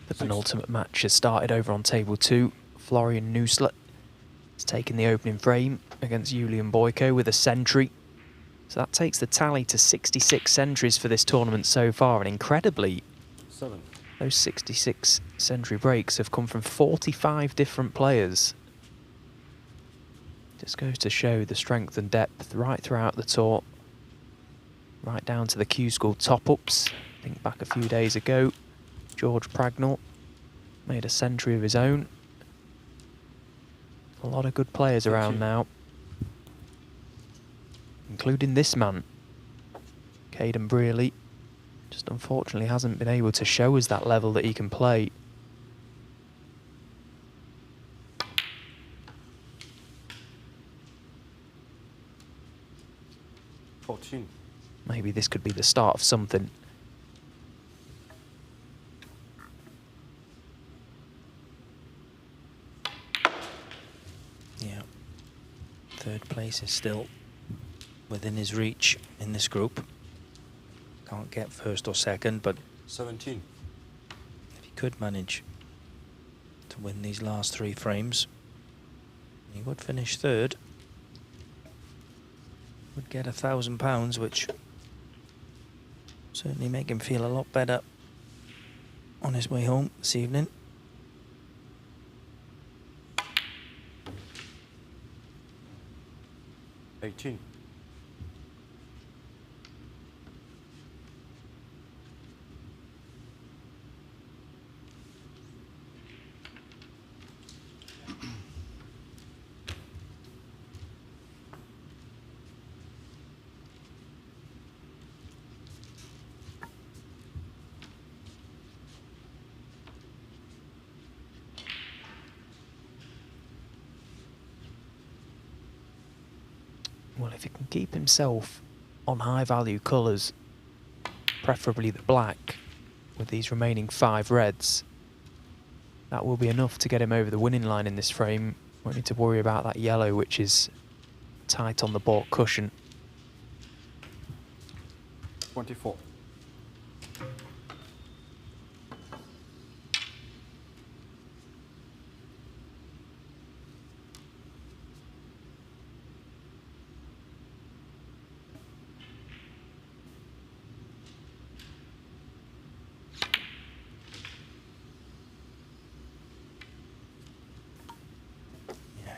The penultimate match has started over on table 2. Florian Nusler has taken the opening frame against Julian Boyko with a century. So that takes the tally to 66 centuries for this tournament so far, and incredibly,
7.
Those 66 century breaks have come from 45 different players. Just goes to show the strength and depth right throughout the tour. Right down to the Q School top-ups. Think back a few days ago, George Pragnell made a century of his own. A lot of good players around now, including this man, Caden Brearley, Just unfortunately hasn't been able to show us that level that he can play. Maybe this could be the start of something.
Yeah. Third place is still within his reach in this group. Can't get first or second, but
17.
If he could manage to win these last 3 frames, he would finish third. Would get £1,000, which certainly make him feel a lot better on his way home this evening.
$18.
Well, if he can keep himself on high value colours, preferably the black, with these remaining 5 reds, that will be enough to get him over the winning line in this frame. Won't need to worry about that yellow, which is tight on the baulk cushion.
24.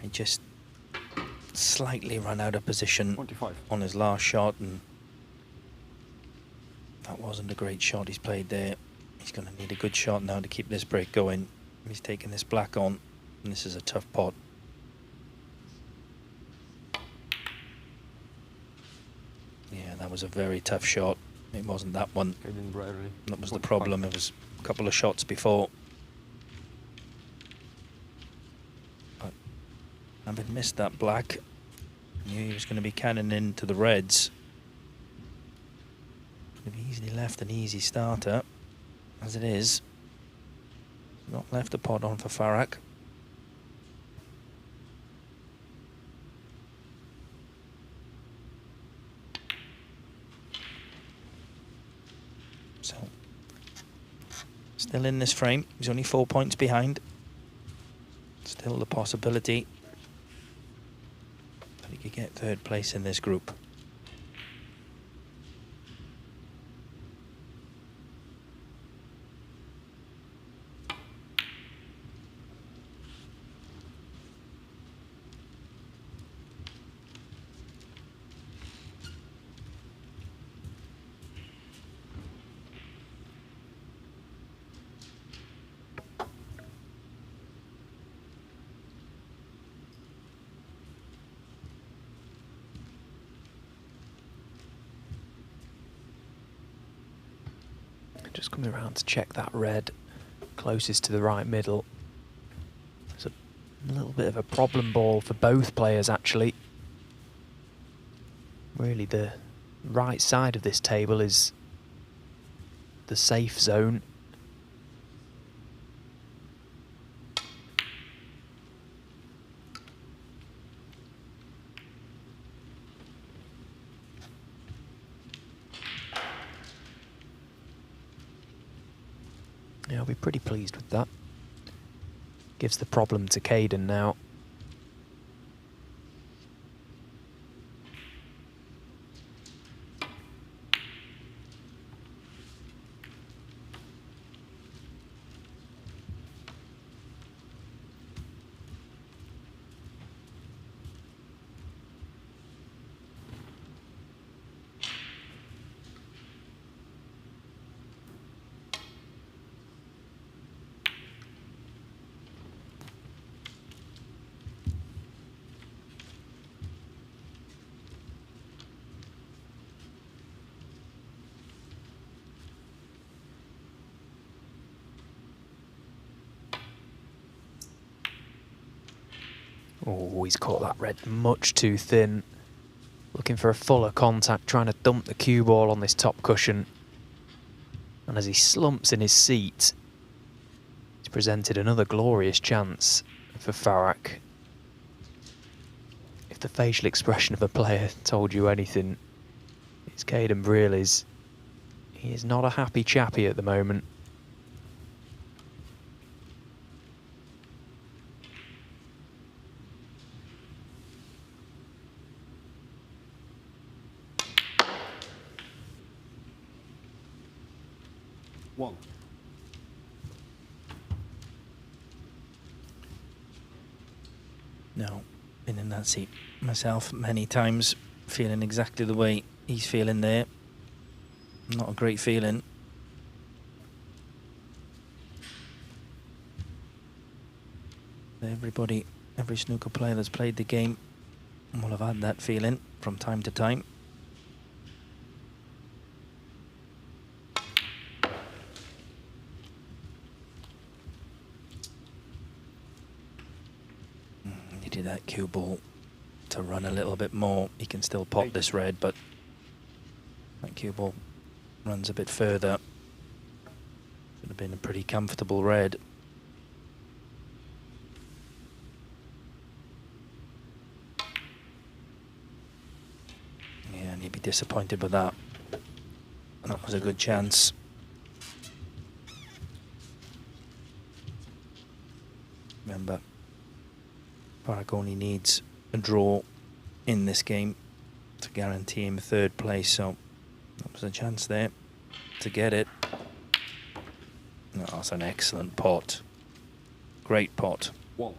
He just slightly ran out of position
25.
on his last shot, and that wasn't a great shot he's played there. He's going to need a good shot now to keep this break going. He's taking this black on, and this is a tough pot. Yeah, that was a very tough shot. It wasn't that one. That was the problem. It was a couple of shots before. Having missed that black, knew he was going to be cannon into the reds. Could have easily left an easy starter. As it is, not left a pot on for Farrak. So, still in this frame. He's only 4 points behind. Still the possibility that he could get third place in this group.
Just coming around to check that red closest to the right middle. It's a little bit of a problem ball for both players, actually. Really, the right side of this table is the safe zone. Yeah, I'll be pretty pleased with that. Gives the problem to Caden now. Oh, he's caught that red much too thin. Looking for a fuller contact, trying to dump the cue ball on this top cushion. And as he slumps in his seat, he's presented another glorious chance for Farrak. If the facial expression of a player told you anything, it's Caden Brearley's. He is not a happy chappy at the moment.
One.
No, been in that seat myself many times, feeling exactly the way he's feeling there. Not a great feeling. Everybody, every snooker player that's played the game will have had that feeling from time to time. Needed that cue ball to run a little bit more. He can still pot this red, but that cue ball runs a bit further. Should have been a pretty comfortable red. Yeah, and he'd be disappointed with that. That was a good chance. Remember, Farrak only needs a draw in this game to guarantee him third place, so that was a chance there to get it. Oh, that's an excellent pot. Great pot.
One.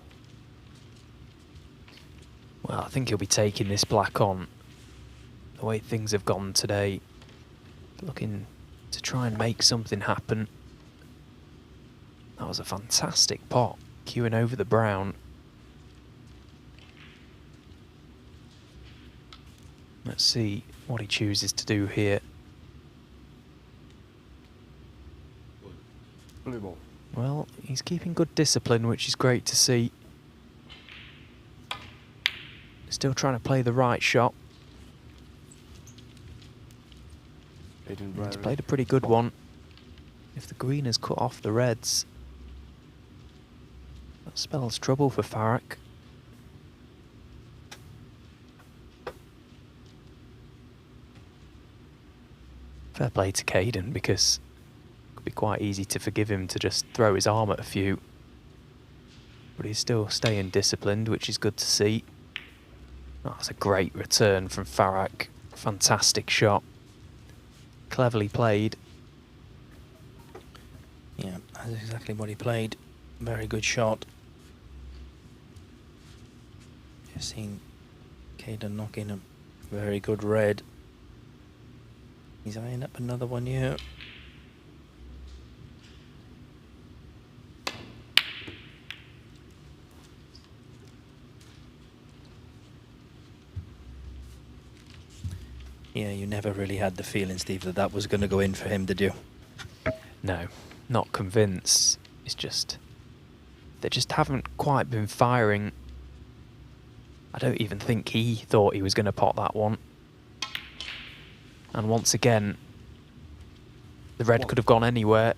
Well, I think he'll be taking this black on. The way things have gone today, looking to try and make something happen. That was a fantastic pot, queuing over the brown. Let's see what he chooses to do here.
Blue ball.
Well, he's keeping good discipline, which is great to see. Still trying to play the right shot. He's played a pretty good one. If the green has cut off the reds, that spells trouble for Farrak. Fair play to Caden, because it could be quite easy to forgive him to just throw his arm at a few. But he's still staying disciplined, which is good to see. Oh, that's a great return from Farrak. Fantastic shot. Cleverly played.
Yeah, that's exactly what he played. Very good shot. You've seen Caden knock in a very good red. He's eyeing up another one here. Yeah, you never really had the feeling, Steve, that that was going to go in for him, did you?
No, not convinced. It's just, they just haven't quite been firing. I don't even think he thought he was going to pot that one. And once again, the red could have gone anywhere.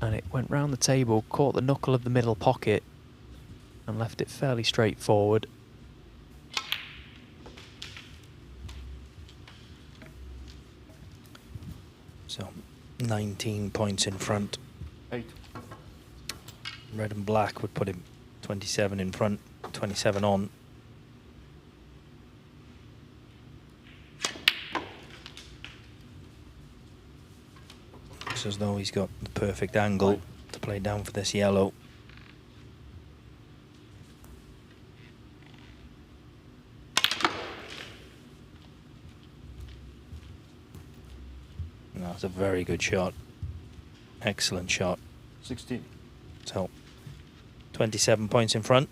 And it went round the table, caught the knuckle of the middle pocket, and left it fairly straightforward.
So, 19 points in front.
8.
Red and black would put him 27 in front, 27 on. Looks as though he's got the perfect angle to play down for this yellow. That's a very good shot. Excellent shot.
16.
So, 27 points in front.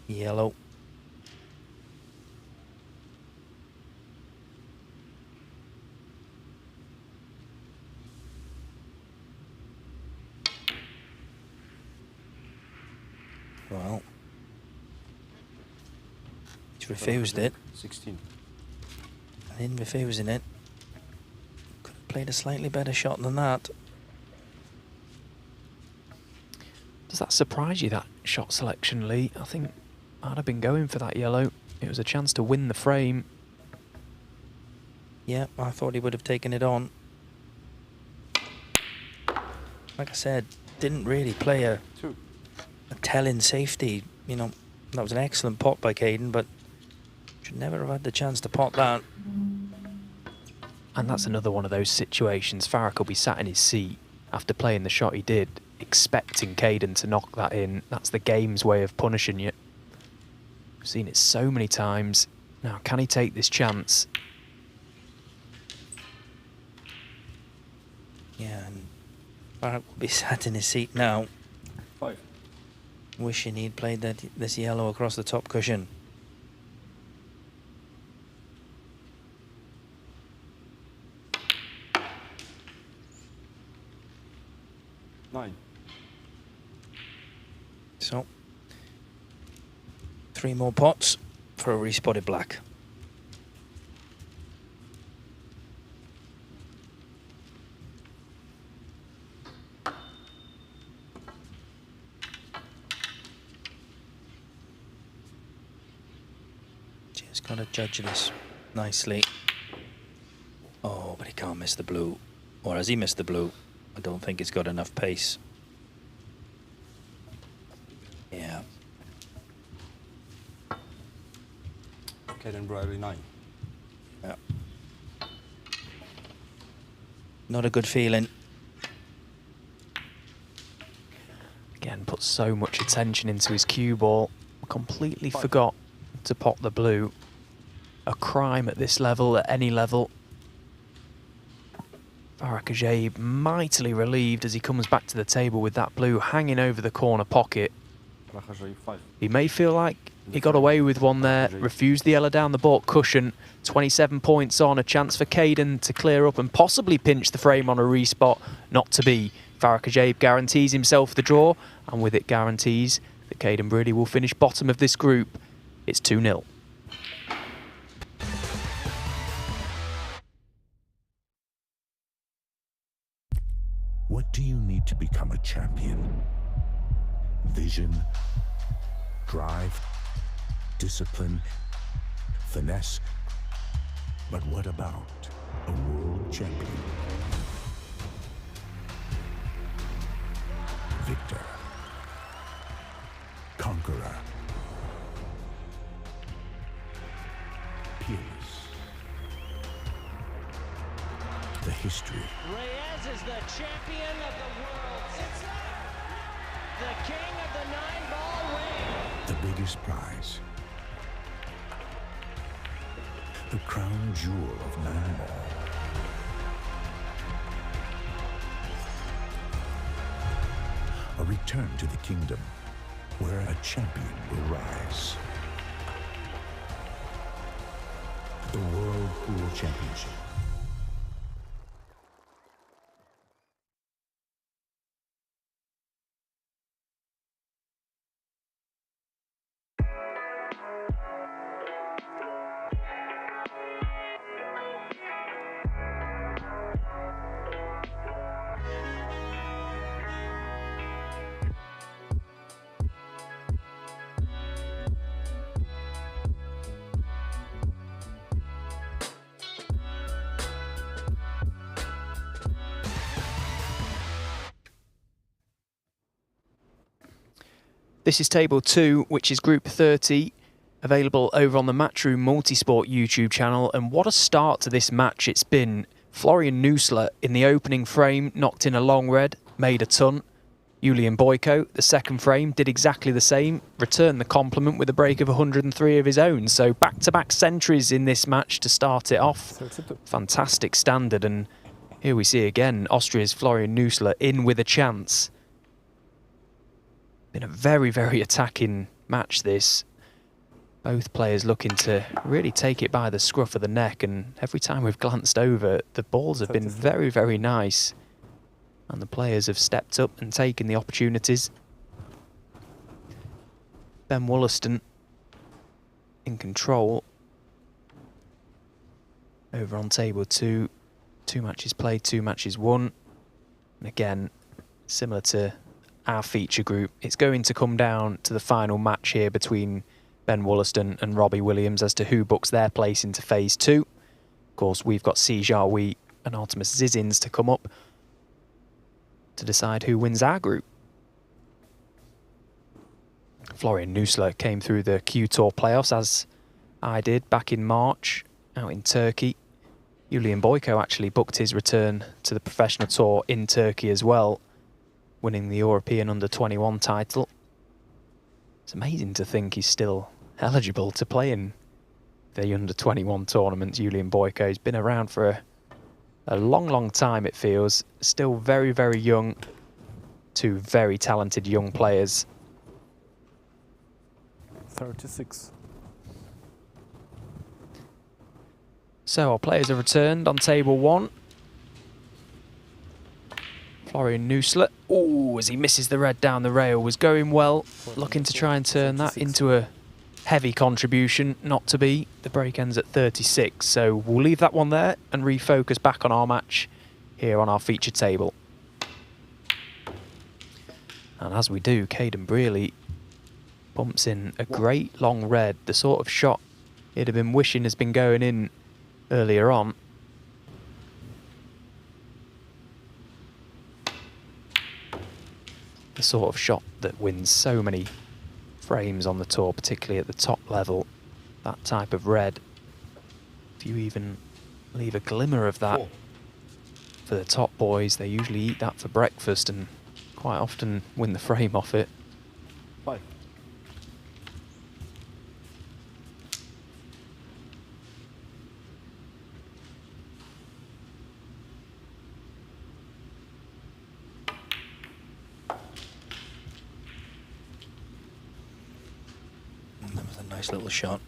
Yellow. He's refused it.
16.
And in refusing it, could have played a slightly better shot than that.
Does that surprise you, that shot selection, Lee? I think I'd have been going for that yellow. It was a chance to win the frame.
Yeah, I thought he would have taken it on. Like I said, didn't really play a telling safety. You know, that was an excellent pot by Caden, but should never have had the chance to pot that.
And that's another one of those situations. Farrak will be sat in his seat after playing the shot he did, expecting Caden to knock that in. That's the game's way of punishing you. We've seen it so many times. Now, can he take this chance?
Yeah, and Farrak will be sat in his seat now.
5.
Wishing he'd played this yellow across the top cushion.
Nine.
So, 3 more pots for a respotted black. Just got to judge this nicely. Oh, but he can't miss the blue. Or has he missed the blue? I don't think it's got enough pace. Yeah.
Okay, then Bradley 9.
Yeah. Not a good feeling.
Again, put so much attention into his cue ball. Completely forgot to pot the blue. A crime at this level, at any level. Farrak Ajaib mightily relieved as he comes back to the table with that blue hanging over the corner pocket. He may feel like he got away with one there, refused the yellow down the baulk cushion. 27 points on, a chance for Caden to clear up and possibly pinch the frame on a respot. Not to be. Farrak Ajaib guarantees himself the draw, and with it guarantees that Caden Brady will finish bottom of this group. It's 2-0.
What do you need to become a champion? Vision, drive, discipline, finesse. But what about a world champion? Victor, conqueror, peerless. The history.
Reyes is the champion of the world. It's the king of the 9-ball ring.
The biggest prize. The crown jewel of 9-ball. A return to the kingdom where a champion will rise. The World Pool Championship.
This is Table 2, which is Group 30, available over on the Matchroom Multisport YouTube channel. And what a start to this match it's been. Florian Nusler in the opening frame knocked in a long red, made a ton. Julian Boyko, the second frame, did exactly the same, returned the compliment with a break of 103 of his own. So back-to-back centuries in this match to start it off. Fantastic standard, and here we see again Austria's Florian Nusler in with a chance. Been a very, very attacking match this. Both players looking to really take it by the scruff of the neck, and every time we've glanced over, the balls have been very, very nice. And the players have stepped up and taken the opportunities. Ben Wollaston in control over on table 2. 2 matches played, 2 matches won. And again, similar to our feature group, it's going to come down to the final match here between Ben Wollaston and Robbie Williams as to who books their place into phase 2. Of course, we've got Sijar Wee and Artemis Zizins to come up to decide who wins our group. Florian Nusler came through the Q Tour playoffs, as I did back in March out in Turkey. Julian Boyko actually booked his return to the professional tour in Turkey as well, winning the European Under-21 title. It's amazing to think he's still eligible to play in the Under-21 tournament. Julian Boyko's been around for a long, long time, it feels. Still very, very young. 2 very talented young players.
36.
So our players have returned on table 1. Florian Nusler, oh, as he misses the red down the rail, was going well, looking to try and turn that into a heavy contribution, not to be. The break ends at 36, so we'll leave that one there and refocus back on our match here on our feature table. And as we do, Caden Brearley bumps in a great long red, the sort of shot he'd have been wishing has been going in earlier on. The sort of shot that wins so many frames on the tour, particularly at the top level. That type of red. If you even leave a glimmer of that for the top boys, they usually eat that for breakfast and quite often win the frame off it.
5.
That was a nice little shot.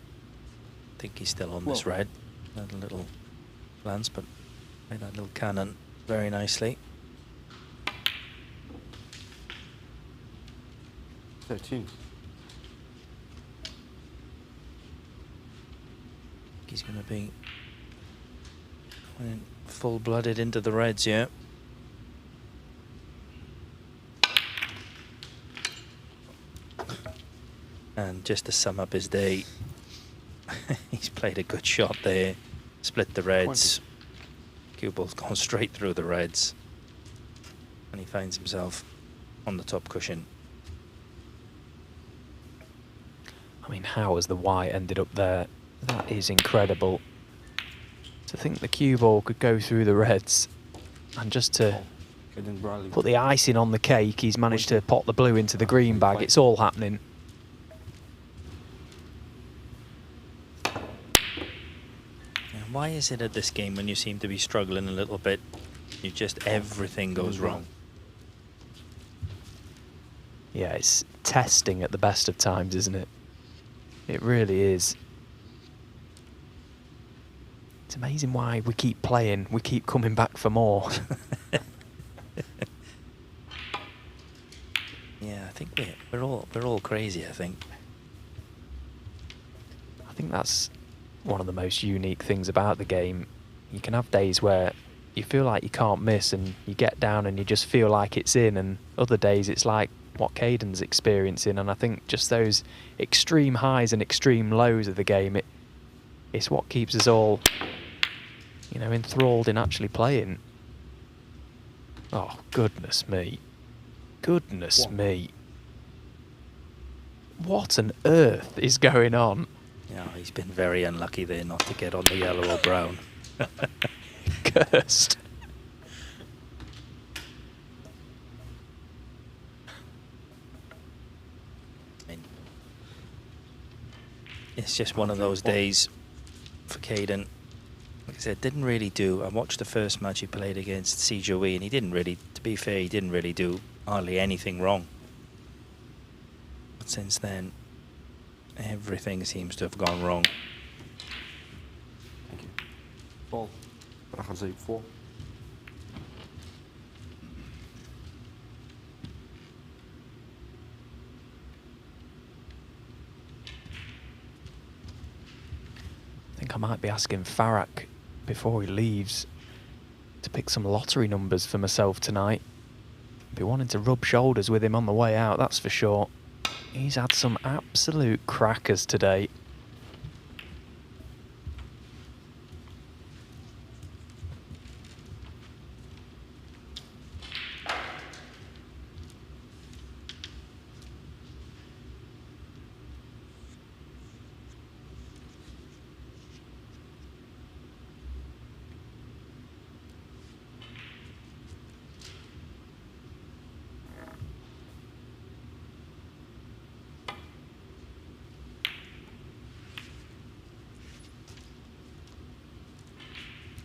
I think he's still on this red. Had a little glance, but made that little cannon very nicely.
13.
He's going to be full-blooded into the reds, yeah. And just to sum up his day, he's played a good shot there, split the reds. Cue ball's gone straight through the reds, and he finds himself on the top cushion.
I mean, how has the white ended up there? That is incredible. To think the cue ball could go through the reds, and just to put the icing on the cake, he's managed to pot the blue into the green bag. It's all happening.
Why is it at this game when you seem to be struggling a little bit, everything goes wrong?
Yeah, it's testing at the best of times, isn't it? It really is. It's amazing why we keep playing, we keep coming back for more.
Yeah, I think we're all crazy, I think.
I think that's one of the most unique things about the game. You can have days where you feel like you can't miss and you get down and you just feel like it's in, and other days it's like what Caden's experiencing, and I think just those extreme highs and extreme lows of the game, it's what keeps us all, you know, enthralled in actually playing. Oh, goodness me. Goodness me. What on earth is going on?
Yeah, he's been very unlucky there not to get on the yellow or brown.
Cursed.
It's just one of those days for Caden. Like I said, didn't really do. I watched the first match he played against Sijar, and he didn't really, to be fair, he didn't really do hardly anything wrong. But since then, everything seems to have gone wrong.
Thank you. Ball. Vraag aan 7-4.
think I might be asking Farak before he leaves to pick some lottery numbers for myself tonight. Be wanting to rub shoulders with him on the way out, that's for sure. He's had some absolute crackers today.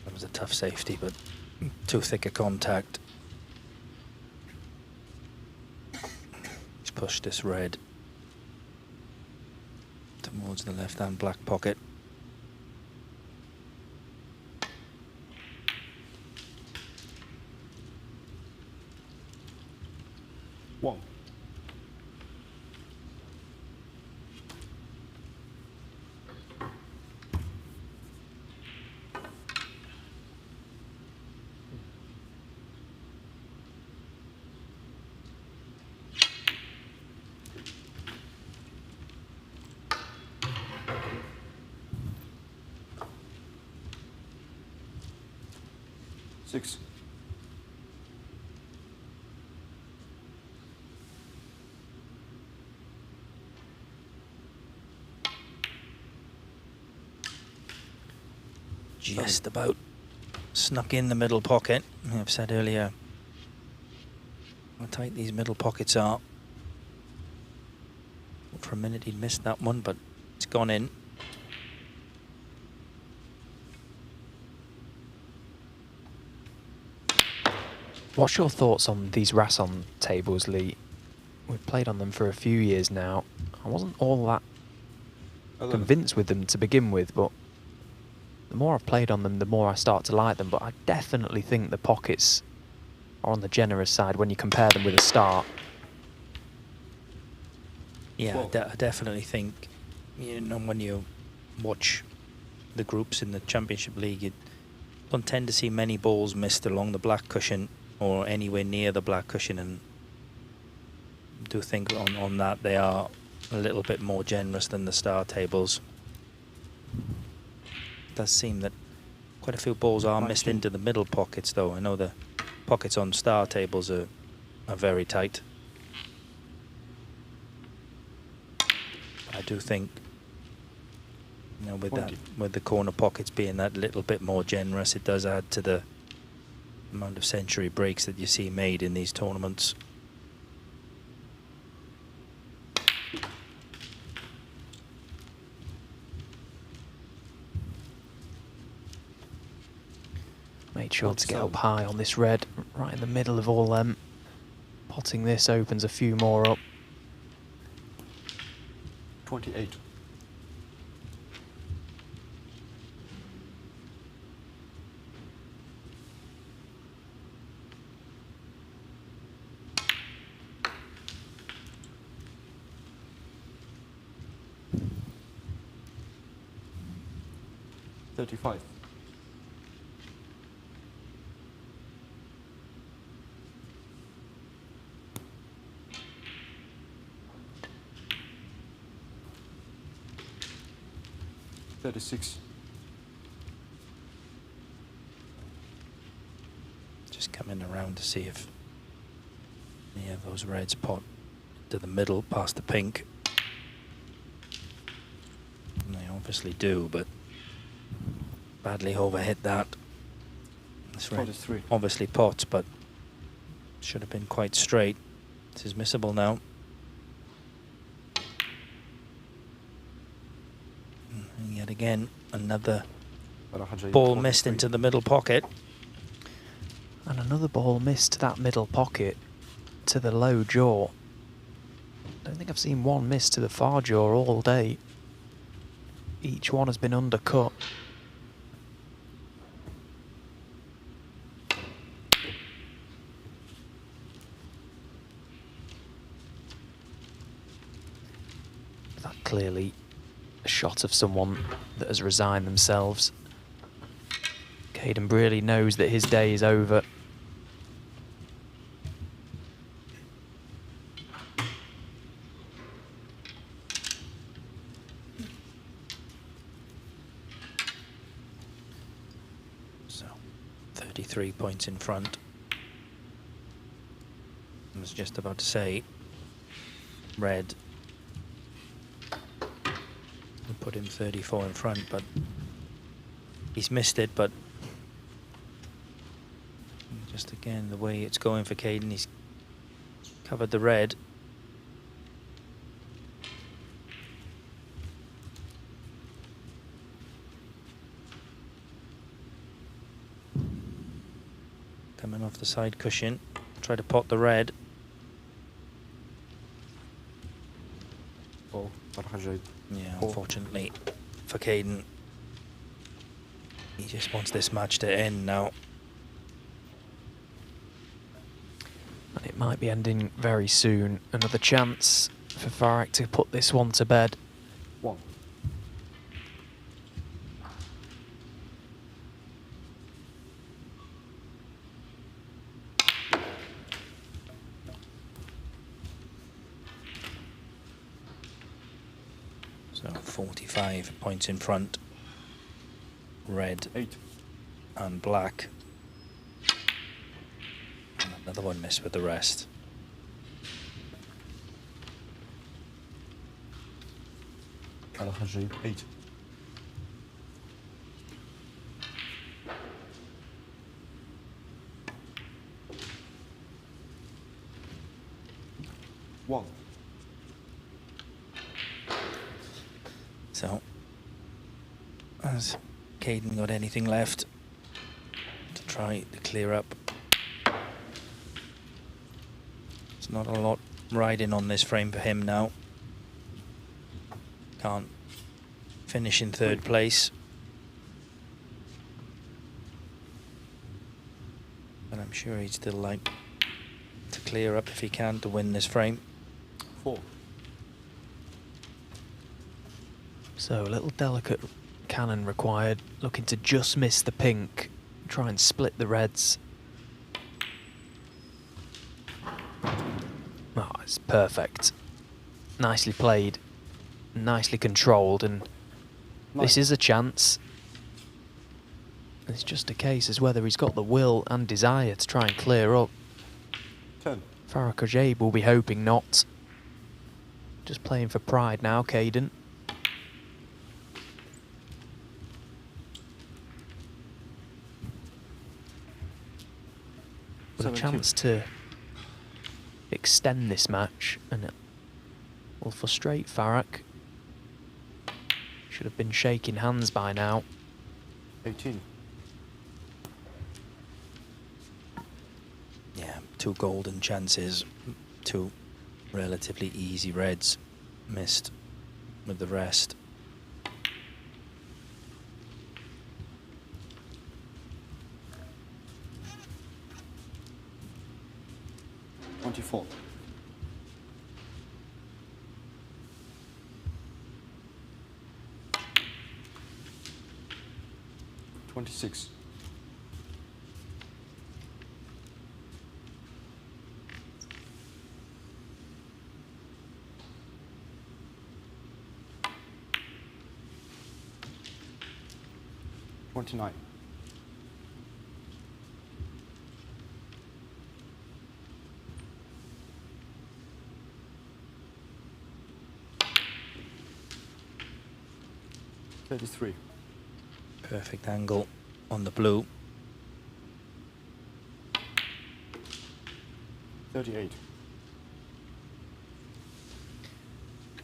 That was a tough safety, but too thick a contact. He's pushed this red towards the left-hand black pocket.
One. Six.
Just about snuck in the middle pocket. I've said earlier how tight these middle pockets are. For a minute he'd missed that one, but it's gone in.
What's your thoughts on these Rasson tables, Lee? We've played on them for a few years now. I wasn't all that convinced with them to begin with, but the more I've played on them, the more I start to like them. But I definitely think the pockets are on the generous side when you compare them with a start.
Yeah, I definitely think, you know, when you watch the groups in the Championship League, you don't tend to see many balls missed along the black cushion or anywhere near the black cushion, and I do think on that they are a little bit more generous than the star tables. It does seem that quite a few balls are missed into the middle pockets, though. I know the pockets on star tables are very tight. I do think, you know, with the corner pockets being that little bit more generous, it does add to the amount of century breaks that you see made in these tournaments.
Made sure to get up high on this red, right in the middle of all them. Potting this opens a few more up.
28. $35. $36.
Just coming around to see if any of those reds pot to the middle past the pink. And they obviously do, but badly overhit that. This red obviously pots, but should have been quite straight. This is missable now. And yet again, another ball missed into the middle pocket.
And another ball missed to that middle pocket, to the low jaw. I don't think I've seen one miss to the far jaw all day. Each one has been undercut. That clearly shot of someone that has resigned themselves. Caden Brearley knows that his day is over.
So, 33 points in front. I was just about to say, red put him 34 in front, but he's missed it. But just again, the way it's going for Caden, he's covered the red. Coming off the side cushion, try to pot the red.
Oh,
yeah, unfortunately for Caden, he just wants this match to end now.
And it might be ending very soon. Another chance for Farag to put this one to bed.
1.
So 45 points in front. Red
8
and black. And another one missed with the rest.
Al-Hajib 8. One.
So, has Caden got anything left to try to clear up? There's not a lot riding on this frame for him now. Can't finish in third place. But I'm sure he'd still like to clear up if he can to win this frame.
4.
So a little delicate cannon required, looking to just miss the pink, try and split the reds. Oh, it's perfect. Nicely played, nicely controlled, and this is a chance. It's just a case as whether he's got the will and desire to try and clear up.
10.
Farag Hajib will be hoping not. Just playing for pride now, Caden. With a chance to extend this match, and it will frustrate Farag. Should have been shaking hands by now.
18.
Yeah, 2 golden chances, 2 relatively easy reds missed with the rest.
$24. 26. 29. 33.
Perfect angle on the blue.
38.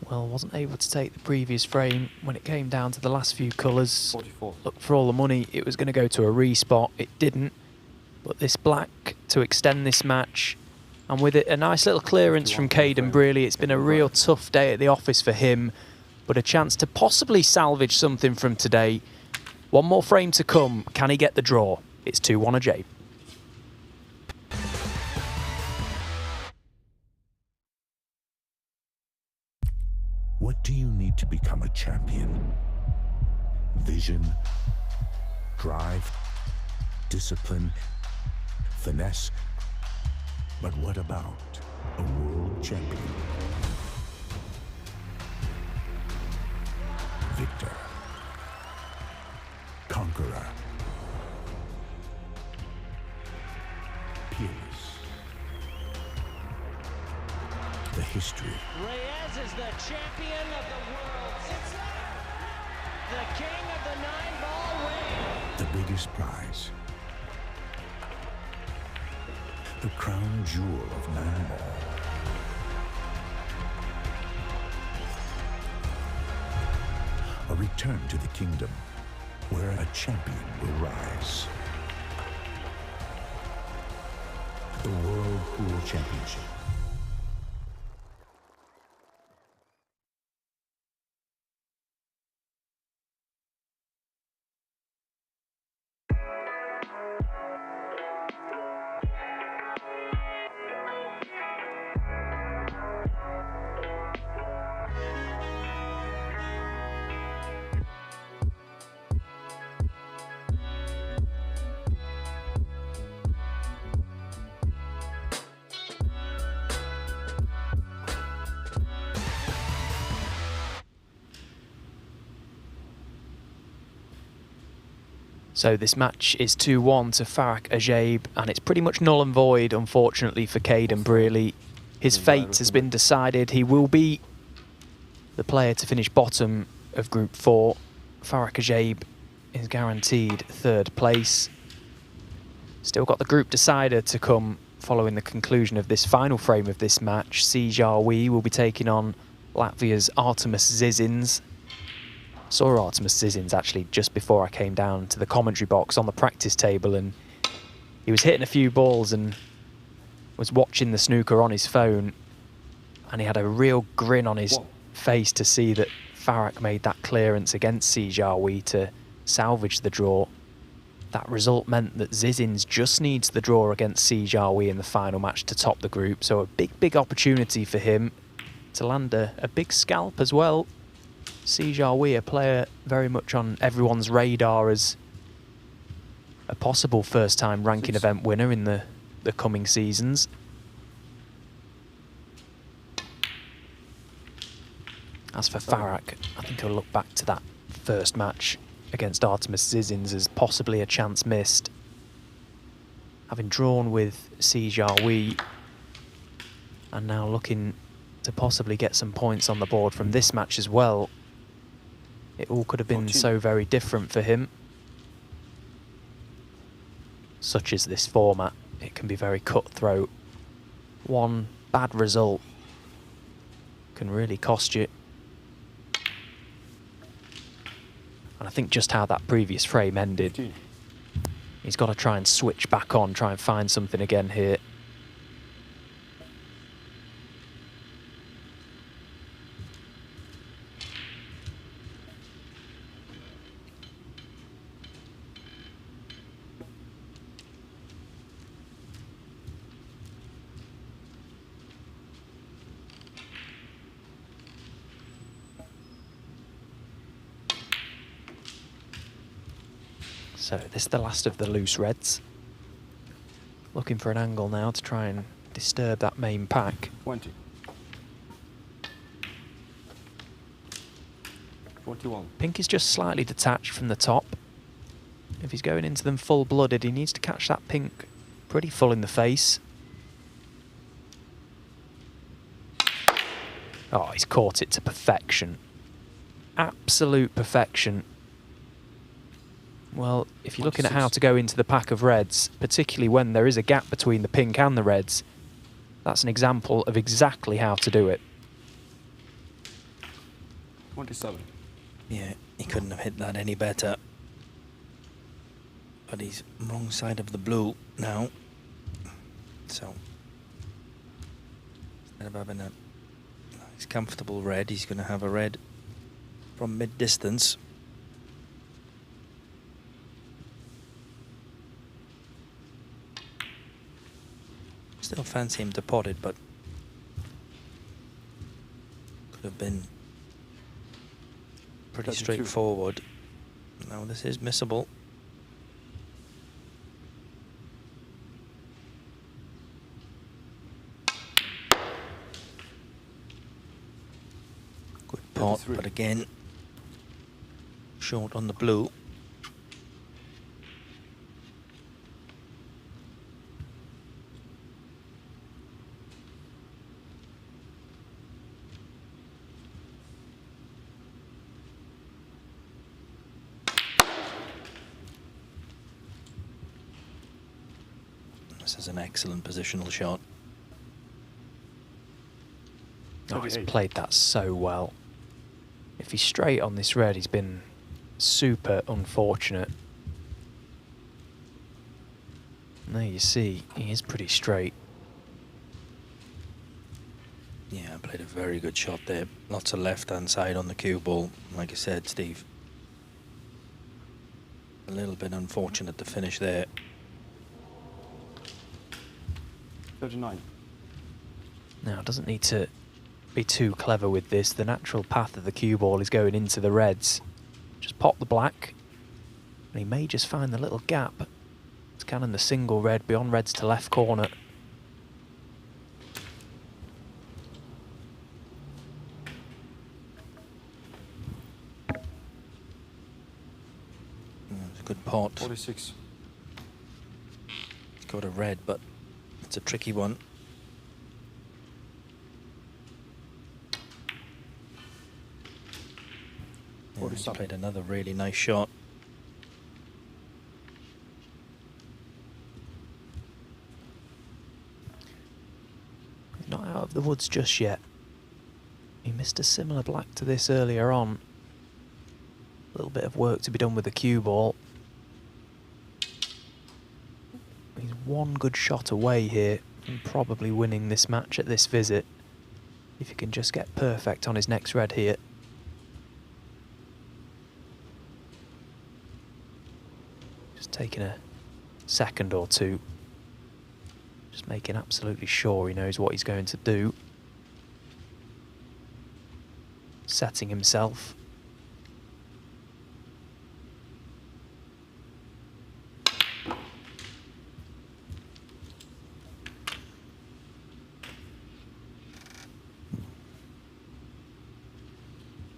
Well, wasn't able to take the previous frame when it came down to the last few colours.
44.
Look, for all the money, it was going to go to a respot. It didn't. But this black to extend this match, and with it a nice little clearance from Caden Brearley. It's been a real tough day at the office for him, but a chance to possibly salvage something from today. One more frame to come. Can he get the draw? It's 2-1 Hajib.
What do you need to to become a champion. Vision, drive, discipline, finesse. But what about a world champion? Victor. Conqueror. Peerless. The history.
Reyes is the champion of the world. It's the king of the 9-ball ring.
The biggest prize. The crown jewel of 9-ball. A return to the kingdom where a champion will rise. The World Pool Championship.
So this match is 2-1 to Farrak Ajaib, and it's pretty much null and void, unfortunately, for Caden Brearley. His fate has been decided. He will be the player to finish bottom of Group 4. Farrak Ajaib is guaranteed 3rd place. Still got the group decider to come following the conclusion of this final frame of this match. Sijarwi will be taking on Latvia's Artemis Zizins. Saw Artemis Zizins actually just before I came down to the commentary box on the practice table, and he was hitting a few balls and was watching the snooker on his phone, and he had a real grin on his face to see that Farrak made that clearance against Sijarwi to salvage the draw. That result meant that Zizins just needs the draw against Sijarwi in the final match to top the group, so a big opportunity for him to land a big scalp as well. Sijarwi, a player very much on everyone's radar as a possible first-time ranking event winner in the coming seasons. As for Farrak, I think he'll look back to that first match against Artemis Zizins as possibly a chance missed. Having drawn with Sijarwi and now looking to possibly get some points on the board from this match as well. It all could have been so very different for him. Such as this format, it can be very cutthroat. One bad result can really cost you. And I think just how that previous frame ended, he's got to try and switch back on, try and find something again here. So this is the last of the loose reds. Looking for an angle now to try and disturb that main pack.
20. 21.
Pink is just slightly detached from the top. If he's going into them full-blooded, he needs to catch that pink pretty full in the face. Oh, he's caught it to perfection. Absolute perfection. Well, if you're looking at how to go into the pack of reds, particularly when there is a gap between the pink and the reds, that's an example of exactly how to do it.
27.
Yeah, he couldn't have hit that any better. But he's wrong side of the blue now. So, instead of having a nice comfortable red, he's going to have a red from mid-distance. Still fancy him to pot it, but could have been pretty straightforward. Now this is missable. Good pot, but again, short on the blue. This is an excellent positional shot.
Oh, he's played that so well. If he's straight on this red, he's been super unfortunate. And there you see, he is pretty straight.
Yeah, played a very good shot there. Lots of left-hand side on the cue ball. Like I said, Steve, a little bit unfortunate to finish there.
39.
Now, doesn't need to be too clever with this. The natural path of the cue ball is going into the reds. Just pop the black, and he may just find the little gap. It's cannon the single red beyond reds to left corner.
It's a good pot.
46.
He's got a red, but it's a tricky one. Yeah, he's played another really nice shot.
He's not out of the woods just yet. He missed a similar black to this earlier on. A little bit of work to be done with the cue ball. He's one good shot away here from probably winning this match at this visit. If he can just get perfect on his next red here. Just taking a second or two. Just making absolutely sure he knows what he's going to do. Setting himself.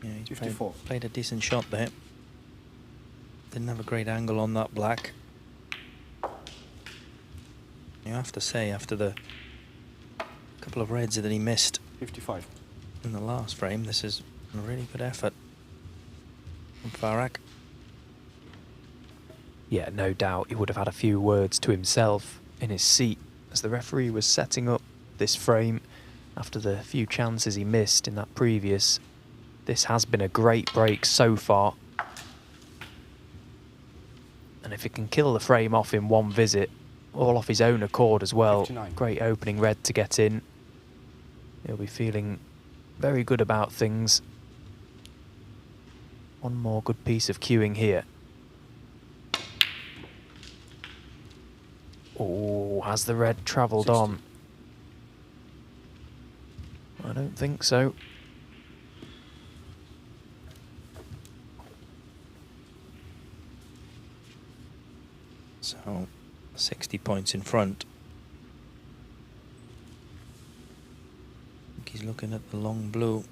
Yeah, he played a decent shot there. Didn't have a great angle on that black. You have to say, after the couple of reds that he missed
55
in the last frame, this is a really good effort from Farag.
Yeah, no doubt he would have had a few words to himself in his seat as the referee was setting up this frame after the few chances he missed in that previous. This has been a great break so far. And if he can kill the frame off in one visit, all off his own accord as well,
59.
Great opening red to get in. He'll be feeling very good about things. One more good piece of cueing here. Oh, has the red travelled
60.
on? I don't think so.
So 60 points in front. I think he's looking at the long blue.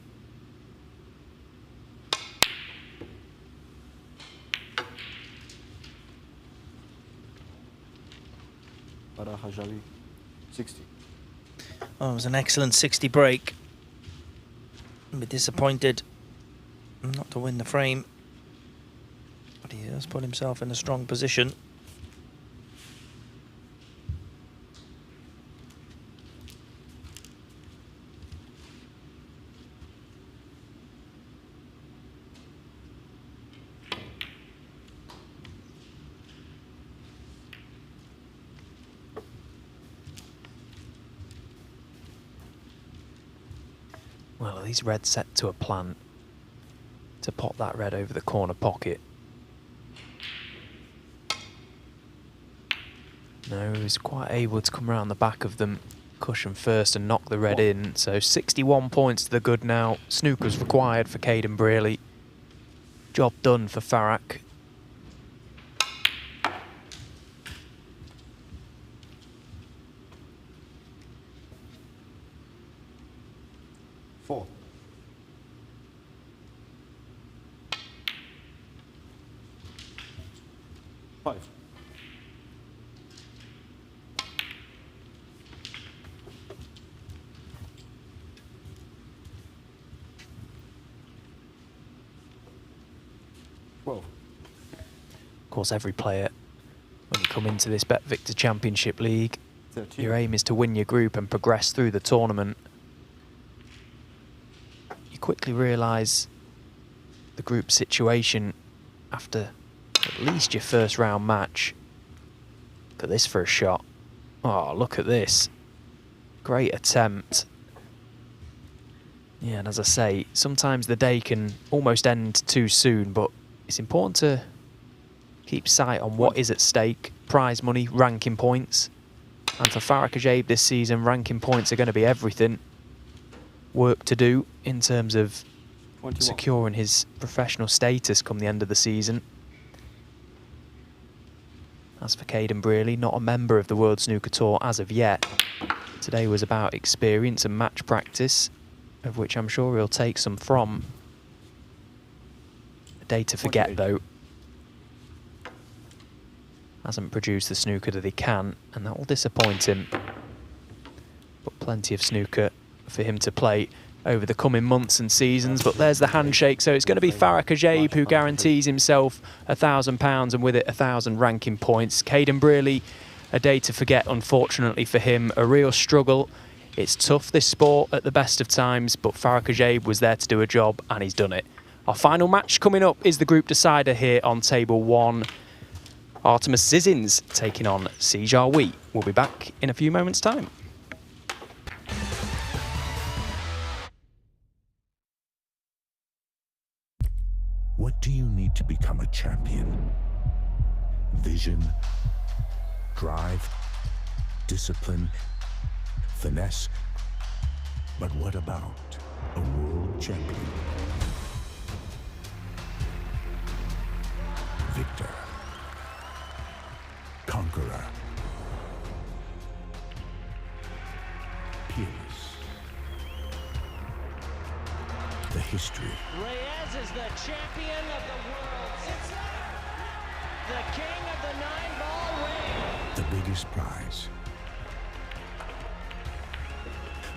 Barahajali, 60.
Oh, it was an excellent 60 break. A bit disappointed not to win the frame, but he has put himself in a strong position.
Well, these reds set to a plan to pop that red over the corner pocket. No, he was quite able to come around the back of them, cushion first and knock the red in. So 61 points to the good now. Snooker's required for Caden Brearley. Job done for Farrak.
Four. Five.
Of course, every player, when you come into this BetVictor Championship League,
13.
your aim is to win your group and progress through the tournament. You quickly realise the group situation after at least your first round match. Look at this for a shot. Oh, look at this. Great attempt. Yeah, and as I say, sometimes the day can almost end too soon, but it's important to keep sight on what is at stake. Prize money, ranking points. And for Farrak Ajaib this season, ranking points are going to be everything. Work to do in terms of
21.
securing his professional status come the end of the season. As for Caden Brearley, not a member of the World Snooker Tour as of yet. Today was about experience and match practice, of which I'm sure he'll take some from. A day to forget,
28.
though. Hasn't produced the snooker that he can, and that will disappoint him. But plenty of snooker for him to play over the coming months and seasons. But there's the handshake, so it's going to be Farrak Ajaib who guarantees himself £1,000 and with it 1,000 ranking points. Caden Brearley, a day to forget, unfortunately for him. A real struggle. It's tough, this sport, at the best of times, but Farrak Ajaib was there to do a job, and he's done it. Our final match coming up is the group decider here on table 1. Artemis Zizins taking on Sijar Wee. We'll be back in a few moments' time.
What do you need to become a champion? Vision, drive, discipline, finesse. But what about a world champion? Victor. Conqueror. Peerless. The history.
Reyes is the champion of the world. It's the king of the 9-ball ring.
The biggest prize.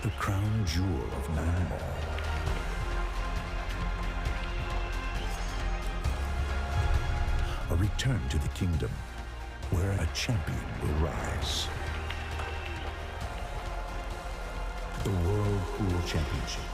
The crown jewel of 9-ball. A return to the kingdom where a champion will rise. The World Pool Championship.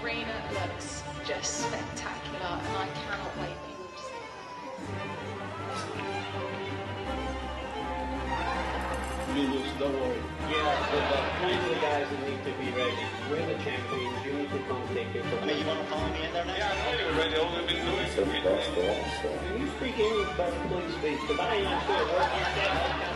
Arena looks just spectacular, and I cannot wait for you all to see it.
Lulus, don't worry. Yeah, but plenty of guys that need to be ready. We're the champions. You need to come take your place. You want to follow me in there now? Yeah, I thought you were ready. All we've been doing is Can you speak English, but please speak? Because I ain't sure what you said.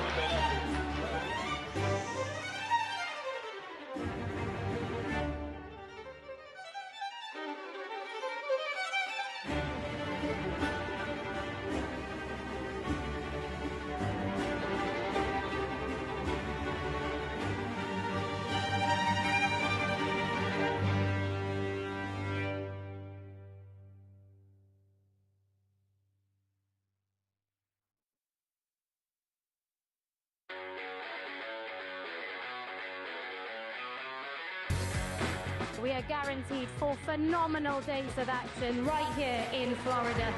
We are guaranteed 4 phenomenal days of action right here in Florida.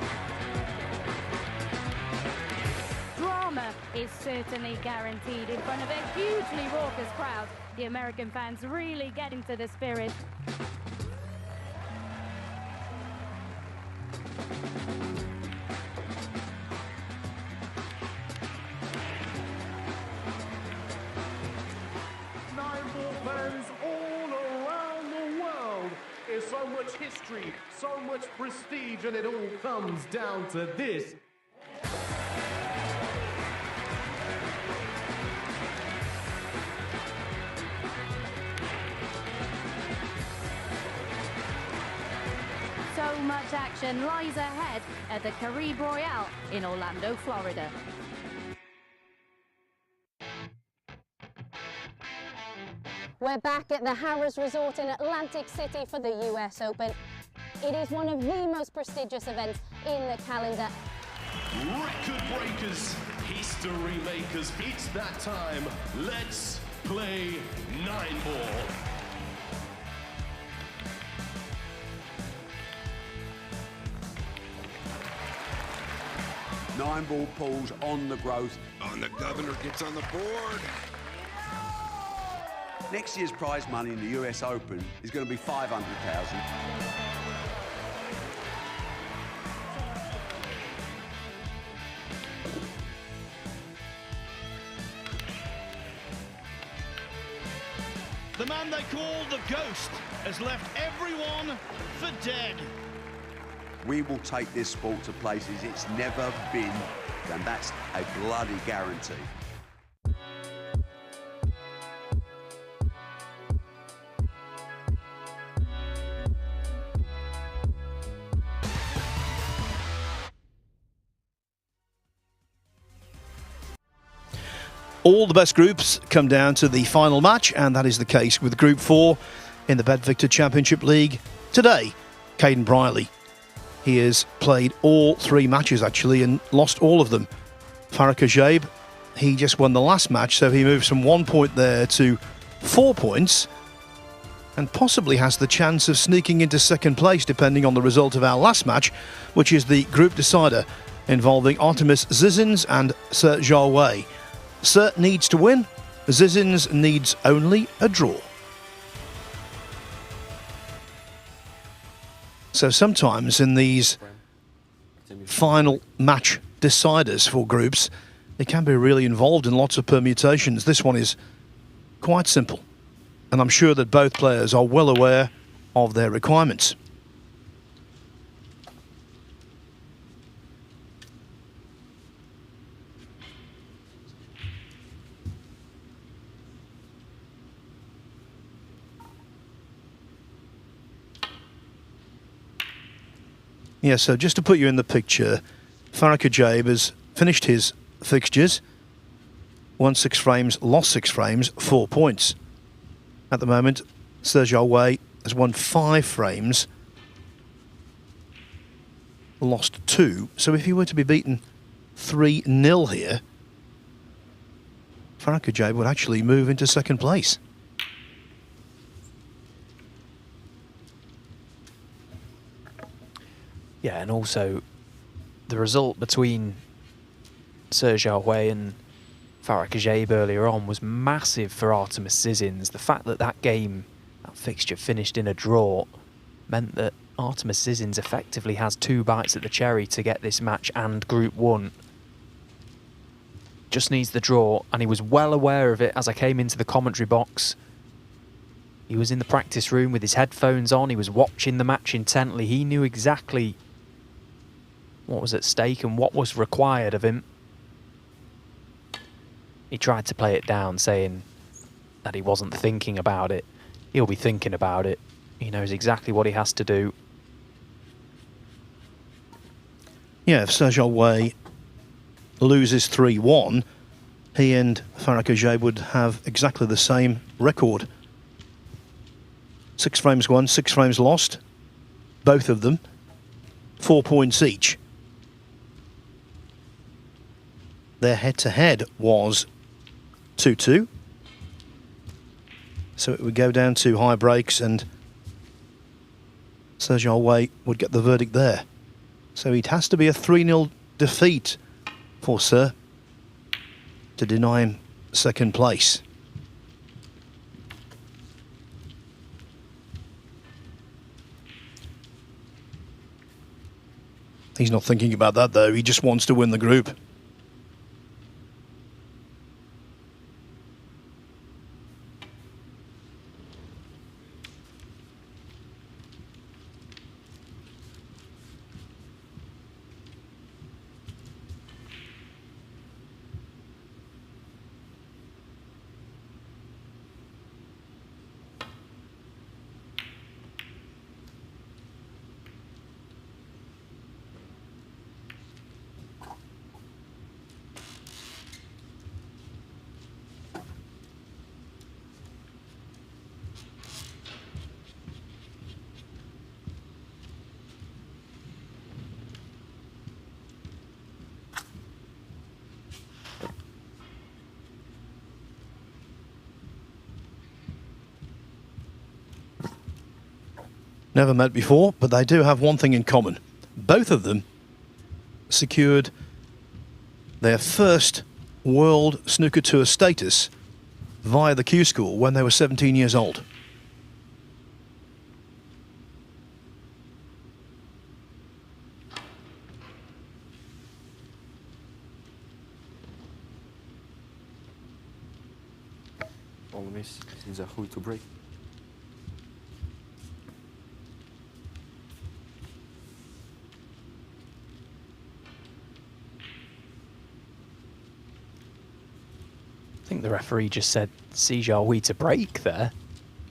Drama is certainly guaranteed in front of a hugely raucous crowd. The American fans really get into the spirit.
Nine-ball fans all around the world. There's so much history, so much prestige, and it all comes down to this.
So much action lies ahead at the Caribe Royale in Orlando, Florida.
We're back at the Harrah's Resort in Atlantic City for the US Open. It is one of the most prestigious events in the calendar.
Record breakers, history makers, it's that time. Let's play 9-ball.
Nine-ball pulls on the growth.
And the governor gets on the board.
Next year's prize money in the US Open is going to be $500,000.
The man they call the Ghost has left everyone for dead.
We will take this sport to places it's never been, and that's a bloody guarantee.
All the best groups come down to the final match, and that is the case with Group 4 in the BetVictor Championship League today. Caden Briley. He has played all 3 matches, actually, and lost all of them. Farah Kajaib, he just won the last match, so he moves from 1 point there to 4 points, and possibly has the chance of sneaking into second place, depending on the result of our last match, which is the group decider, involving Artemis Zizins and Sir Zhao Wei. Sir needs to win. Zizins needs only a draw. So sometimes in these final match deciders for groups, it can be really involved in lots of permutations. This one is quite simple, and I'm sure that both players are well aware of their requirements. Yeah, so just to put you in the picture, Farah Kajaib has finished his fixtures, won 6 frames, lost 6 frames, 4 points. At the moment, Sir Zhao Wei has won 5 frames, lost 2. So if he were to be beaten 3-0 here, Farah Kajaib would actually move into second place.
Yeah, and also the result between Sir Zhao Wei and Farah Kajaib earlier on was massive for Artemis Zizins. The fact that that game, that fixture finished in a draw, meant that Artemis Zizins effectively has 2 bites at the cherry to get this match and Group 1. Just needs the draw, and he was well aware of it as I came into the commentary box. He was in the practice room with his headphones on, he was watching the match intently. He knew exactly what was at stake and what was required of him. He tried to play it down, saying that he wasn't thinking about it. He'll be thinking about it. He knows exactly what he has to do.
Yeah, if Sir Zhao Wei loses 3-1, he and Farah Kajaib would have exactly the same record. 6 frames won, 6 frames lost, both of them, 4 points each. Their head-to-head was 2-2. So it would go down to high breaks, and Sergio Wei would get the verdict there. So it has to be a 3-0 defeat for Sir to deny him second place. He's not thinking about that though, he just wants to win the group. Never met before, but they do have one thing in common. Both of them secured their first World Snooker Tour status via the Q School when they were 17 years old.
Always is a who to break.
I think the referee just said Xiaohui to break there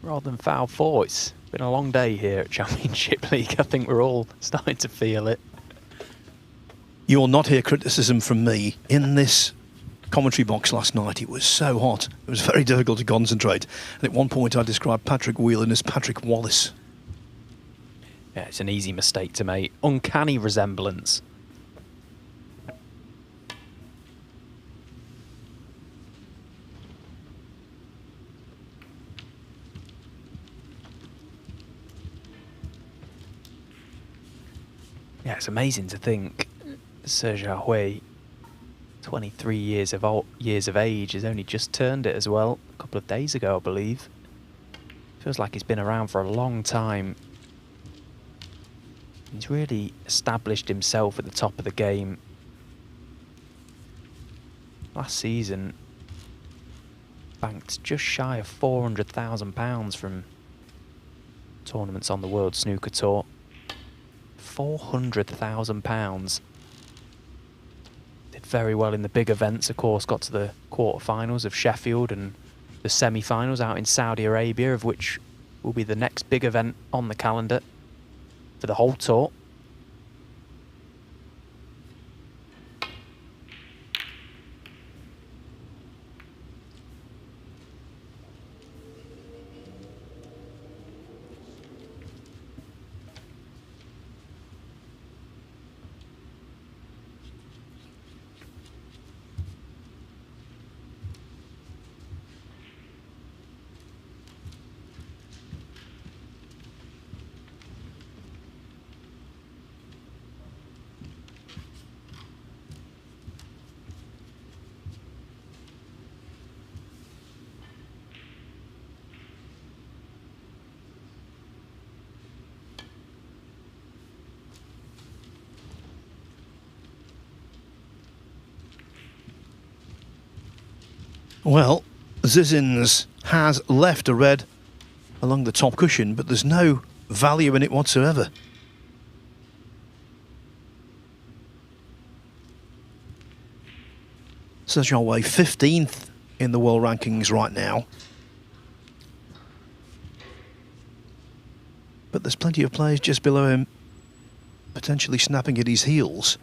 rather than foul 4. It's been a long day here at Championship League. I think we're all starting to feel it.
You will not hear criticism from me in this commentary box last night. It was so hot. It was very difficult to concentrate. And at one point I described Patrick Whelan as Patrick Wallace.
Yeah, it's an easy mistake to make. Uncanny resemblance. Yeah, it's amazing to think Sergio Hui, 23 years of age, has only just turned it as well, a couple of days ago, I believe. Feels like he's been around for a long time. He's really established himself at the top of the game. Last season, banked just shy of £400,000 from tournaments on the World Snooker Tour. £400,000. Did very well in the big events, of course, got to the quarterfinals of Sheffield and the semi-finals out in Saudi Arabia, of which will be the next big event on the calendar for the whole tour.
Well, Zizins has left a red along the top cushion, but there's no value in it whatsoever. Sergio Wei 15th in the world rankings right now. But there's plenty of players just below him potentially snapping at his heels.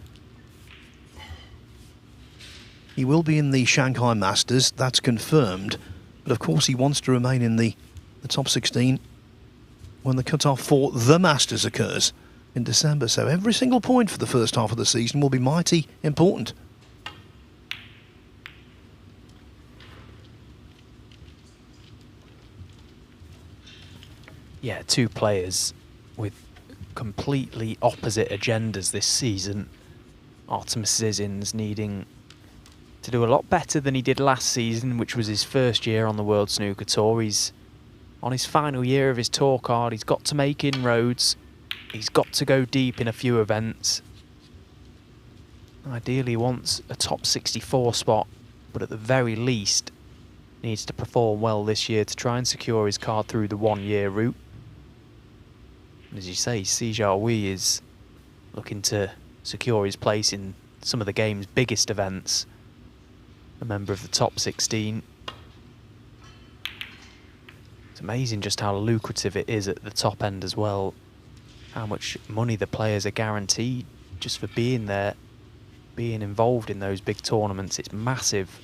He will be in the Shanghai Masters, that's confirmed. But of course he wants to remain in the top 16 when the cut-off for the Masters occurs in December. So every single point for the first half of the season will be mighty important.
Yeah, two players with completely opposite agendas this season. Artemis Zizins needing to do a lot better than he did last season, which was his first year on the World Snooker Tour. He's on his final year of his tour card. He's got to make inroads. He's got to go deep in a few events. Ideally wants a top 64 spot, but at the very least needs to perform well this year to try and secure his card through the one-year route. And as you say, Sijia Wee is looking to secure his place in some of the game's biggest events. A member of the top 16. It's amazing just how lucrative it is at the top end as well. How much money the players are guaranteed just for being there, being involved in those big tournaments. It's massive.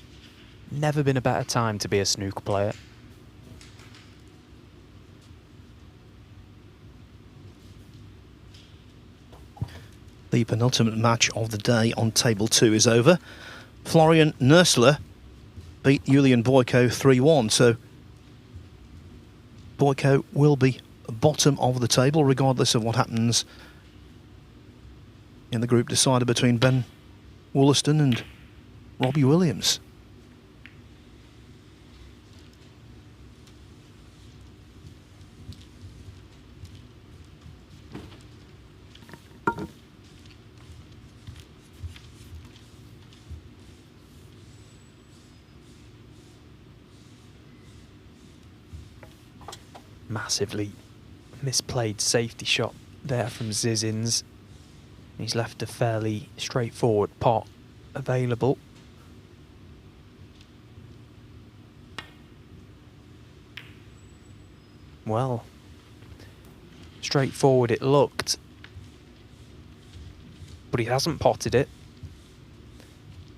Never been a better time to be a snooker player.
The penultimate match of the day on table 2 is over. Florian Nursler beat Julian Boyko 3-1, so Boyko will be bottom of the table regardless of what happens in the group decider between Ben Wollaston and Robbie Williams.
Massively misplayed safety shot there from Zizins. He's left a fairly straightforward pot available. Well, straightforward it looked, but he hasn't potted it.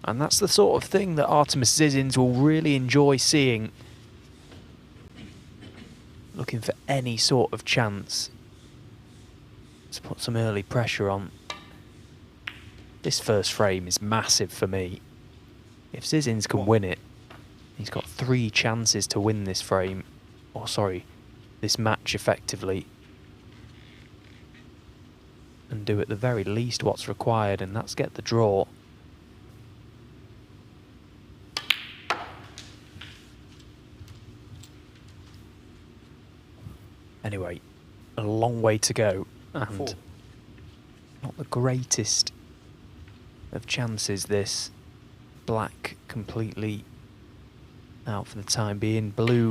And that's the sort of thing that Artemis Zizins will really enjoy seeing. Looking for any sort of chance to put some early pressure on. This first frame is massive for me. If Zizins can win it, he's got 3 chances to win this frame. Or sorry, this match effectively. And do at the very least what's required, and that's get the draw. Anyway, a long way to go, and not the greatest of chances this. Black completely out for the time being. Blue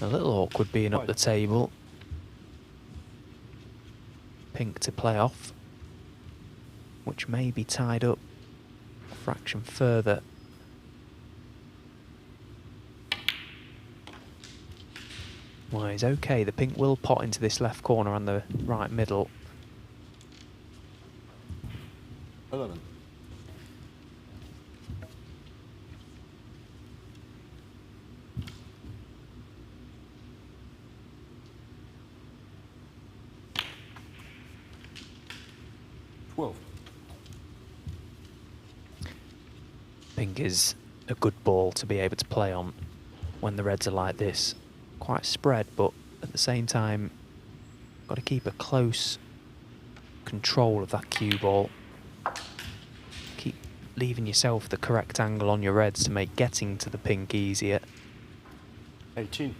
a little awkward being up the table. Pink to play off, which may be tied up a fraction further. Well, he's okay. The pink will pot into this left corner and the right middle.
11.
Pink is a good ball to be able to play on when the reds are like this. Quite spread, but at the same time, got to keep a close control of that cue ball. Keep leaving yourself the correct angle on your reds to make getting to the pink easier.
18.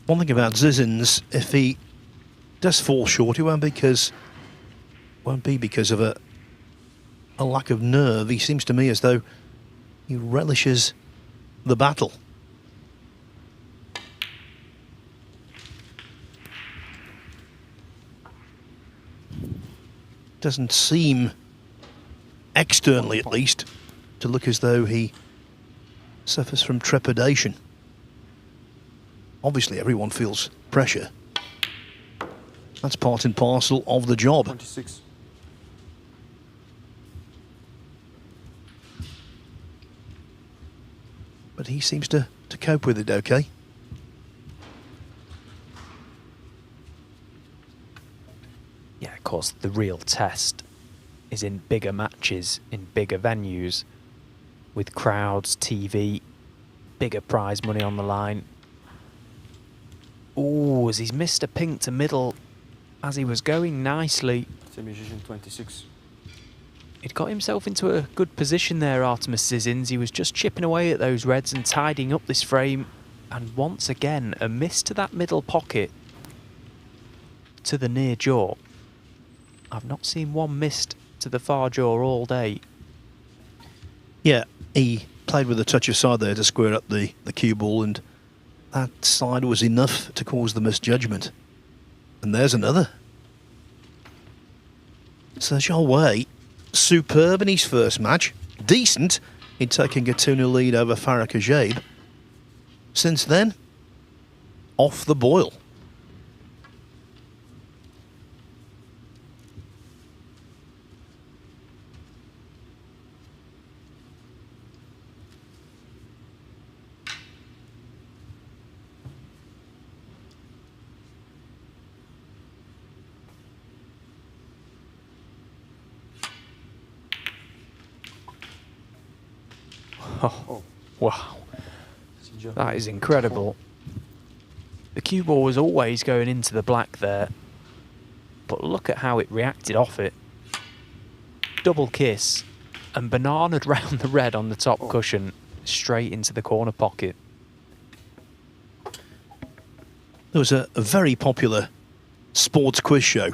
One thing about Zizins, if he does fall short, it won't be because of a lack of nerve. He seems to me as though he relishes the battle. Doesn't seem, externally at least, to look as though he suffers from trepidation. Obviously, everyone feels pressure. That's part and parcel of the job.
26.
But he seems to cope with it okay.
Yeah, of course, the real test is in bigger matches, in bigger venues, with crowds, TV, bigger prize money on the line. Ooh, as he's missed a pink to middle as he was going nicely.
Semi-position 26.
He'd got himself into a good position there, Artemis Zizins. He was just chipping away at those reds and tidying up this frame. And once again, a miss to that middle pocket, to the near jaw. I've not seen one missed to the far jaw all day.
Yeah, he played with a touch of side there to square up the cue ball, and that side was enough to cause the misjudgment. And there's another. Sergio Way, superb in his first match. Decent in taking a 2-0 lead over Farah Kajaib. Since then, off the boil.
Oh, wow. That is incredible. The cue ball was always going into the black there, but look at how it reacted off it. Double kiss and bananaed round the red on the top cushion, straight into the corner pocket.
There was a very popular sports quiz show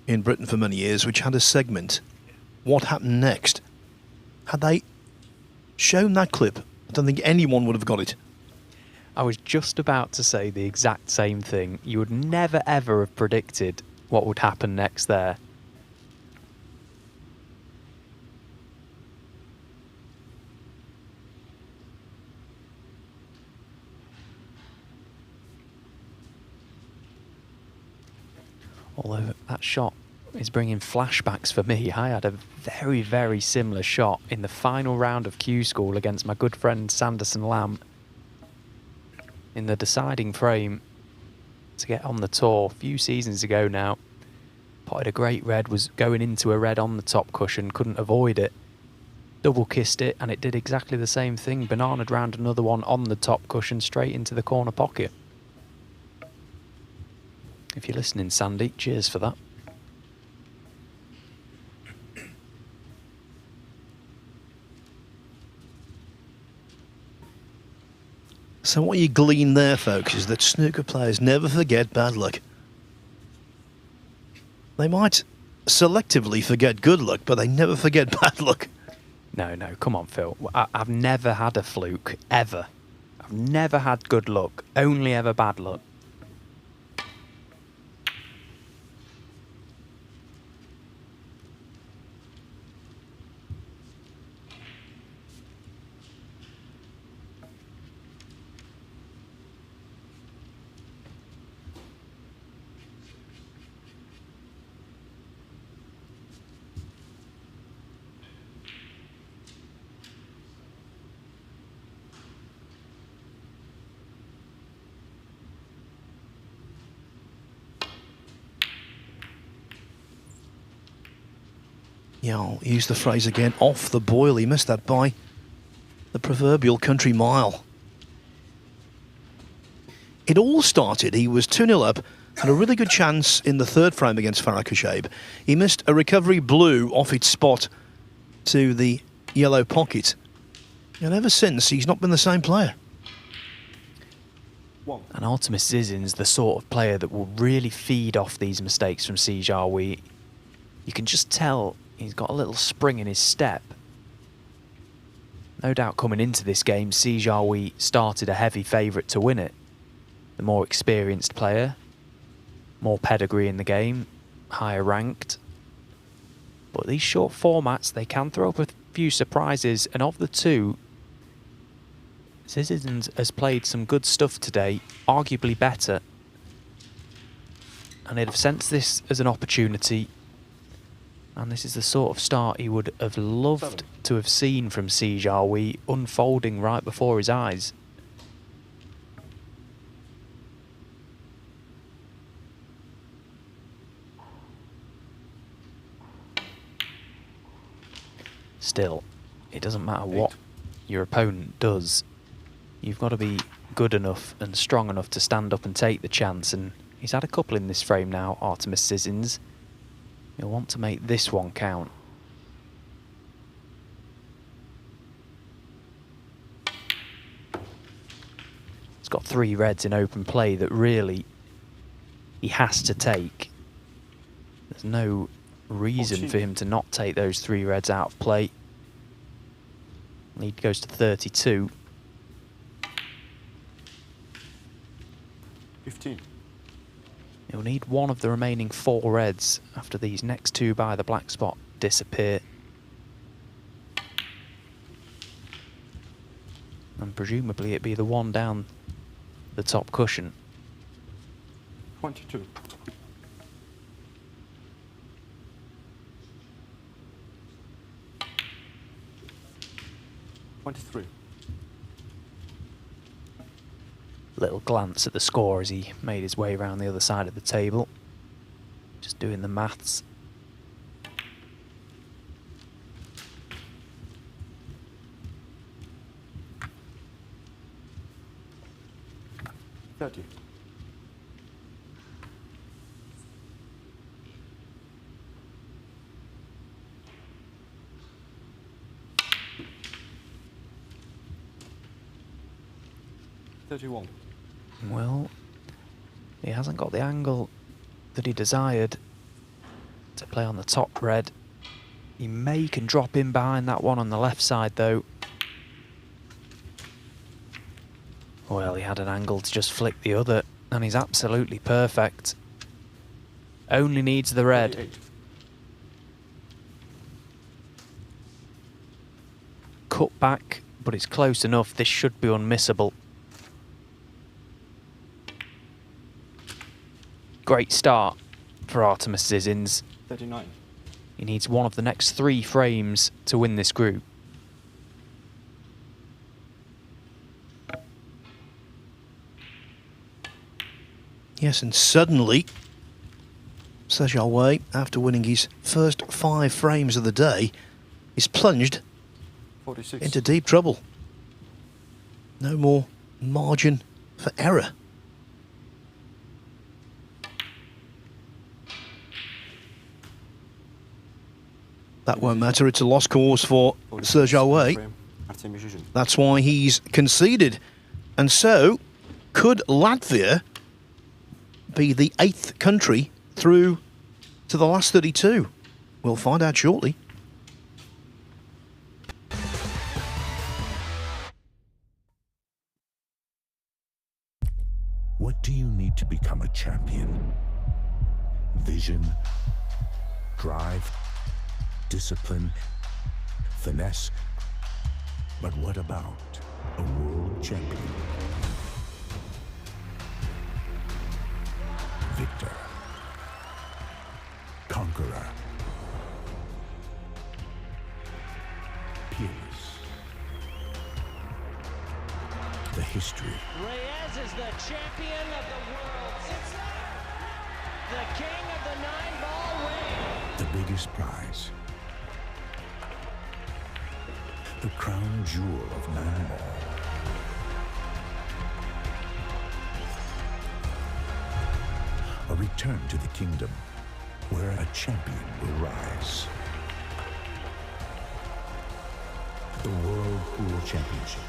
in Britain for many years, which had a segment, What Happened Next? Had they shown that clip, I don't think anyone would have got it.
I was just about to say the exact same thing. You would never ever have predicted what would happen next there. Although that shot is bringing flashbacks for me. I had a very, very similar shot in the final round of Q School against my good friend Sanderson Lamb in the deciding frame to get on the tour a few seasons ago now. Potted a great red, was going into a red on the top cushion, couldn't avoid it. Double kissed it and it did exactly the same thing. Bananaed round another one on the top cushion straight into the corner pocket. If you're listening, Sandy, cheers for that.
So what you glean there, folks, is that snooker players never forget bad luck. They might selectively forget good luck, but they never forget bad luck.
No, come on, Phil. I've never had a fluke, ever. I've never had good luck, only ever bad luck.
Yeah, I'll use the phrase again, off the boil. He missed that by the proverbial country mile. It all started, he was 2-0 up, had a really good chance in the third frame against Farah Kajaib. He missed a recovery blue off its spot to the yellow pocket. And ever since, he's not been the same player.
And Artemis Zizins, the sort of player that will really feed off these mistakes from Si Jiahui. You can just tell he's got a little spring in his step. No doubt coming into this game, Si Jiahui started a heavy favourite to win it. The more experienced player, more pedigree in the game, higher ranked. But these short formats, they can throw up a few surprises, and of the two, Zizins has played some good stuff today, arguably better. And he'd have sensed this as an opportunity. And this is the sort of start he would have loved to have seen from Si Jiahui unfolding right before his eyes. still, it doesn't matter what your opponent does. You've got to be good enough and strong enough to stand up and take the chance. And he's had a couple in this frame now, Artemis Sissons. He'll want to make this one count. He's got 3 reds in open play that really he has to take. There's no reason for him to not take those 3 reds out of play. Lead goes to 32.
15.
He'll need one of the remaining 4 reds after these next 2 by the black spot disappear. And presumably it'd be the one down the top cushion.
22. 23.
Little glance at the score as he made his way around the other side of the table. Just doing the maths.
$30. $31.
Well, he hasn't got the angle that he desired to play on the top red. He can drop in behind that one on the left side though. Well, he had an angle to just flick the other, and he's absolutely perfect. Only needs the red.
38.
Cut back, but it's close enough. This should be unmissable. Great start for Artemis Sissons.
39.
He needs one of the next 3 frames to win this group.
Yes, and suddenly, Sejarway, after winning his first 5 frames of the day, is plunged
46.
into deep trouble. No more margin for error. That won't matter, it's a lost cause for Sejarway. That's why he's conceded. And so, could Latvia be the 8th country through to the last 32? We'll find out shortly.
What do you need to become a champion? Vision, drive, discipline, finesse. But what about a world champion? Victor, conqueror, peerless. The history.
Reyes is the champion of the world. It's the king of the 9-ball ring.
The biggest prize. The crown jewel of 9-ball. A return to the kingdom where a champion will rise. The World Pool Championship.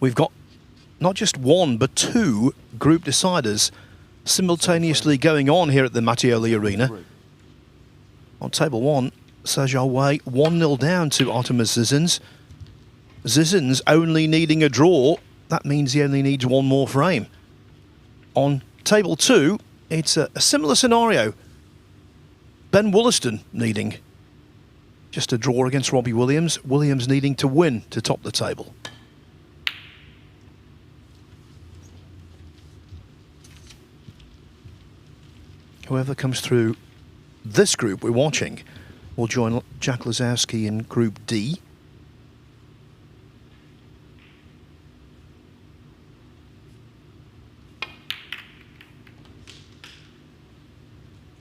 We've got not just 1 but 2 group deciders simultaneously going on here at the Mattioli Arena. On table 1, Sejarway 1-0 down to Artemis Sissons. Sissons only needing a draw. That means he only needs 1 more frame. On table 2, it's a similar scenario. Ben Wollaston needing just a draw against Robbie Williams. Williams needing to win to top the table. Whoever comes through this group we're watching will join Jack Lazowski in Group D.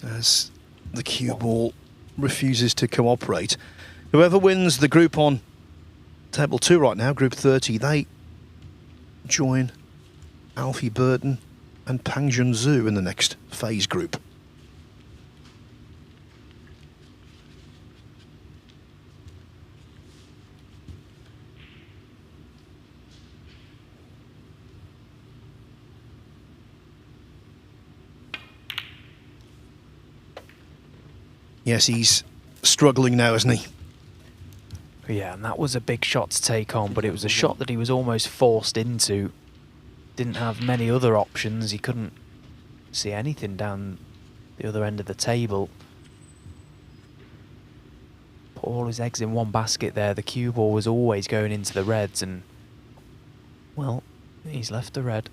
As the cue ball refuses to cooperate. Whoever wins the group on table 2 right now, Group 30, they join Alfie Burton and Pang Jun Zhu in the next phase group. Yes, he's struggling now, isn't he?
Yeah, and that was a big shot to take on, but it was a shot that he was almost forced into. Didn't have many other options. He couldn't see anything down the other end of the table. Put all his eggs in one basket there. The cue ball was always going into the reds, and, well, he's left the red.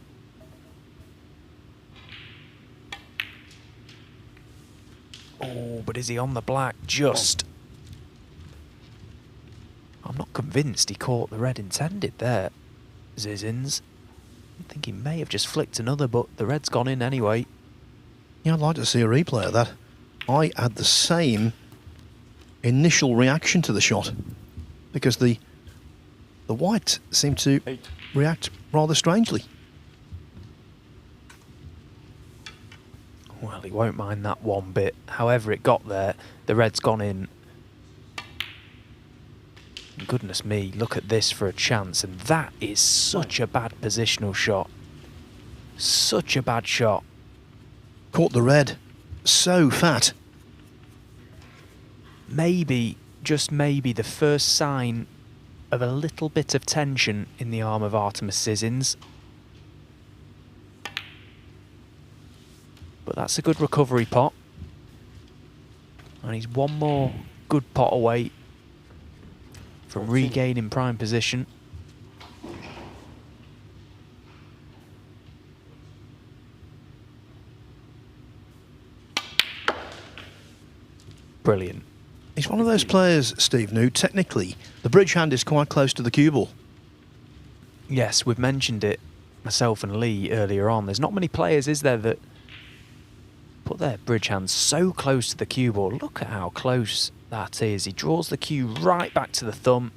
Oh, but is he on the black? Just. I'm not convinced he caught the red intended there, Zizins. I think he may have just flicked another, but the red's gone in anyway.
Yeah, I'd like to see a replay of that. I had the same initial reaction to the shot because the white seemed to react rather strangely.
Well, he won't mind that one bit. However it got there, the red's gone in. Goodness me, look at this for a chance. And that is such a bad positional shot. Such a bad shot.
Caught the red so fat.
Maybe, just maybe, the first sign of a little bit of tension in the arm of Artemis Zizins. But that's a good recovery pot. And he's one more good pot away from regaining prime position. Brilliant.
He's one of those players, Steve, who technically the bridge hand is quite close to the cue ball.
Yes, we've mentioned it, myself and Lee, earlier on. There's not many players, is there, that put their bridge hand so close to the cue ball. Look at how close that is. He draws the cue right back to the thumb.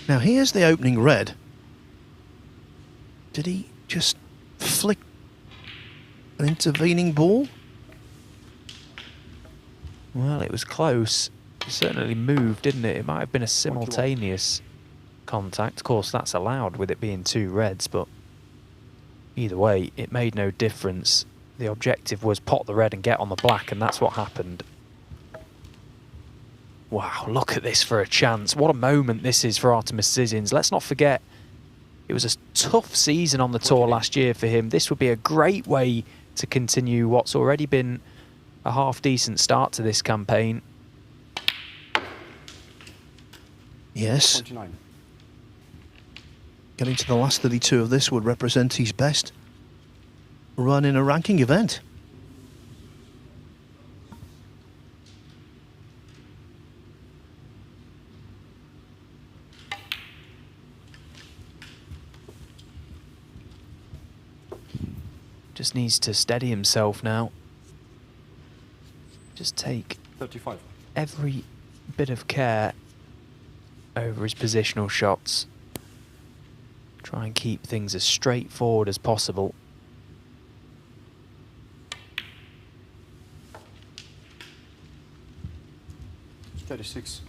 Now here's the opening red. Did he just flick an intervening ball?
Well, it was close. It certainly moved, didn't it? It might have been a simultaneous contact. Of course, that's allowed with it being 2 reds, but either way, it made no difference. The objective was pot the red and get on the black, and that's what happened. Wow, look at this for a chance. What a moment this is for Artemis Zizins. Let's not forget, it was a tough season on the tour last year for him. This would be a great way to continue what's already been a half-decent start to this campaign.
Yes. Getting to the last 32 of this would represent his best run in a ranking event.
Just needs to steady himself now. Just take
35.
Every bit of care over his positional shots. Try and keep things as straightforward as possible.
$36.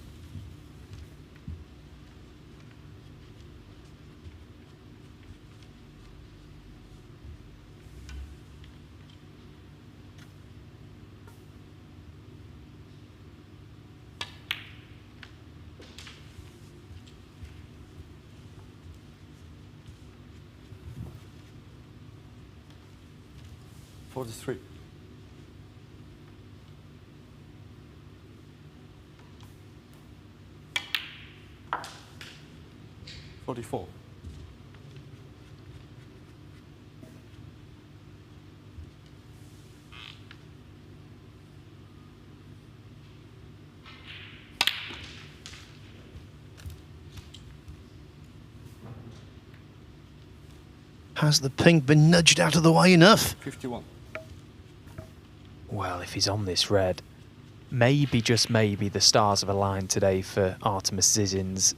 43. 44.
Has the pink been nudged out of the way enough?
51.
Well, if he's on this red, maybe, just maybe, the stars have aligned today for Artemis Zizins.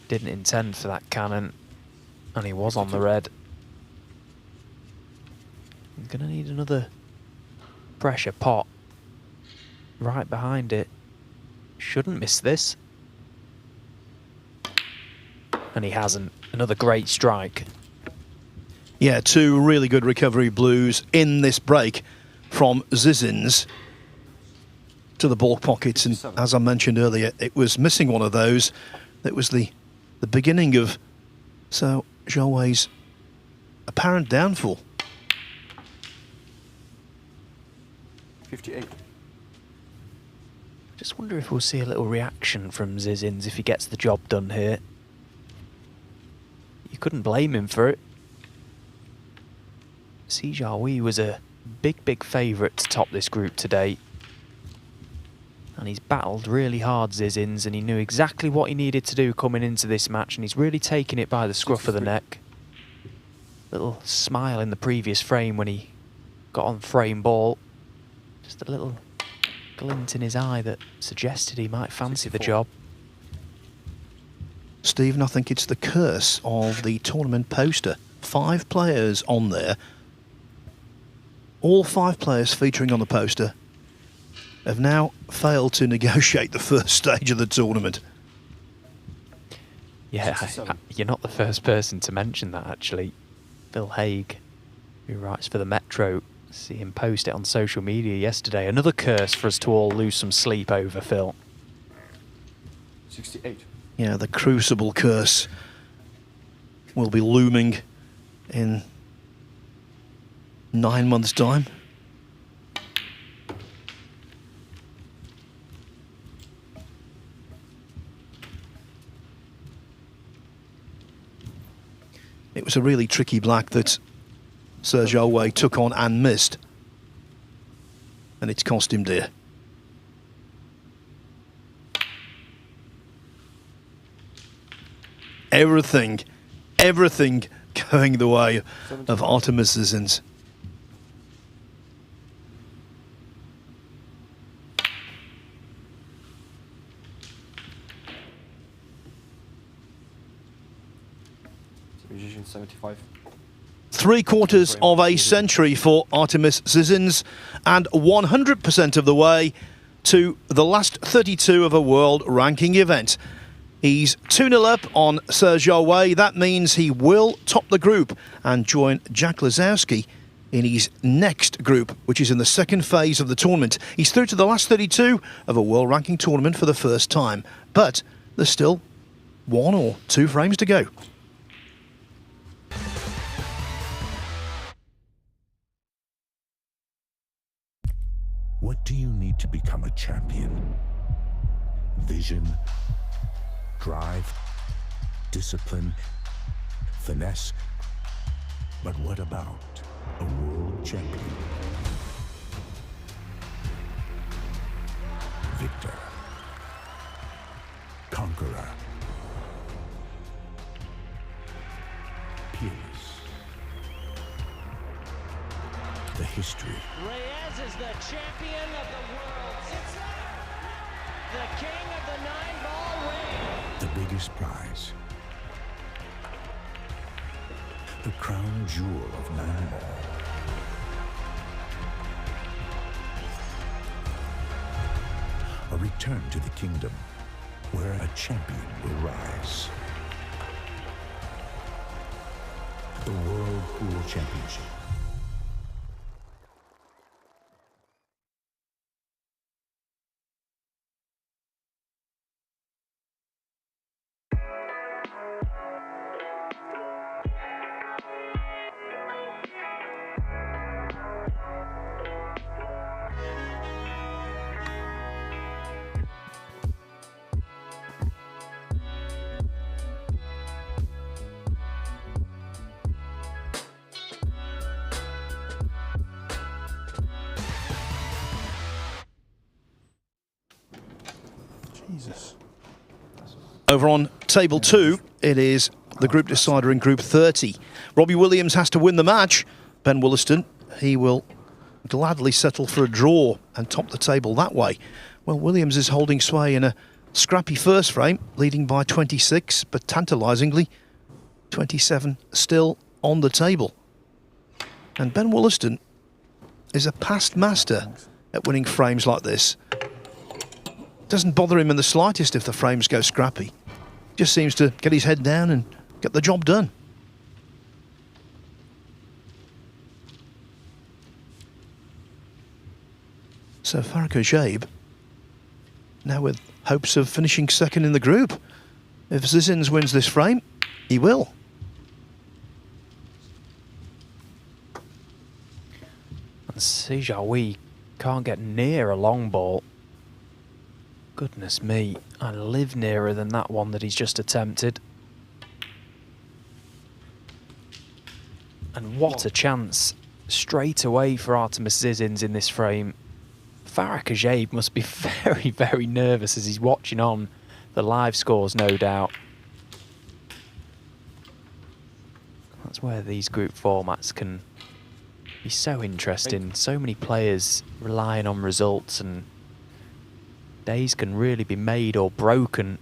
Didn't intend for that cannon, and he was on the red. He's going to need another pressure pot right behind it. Shouldn't miss this. And he hasn't. Another great strike.
Yeah, two really good recovery blues in this break from Zizins to the ball pockets. And as I mentioned earlier, it was missing one of those. It was the beginning of Zhao Wei's apparent downfall.
58.
Just wonder if we'll see a little reaction from Zizins if he gets the job done here. You couldn't blame him for it. Zhao was a big favourite to top this group today. And he's battled really hard, Zizins, and he knew exactly what he needed to do coming into this match, and he's really taken it by the scruff of the neck. Little smile in the previous frame when he got on frame ball. Just a little glint in his eye that suggested he might fancy
64.
the job.
Stephen, I think it's the curse of the tournament poster. 5 players on there. All 5 players featuring on the poster have now failed to negotiate the first stage of the tournament.
Yeah, you're not the first person to mention that, actually. Phil Haig, who writes for the Metro, see him post it on social media yesterday. Another curse for us to all lose some sleep over, Phil.
68.
Yeah, the Crucible curse will be looming in 9 months' time. It was a really tricky black that Zhao Wei took on and missed. And it's cost him dear. Everything going the way of Artemis Zizins.
Magician 75.
3/4 of a century for Artemis Zizins, and 100% of the way to the last 32 of a world ranking event. He's 2-0 up on Zhao Wei. That means he will top the group and join Jack Lazowski in his next group, which is in the second phase of the tournament. He's through to the last 32 of a world ranking tournament for the first time, but there's still 1 or 2 frames to go.
What do you need to become a champion? Vision, drive, discipline, finesse. But what about a world champion? Victor, conqueror, peerless. The history.
Reyes is the champion of the world. It's the king of the 9-ball ring.
The biggest prize. The crown jewel of 9-ball. A return to the kingdom where a champion will rise. The World Pool Championship.
Over on table 2, it is the group decider in group 30. Robbie Williams has to win the match. Ben Wollaston, he will gladly settle for a draw and top the table that way. Well, Williams is holding sway in a scrappy first frame, leading by 26, but tantalisingly, 27 still on the table. And Ben Wollaston is a past master at winning frames like this. Doesn't bother him in the slightest if the frames go scrappy. Just seems to get his head down and get the job done. So Faraka Jaib now with hopes of finishing second in the group. If Zizins wins this frame, he will.
And Sijawi can't get near a long ball. Goodness me, I live nearer than that one that he's just attempted. And what a chance straight away for Artemis Zizins in this frame. Faraka Jaib must be very, very nervous as he's watching on the live scores, no doubt. That's where these group formats can be so interesting. So many players relying on results, and days can really be made or broken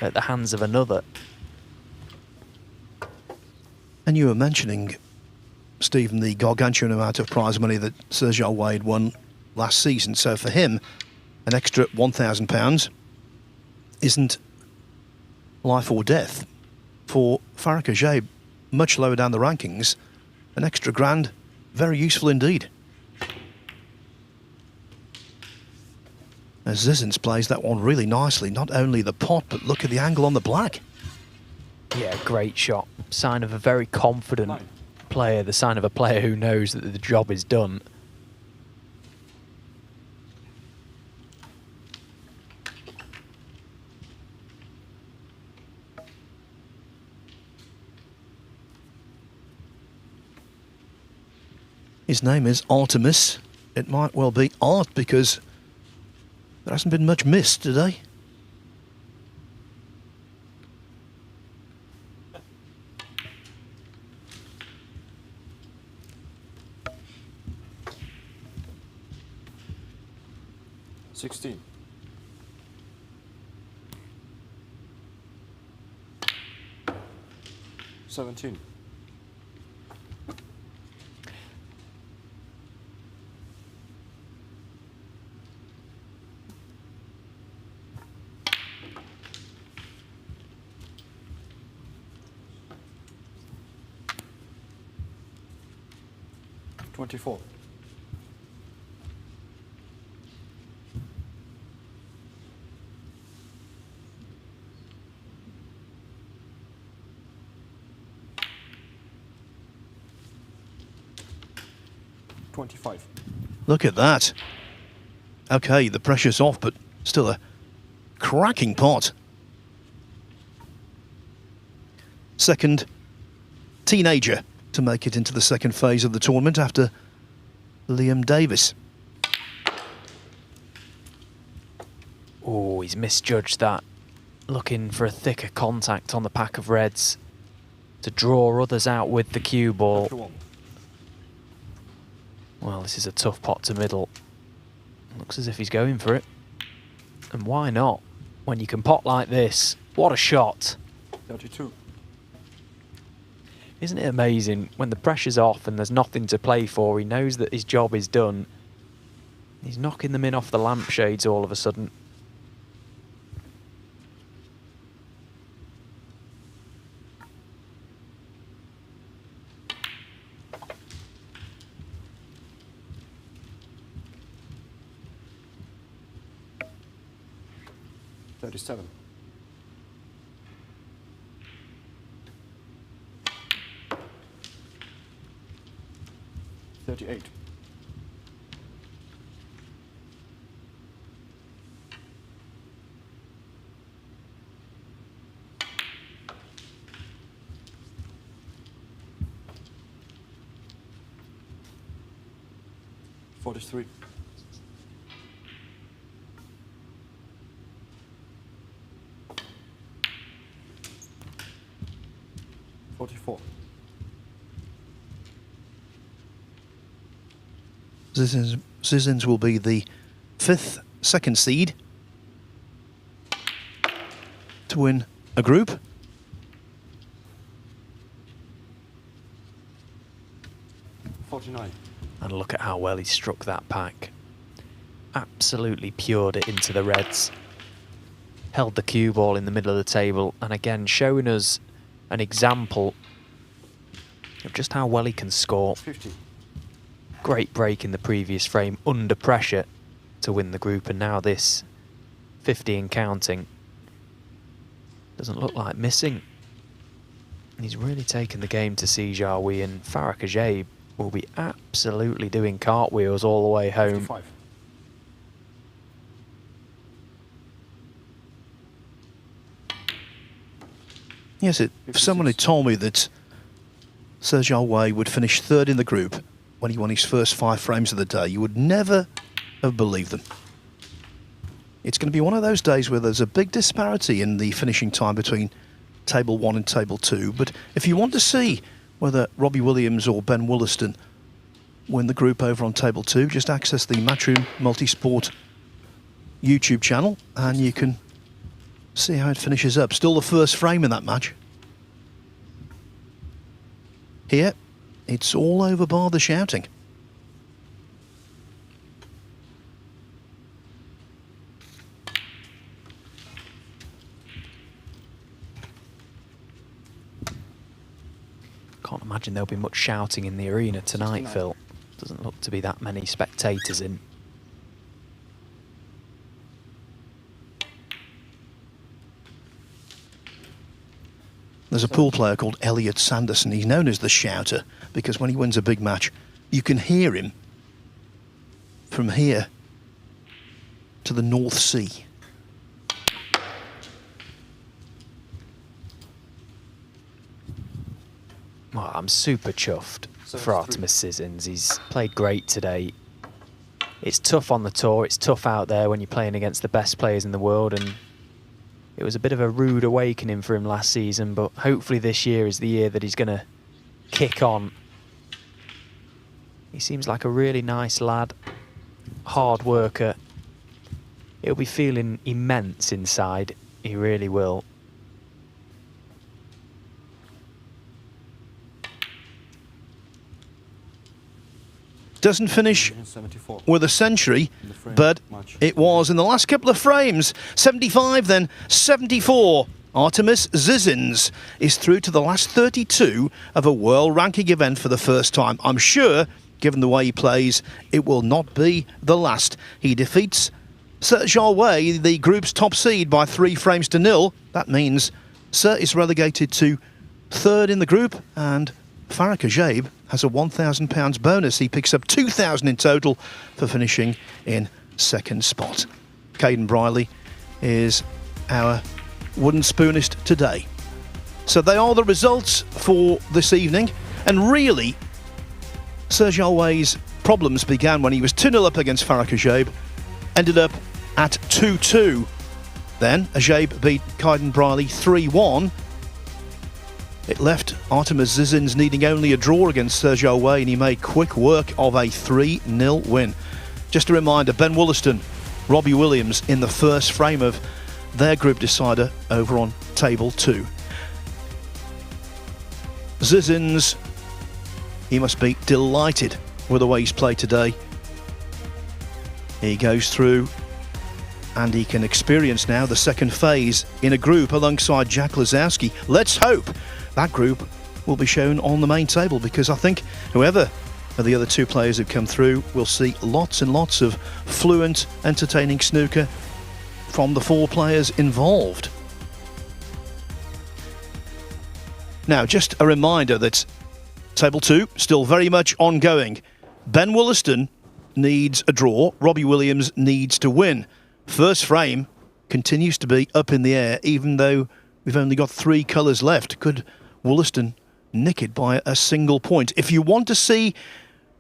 at the hands of another.
And you were mentioning, Stephen, the gargantuan amount of prize money that Sergio Wade won last season. So for him, an extra £1,000 isn't life or death. For Faraka Jaib, much lower down the rankings, an extra grand, very useful indeed. As Zizins plays that one really nicely, not only the pot, but look at the angle on the black.
Yeah, great shot. Sign of a very confident player, the sign of a player who knows that the job is done.
His name is Artemis. It might well be Art because there hasn't been much missed today.
$16. $17. $24. $25.
Look at that. Okay, the pressure's off, but still a cracking pot. Second teenager to make it into the second phase of the tournament after Liam Davis.
Oh, he's misjudged that. Looking for a thicker contact on the pack of reds to draw others out with the cue ball. Well, this is a tough pot to middle. Looks as if he's going for it. And why not? When you can pot like this, what a shot.
32.
Isn't it amazing? When the pressure's off and there's nothing to play for, he knows that his job is done. He's knocking them in off the lampshades all of a sudden.
$37. $38. $43. 44.
Zizins will be the 5th second seed to win a group.
And look at how well he struck that pack. Absolutely pured it into the reds. Held the cue ball in the middle of the table, and again showing us an example of just how well he can score.
50.
Great break in the previous frame under pressure to win the group, and now this 50 and counting. Doesn't look like missing. He's really taken the game to Sijawi, and Farah Kajay will be absolutely doing cartwheels all the way home.
55.
Yes, if someone had told me that Sergio Wei would finish 3rd in the group when he won his first 5 frames of the day, you would never have believed them. It's going to be one of those days where there's a big disparity in the finishing time between Table 1 and Table 2, but if you want to see whether Robbie Williams or Ben Wollaston win the group over on Table 2, just access the Matchroom Multisport YouTube channel and you can see how it finishes up. Still the first frame in that match. Here, it's all over bar the shouting.
Can't imagine there'll be much shouting in the arena tonight, Phil. Doesn't look to be that many spectators in.
There's a pool player called Elliot Sanderson. He's known as the Shouter because when he wins a big match, you can hear him from here to the North Sea.
Well, I'm super chuffed for Artemis Zizins. He's played great today. It's tough on the tour. It's tough out there when you're playing against the best players in the world, and it was a bit of a rude awakening for him last season, but hopefully this year is the year that he's going to kick on. He seems like a really nice lad, hard worker. He'll be feeling immense inside. He really will.
Doesn't finish with a century, but it was in the last couple of frames. 75, then 74. Artemis Zizins is through to the last 32 of a world ranking event for the first time. I'm sure, given the way he plays, it will not be the last. He defeats Sir Wei, the group's top seed, by 3 frames to 0. That means Sir is relegated to 3rd in the group, and Farah Kajab has a £1,000 bonus. He picks up £2,000 in total for finishing in 2nd spot. Caden Briley is our wooden spoonist today. So they are the results for this evening. And really, Sergio Wei's problems began when he was 2-0 up against Farah Kajab, ended up at 2-2. Then Ajab beat Caden Briley 3-1. It left Artemis Zizins needing only a draw against Sergio Wei, and he made quick work of a 3-0 win. Just a reminder, Ben Wollaston, Robbie Williams in the first frame of their group decider over on Table 2. Zizins, he must be delighted with the way he's played today. He goes through and he can experience now the second phase in a group alongside Jack Lazowski. Let's hope that group will be shown on the main table, because I think whoever of the other 2 players who've come through will see lots and lots of fluent, entertaining snooker from the 4 players involved. Now, just a reminder that Table 2 still very much ongoing. Ben Wollaston needs a draw. Robbie Williams needs to win. First frame continues to be up in the air, even though we've only got 3 colours left. Could Wollaston nick it by a single point? If you want to see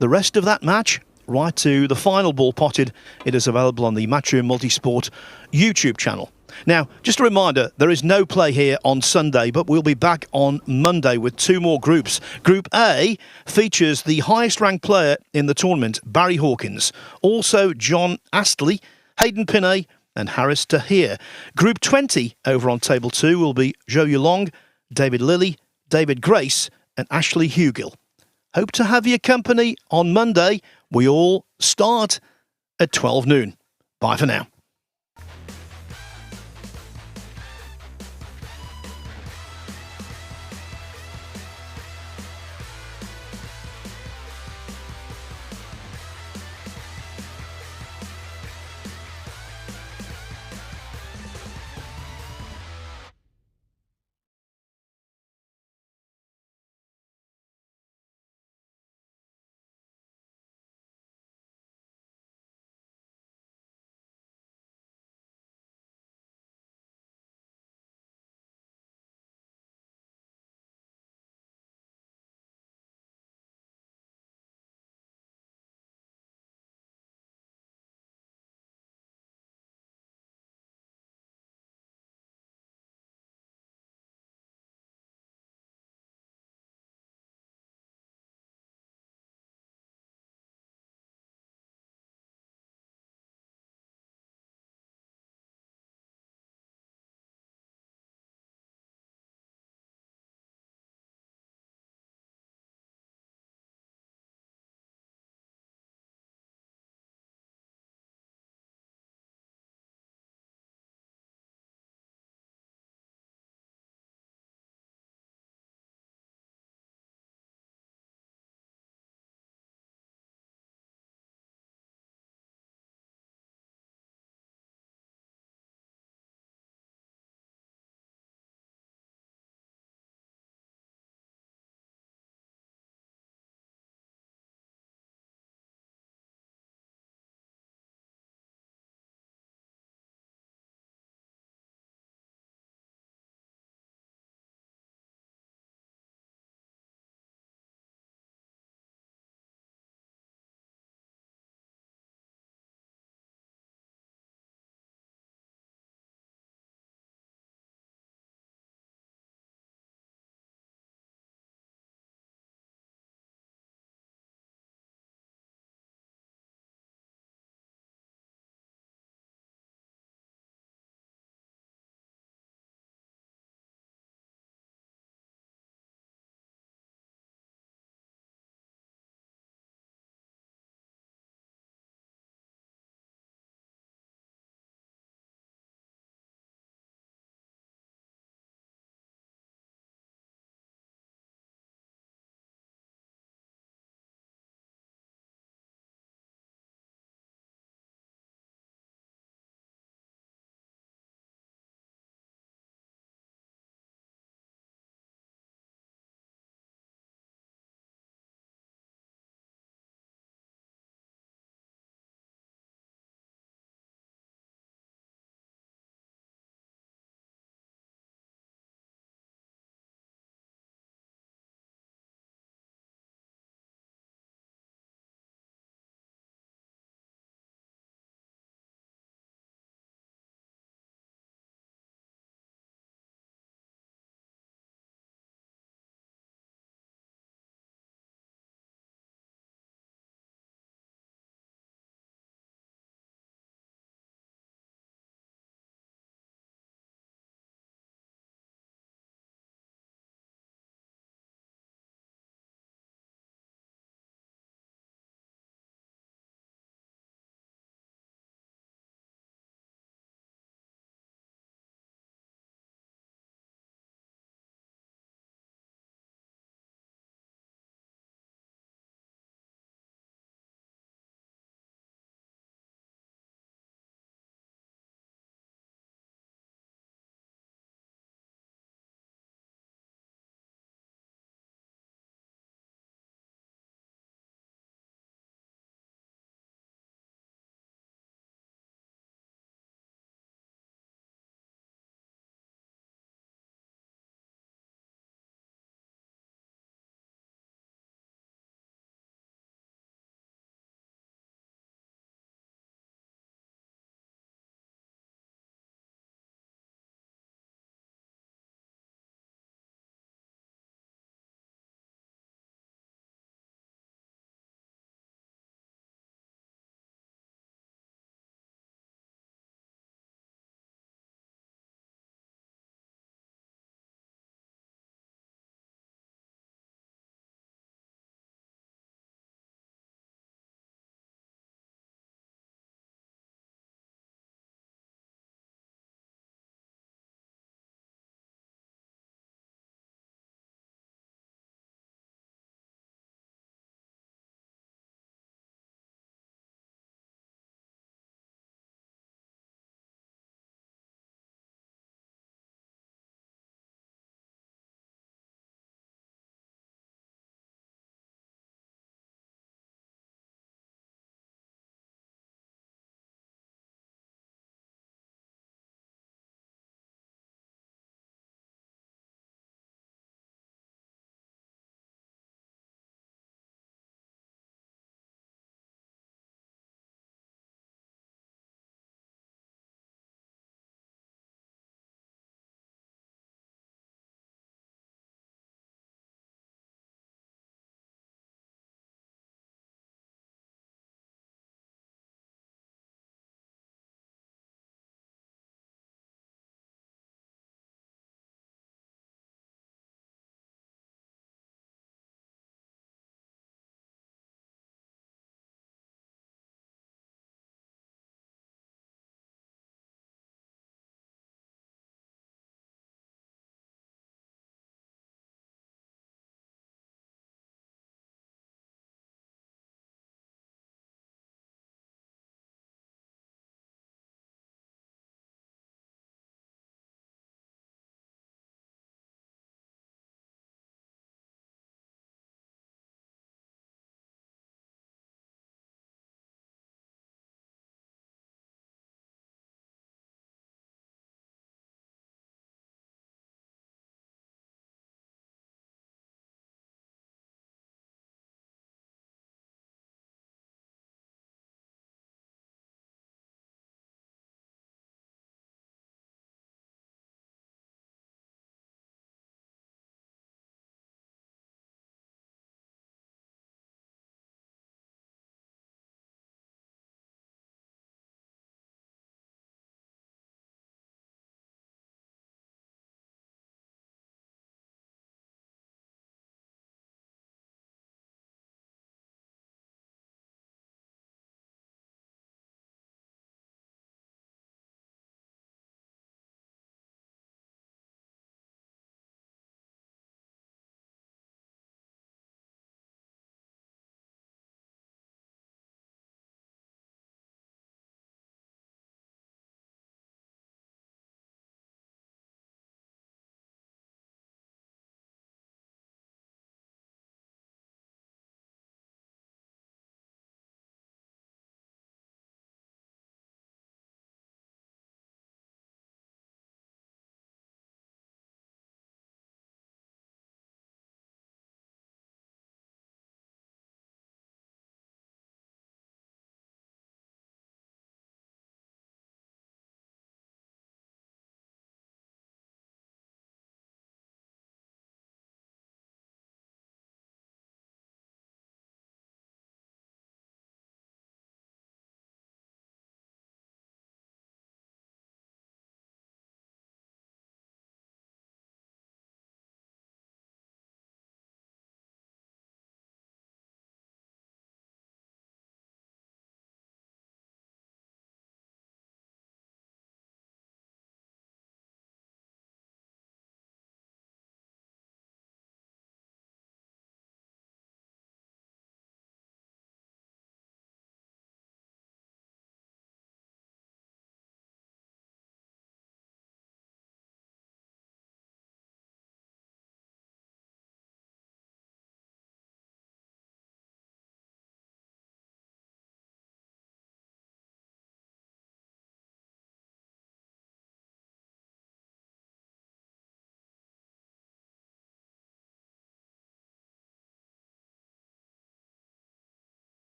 the rest of that match, right to the final ball potted, it is available on the Matchroom Multisport YouTube channel. Now, just a reminder, there is no play here on Sunday, but we'll be back on Monday with 2 more groups. Group A features the highest-ranked player in the tournament, Barry Hawkins. Also, John Astley, Hayden Pinney and Harris Tahir. Group 20 over on Table 2 will be Zhou Yulong, David Lilly, David Grace and Ashley Hugill. Hope to have your company on Monday. We all start at 12 noon. Bye for now.